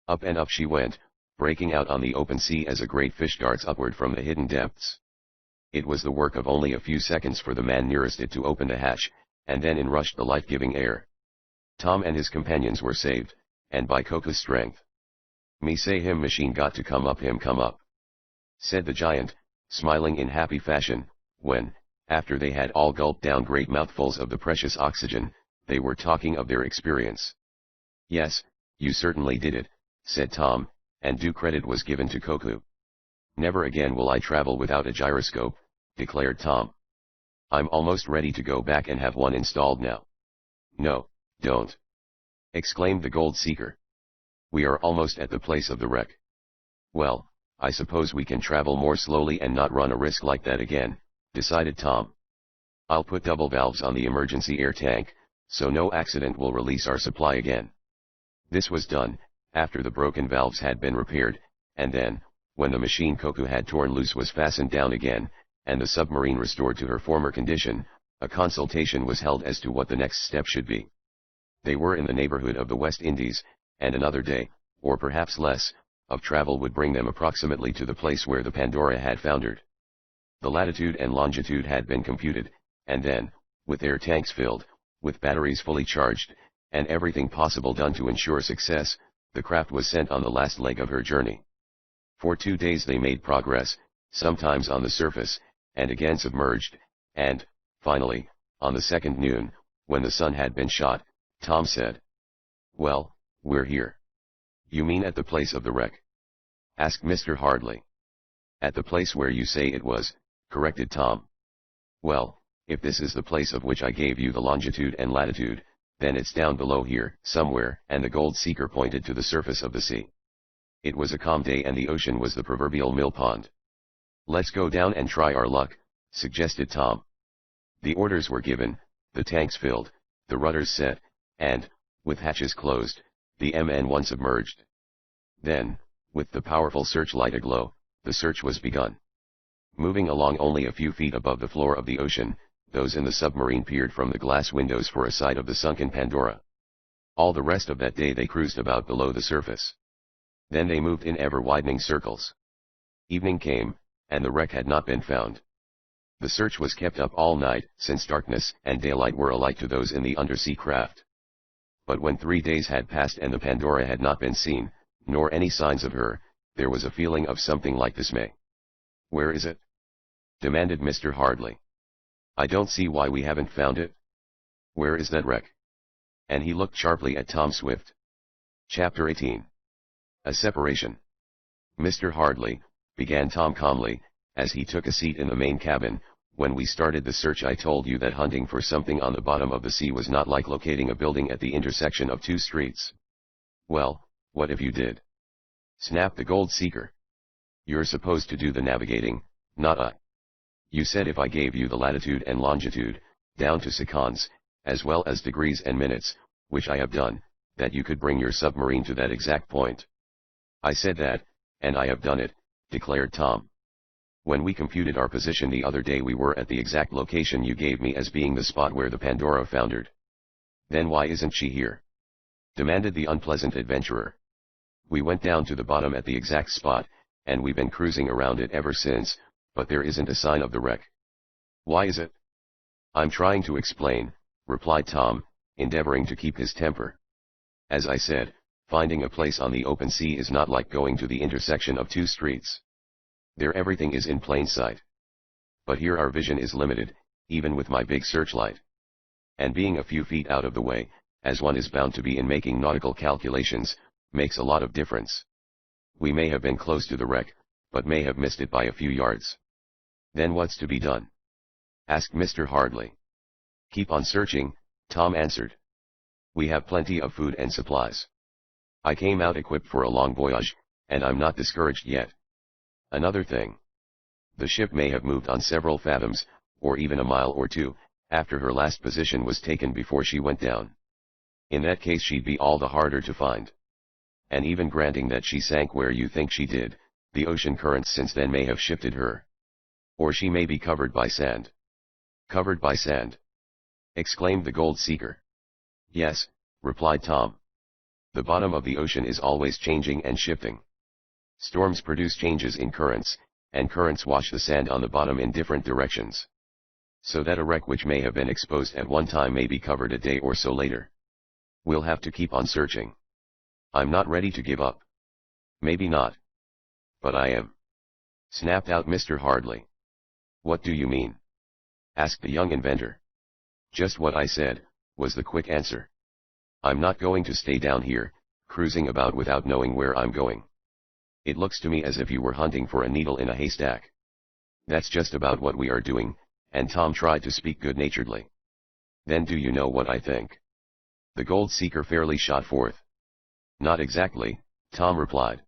Up and up she went, breaking out on the open sea as a great fish darts upward from the hidden depths. It was the work of only a few seconds for the man nearest it to open the hatch, and then in rushed the life-giving air. Tom and his companions were saved, and by Koku's strength. "Me say him machine got to come up, said the giant, smiling in happy fashion, when, after they had all gulped down great mouthfuls of the precious oxygen, they were talking of their experience. "Yes, you certainly did it," said Tom, and due credit was given to Koku. "Never again will I travel without a gyroscope," declared Tom. "I'm almost ready to go back and have one installed now." "No, don't," exclaimed the gold seeker. "We are almost at the place of the wreck." "Well, I suppose we can travel more slowly and not run a risk like that again," decided Tom. "I'll put double valves on the emergency air tank, so no accident will release our supply again." This was done, after the broken valves had been repaired, and then, when the machine Koku had torn loose was fastened down again, and the submarine restored to her former condition, a consultation was held as to what the next step should be. They were in the neighborhood of the West Indies, and another day, or perhaps less, of travel would bring them approximately to the place where the Pandora had foundered. The latitude and longitude had been computed, and then, with air tanks filled, with batteries fully charged, and everything possible done to ensure success, the craft was sent on the last leg of her journey. For 2 days they made progress, sometimes on the surface, and again submerged, and, finally, on the second noon, when the sun had been shot, Tom said, "Well, we're here." "You mean at the place of the wreck?" asked Mr. Hardley. "At the place where you say it was," corrected Tom. "Well, if this is the place of which I gave you the longitude and latitude, then it's down below here, somewhere," and the gold seeker pointed to the surface of the sea. It was a calm day and the ocean was the proverbial mill pond. "Let's go down and try our luck," suggested Tom. The orders were given, the tanks filled, the rudders set, and, with hatches closed, the MN1 submerged. Then, with the powerful searchlight aglow, the search was begun. Moving along only a few feet above the floor of the ocean, those in the submarine peered from the glass windows for a sight of the sunken Pandora. All the rest of that day they cruised about below the surface. Then they moved in ever-widening circles. Evening came, and the wreck had not been found. The search was kept up all night, since darkness and daylight were alike to those in the undersea craft. But when 3 days had passed and the Pandora had not been seen, nor any signs of her, there was a feeling of something like dismay. "Where is it?" demanded Mr. Hardley. "I don't see why we haven't found it. Where is that wreck?" And he looked sharply at Tom Swift. Chapter 18. A Separation. "Mr. Hardley," began Tom calmly, as he took a seat in the main cabin, "when we started the search I told you that hunting for something on the bottom of the sea was not like locating a building at the intersection of 2 streets. Well, what if you did?" snapped the gold seeker. "You're supposed to do the navigating, not I. You said if I gave you the latitude and longitude, down to seconds, as well as degrees and minutes, which I have done, that you could bring your submarine to that exact point." "I said that, and I have done it," declared Tom. "When we computed our position the other day we were at the exact location you gave me as being the spot where the Pandora foundered." "Then why isn't she here?" demanded the unpleasant adventurer. "We went down to the bottom at the exact spot, and we've been cruising around it ever since, but there isn't a sign of the wreck." "Why is it?" "I'm trying to explain," replied Tom, endeavoring to keep his temper. "As I said, finding a place on the open sea is not like going to the intersection of 2 streets. There everything is in plain sight. But here our vision is limited, even with my big searchlight. And being a few feet out of the way, as one is bound to be in making nautical calculations, makes a lot of difference. We may have been close to the wreck, but may have missed it by a few yards." "Then what's to be done?" asked Mr. Hardley. "Keep on searching," Tom answered. "We have plenty of food and supplies. I came out equipped for a long voyage, and I'm not discouraged yet. Another thing. The ship may have moved on several fathoms, or even a mile or 2, after her last position was taken before she went down. In that case she'd be all the harder to find. And even granting that she sank where you think she did, the ocean currents since then may have shifted her. Or she may be covered by sand." "Covered by sand?" exclaimed the gold seeker. "Yes," replied Tom. "The bottom of the ocean is always changing and shifting. Storms produce changes in currents, and currents wash the sand on the bottom in different directions. So that a wreck which may have been exposed at one time may be covered a day or so later. We'll have to keep on searching. I'm not ready to give up." "Maybe not. But I am," snapped out Mr. Hardley. "What do you mean?" asked the young inventor. "Just what I said," was the quick answer. "I'm not going to stay down here, cruising about without knowing where I'm going. It looks to me as if you were hunting for a needle in a haystack. That's just about what we are doing," and Tom tried to speak good-naturedly. "Then do you know what I think?" the gold seeker fairly shot forth. "Not exactly," Tom replied.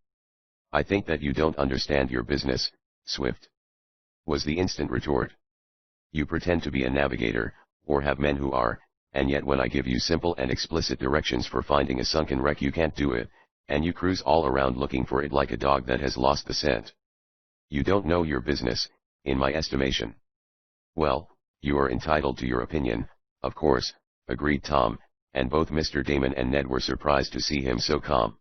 "I think that you don't understand your business, Swift," was the instant retort. "You pretend to be a navigator, or have men who are, and yet when I give you simple and explicit directions for finding a sunken wreck you can't do it, and you cruise all around looking for it like a dog that has lost the scent. You don't know your business, in my estimation. Well, you are entitled to your opinion, of course, agreed Tom, and both Mr. Damon and Ned were surprised to see him so calm.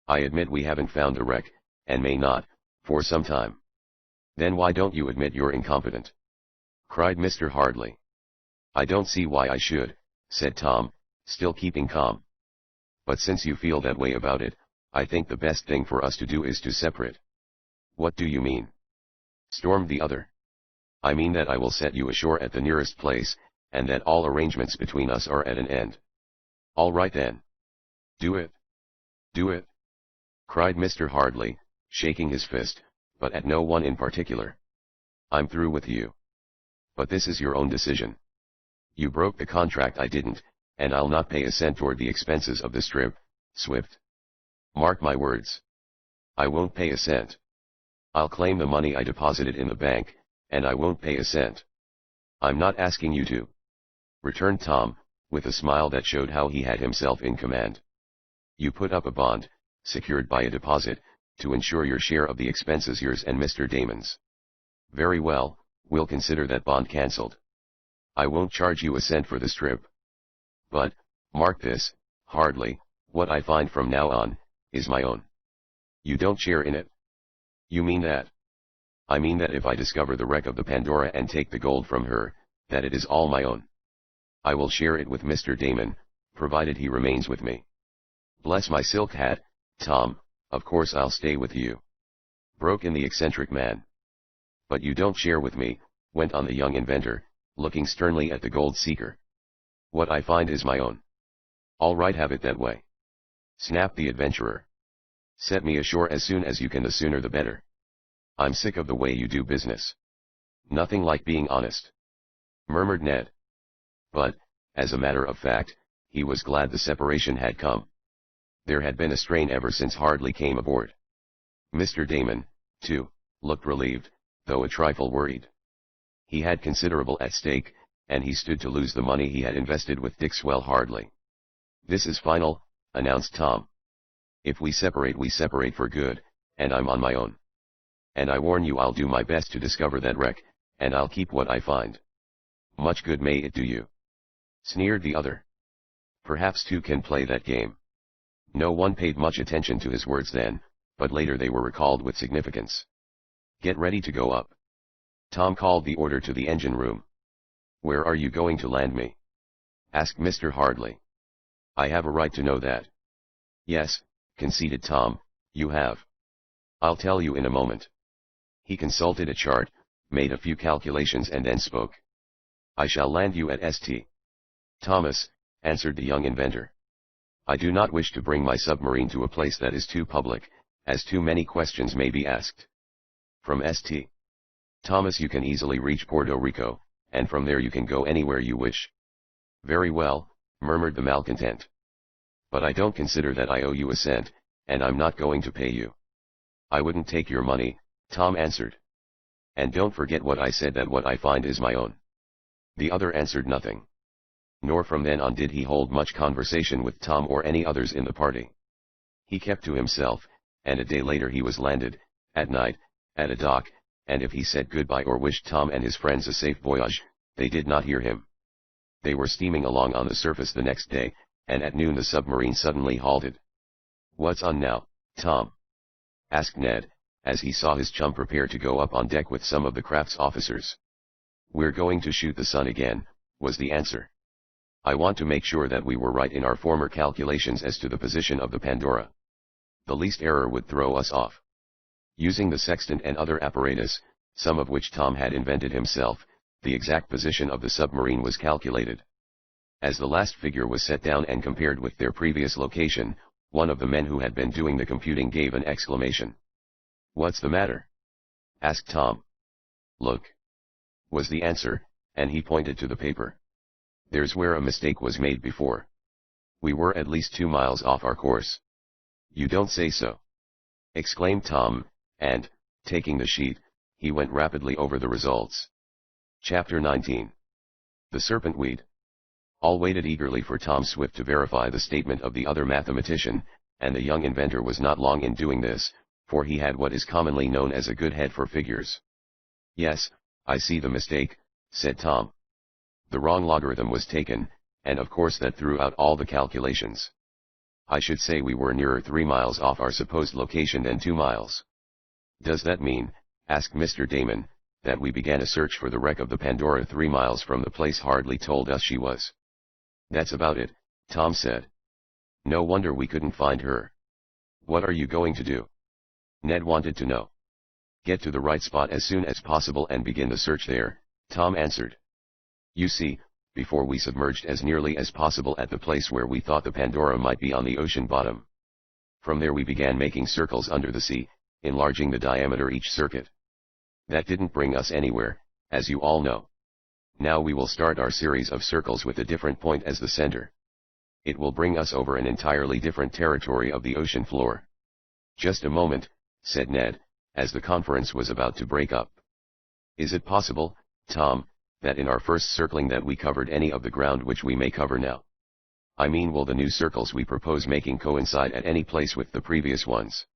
I admit we haven't found a wreck, and may not, for some time. Then why don't you admit you're incompetent? Cried Mr. Hardley. I don't see why I should, said Tom, still keeping calm. But since you feel that way about it, I think the best thing for us to do is to separate. What do you mean? Stormed the other. I mean that I will set you ashore at the nearest place, and that all arrangements between us are at an end. All right then. Do it. Do it. Cried Mr. Hardley, shaking his fist, but at no one in particular. I'm through with you. But this is your own decision. You broke the contract, I didn't, and I'll not pay a cent toward the expenses of this trip, Swift. Mark my words. I won't pay a cent. I'll claim the money I deposited in the bank, and I won't pay a cent. I'm not asking you to. Returned Tom, with a smile that showed how he had himself in command. You put up a bond, secured by a deposit, to ensure your share of the expenses, yours and Mr. Damon's. Very well, we'll consider that bond cancelled. I won't charge you a cent for this trip. But, mark this, Hardly, what I find from now on, is my own. You don't share in it? You mean that? I mean that if I discover the wreck of the Pandora and take the gold from her, that it is all my own. I will share it with Mr. Damon, provided he remains with me. Bless my silk hat, Tom, of course I'll stay with you. Broke in the eccentric man. But you don't share with me, went on the young inventor, looking sternly at the gold seeker. What I find is my own. All right, have it that way. Snapped the adventurer. Set me ashore as soon as you can, the sooner the better. I'm sick of the way you do business. Nothing like being honest. Murmured Ned. But, as a matter of fact, he was glad the separation had come. There had been a strain ever since Hardly came aboard. Mr. Damon, too, looked relieved, though a trifle worried. He had considerable at stake, and he stood to lose the money he had invested with Dixwell Hardly. This is final, announced Tom. If we separate for good, and I'm on my own. And I warn you, I'll do my best to discover that wreck, and I'll keep what I find. Much good may it do you. Sneered the other. Perhaps two can play that game. No one paid much attention to his words then, but later they were recalled with significance. Get ready to go up. Tom called the order to the engine room. Where are you going to land me? Asked Mr. Hardly. I have a right to know that. Yes, conceded Tom, you have. I'll tell you in a moment. He consulted a chart, made a few calculations and then spoke. I shall land you at St. Thomas, answered the young inventor. I do not wish to bring my submarine to a place that is too public, as too many questions may be asked. From St. Thomas you can easily reach Puerto Rico, and from there you can go anywhere you wish. Very well, murmured the malcontent. But I don't consider that I owe you a cent, and I'm not going to pay you. I wouldn't take your money, Tom answered. And don't forget what I said, that what I find is my own. The other answered nothing. Nor from then on did he hold much conversation with Tom or any others in the party. He kept to himself, and a day later he was landed, at night, at a dock, and if he said goodbye or wished Tom and his friends a safe voyage, they did not hear him. They were steaming along on the surface the next day, and at noon the submarine suddenly halted. What's on now, Tom? Asked Ned, as he saw his chum prepare to go up on deck with some of the craft's officers. We're going to shoot the sun again, was the answer. I want to make sure that we were right in our former calculations as to the position of the Pandora. The least error would throw us off. Using the sextant and other apparatus, some of which Tom had invented himself, the exact position of the submarine was calculated. As the last figure was set down and compared with their previous location, one of the men who had been doing the computing gave an exclamation. What's the matter? Asked Tom. Look. Was the answer, and he pointed to the paper. There's where a mistake was made before. We were at least 2 miles off our course. You don't say so. Exclaimed Tom, and, taking the sheet, he went rapidly over the results. Chapter 19. The Serpent Weed. All waited eagerly for Tom Swift to verify the statement of the other mathematician, and the young inventor was not long in doing this, for he had what is commonly known as a good head for figures. Yes, I see the mistake, said Tom. The wrong logarithm was taken, and of course that threw out all the calculations. I should say we were nearer 3 miles off our supposed location than 2 miles. Does that mean, asked Mr. Damon, that we began a search for the wreck of the Pandora 3 miles from the place Hardly told us she was? That's about it, Tom said. No wonder we couldn't find her. What are you going to do? Ned wanted to know. Get to the right spot as soon as possible and begin the search there, Tom answered. You see, before we submerged as nearly as possible at the place where we thought the Pandora might be on the ocean bottom. From there we began making circles under the sea, enlarging the diameter each circuit. That didn't bring us anywhere, as you all know. Now we will start our series of circles with a different point as the center. It will bring us over an entirely different territory of the ocean floor. Just a moment, said Ned, as the conference was about to break up. Is it possible, Tom, that in our first circling that we covered any of the ground which we may cover now? I mean, will the new circles we propose making coincide at any place with the previous ones?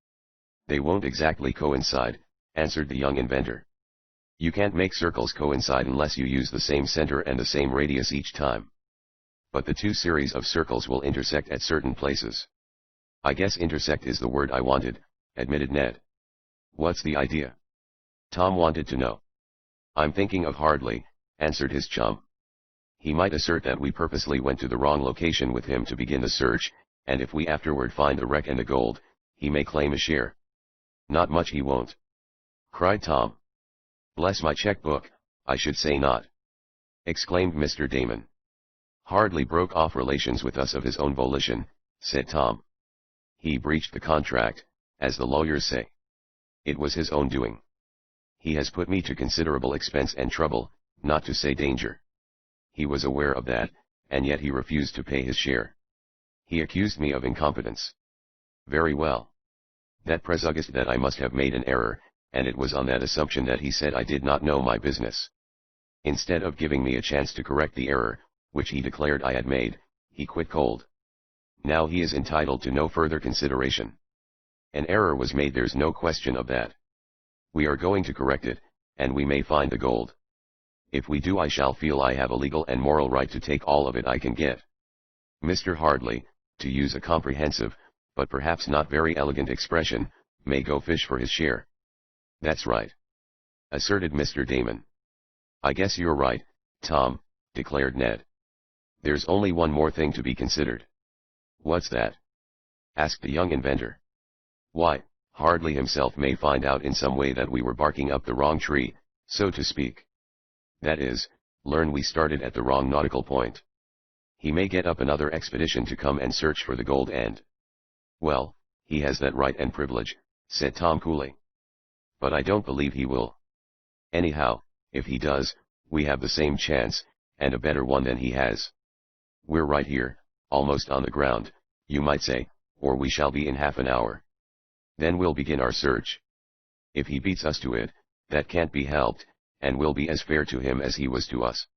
They won't exactly coincide, answered the young inventor. You can't make circles coincide unless you use the same center and the same radius each time. But the two series of circles will intersect at certain places. I guess intersect is the word I wanted, admitted Ned. What's the idea? Tom wanted to know. I'm thinking of Hardly, answered his chum. He might assert that we purposely went to the wrong location with him to begin the search, and if we afterward find the wreck and the gold, he may claim a share. Not much he won't, cried Tom. Bless my checkbook, I should say not, exclaimed Mr. Damon. Hardly broke off relations with us of his own volition, said Tom. He breached the contract, as the lawyers say. It was his own doing. He has put me to considerable expense and trouble, not to say danger. He was aware of that, and yet he refused to pay his share. He accused me of incompetence. Very well. That presaged that I must have made an error, and it was on that assumption that he said I did not know my business. Instead of giving me a chance to correct the error, which he declared I had made, he quit cold. Now he is entitled to no further consideration. An error was made, there's no question of that. We are going to correct it, and we may find the gold. If we do, I shall feel I have a legal and moral right to take all of it I can get. Mr. Hardly, to use a comprehensive, but perhaps not very elegant expression, may go fish for his share. That's right, asserted Mr. Damon. I guess you're right, Tom, declared Ned. There's only one more thing to be considered. What's that? Asked the young inventor. Why, Hardly himself may find out in some way that we were barking up the wrong tree, so to speak. That is, learn we started at the wrong nautical point. He may get up another expedition to come and search for the gold and... Well, he has that right and privilege, said Tom coolly. But I don't believe he will. Anyhow, if he does, we have the same chance, and a better one than he has. We're right here, almost on the ground, you might say, or we shall be in half an hour. Then we'll begin our search. If he beats us to it, that can't be helped, and we'll be as fair to him as he was to us.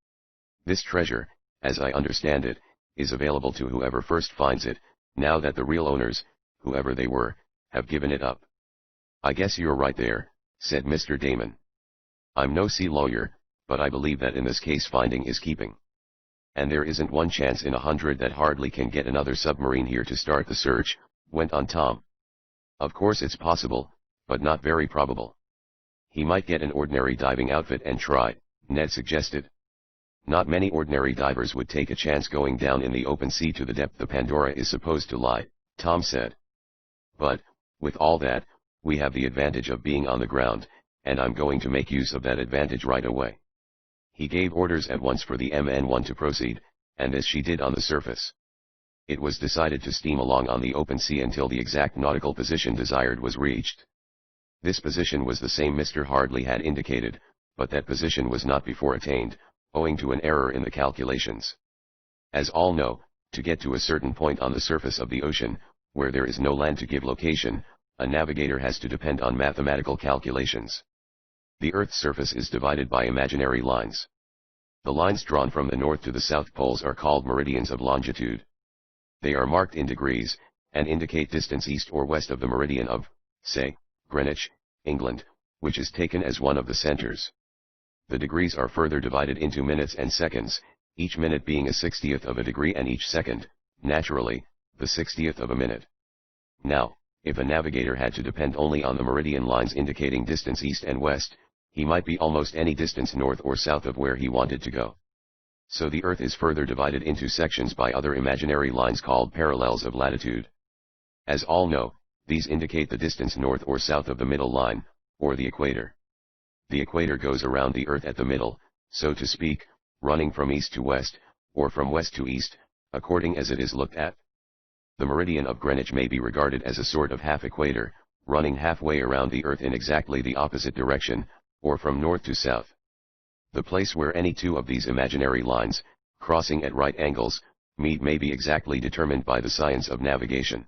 This treasure, as I understand it, is available to whoever first finds it, now that the real owners, whoever they were, have given it up. I guess you're right there, said Mr. Damon. I'm no sea lawyer, but I believe that in this case finding is keeping. And there isn't one chance in 100 that Hardly can get another submarine here to start the search, went on Tom. Of course it's possible, but not very probable. He might get an ordinary diving outfit and try, Ned suggested. Not many ordinary divers would take a chance going down in the open sea to the depth the Pandora is supposed to lie, Tom said. But, with all that, we have the advantage of being on the ground, and I'm going to make use of that advantage right away. He gave orders at once for the MN1 to proceed, and this she did on the surface. It was decided to steam along on the open sea until the exact nautical position desired was reached. This position was the same Mr. Hardly had indicated, but that position was not before attained, owing to an error in the calculations. As all know, to get to a certain point on the surface of the ocean, where there is no land to give location, a navigator has to depend on mathematical calculations. The Earth's surface is divided by imaginary lines. The lines drawn from the north to the south poles are called meridians of longitude. They are marked in degrees, and indicate distance east or west of the meridian of, say, Greenwich, England, which is taken as one of the centers. The degrees are further divided into minutes and seconds, each minute being a 60th of a degree and each second, naturally, the 60th of a minute. Now, if a navigator had to depend only on the meridian lines indicating distance east and west, he might be almost any distance north or south of where he wanted to go. So the Earth is further divided into sections by other imaginary lines called parallels of latitude. As all know, these indicate the distance north or south of the middle line, or the equator. The equator goes around the Earth at the middle, so to speak, running from east to west, or from west to east, according as it is looked at. The meridian of Greenwich may be regarded as a sort of half-equator, running halfway around the Earth in exactly the opposite direction, or from north to south. The place where any two of these imaginary lines, crossing at right angles, meet may be exactly determined by the science of navigation.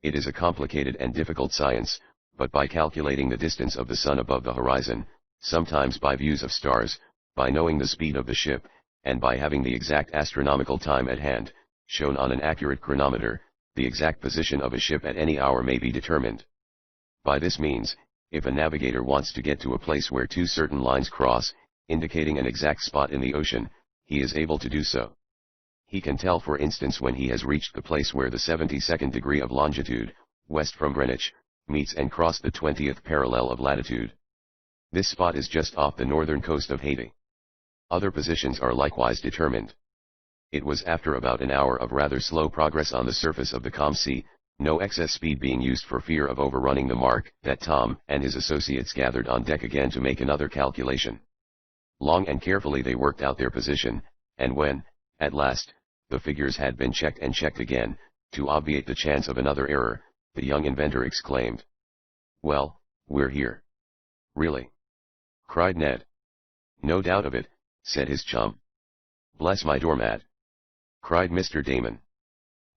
It is a complicated and difficult science, but by calculating the distance of the sun above the horizon, sometimes by views of stars, by knowing the speed of the ship, and by having the exact astronomical time at hand, shown on an accurate chronometer, the exact position of a ship at any hour may be determined. By this means, if a navigator wants to get to a place where two certain lines cross, indicating an exact spot in the ocean, he is able to do so. He can tell, for instance, when he has reached the place where the 72nd degree of longitude, west from Greenwich, meets and crossed the 20th parallel of latitude. This spot is just off the northern coast of Haiti. Other positions are likewise determined. It was after about an hour of rather slow progress on the surface of the calm sea, no excess speed being used for fear of overrunning the mark, that Tom and his associates gathered on deck again to make another calculation. Long and carefully they worked out their position, and when, at last, the figures had been checked and checked again, to obviate the chance of another error, the young inventor exclaimed, "Well, we're here." "Really?" cried Ned. "No doubt of it," said his chum. "Bless my doormat!" cried Mr. Damon.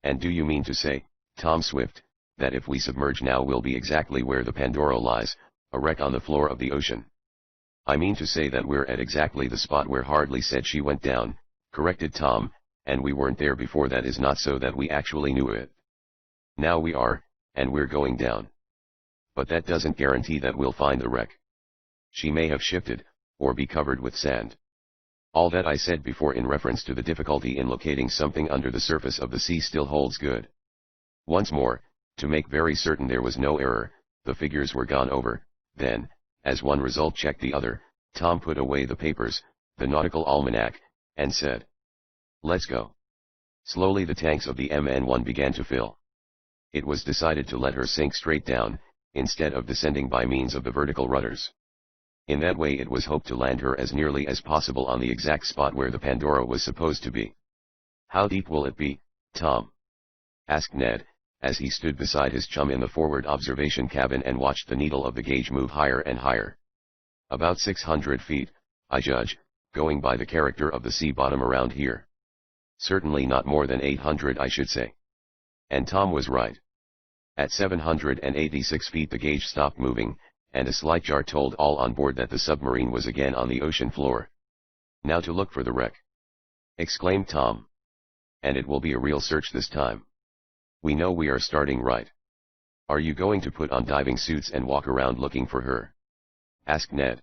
"And do you mean to say, Tom Swift, that if we submerge now we'll be exactly where the Pandora lies, a wreck on the floor of the ocean?" "I mean to say that we're at exactly the spot where Hardly said she went down," corrected Tom, "and we weren't there before. That is not so that we actually knew it. Now we are, and we're going down. But that doesn't guarantee that we'll find the wreck. She may have shifted, or be covered with sand. All that I said before in reference to the difficulty in locating something under the surface of the sea still holds good. Once more, to make very certain there was no error, the figures were gone over, then, as one result checked the other, Tom put away the papers, the nautical almanac, and said, "Let's go." Slowly the tanks of the MN1 began to fill. It was decided to let her sink straight down, instead of descending by means of the vertical rudders. In that way it was hoped to land her as nearly as possible on the exact spot where the Pandora was supposed to be. "How deep will it be, Tom?" asked Ned, as he stood beside his chum in the forward observation cabin and watched the needle of the gauge move higher and higher. "About 600 feet, I judge, going by the character of the sea bottom around here. Certainly not more than 800, I should say." And Tom was right. At 786 feet the gauge stopped moving, and a slight jar told all on board that the submarine was again on the ocean floor. "Now to look for the wreck," exclaimed Tom. "And it will be a real search this time. We know we are starting right. Are you going to put on diving suits and walk around looking for her?" asked Ned.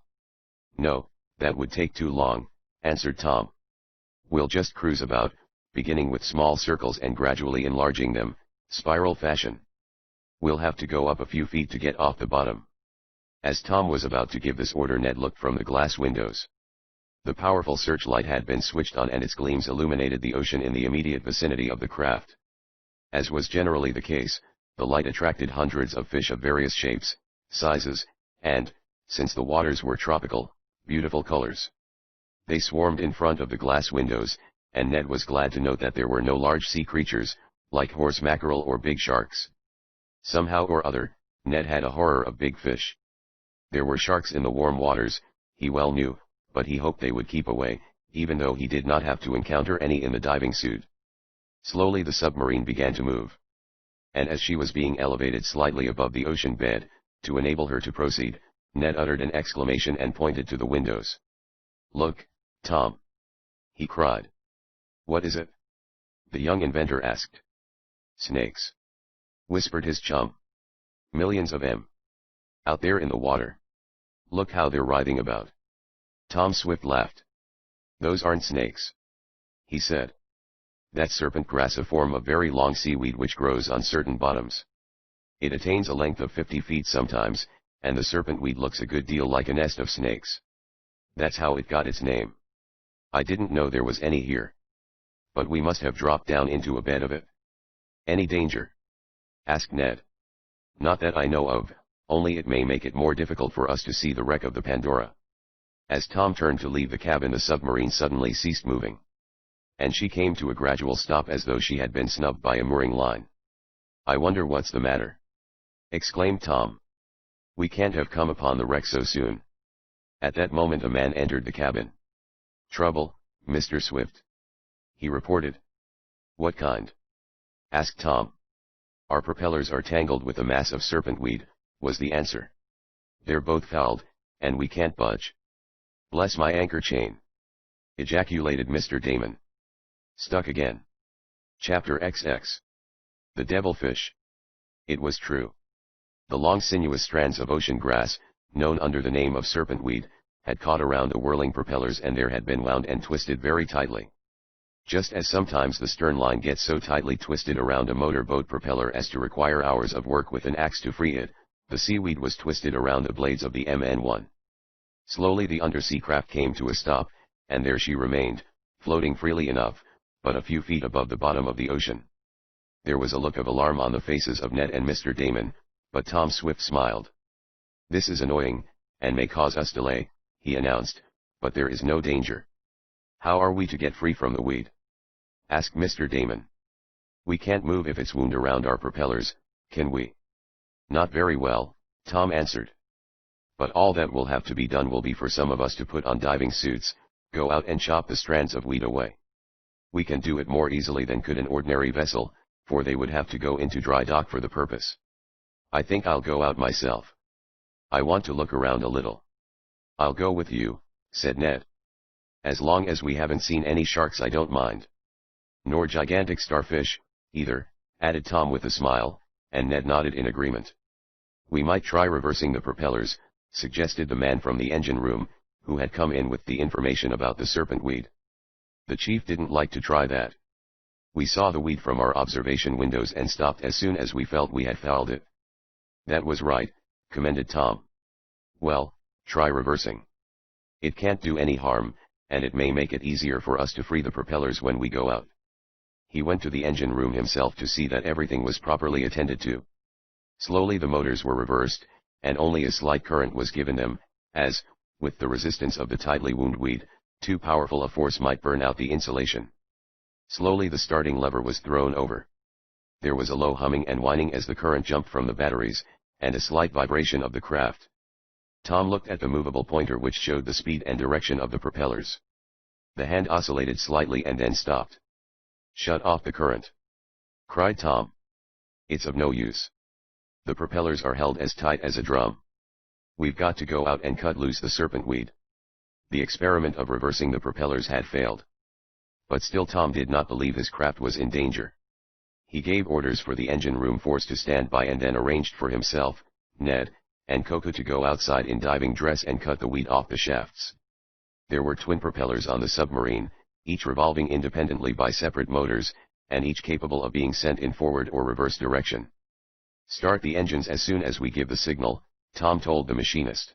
"No, that would take too long," answered Tom. "We'll just cruise about, beginning with small circles and gradually enlarging them, spiral fashion. We'll have to go up a few feet to get off the bottom." As Tom was about to give this order, Ned looked from the glass windows. The powerful searchlight had been switched on and its gleams illuminated the ocean in the immediate vicinity of the craft. As was generally the case, the light attracted hundreds of fish of various shapes, sizes, and, since the waters were tropical, beautiful colors. They swarmed in front of the glass windows, and Ned was glad to note that there were no large sea creatures, like horse mackerel or big sharks. Somehow or other, Ned had a horror of big fish. There were sharks in the warm waters, he well knew, but he hoped they would keep away, even though he did not have to encounter any in the diving suit. Slowly the submarine began to move. And as she was being elevated slightly above the ocean bed, to enable her to proceed, Ned uttered an exclamation and pointed to the windows. "Look, Tom!" he cried. "What is it?" the young inventor asked. "Snakes," whispered his chum. "Millions of 'em. Out there in the water. Look how they're writhing about." Tom Swift laughed. "Those aren't snakes," he said. "That's serpent grass, a form of very long seaweed which grows on certain bottoms. It attains a length of 50 feet sometimes, and the serpent weed looks a good deal like a nest of snakes. That's how it got its name. I didn't know there was any here. But we must have dropped down into a bed of it." "Any danger?" asked Ned. "Not that I know of, only it may make it more difficult for us to see the wreck of the Pandora." As Tom turned to leave the cabin, the submarine suddenly ceased moving. And she came to a gradual stop as though she had been snubbed by a mooring line. "I wonder what's the matter?" exclaimed Tom. "We can't have come upon the wreck so soon." At that moment a man entered the cabin. "Trouble, Mr. Swift," he reported. "What kind?" asked Tom. "Our propellers are tangled with a mass of serpent weed," was the answer. "They're both fouled, and we can't budge." "Bless my anchor chain!" ejaculated Mr. Damon. "Stuck again." Chapter XX. The Devilfish. It was true. The long sinuous strands of ocean grass, known under the name of serpentweed, had caught around the whirling propellers, and there had been wound and twisted very tightly. Just as sometimes the stern line gets so tightly twisted around a motor boat propeller as to require hours of work with an axe to free it, the seaweed was twisted around the blades of the MN1. Slowly the undersea craft came to a stop, and there she remained, floating freely enough, but a few feet above the bottom of the ocean. There was a look of alarm on the faces of Ned and Mr. Damon, but Tom Swift smiled. "This is annoying, and may cause us delay," he announced, "but there is no danger." "How are we to get free from the weed?" asked Mr. Damon. "We can't move if it's wound around our propellers, can we?" "Not very well," Tom answered. "But all that will have to be done will be for some of us to put on diving suits, go out and chop the strands of weed away. We can do it more easily than could an ordinary vessel, for they would have to go into dry dock for the purpose. I think I'll go out myself. I want to look around a little." "I'll go with you," said Ned. "As long as we haven't seen any sharks I don't mind." "Nor gigantic starfish, either," added Tom with a smile, and Ned nodded in agreement. "We might try reversing the propellers," suggested the man from the engine room, who had come in with the information about the serpent weed. The chief didn't like to try that. "We saw the weed from our observation windows and stopped as soon as we felt we had fouled it." "That was right," commended Tom. "Well, try reversing. It can't do any harm, and it may make it easier for us to free the propellers when we go out." He went to the engine room himself to see that everything was properly attended to. Slowly the motors were reversed, and only a slight current was given them, as, with the resistance of the tightly wound weed, too powerful a force might burn out the insulation. Slowly the starting lever was thrown over. There was a low humming and whining as the current jumped from the batteries, and a slight vibration of the craft. Tom looked at the movable pointer which showed the speed and direction of the propellers. The hand oscillated slightly and then stopped. "Shut off the current!" cried Tom. "It's of no use. The propellers are held as tight as a drum. We've got to go out and cut loose the serpent weed." The experiment of reversing the propellers had failed. But still Tom did not believe his craft was in danger. He gave orders for the engine room force to stand by and then arranged for himself, Ned, and Coco to go outside in diving dress and cut the weed off the shafts. There were twin propellers on the submarine, each revolving independently by separate motors, and each capable of being sent in forward or reverse direction. "Start the engines as soon as we give the signal," Tom told the machinist.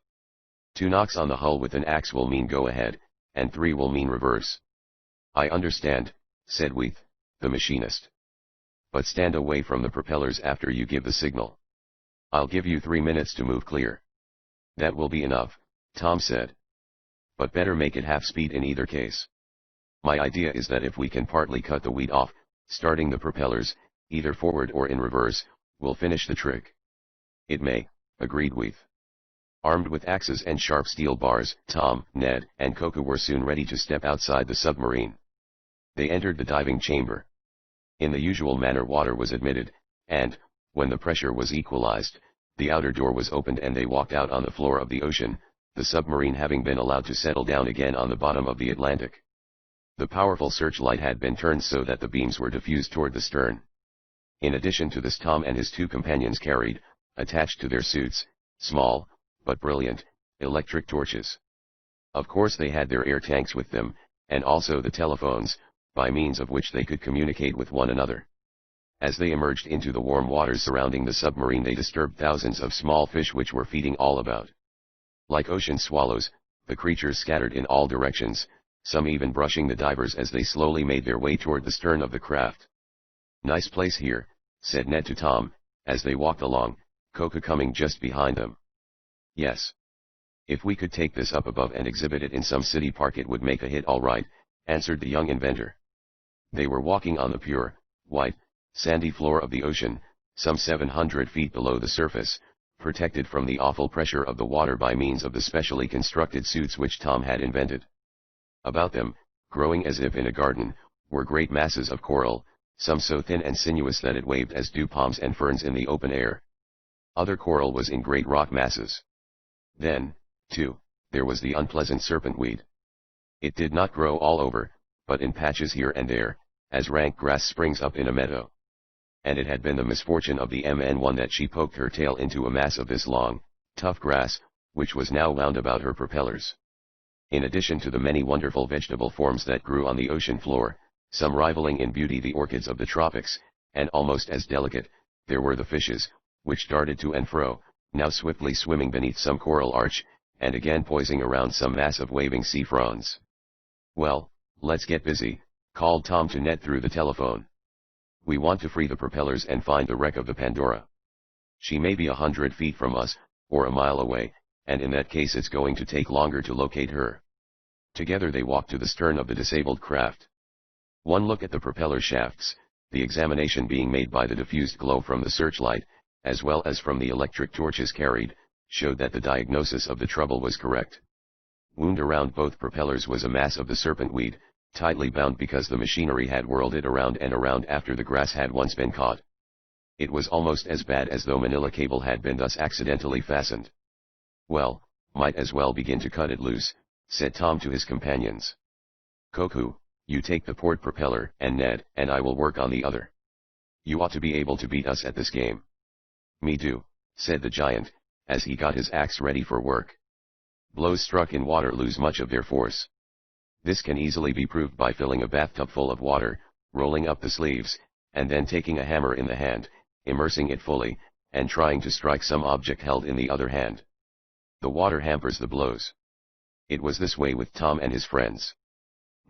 2 knocks on the hull with an axe will mean go ahead, and 3 will mean reverse." "I understand," said Weith, the machinist. "But stand away from the propellers after you give the signal. I'll give you 3 minutes to move clear." "That will be enough," Tom said. "But better make it half speed in either case. My idea is that if we can partly cut the weed off, starting the propellers, either forward or in reverse, we'll finish the trick." "It may," agreed Weith. Armed with axes and sharp steel bars, Tom, Ned, and Coco were soon ready to step outside the submarine. They entered the diving chamber. In the usual manner water was admitted, and, when the pressure was equalized, the outer door was opened and they walked out on the floor of the ocean, the submarine having been allowed to settle down again on the bottom of the Atlantic. The powerful searchlight had been turned so that the beams were diffused toward the stern. In addition to this, Tom and his 2 companions carried, attached to their suits, small, but brilliant, electric torches. Of course they had their air tanks with them, and also the telephones, by means of which they could communicate with one another. As they emerged into the warm waters surrounding the submarine, they disturbed thousands of small fish which were feeding all about. Like ocean swallows, the creatures scattered in all directions, some even brushing the divers as they slowly made their way toward the stern of the craft. "Nice place here," said Ned to Tom, as they walked along, Coco coming just behind them. "Yes. If we could take this up above and exhibit it in some city park, it would make a hit all right," answered the young inventor. They were walking on the pure, white, sandy floor of the ocean, some 700 feet below the surface, protected from the awful pressure of the water by means of the specially constructed suits which Tom had invented. About them, growing as if in a garden, were great masses of coral, some so thin and sinuous that it waved as do palms and ferns in the open air. Other coral was in great rock masses. Then, too, there was the unpleasant serpentweed. It did not grow all over, but in patches here and there, as rank grass springs up in a meadow. And it had been the misfortune of the MN1 that she poked her tail into a mass of this long, tough grass, which was now wound about her propellers. In addition to the many wonderful vegetable forms that grew on the ocean floor, some rivaling in beauty the orchids of the tropics, and almost as delicate, there were the fishes, which darted to and fro, now swiftly swimming beneath some coral arch, and again poising around some mass of waving sea fronds. "Well, let's get busy," called Tom to Ned through the telephone. "We want to free the propellers and find the wreck of the Pandora. She may be 100 feet from us, or a mile away, and in that case it's going to take longer to locate her." Together they walked to the stern of the disabled craft. One look at the propeller shafts, the examination being made by the diffused glow from the searchlight, as well as from the electric torches carried, showed that the diagnosis of the trouble was correct. Wound around both propellers was a mass of the serpentweed, tightly bound because the machinery had whirled it around and around after the grass had once been caught. It was almost as bad as though manila cable had been thus accidentally fastened. "Well, might as well begin to cut it loose," said Tom to his companions. "Coco, you take the port propeller, and Ned and I will work on the other. You ought to be able to beat us at this game." "Me do," said the giant, as he got his axe ready for work. "Blows struck in water lose much of their force. This can easily be proved by filling a bathtub full of water, rolling up the sleeves, and then taking a hammer in the hand, immersing it fully, and trying to strike some object held in the other hand. The water hampers the blows." It was this way with Tom and his friends.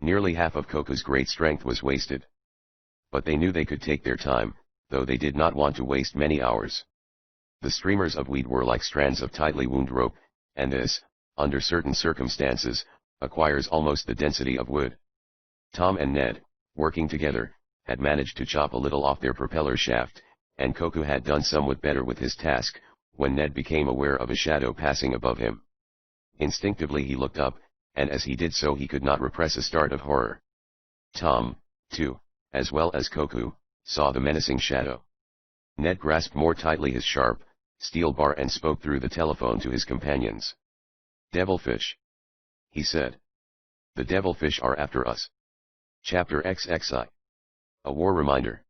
Nearly half of Coco's great strength was wasted. But they knew they could take their time, though they did not want to waste many hours. The streamers of weed were like strands of tightly wound rope, and this, under certain circumstances, acquires almost the density of wood. Tom and Ned, working together, had managed to chop a little off their propeller shaft, and Coco had done somewhat better with his task, when Ned became aware of a shadow passing above him. Instinctively he looked up, and as he did so he could not repress a start of horror. Tom, too, as well as Coco, saw the menacing shadow. Ned grasped more tightly his sharp, steel bar and spoke through the telephone to his companions. "Devilfish," he said. "The devilfish are after us." Chapter XXI. A war reminder.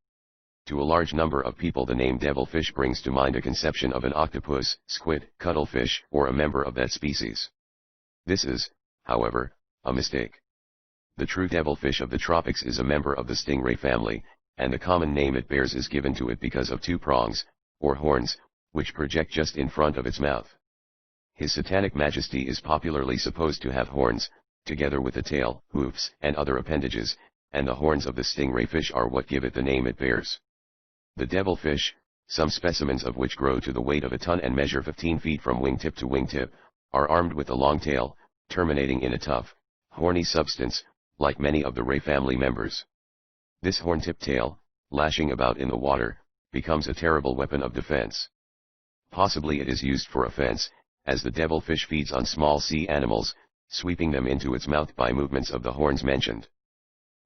To a large number of people the name devilfish brings to mind a conception of an octopus, squid, cuttlefish, or a member of that species. This is, however, a mistake. The true devilfish of the tropics is a member of the stingray family, and the common name it bears is given to it because of two prongs, or horns, which project just in front of its mouth. His Satanic Majesty is popularly supposed to have horns, together with a tail, hoofs, and other appendages, and the horns of the stingray fish are what give it the name it bears. The devilfish, some specimens of which grow to the weight of a ton and measure 15 feet from wingtip to wingtip, are armed with a long tail, terminating in a tough, horny substance, like many of the ray family members. This horn-tipped tail, lashing about in the water, becomes a terrible weapon of defense. Possibly it is used for offense, as the devilfish feeds on small sea animals, sweeping them into its mouth by movements of the horns mentioned.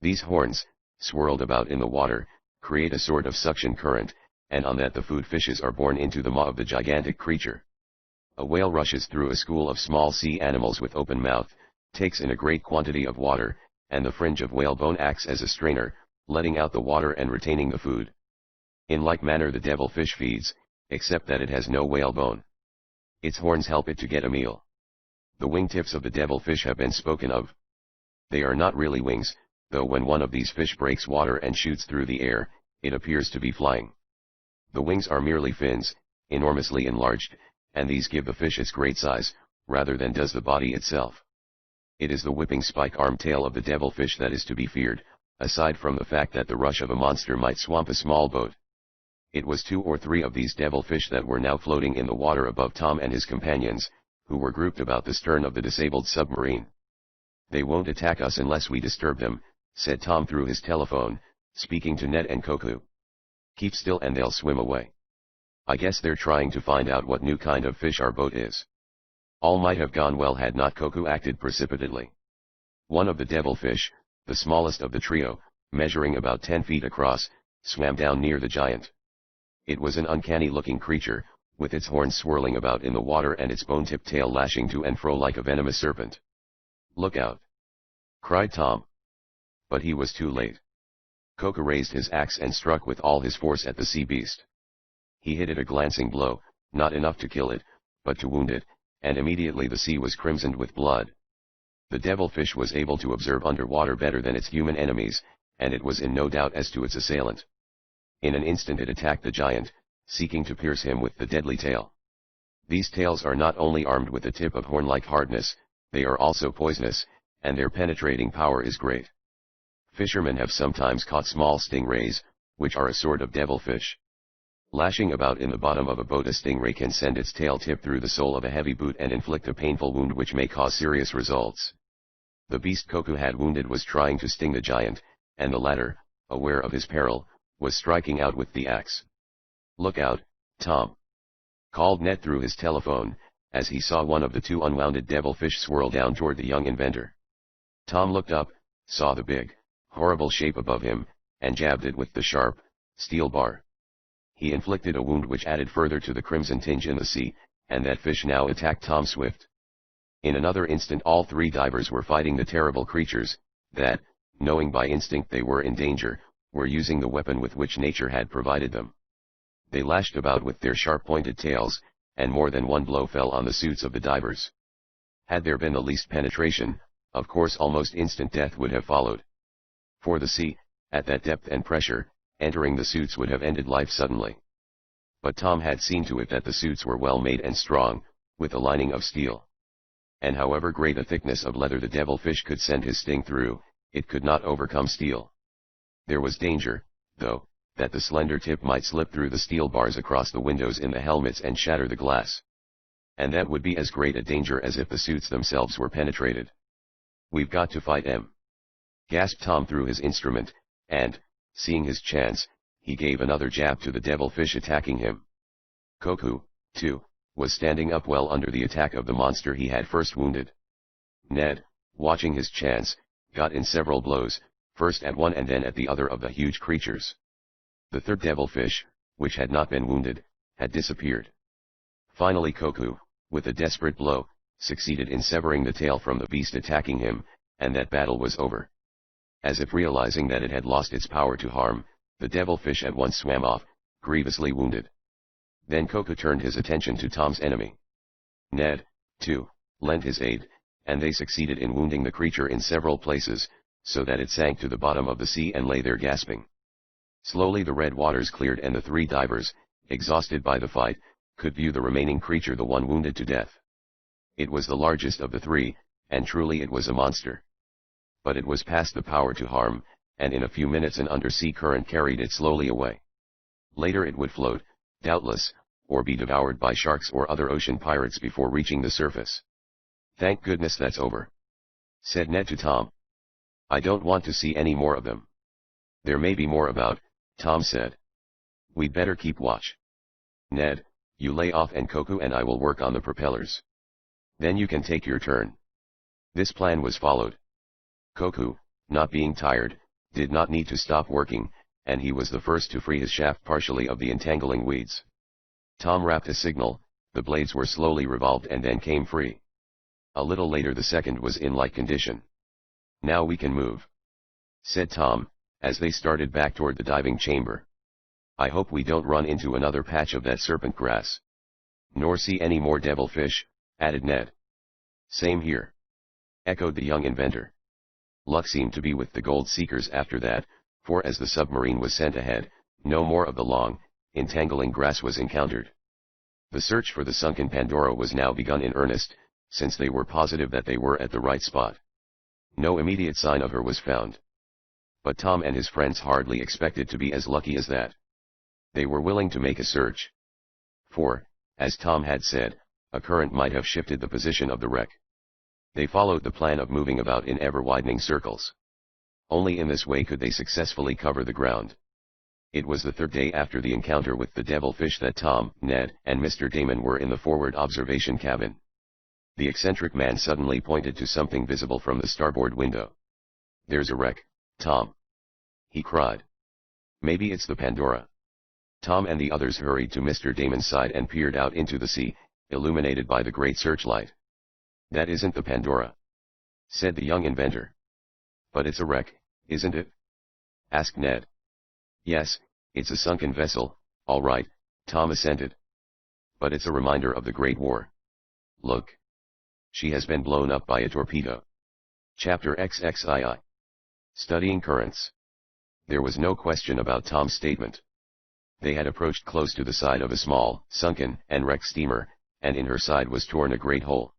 These horns, swirled about in the water, create a sort of suction current, and on that the food fishes are borne into the maw of the gigantic creature. A whale rushes through a school of small sea animals with open mouth, takes in a great quantity of water, and the fringe of whalebone acts as a strainer, letting out the water and retaining the food. In like manner the devilfish feeds, except that it has no whalebone. Its horns help it to get a meal. The wingtips of the devilfish have been spoken of. They are not really wings, though when one of these fish breaks water and shoots through the air, it appears to be flying. The wings are merely fins, enormously enlarged, and these give the fish its great size, rather than does the body itself. It is the whipping spike-armed tail of the devilfish that is to be feared, aside from the fact that the rush of a monster might swamp a small boat. It was 2 or 3 of these devilfish that were now floating in the water above Tom and his companions, who were grouped about the stern of the disabled submarine. "They won't attack us unless we disturb them," said Tom through his telephone, speaking to Ned and Koku. "Keep still and they'll swim away. I guess they're trying to find out what new kind of fish our boat is." All might have gone well had not Koku acted precipitately. One of the devilfish, the smallest of the trio, measuring about 10 feet across, swam down near the giant. It was an uncanny-looking creature, with its horns swirling about in the water and its bone-tipped tail lashing to and fro like a venomous serpent. "Look out!" cried Tom. But he was too late. Koku raised his axe and struck with all his force at the sea beast. He hit it a glancing blow, not enough to kill it, but to wound it, and immediately the sea was crimsoned with blood. The devilfish was able to observe underwater better than its human enemies, and it was in no doubt as to its assailant. In an instant it attacked the giant, seeking to pierce him with the deadly tail. These tails are not only armed with a tip of horn-like hardness, they are also poisonous, and their penetrating power is great. Fishermen have sometimes caught small stingrays, which are a sort of devilfish. Lashing about in the bottom of a boat, a stingray can send its tail tip through the sole of a heavy boot and inflict a painful wound which may cause serious results. The beast Koku had wounded was trying to sting the giant, and the latter, aware of his peril, was striking out with the axe. "Look out, Tom!" called Ned through his telephone, as he saw one of the 2 unwounded devilfish swirl down toward the young inventor. Tom looked up, saw the big, horrible shape above him, and jabbed it with the sharp, steel bar. He inflicted a wound which added further to the crimson tinge in the sea, and that fish now attacked Tom Swift. In another instant all 3 divers were fighting the terrible creatures, that, knowing by instinct they were in danger, were using the weapon with which nature had provided them. They lashed about with their sharp-pointed tails, and more than one blow fell on the suits of the divers. Had there been the least penetration, of course almost instant death would have followed. For the sea, at that depth and pressure, entering the suits would have ended life suddenly. But Tom had seen to it that the suits were well made and strong, with a lining of steel. And however great a thickness of leather the devilfish could send his sting through, it could not overcome steel. There was danger, though, that the slender tip might slip through the steel bars across the windows in the helmets and shatter the glass. And that would be as great a danger as if the suits themselves were penetrated. "We've got to fight 'em," gasped Tom through his instrument, and, seeing his chance, he gave another jab to the devilfish attacking him. Koku, too, was standing up well under the attack of the monster he had first wounded. Ned, watching his chance, got in several blows, first at one and then at the other of the huge creatures. The 3rd devilfish, which had not been wounded, had disappeared. Finally Koku, with a desperate blow, succeeded in severing the tail from the beast attacking him, and that battle was over. As if realizing that it had lost its power to harm, the devilfish at once swam off, grievously wounded. Then Koku turned his attention to Tom's enemy. Ned, too, lent his aid, and they succeeded in wounding the creature in several places, so that it sank to the bottom of the sea and lay there gasping. Slowly the red waters cleared and the 3 divers, exhausted by the fight, could view the remaining creature, the one wounded to death. It was the largest of the 3, and truly it was a monster. But it was past the power to harm, and in a few minutes an undersea current carried it slowly away. Later it would float, doubtless, or be devoured by sharks or other ocean pirates before reaching the surface. "Thank goodness that's over," said Ned to Tom. "I don't want to see any more of them." "There may be more about," Tom said. "We'd better keep watch. Ned, you lay off and Koku and I will work on the propellers. Then you can take your turn." This plan was followed. Koku, not being tired, did not need to stop working, and he was the first to free his shaft partially of the entangling weeds. Tom rapped a signal, the blades were slowly revolved and then came free. A little later the second was in like condition. "Now we can move," said Tom, as they started back toward the diving chamber. "I hope we don't run into another patch of that serpent grass." "Nor see any more devilfish," added Ned. Same here, echoed the young inventor. Luck seemed to be with the gold seekers after that, for as the submarine was sent ahead, no more of the long, entangling grass was encountered. The search for the sunken Pandora was now begun in earnest, since they were positive that they were at the right spot. No immediate sign of her was found. But Tom and his friends hardly expected to be as lucky as that. They were willing to make a search. For, as Tom had said, a current might have shifted the position of the wreck. They followed the plan of moving about in ever-widening circles. Only in this way could they successfully cover the ground. It was the third day after the encounter with the devilfish that Tom, Ned, and Mr. Damon were in the forward observation cabin. The eccentric man suddenly pointed to something visible from the starboard window. "There's a wreck, Tom," he cried. "Maybe it's the Pandora." Tom and the others hurried to Mr. Damon's side and peered out into the sea, illuminated by the great searchlight. "That isn't the Pandora," said the young inventor. "But it's a wreck, isn't it?" asked Ned. "Yes, it's a sunken vessel, all right," Tom assented. "But it's a reminder of the Great War. Look. She has been blown up by a torpedo." Chapter XXII. Studying Currents. There was no question about Tom's statement. They had approached close to the side of a small, sunken, and wrecked steamer, and in her side was torn a great hole.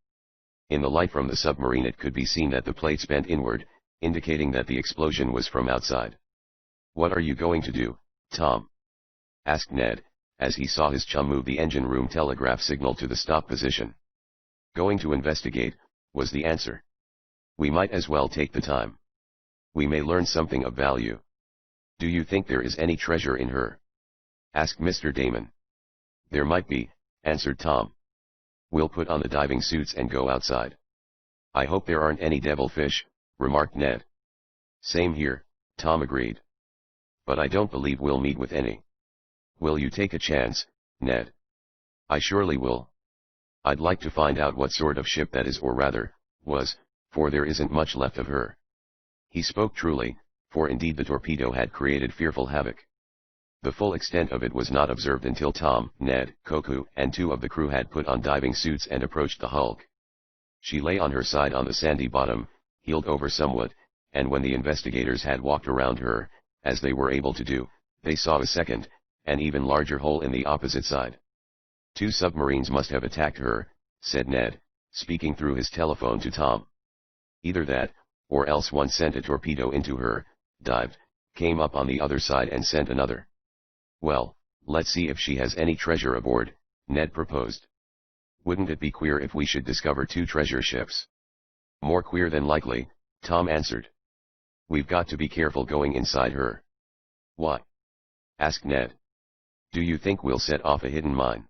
In the light from the submarine it could be seen that the plates bent inward, indicating that the explosion was from outside. "What are you going to do, Tom?" asked Ned, as he saw his chum move the engine room telegraph signal to the stop position. "Going to investigate," was the answer. "We might as well take the time. We may learn something of value." "Do you think there is any treasure in her?" asked Mr. Damon. "There might be," answered Tom. "We'll put on the diving suits and go outside." "I hope there aren't any devilfish," remarked Ned. "Same here," Tom agreed. "But I don't believe we'll meet with any." "Will you take a chance, Ned?" "I surely will. I'd like to find out what sort of ship that is, or rather, was, for there isn't much left of her." He spoke truly, for indeed the torpedo had created fearful havoc. The full extent of it was not observed until Tom, Ned, Koku, and two of the crew had put on diving suits and approached the hulk. She lay on her side on the sandy bottom, heeled over somewhat, and when the investigators had walked around her, as they were able to do, they saw a second, and even larger hole in the opposite side. "Two submarines must have attacked her," said Ned, speaking through his telephone to Tom. "Either that, or else one sent a torpedo into her, dived, came up on the other side and sent another." "Well, let's see if she has any treasure aboard," Ned proposed. "Wouldn't it be queer if we should discover two treasure ships?" "More queer than likely," Tom answered. "We've got to be careful going inside her." "Why?" asked Ned. "Do you think we'll set off a hidden mine?"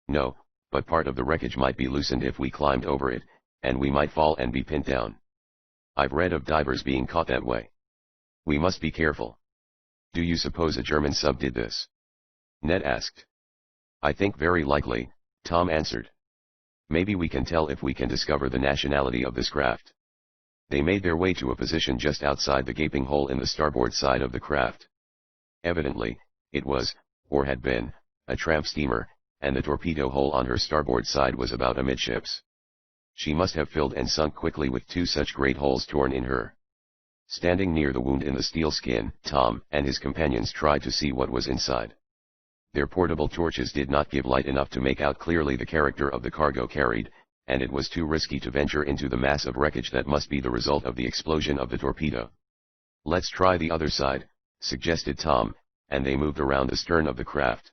"No, but part of the wreckage might be loosened if we climbed over it, and we might fall and be pinned down. I've read of divers being caught that way. We must be careful." "Do you suppose a German sub did this?" Ned asked. "I think very likely," Tom answered. "Maybe we can tell if we can discover the nationality of this craft." They made their way to a position just outside the gaping hole in the starboard side of the craft. Evidently, it was, or had been, a tramp steamer, and the torpedo hole on her starboard side was about amidships. She must have filled and sunk quickly with two such great holes torn in her. Standing near the wound in the steel skin, Tom and his companions tried to see what was inside. Their portable torches did not give light enough to make out clearly the character of the cargo carried, and it was too risky to venture into the mass of wreckage that must be the result of the explosion of the torpedo. "Let's try the other side," suggested Tom, and they moved around the stern of the craft.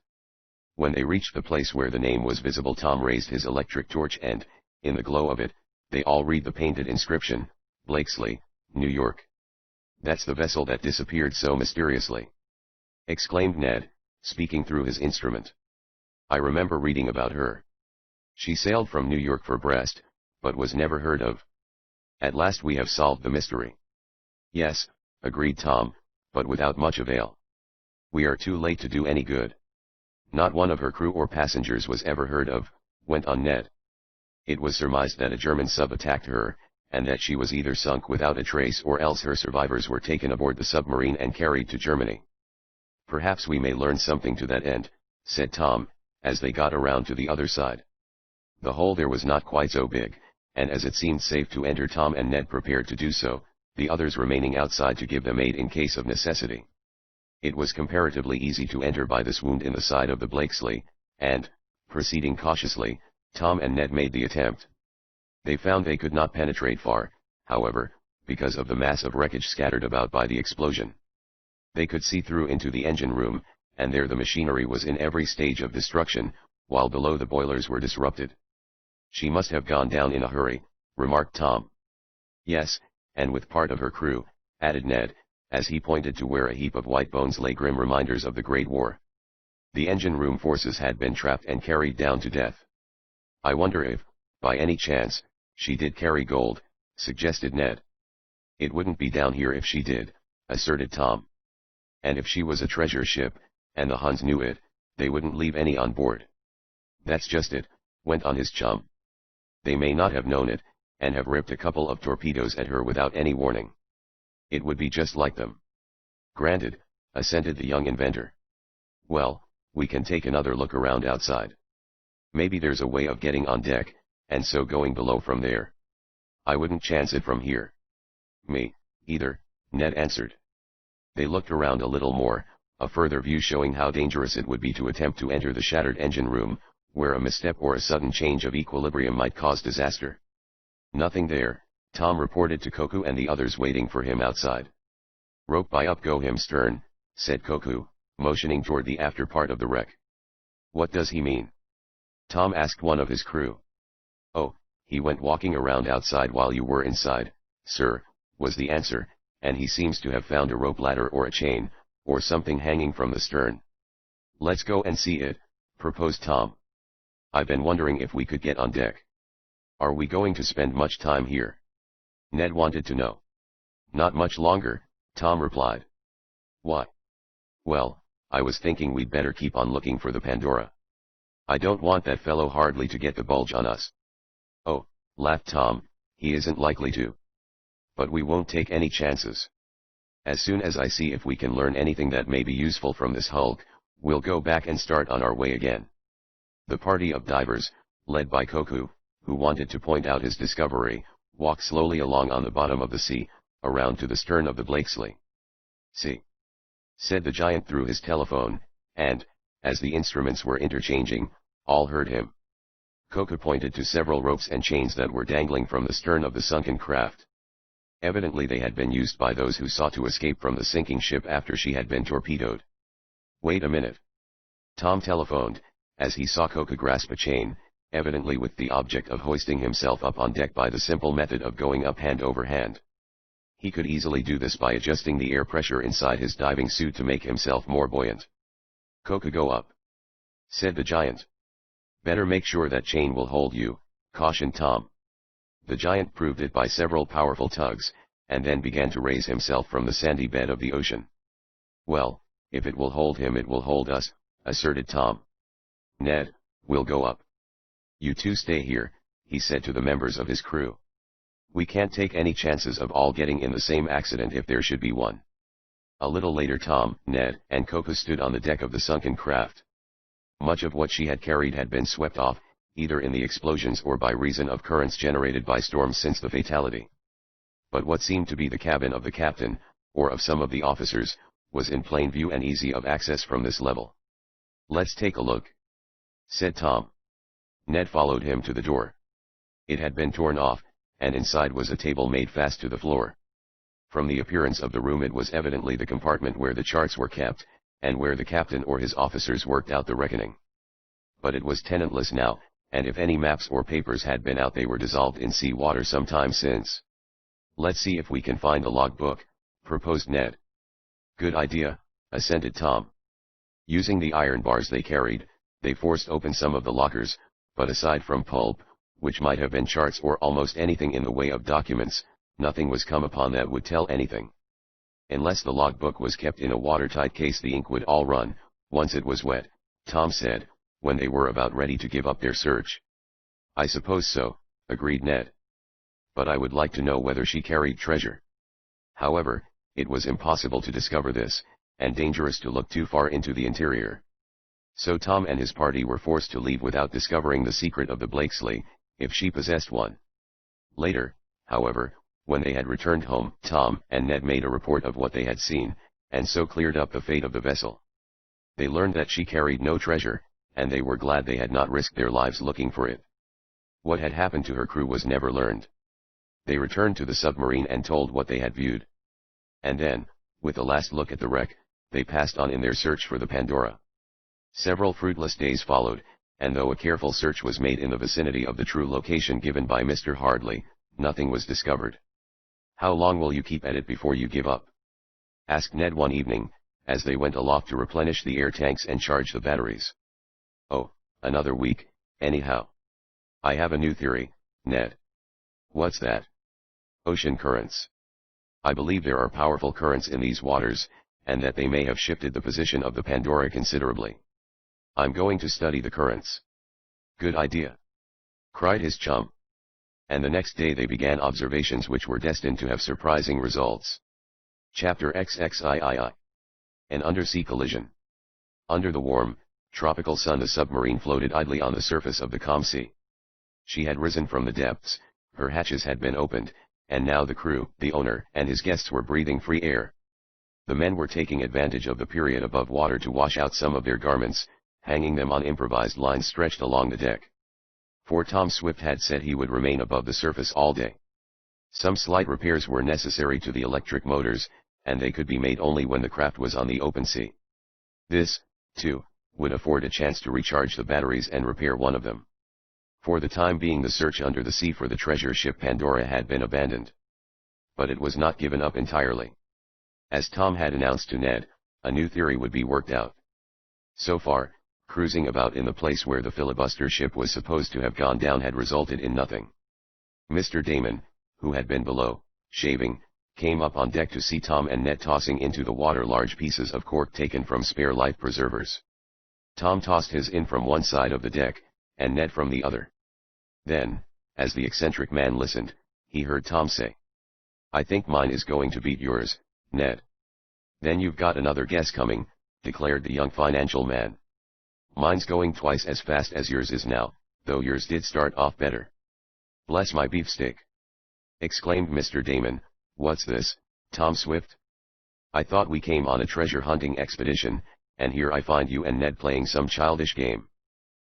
When they reached the place where the name was visible, Tom raised his electric torch and, in the glow of it, they all read the painted inscription, "Blakesley, New York." "That's the vessel that disappeared so mysteriously," exclaimed Ned, speaking through his instrument. "I remember reading about her. She sailed from New York for Brest, but was never heard of. At last we have solved the mystery." "Yes," agreed Tom, "but without much avail. We are too late to do any good. Not one of her crew or passengers was ever heard of," went on Ned. "It was surmised that a German sub attacked her, and that she was either sunk without a trace or else her survivors were taken aboard the submarine and carried to Germany." "Perhaps we may learn something to that end," said Tom, as they got around to the other side. The hole there was not quite so big, and as it seemed safe to enter, Tom and Ned prepared to do so, the others remaining outside to give them aid in case of necessity. It was comparatively easy to enter by this wound in the side of the Blakesley, and, proceeding cautiously, Tom and Ned made the attempt. They found they could not penetrate far, however, because of the mass of wreckage scattered about by the explosion. They could see through into the engine room, and there the machinery was in every stage of destruction, while below the boilers were disrupted. "She must have gone down in a hurry," remarked Tom. "Yes, and with part of her crew," added Ned, as he pointed to where a heap of white bones lay, grim reminders of the Great War. The engine room forces had been trapped and carried down to death. "I wonder if, by any chance, she did carry gold," suggested Ned. "It wouldn't be down here if she did," asserted Tom. "And if she was a treasure ship, and the Huns knew it, they wouldn't leave any on board." "That's just it," went on his chum. "They may not have known it, and have ripped a couple of torpedoes at her without any warning. It would be just like them." "Granted," assented the young inventor. "Well, we can take another look around outside. Maybe there's a way of getting on deck, and so going below from there." "I wouldn't chance it from here." "Me, either," Ned answered. They looked around a little more, a further view showing how dangerous it would be to attempt to enter the shattered engine room, where a misstep or a sudden change of equilibrium might cause disaster. "Nothing there," Tom reported to Koku and the others waiting for him outside. "Rope by up go him stern," said Koku, motioning toward the after part of the wreck. "What does he mean?" Tom asked one of his crew. "Oh, he went walking around outside while you were inside, sir," was the answer, "and he seems to have found a rope ladder or a chain, or something hanging from the stern." "Let's go and see it," proposed Tom. "I've been wondering if we could get on deck." "Are we going to spend much time here?" Ned wanted to know. "Not much longer," Tom replied. "Why?" "Well, I was thinking we'd better keep on looking for the Pandora. I don't want that fellow Hardly to get the bulge on us." "Oh," laughed Tom, "he isn't likely to. But we won't take any chances. As soon as I see if we can learn anything that may be useful from this hulk, we'll go back and start on our way again." The party of divers, led by Koku, who wanted to point out his discovery, walked slowly along on the bottom of the sea, around to the stern of the Blakesley. "See," said the giant through his telephone, and, as the instruments were interchanging, all heard him. Koku pointed to several ropes and chains that were dangling from the stern of the sunken craft. Evidently they had been used by those who sought to escape from the sinking ship after she had been torpedoed. "Wait a minute," Tom telephoned, as he saw Koku grasp a chain, evidently with the object of hoisting himself up on deck by the simple method of going up hand over hand. He could easily do this by adjusting the air pressure inside his diving suit to make himself more buoyant. "Koku, go up," said the giant. "Better make sure that chain will hold you," cautioned Tom. The giant proved it by several powerful tugs, and then began to raise himself from the sandy bed of the ocean. "Well, if it will hold him it will hold us," asserted Tom. "Ned, we'll go up. You two stay here," he said to the members of his crew. "We can't take any chances of all getting in the same accident if there should be one." A little later Tom, Ned, and Koku stood on the deck of the sunken craft. Much of what she had carried had been swept off, either in the explosions or by reason of currents generated by storms since the fatality. But what seemed to be the cabin of the captain, or of some of the officers, was in plain view and easy of access from this level. "Let's take a look," said Tom. Ned followed him to the door. It had been torn off, and inside was a table made fast to the floor. From the appearance of the room it was evidently the compartment where the charts were kept, and where the captain or his officers worked out the reckoning. But it was tenantless now, and if any maps or papers had been out they were dissolved in sea water some time since. "Let's see if we can find a logbook," proposed Ned. "Good idea," assented Tom. Using the iron bars they carried, they forced open some of the lockers, but aside from pulp, which might have been charts or almost anything in the way of documents, nothing was come upon that would tell anything. Unless the logbook was kept in a watertight case the ink would all run, once it was wet, Tom said, when they were about ready to give up their search. "I suppose so," agreed Ned. "But I would like to know whether she carried treasure." However, it was impossible to discover this, and dangerous to look too far into the interior. So Tom and his party were forced to leave without discovering the secret of the Blakesley, if she possessed one. Later, however, when they had returned home, Tom and Ned made a report of what they had seen, and so cleared up the fate of the vessel. They learned that she carried no treasure, and they were glad they had not risked their lives looking for it. What had happened to her crew was never learned. They returned to the submarine and told what they had viewed. And then, with a last look at the wreck, they passed on in their search for the Pandora. Several fruitless days followed, and though a careful search was made in the vicinity of the true location given by Mr. Hardley, nothing was discovered. "How long will you keep at it before you give up?" asked Ned one evening, as they went aloft to replenish the air tanks and charge the batteries. "Oh, another week, anyhow. I have a new theory, Ned." "What's that?" "Ocean currents. I believe there are powerful currents in these waters, and that they may have shifted the position of the Pandora considerably. I'm going to study the currents." "Good idea," cried his chum. And the next day they began observations which were destined to have surprising results. Chapter XXIII. An undersea collision. Under the warm, tropical sun the submarine floated idly on the surface of the calm sea. She had risen from the depths, her hatches had been opened, and now the crew, the owner, and his guests were breathing free air. The men were taking advantage of the period above water to wash out some of their garments, hanging them on improvised lines stretched along the deck. For Tom Swift had said he would remain above the surface all day. Some slight repairs were necessary to the electric motors, and they could be made only when the craft was on the open sea. This, too, would afford a chance to recharge the batteries and repair one of them. For the time being the search under the sea for the treasure ship Pandora had been abandoned. But it was not given up entirely. As Tom had announced to Ned, a new theory would be worked out. So far, cruising about in the place where the filibuster ship was supposed to have gone down had resulted in nothing. Mr. Damon, who had been below, shaving, came up on deck to see Tom and Ned tossing into the water large pieces of cork taken from spare life preservers. Tom tossed his in from one side of the deck, and Ned from the other. Then, as the eccentric man listened, he heard Tom say, "I think mine is going to beat yours, Ned." "Then you've got another guess coming," declared the young financial man. "Mine's going twice as fast as yours is now, though yours did start off better." "Bless my beefsteak!" exclaimed Mr. Damon. "What's this, Tom Swift? I thought we came on a treasure hunting expedition, and here I find you and Ned playing some childish game.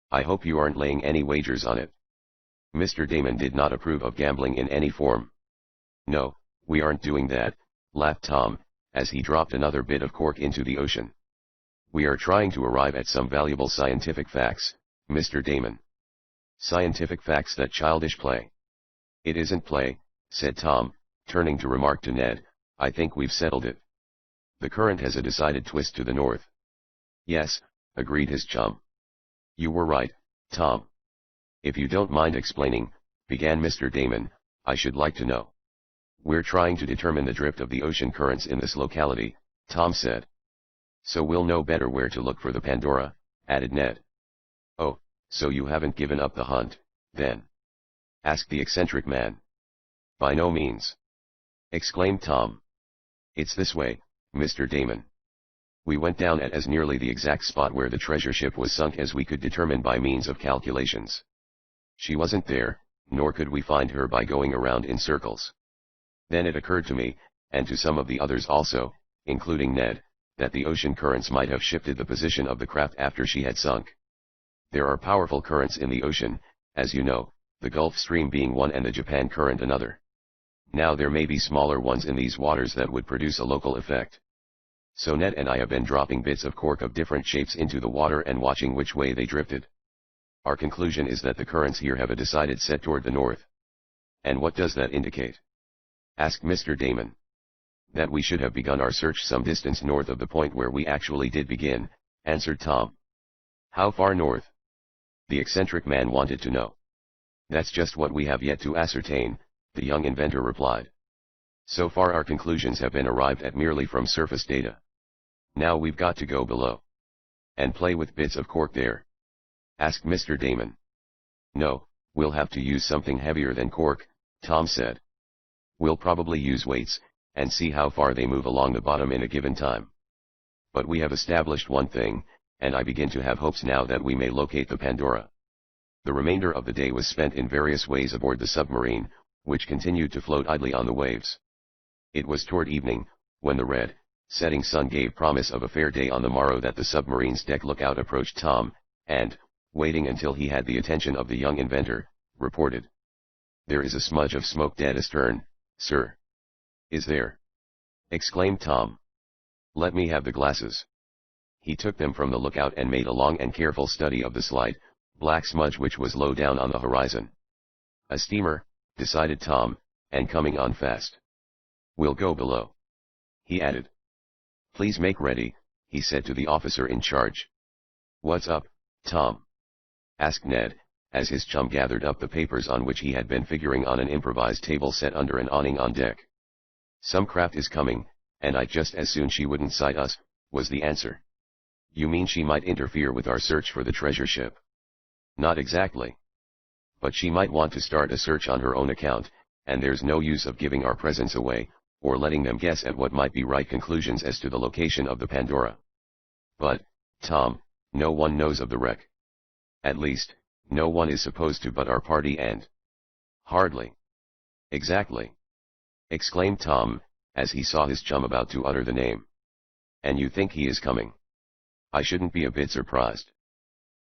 I hope you aren't laying any wagers on it." Mr. Damon did not approve of gambling in any form. "No, we aren't doing that," laughed Tom, as he dropped another bit of cork into the ocean. "We are trying to arrive at some valuable scientific facts, Mr. Damon." "Scientific facts that childish play." "It isn't play," said Tom, turning to remark to Ned, "I think we've settled it. The current has a decided twist to the north." "Yes," agreed his chum. "You were right, Tom." "If you don't mind explaining," began Mr. Damon, "I should like to know." "We're trying to determine the drift of the ocean currents in this locality," Tom said. "So we'll know better where to look for the Pandora," added Ned. "Oh, so you haven't given up the hunt, then?" asked the eccentric man. "By no means," exclaimed Tom. "It's this way, Mr. Damon. We went down at as nearly the exact spot where the treasure ship was sunk as we could determine by means of calculations. She wasn't there, nor could we find her by going around in circles. Then it occurred to me, and to some of the others also, including Ned, that the ocean currents might have shifted the position of the craft after she had sunk. There are powerful currents in the ocean, as you know, the Gulf Stream being one and the Japan current another. Now there may be smaller ones in these waters that would produce a local effect. So Ned and I have been dropping bits of cork of different shapes into the water and watching which way they drifted. Our conclusion is that the currents here have a decided set toward the north." "And what does that indicate?" asked Mr. Damon. "That we should have begun our search some distance north of the point where we actually did begin," answered Tom. "How far north?" the eccentric man wanted to know. "That's just what we have yet to ascertain," the young inventor replied. "So far our conclusions have been arrived at merely from surface data. Now we've got to go below." "And play with bits of cork there?" asked Mr. Damon. "No, we'll have to use something heavier than cork," Tom said. "We'll probably use weights, and see how far they move along the bottom in a given time. But we have established one thing, and I begin to have hopes now that we may locate the Pandora." The remainder of the day was spent in various ways aboard the submarine, which continued to float idly on the waves. It was toward evening, when the red, setting sun gave promise of a fair day on the morrow, that the submarine's deck lookout approached Tom, and, waiting until he had the attention of the young inventor, reported. "There is a smudge of smoke dead astern, sir." "Is there?" exclaimed Tom. "Let me have the glasses." He took them from the lookout and made a long and careful study of the slight, black smudge which was low down on the horizon. "A steamer," decided Tom, "and coming on fast. We'll go below," he added. "Please make ready," he said to the officer in charge. "What's up, Tom?" asked Ned, as his chum gathered up the papers on which he had been figuring on an improvised table set under an awning on deck. "Some craft is coming, and I'd just as soon she wouldn't sight us," was the answer. "You mean she might interfere with our search for the treasure ship?" "Not exactly. But she might want to start a search on her own account, and there's no use of giving our presence away, or letting them guess at what might be right conclusions as to the location of the Pandora." "But, Tom, no one knows of the wreck. At least, no one is supposed to but our party and—" "Hardly." "Exactly," exclaimed Tom, as he saw his chum about to utter the name. "And you think he is coming?" "I shouldn't be a bit surprised.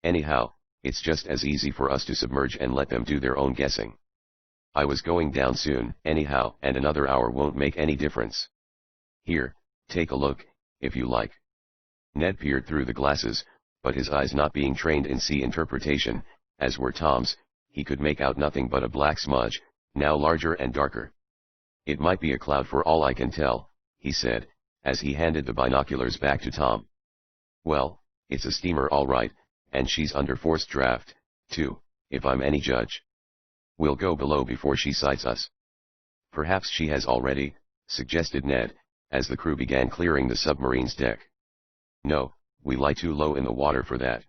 Anyhow, it's just as easy for us to submerge and let them do their own guessing. I was going down soon, anyhow, and another hour won't make any difference. Here, take a look, if you like." Ned peered through the glasses, but his eyes not being trained in sea interpretation, as were Tom's, he could make out nothing but a black smudge, now larger and darker. "It might be a cloud for all I can tell," he said, as he handed the binoculars back to Tom. "Well, it's a steamer all right, and she's under forced draft, too, if I'm any judge. We'll go below before she sights us." "Perhaps she has already," suggested Ned, as the crew began clearing the submarine's deck. "No, we lie too low in the water for that."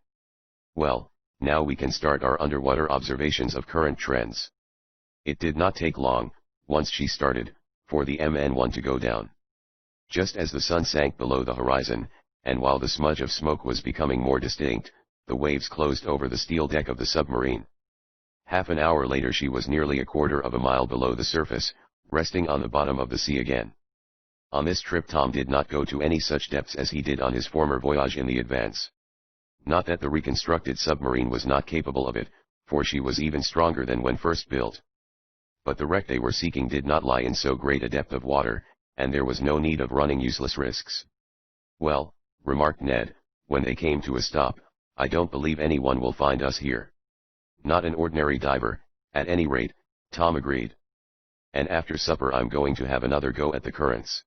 "Well, now we can start our underwater observations of current trends." It did not take long, once she started, for the MN1 to go down. Just as the sun sank below the horizon, and while the smudge of smoke was becoming more distinct, the waves closed over the steel deck of the submarine. Half an hour later she was nearly a quarter of a mile below the surface, resting on the bottom of the sea again. On this trip Tom did not go to any such depths as he did on his former voyage in the Advance. Not that the reconstructed submarine was not capable of it, for she was even stronger than when first built. But the wreck they were seeking did not lie in so great a depth of water, and there was no need of running useless risks. "Well," remarked Ned, when they came to a stop, "I don't believe anyone will find us here." "Not an ordinary diver, at any rate," Tom agreed. "And after supper I'm going to have another go at the currents."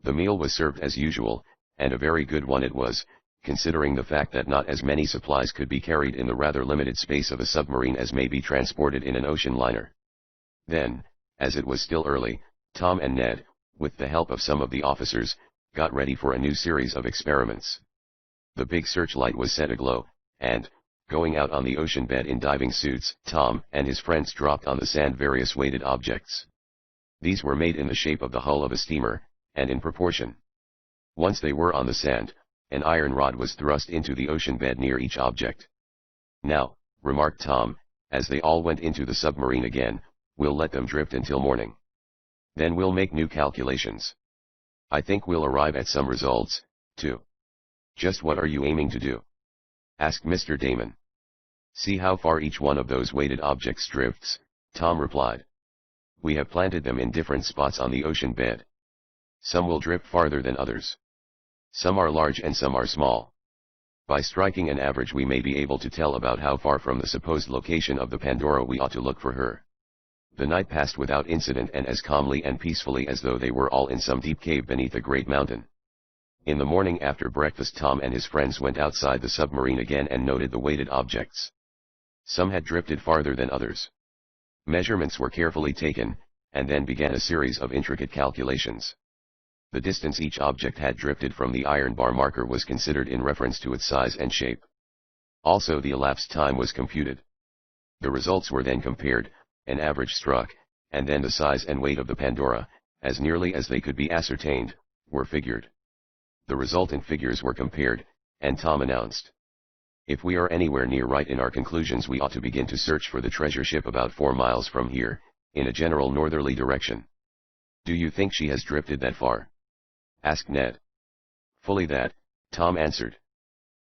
The meal was served as usual, and a very good one it was, considering the fact that not as many supplies could be carried in the rather limited space of a submarine as may be transported in an ocean liner. Then, as it was still early, Tom and Ned, with the help of some of the officers, got ready for a new series of experiments. The big searchlight was set aglow, and, going out on the ocean bed in diving suits, Tom and his friends dropped on the sand various weighted objects. These were made in the shape of the hull of a steamer, and in proportion. Once they were on the sand, an iron rod was thrust into the ocean bed near each object. "Now," remarked Tom, as they all went into the submarine again, "we'll let them drift until morning. Then we'll make new calculations. I think we'll arrive at some results, too." "Just what are you aiming to do?" asked Mr. Damon. "See how far each one of those weighted objects drifts," Tom replied. "We have planted them in different spots on the ocean bed. Some will drift farther than others. Some are large and some are small. By striking an average we may be able to tell about how far from the supposed location of the Pandora we ought to look for her." The night passed without incident and as calmly and peacefully as though they were all in some deep cave beneath a great mountain. In the morning after breakfast Tom and his friends went outside the submarine again and noted the weighted objects. Some had drifted farther than others. Measurements were carefully taken, and then began a series of intricate calculations. The distance each object had drifted from the iron bar marker was considered in reference to its size and shape. Also the elapsed time was computed. The results were then compared, an average struck, and then the size and weight of the Pandora, as nearly as they could be ascertained, were figured. The resultant figures were compared, and Tom announced, "If we are anywhere near right in our conclusions we ought to begin to search for the treasure ship about 4 miles from here, in a general northerly direction. "Do you think she has drifted that far?" asked Ned. "Fully that," Tom answered.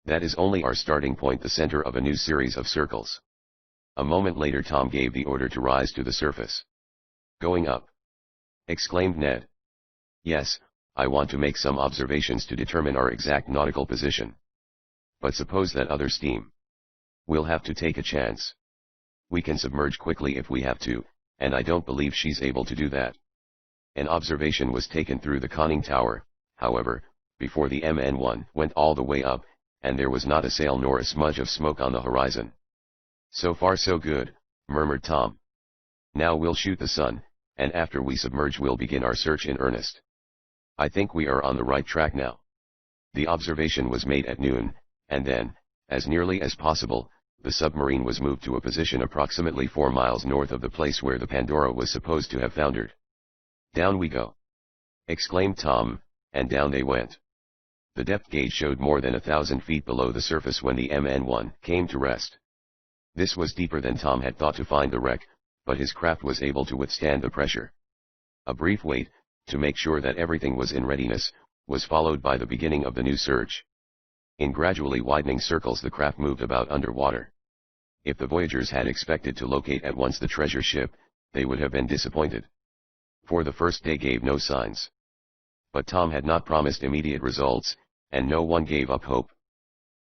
"That is only our starting point, the center of a new series of circles." A moment later Tom gave the order to rise to the surface. "Going up?" exclaimed Ned. "Yes, I want to make some observations to determine our exact nautical position. But suppose that other steam? We'll have to take a chance. We can submerge quickly if we have to, and I don't believe she's able to do that." An observation was taken through the conning tower, however, before the MN1 went all the way up, and there was not a sail nor a smudge of smoke on the horizon. "So far so good," murmured Tom. "Now we'll shoot the sun, and after we submerge we'll begin our search in earnest. I think we are on the right track now." The observation was made at noon, and then, as nearly as possible, the submarine was moved to a position approximately 4 miles north of the place where the Pandora was supposed to have foundered. "Down we go!" exclaimed Tom, and down they went. The depth gauge showed more than 1,000 feet below the surface when the MN1 came to rest. This was deeper than Tom had thought to find the wreck, but his craft was able to withstand the pressure. A brief wait, to make sure that everything was in readiness, was followed by the beginning of the new search. In gradually widening circles the craft moved about underwater. If the voyagers had expected to locate at once the treasure ship, they would have been disappointed. For the first day gave no signs. But Tom had not promised immediate results, and no one gave up hope.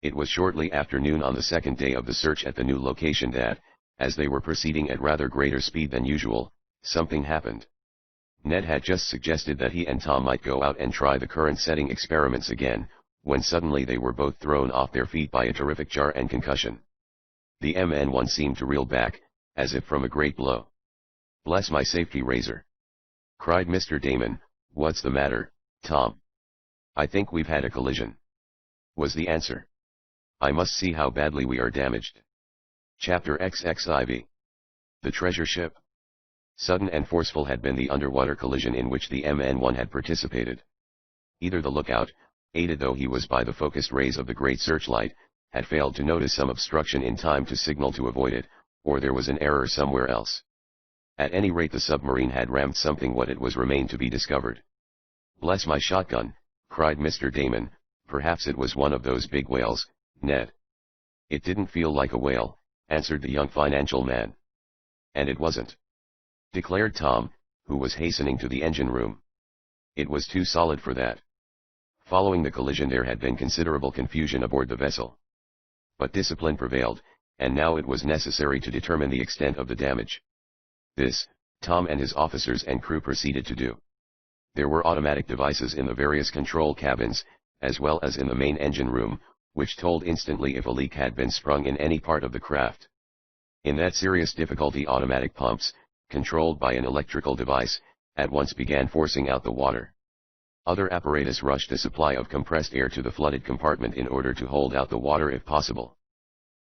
It was shortly after noon on the second day of the search at the new location that, as they were proceeding at rather greater speed than usual, something happened. Ned had just suggested that he and Tom might go out and try the current setting experiments again, when suddenly they were both thrown off their feet by a terrific jar and concussion. The MN1 seemed to reel back, as if from a great blow. "Bless my safety razor!" cried Mr. Damon. "What's the matter, Tom?" "I think we've had a collision," was the answer. "I must see how badly we are damaged." Chapter XXIV. The treasure ship. Sudden and forceful had been the underwater collision in which the MN1 had participated. Either the lookout, aided though he was by the focused rays of the great searchlight, had failed to notice some obstruction in time to signal to avoid it, or there was an error somewhere else. At any rate the submarine had rammed something. What it was remained to be discovered. "Bless my shotgun," cried Mr. Damon, "perhaps it was one of those big whales, Ned." "It didn't feel like a whale," answered the young financial man. "And it wasn't," declared Tom, who was hastening to the engine room. "It was too solid for that." Following the collision there had been considerable confusion aboard the vessel. But discipline prevailed, and now it was necessary to determine the extent of the damage. This, Tom and his officers and crew proceeded to do. There were automatic devices in the various control cabins, as well as in the main engine room, which told instantly if a leak had been sprung in any part of the craft. In that serious difficulty automatic pumps, controlled by an electrical device, at once began forcing out the water. Other apparatus rushed a supply of compressed air to the flooded compartment in order to hold out the water if possible.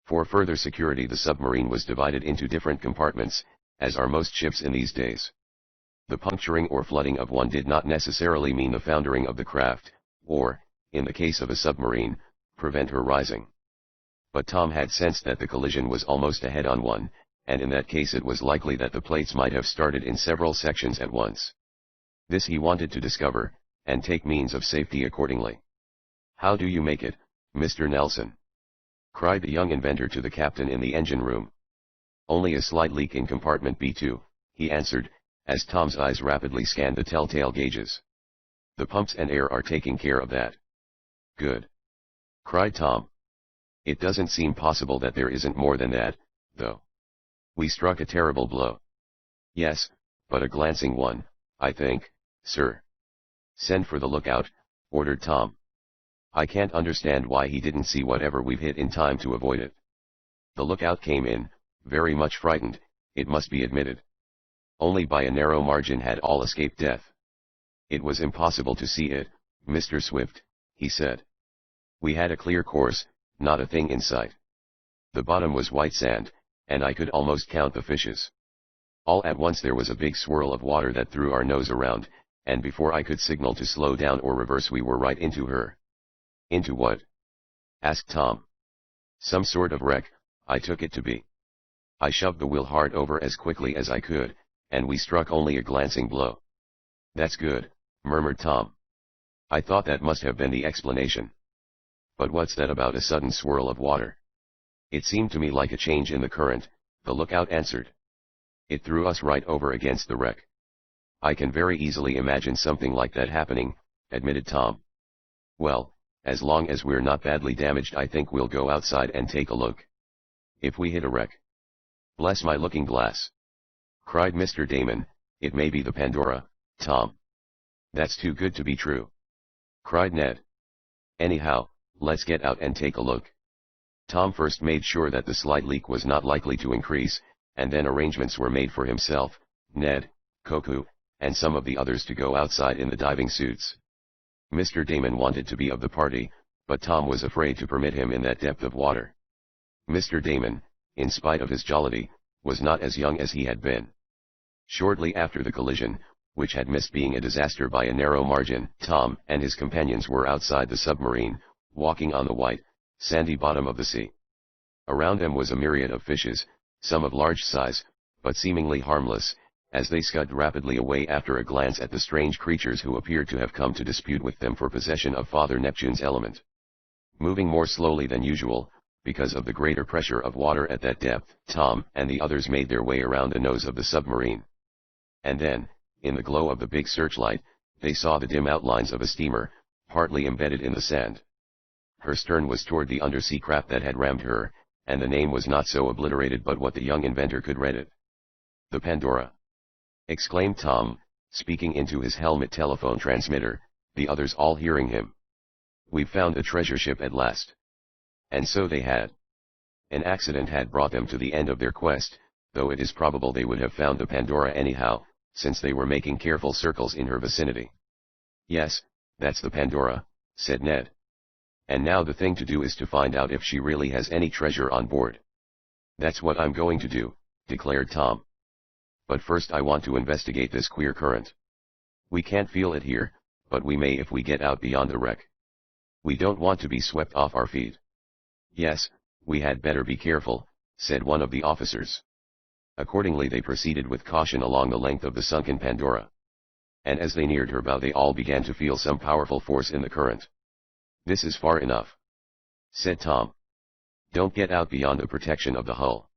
For further security the submarine was divided into different compartments, as are most ships in these days. The puncturing or flooding of one did not necessarily mean the foundering of the craft, or, in the case of a submarine, prevent her rising. But Tom had sensed that the collision was almost a head-on one, and in that case it was likely that the plates might have started in several sections at once. This he wanted to discover, and take means of safety accordingly. "How do you make it, Mr. Nelson?" cried the young inventor to the captain in the engine room. "Only a slight leak in compartment B2, he answered, as Tom's eyes rapidly scanned the telltale gauges. "The pumps and air are taking care of that." "Good!" cried Tom. "It doesn't seem possible that there isn't more than that, though. We struck a terrible blow." "Yes, but a glancing one, I think, sir." "Send for the lookout," ordered Tom. "I can't understand why he didn't see whatever we've hit in time to avoid it." The lookout came in, very much frightened, it must be admitted. Only by a narrow margin had all escaped death. "It was impossible to see it, Mr. Swift," he said. "We had a clear course, not a thing in sight. The bottom was white sand, and I could almost count the fishes. All at once there was a big swirl of water that threw our nose around, and before I could signal to slow down or reverse we were right into her." "Into what?" asked Tom. "Some sort of wreck, I took it to be. I shoved the wheel hard over as quickly as I could, and we struck only a glancing blow. "That's good," murmured Tom. "I thought that must have been the explanation. But what's that about a sudden swirl of water?" "It seemed to me like a change in the current," the lookout answered. "It threw us right over against the wreck." "I can very easily imagine something like that happening," admitted Tom. "Well, as long as we're not badly damaged, I think we'll go outside and take a look. If we hit a wreck..." "Bless my looking glass!" cried Mr. Damon, "it may be the Pandora, Tom." "That's too good to be true!" cried Ned. "Anyhow, let's get out and take a look." Tom first made sure that the slight leak was not likely to increase, and then arrangements were made for himself, Ned, Koku, and some of the others to go outside in the diving suits. Mr. Damon wanted to be of the party, but Tom was afraid to permit him in that depth of water. Mr. Damon, in spite of his jollity, was not as young as he had been. Shortly after the collision, which had missed being a disaster by a narrow margin, Tom and his companions were outside the submarine, walking on the white, sandy bottom of the sea. Around them was a myriad of fishes, some of large size, but seemingly harmless, as they scudded rapidly away after a glance at the strange creatures who appeared to have come to dispute with them for possession of Father Neptune's element. Moving more slowly than usual, because of the greater pressure of water at that depth, Tom and the others made their way around the nose of the submarine. And then, in the glow of the big searchlight, they saw the dim outlines of a steamer, partly embedded in the sand. Her stern was toward the undersea craft that had rammed her, and the name was not so obliterated but what the young inventor could read it. "The Pandora!" exclaimed Tom, speaking into his helmet telephone transmitter, the others all hearing him. "We've found a treasure ship at last." And so they had. An accident had brought them to the end of their quest, though it is probable they would have found the Pandora anyhow, since they were making careful circles in her vicinity. "Yes, that's the Pandora," said Ned. "And now the thing to do is to find out if she really has any treasure on board." "That's what I'm going to do," declared Tom. "But first I want to investigate this queer current. We can't feel it here, but we may if we get out beyond the wreck. We don't want to be swept off our feet." "Yes, we had better be careful," said one of the officers. Accordingly they proceeded with caution along the length of the sunken Pandora. And as they neared her bow they all began to feel some powerful force in the current. "This is far enough," said Tom. "Don't get out beyond the protection of the hull.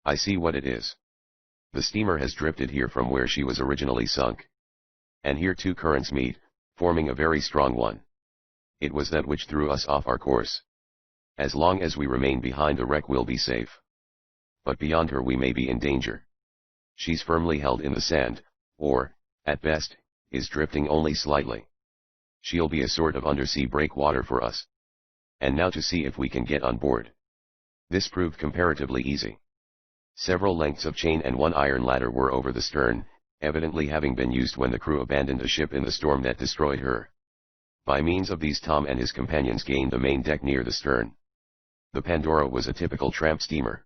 I see what it is. The steamer has drifted here from where she was originally sunk. And here two currents meet, forming a very strong one. It was that which threw us off our course. As long as we remain behind the wreck we'll be safe. But beyond her we may be in danger. She's firmly held in the sand, or, at best, is drifting only slightly. She'll be a sort of undersea breakwater for us. And now to see if we can get on board." This proved comparatively easy. Several lengths of chain and one iron ladder were over the stern, evidently having been used when the crew abandoned a ship in the storm that destroyed her. By means of these Tom and his companions gained the main deck near the stern. The Pandora was a typical tramp steamer.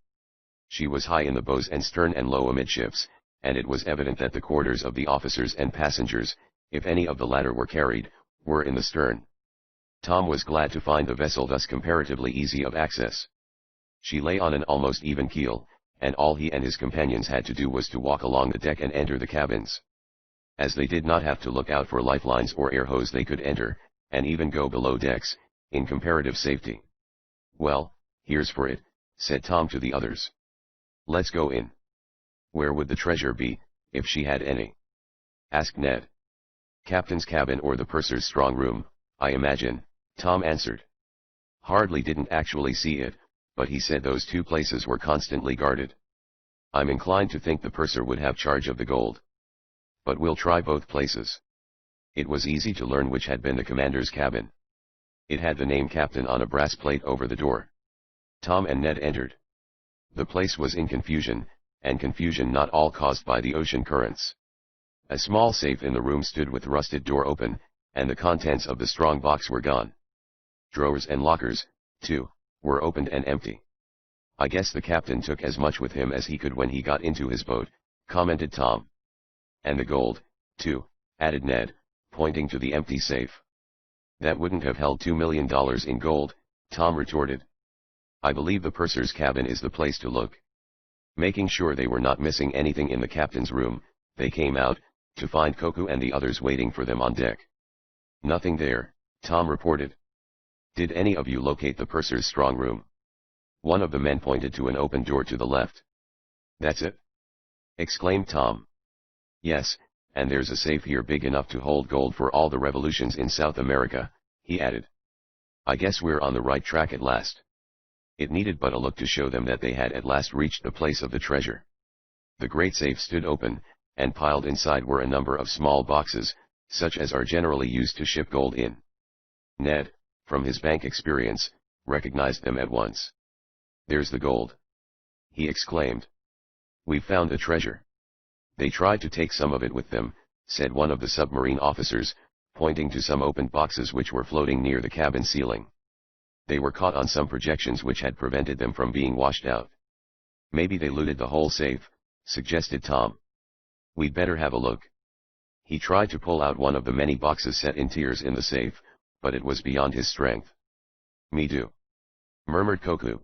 She was high in the bows and stern and low amidships, and it was evident that the quarters of the officers and passengers, if any of the latter were carried, were in the stern. Tom was glad to find the vessel thus comparatively easy of access. She lay on an almost even keel, and all he and his companions had to do was to walk along the deck and enter the cabins. As they did not have to look out for lifelines or air hose they could enter, and even go below decks, in comparative safety. "Well, here's for it," said Tom to the others. "Let's go in." "Where would the treasure be, if she had any?" asked Ned. "Captain's cabin or the purser's strong room, I imagine," Tom answered. Hardly didn't actually see it, but he said those two places were constantly guarded. "I'm inclined to think the purser would have charge of the gold. But we'll try both places." It was easy to learn which had been the commander's cabin. It had the name Captain on a brass plate over the door. Tom and Ned entered. The place was in confusion, and confusion not all caused by the ocean currents. A small safe in the room stood with rusted door open, and the contents of the strong box were gone. Drawers and lockers, too, were opened and empty. "I guess the captain took as much with him as he could when he got into his boat," commented Tom. "And the gold, too," added Ned, pointing to the empty safe. "That wouldn't have held $2 million in gold," Tom retorted. "I believe the purser's cabin is the place to look." Making sure they were not missing anything in the captain's room, They came out, to find Koku and the others waiting for them on deck. "Nothing there," Tom reported. "Did any of you locate the purser's strong room?" One of the men pointed to an open door to the left. "That's it?" exclaimed Tom. "Yes, and there's a safe here big enough to hold gold for all the revolutions in South America," he added. "I guess we're on the right track at last." It needed but a look to show them that they had at last reached the place of the treasure. The great safe stood open, and piled inside were a number of small boxes, such as are generally used to ship gold in. Ned, from his bank experience, recognized them at once. "There's the gold!" he exclaimed. "We've found the treasure." "They tried to take some of it with them," said one of the submarine officers, pointing to some opened boxes which were floating near the cabin ceiling. "They were caught on some projections which had prevented them from being washed out." "Maybe they looted the whole safe," suggested Tom. "We'd better have a look." He tried to pull out one of the many boxes set in tiers in the safe, but it was beyond his strength. "Me too," murmured Koku.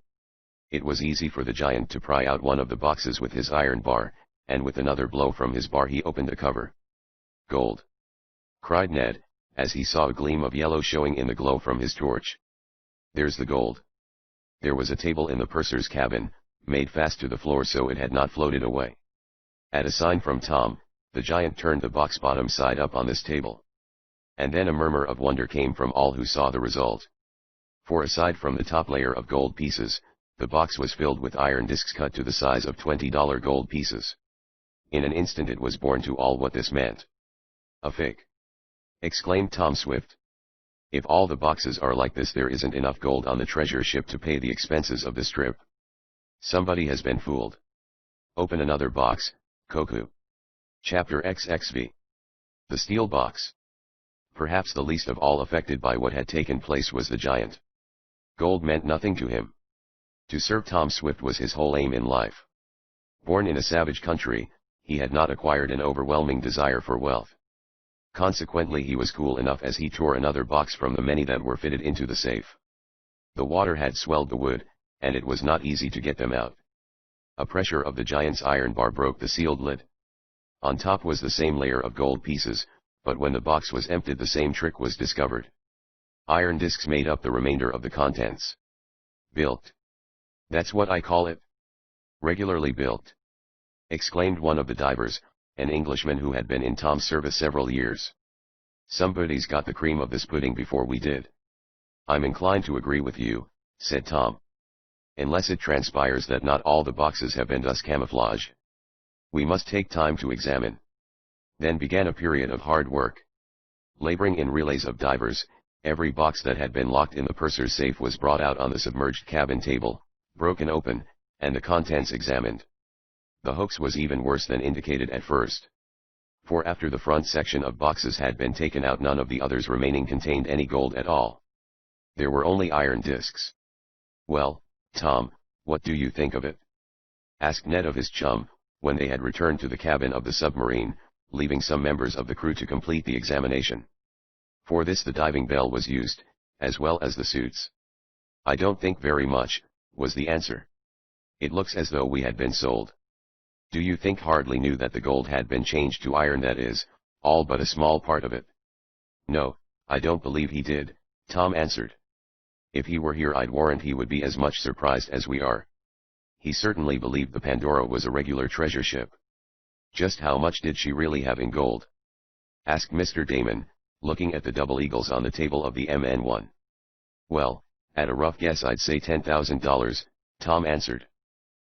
It was easy for the giant to pry out one of the boxes with his iron bar, and with another blow from his bar he opened the cover. "Gold!" cried Ned, as he saw a gleam of yellow showing in the glow from his torch. "There's the gold." There was a table in the purser's cabin, made fast to the floor so it had not floated away. At a sign from Tom, the giant turned the box bottom side up on this table. And then a murmur of wonder came from all who saw the result. For aside from the top layer of gold pieces, the box was filled with iron discs cut to the size of $20 gold pieces. In an instant it was borne to all what this meant. "A fake!" exclaimed Tom Swift. "If all the boxes are like this, there isn't enough gold on the treasure ship to pay the expenses of this trip. Somebody has been fooled. Open another box, Koku." Chapter XXV. The Steel Box. Perhaps the least of all affected by what had taken place was the giant. Gold meant nothing to him. To serve Tom Swift was his whole aim in life. Born in a savage country, he had not acquired an overwhelming desire for wealth. Consequently he was cool enough as he tore another box from the many that were fitted into the safe. The water had swelled the wood, and it was not easy to get them out. A pressure of the giant's iron bar broke the sealed lid. On top was the same layer of gold pieces, but when the box was emptied the same trick was discovered. Iron discs made up the remainder of the contents. "Bilked. That's what I call it. Regularly bilked," exclaimed one of the divers, an Englishman who had been in Tom's service several years. "Somebody's got the cream of this pudding before we did." "I'm inclined to agree with you," said Tom. "Unless it transpires that not all the boxes have been thus camouflaged. We must take time to examine." Then began a period of hard work. Laboring in relays of divers, every box that had been locked in the purser's safe was brought out on the submerged cabin table, broken open, and the contents examined. The hoax was even worse than indicated at first. For after the front section of boxes had been taken out, none of the others remaining contained any gold at all. There were only iron discs. "Well, Tom, what do you think of it?" asked Ned of his chum, when they had returned to the cabin of the submarine, leaving some members of the crew to complete the examination. For this the diving bell was used, as well as the suits. "I don't think very much," was the answer. "It looks as though we had been sold." "Do you think Hardly knew that the gold had been changed to iron, that is, all but a small part of it?" "No, I don't believe he did," Tom answered. "If he were here I'd warrant he would be as much surprised as we are. He certainly believed the Pandora was a regular treasure ship." "Just how much did she really have in gold?" asked Mr. Damon, looking at the double eagles on the table of the MN1. "Well, at a rough guess I'd say $10,000, Tom answered.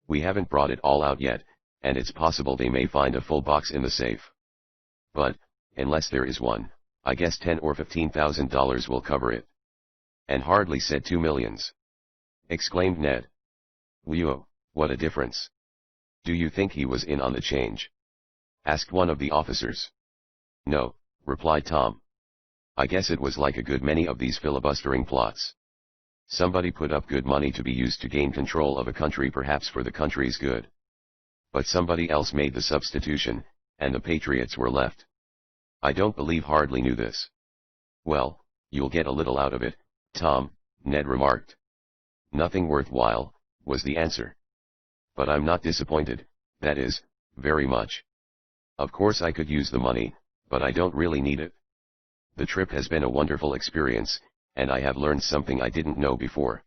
"We haven't brought it all out yet, and it's possible they may find a full box in the safe. But, unless there is one, I guess $10,000 or $15,000 will cover it." "And Hardly said 2 millions. Exclaimed Ned. "Whew, what a difference. Do you think he was in on the change?" asked one of the officers. "No," replied Tom. "I guess it was like a good many of these filibustering plots. Somebody put up good money to be used to gain control of a country, perhaps for the country's good. But somebody else made the substitution, and the patriots were left. I don't believe Hardly knew this." "Well, you'll get a little out of it, Tom," Ned remarked. "Nothing worthwhile," was the answer. "But I'm not disappointed, that is, very much. Of course I could use the money, but I don't really need it. The trip has been a wonderful experience, and I have learned something I didn't know before.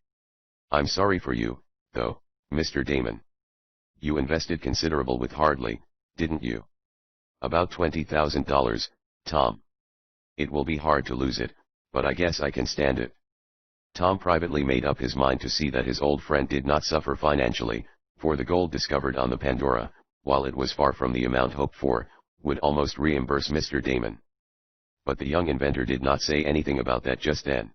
I'm sorry for you, though, Mr. Damon. You invested considerable with Hardly, didn't you? About $20,000, Tom. It will be hard to lose it, but I guess I can stand it. Tom privately made up his mind to see that his old friend did not suffer financially, for the gold discovered on the Pandora, while it was far from the amount hoped for, would almost reimburse Mr. Damon. But the young inventor did not say anything about that just then.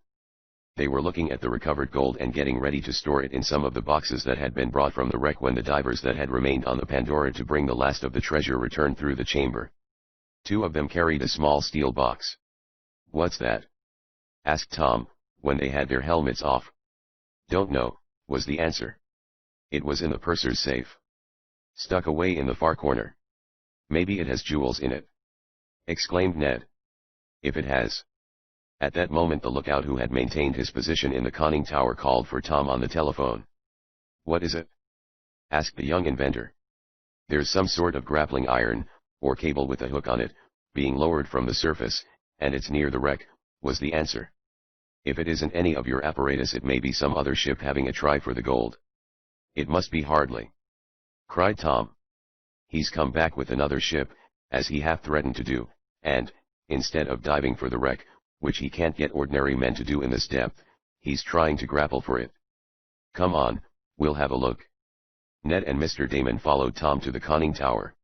They were looking at the recovered gold and getting ready to store it in some of the boxes that had been brought from the wreck when the divers that had remained on the Pandora to bring the last of the treasure returned through the chamber. Two of them carried a small steel box. "What's that?" asked Tom, when they had their helmets off. "Don't know," was the answer. "It was in the purser's safe. Stuck away in the far corner. Maybe it has jewels in it," exclaimed Ned. "If it has." At that moment the lookout who had maintained his position in the conning tower called for Tom on the telephone. "What is it?" asked the young inventor. "There's some sort of grappling iron, or cable with a hook on it, being lowered from the surface, and it's near the wreck," was the answer. "If it isn't any of your apparatus it may be some other ship having a try for the gold." "It must be Hardly," cried Tom. "He's come back with another ship, as he half threatened to do, and, instead of diving for the wreck, which he can't get ordinary men to do in this depth, he's trying to grapple for it. Come on, we'll have a look." Ned and Mr. Damon followed Tom to the conning tower.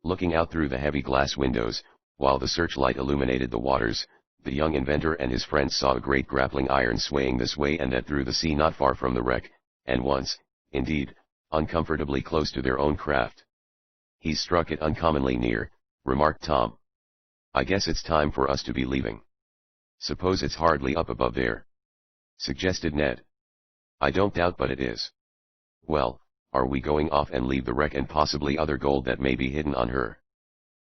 Looking out through the heavy glass windows, while the searchlight illuminated the waters, the young inventor and his friends saw a great grappling iron swaying this way and that through the sea not far from the wreck, and once, indeed, uncomfortably close to their own craft. "He's struck it uncommonly near," remarked Tom. "I guess it's time for us to be leaving." "Suppose it's Hardly up above there," suggested Ned. "I don't doubt but it is." "Well, are we going off and leave the wreck and possibly other gold that may be hidden on her?"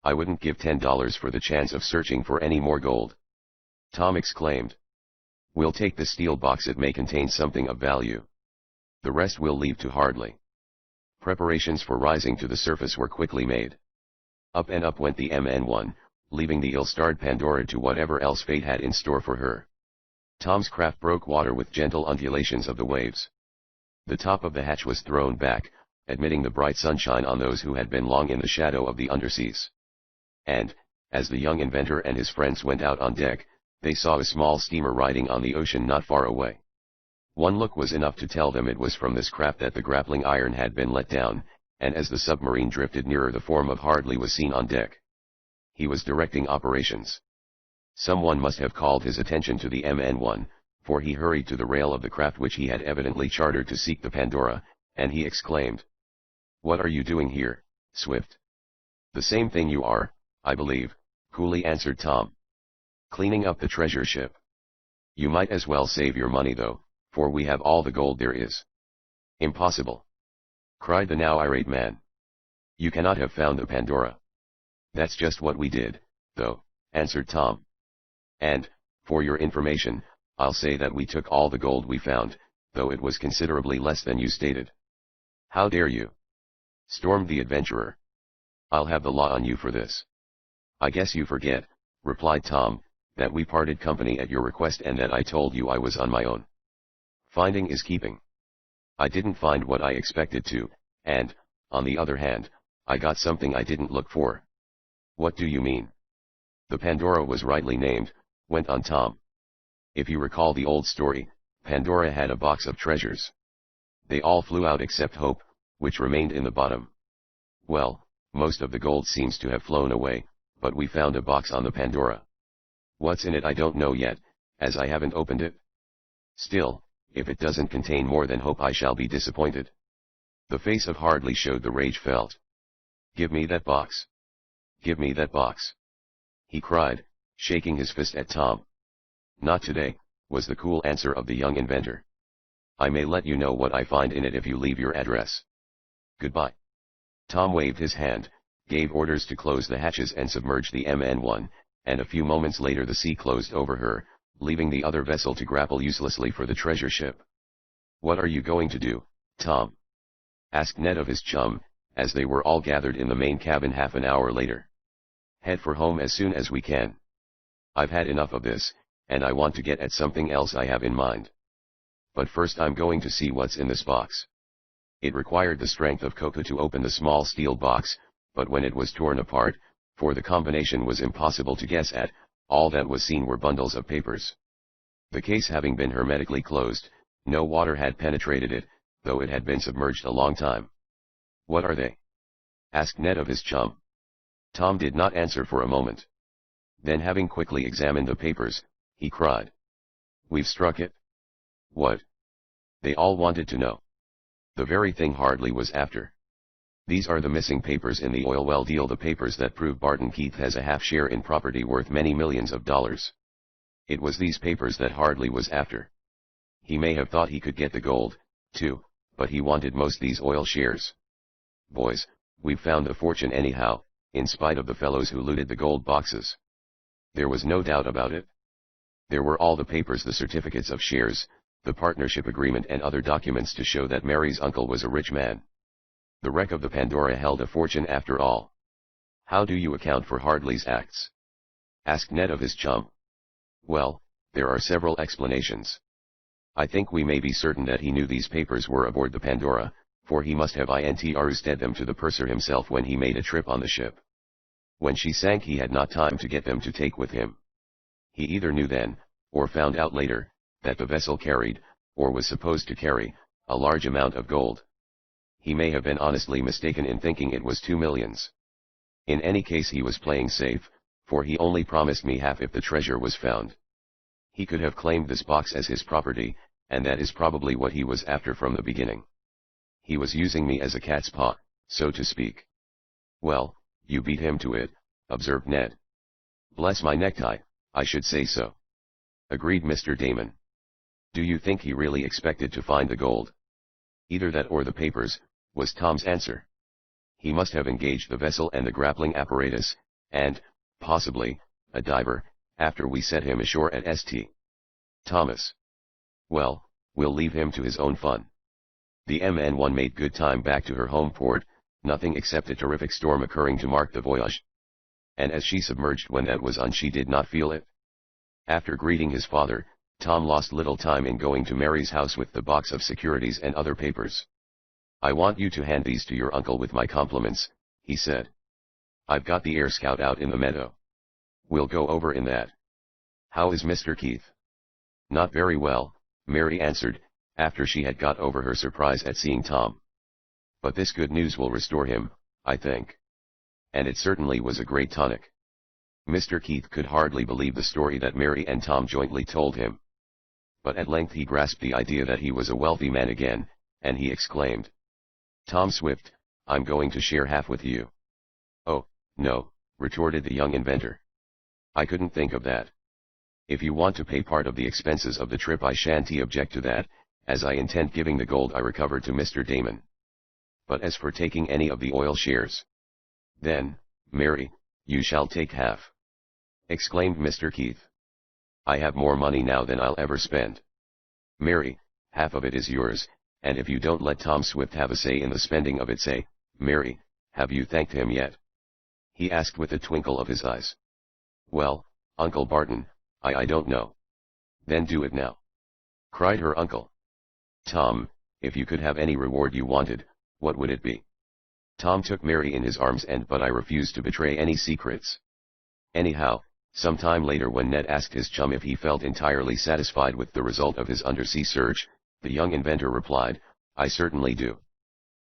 "I wouldn't give $10 for the chance of searching for any more gold," Tom exclaimed. "We'll take the steel box, it may contain something of value. The rest we'll leave to Hardly." Preparations for rising to the surface were quickly made. Up and up went the MN1, leaving the ill-starred Pandora to whatever else fate had in store for her. Tom's craft broke water with gentle undulations of the waves. The top of the hatch was thrown back, admitting the bright sunshine on those who had been long in the shadow of the underseas. And, as the young inventor and his friends went out on deck, they saw a small steamer riding on the ocean not far away. One look was enough to tell them it was from this craft that the grappling iron had been let down, and as the submarine drifted nearer the form of Hardly was seen on deck. He was directing operations. Someone must have called his attention to the MN1, for he hurried to the rail of the craft which he had evidently chartered to seek the Pandora, and he exclaimed, "What are you doing here, Swift?" "The same thing you are, I believe," coolly answered Tom. "Cleaning up the treasure ship. You might as well save your money though, for we have all the gold there is." "Impossible!" cried the now irate man. "You cannot have found the Pandora." "That's just what we did, though," answered Tom. "And, for your information, I'll say that we took all the gold we found, though it was considerably less than you stated." "How dare you?" stormed the adventurer. "I'll have the law on you for this." "I guess you forget," replied Tom, "that we parted company at your request and that I told you I was on my own. Finding is keeping. I didn't find what I expected to, and, on the other hand, I got something I didn't look for." "What do you mean?" "The Pandora was rightly named," went on Tom. "If you recall the old story, Pandora had a box of treasures. They all flew out except Hope, which remained in the bottom. Well, most of the gold seems to have flown away, but we found a box on the Pandora. What's in it I don't know yet, as I haven't opened it. Still, if it doesn't contain more than Hope I shall be disappointed." The face of Hardly showed the rage felt. "Give me that box. Give me that box," he cried, shaking his fist at Tom. "Not today," was the cool answer of the young inventor. "I may let you know what I find in it if you leave your address. Goodbye." Tom waved his hand, gave orders to close the hatches and submerge the MN1, and a few moments later the sea closed over her, leaving the other vessel to grapple uselessly for the treasure ship. "What are you going to do, Tom?" asked Ned of his chum, as they were all gathered in the main cabin half an hour later. Head for home as soon as we can. I've had enough of this, and I want to get at something else I have in mind. But first I'm going to see what's in this box. It required the strength of Coco to open the small steel box, but when it was torn apart, for the combination was impossible to guess at, all that was seen were bundles of papers. The case having been hermetically closed, no water had penetrated it, though it had been submerged a long time. "What are they?" asked Ned of his chum. Tom did not answer for a moment. Then, having quickly examined the papers, he cried, "We've struck it." "What?" they all wanted to know. "The very thing Hardly was after. These are the missing papers in the oil well deal, the papers that prove Barton Keith has a half share in property worth many millions of dollars. It was these papers that Hardly was after. He may have thought he could get the gold, too, but he wanted most these oil shares. Boys, we've found a fortune anyhow, in spite of the fellows who looted the gold boxes." There was no doubt about it. There were all the papers, the certificates of shares, the partnership agreement and other documents to show that Mary's uncle was a rich man. The wreck of the Pandora held a fortune after all. "How do you account for Hardly's acts?" asked Ned of his chum. "Well, there are several explanations. I think we may be certain that he knew these papers were aboard the Pandora, for he must have intrusted them to the purser himself when he made a trip on the ship. When she sank he had not time to get them to take with him. He either knew then, or found out later, that the vessel carried, or was supposed to carry, a large amount of gold. He may have been honestly mistaken in thinking it was 2 millions. In any case he was playing safe, for he only promised me half if the treasure was found. He could have claimed this box as his property, and that is probably what he was after from the beginning. He was using me as a cat's paw, so to speak." "Well, you beat him to it," observed Ned. "Bless my necktie, I should say so," agreed Mr. Damon. "Do you think he really expected to find the gold?" "Either that or the papers," was Tom's answer. "He must have engaged the vessel and the grappling apparatus, and, possibly, a diver, after we set him ashore at St. Thomas. Well, we'll leave him to his own fun." The MN1 made good time back to her home port, nothing except a terrific storm occurring to mark the voyage. And as she submerged when that was on, she did not feel it. After greeting his father, Tom lost little time in going to Mary's house with the box of securities and other papers. "I want you to hand these to your uncle with my compliments," he said. "I've got the air scout out in the meadow. We'll go over in that. How is Mr. Keith?" "Not very well," Mary answered, after she had got over her surprise at seeing Tom. "But this good news will restore him, I think." And it certainly was a great tonic. Mr. Keith could hardly believe the story that Mary and Tom jointly told him. But at length he grasped the idea that he was a wealthy man again, and he exclaimed, "Tom Swift, I'm going to share half with you." "Oh, no," retorted the young inventor. "I couldn't think of that. If you want to pay part of the expenses of the trip I shan't object to that, as I intend giving the gold I recovered to Mr. Damon. But as for taking any of the oil shares—" "Then, Mary, you shall take half," exclaimed Mr. Keith. "I have more money now than I'll ever spend. Mary, half of it is yours, and if you don't let Tom Swift have a say in the spending of it, say, Mary, have you thanked him yet?" he asked with a twinkle of his eyes. "Well, Uncle Barton, I don't know." "Then do it now," cried her uncle. "Tom, if you could have any reward you wanted, what would it be?" Tom took Mary in his arms but I refused to betray any secrets. Anyhow, some time later when Ned asked his chum if he felt entirely satisfied with the result of his undersea search, the young inventor replied, "I certainly do."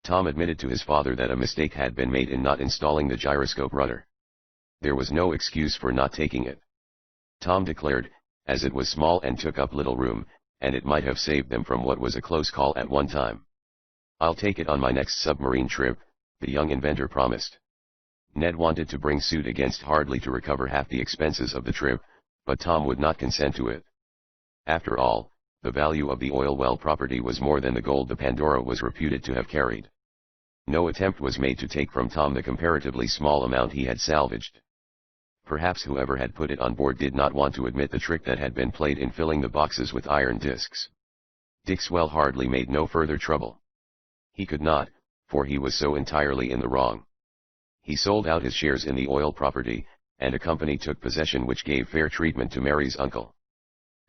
Tom admitted to his father that a mistake had been made in not installing the gyroscope rudder. There was no excuse for not taking it. Tom declared, as it was small and took up little room, and it might have saved them from what was a close call at one time. "I'll take it on my next submarine trip," the young inventor promised. Ned wanted to bring suit against Hardly to recover half the expenses of the trip, but Tom would not consent to it. After all, the value of the oil well property was more than the gold the Pandora was reputed to have carried. No attempt was made to take from Tom the comparatively small amount he had salvaged. Perhaps whoever had put it on board did not want to admit the trick that had been played in filling the boxes with iron discs. Dixwell Hardly made no further trouble. He could not, for he was so entirely in the wrong. He sold out his shares in the oil property, and a company took possession which gave fair treatment to Mary's uncle.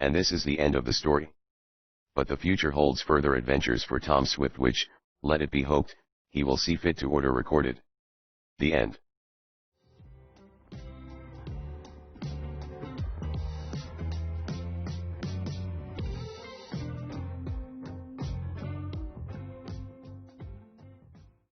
And this is the end of the story. But the future holds further adventures for Tom Swift which, let it be hoped, he will see fit to order recorded. The end.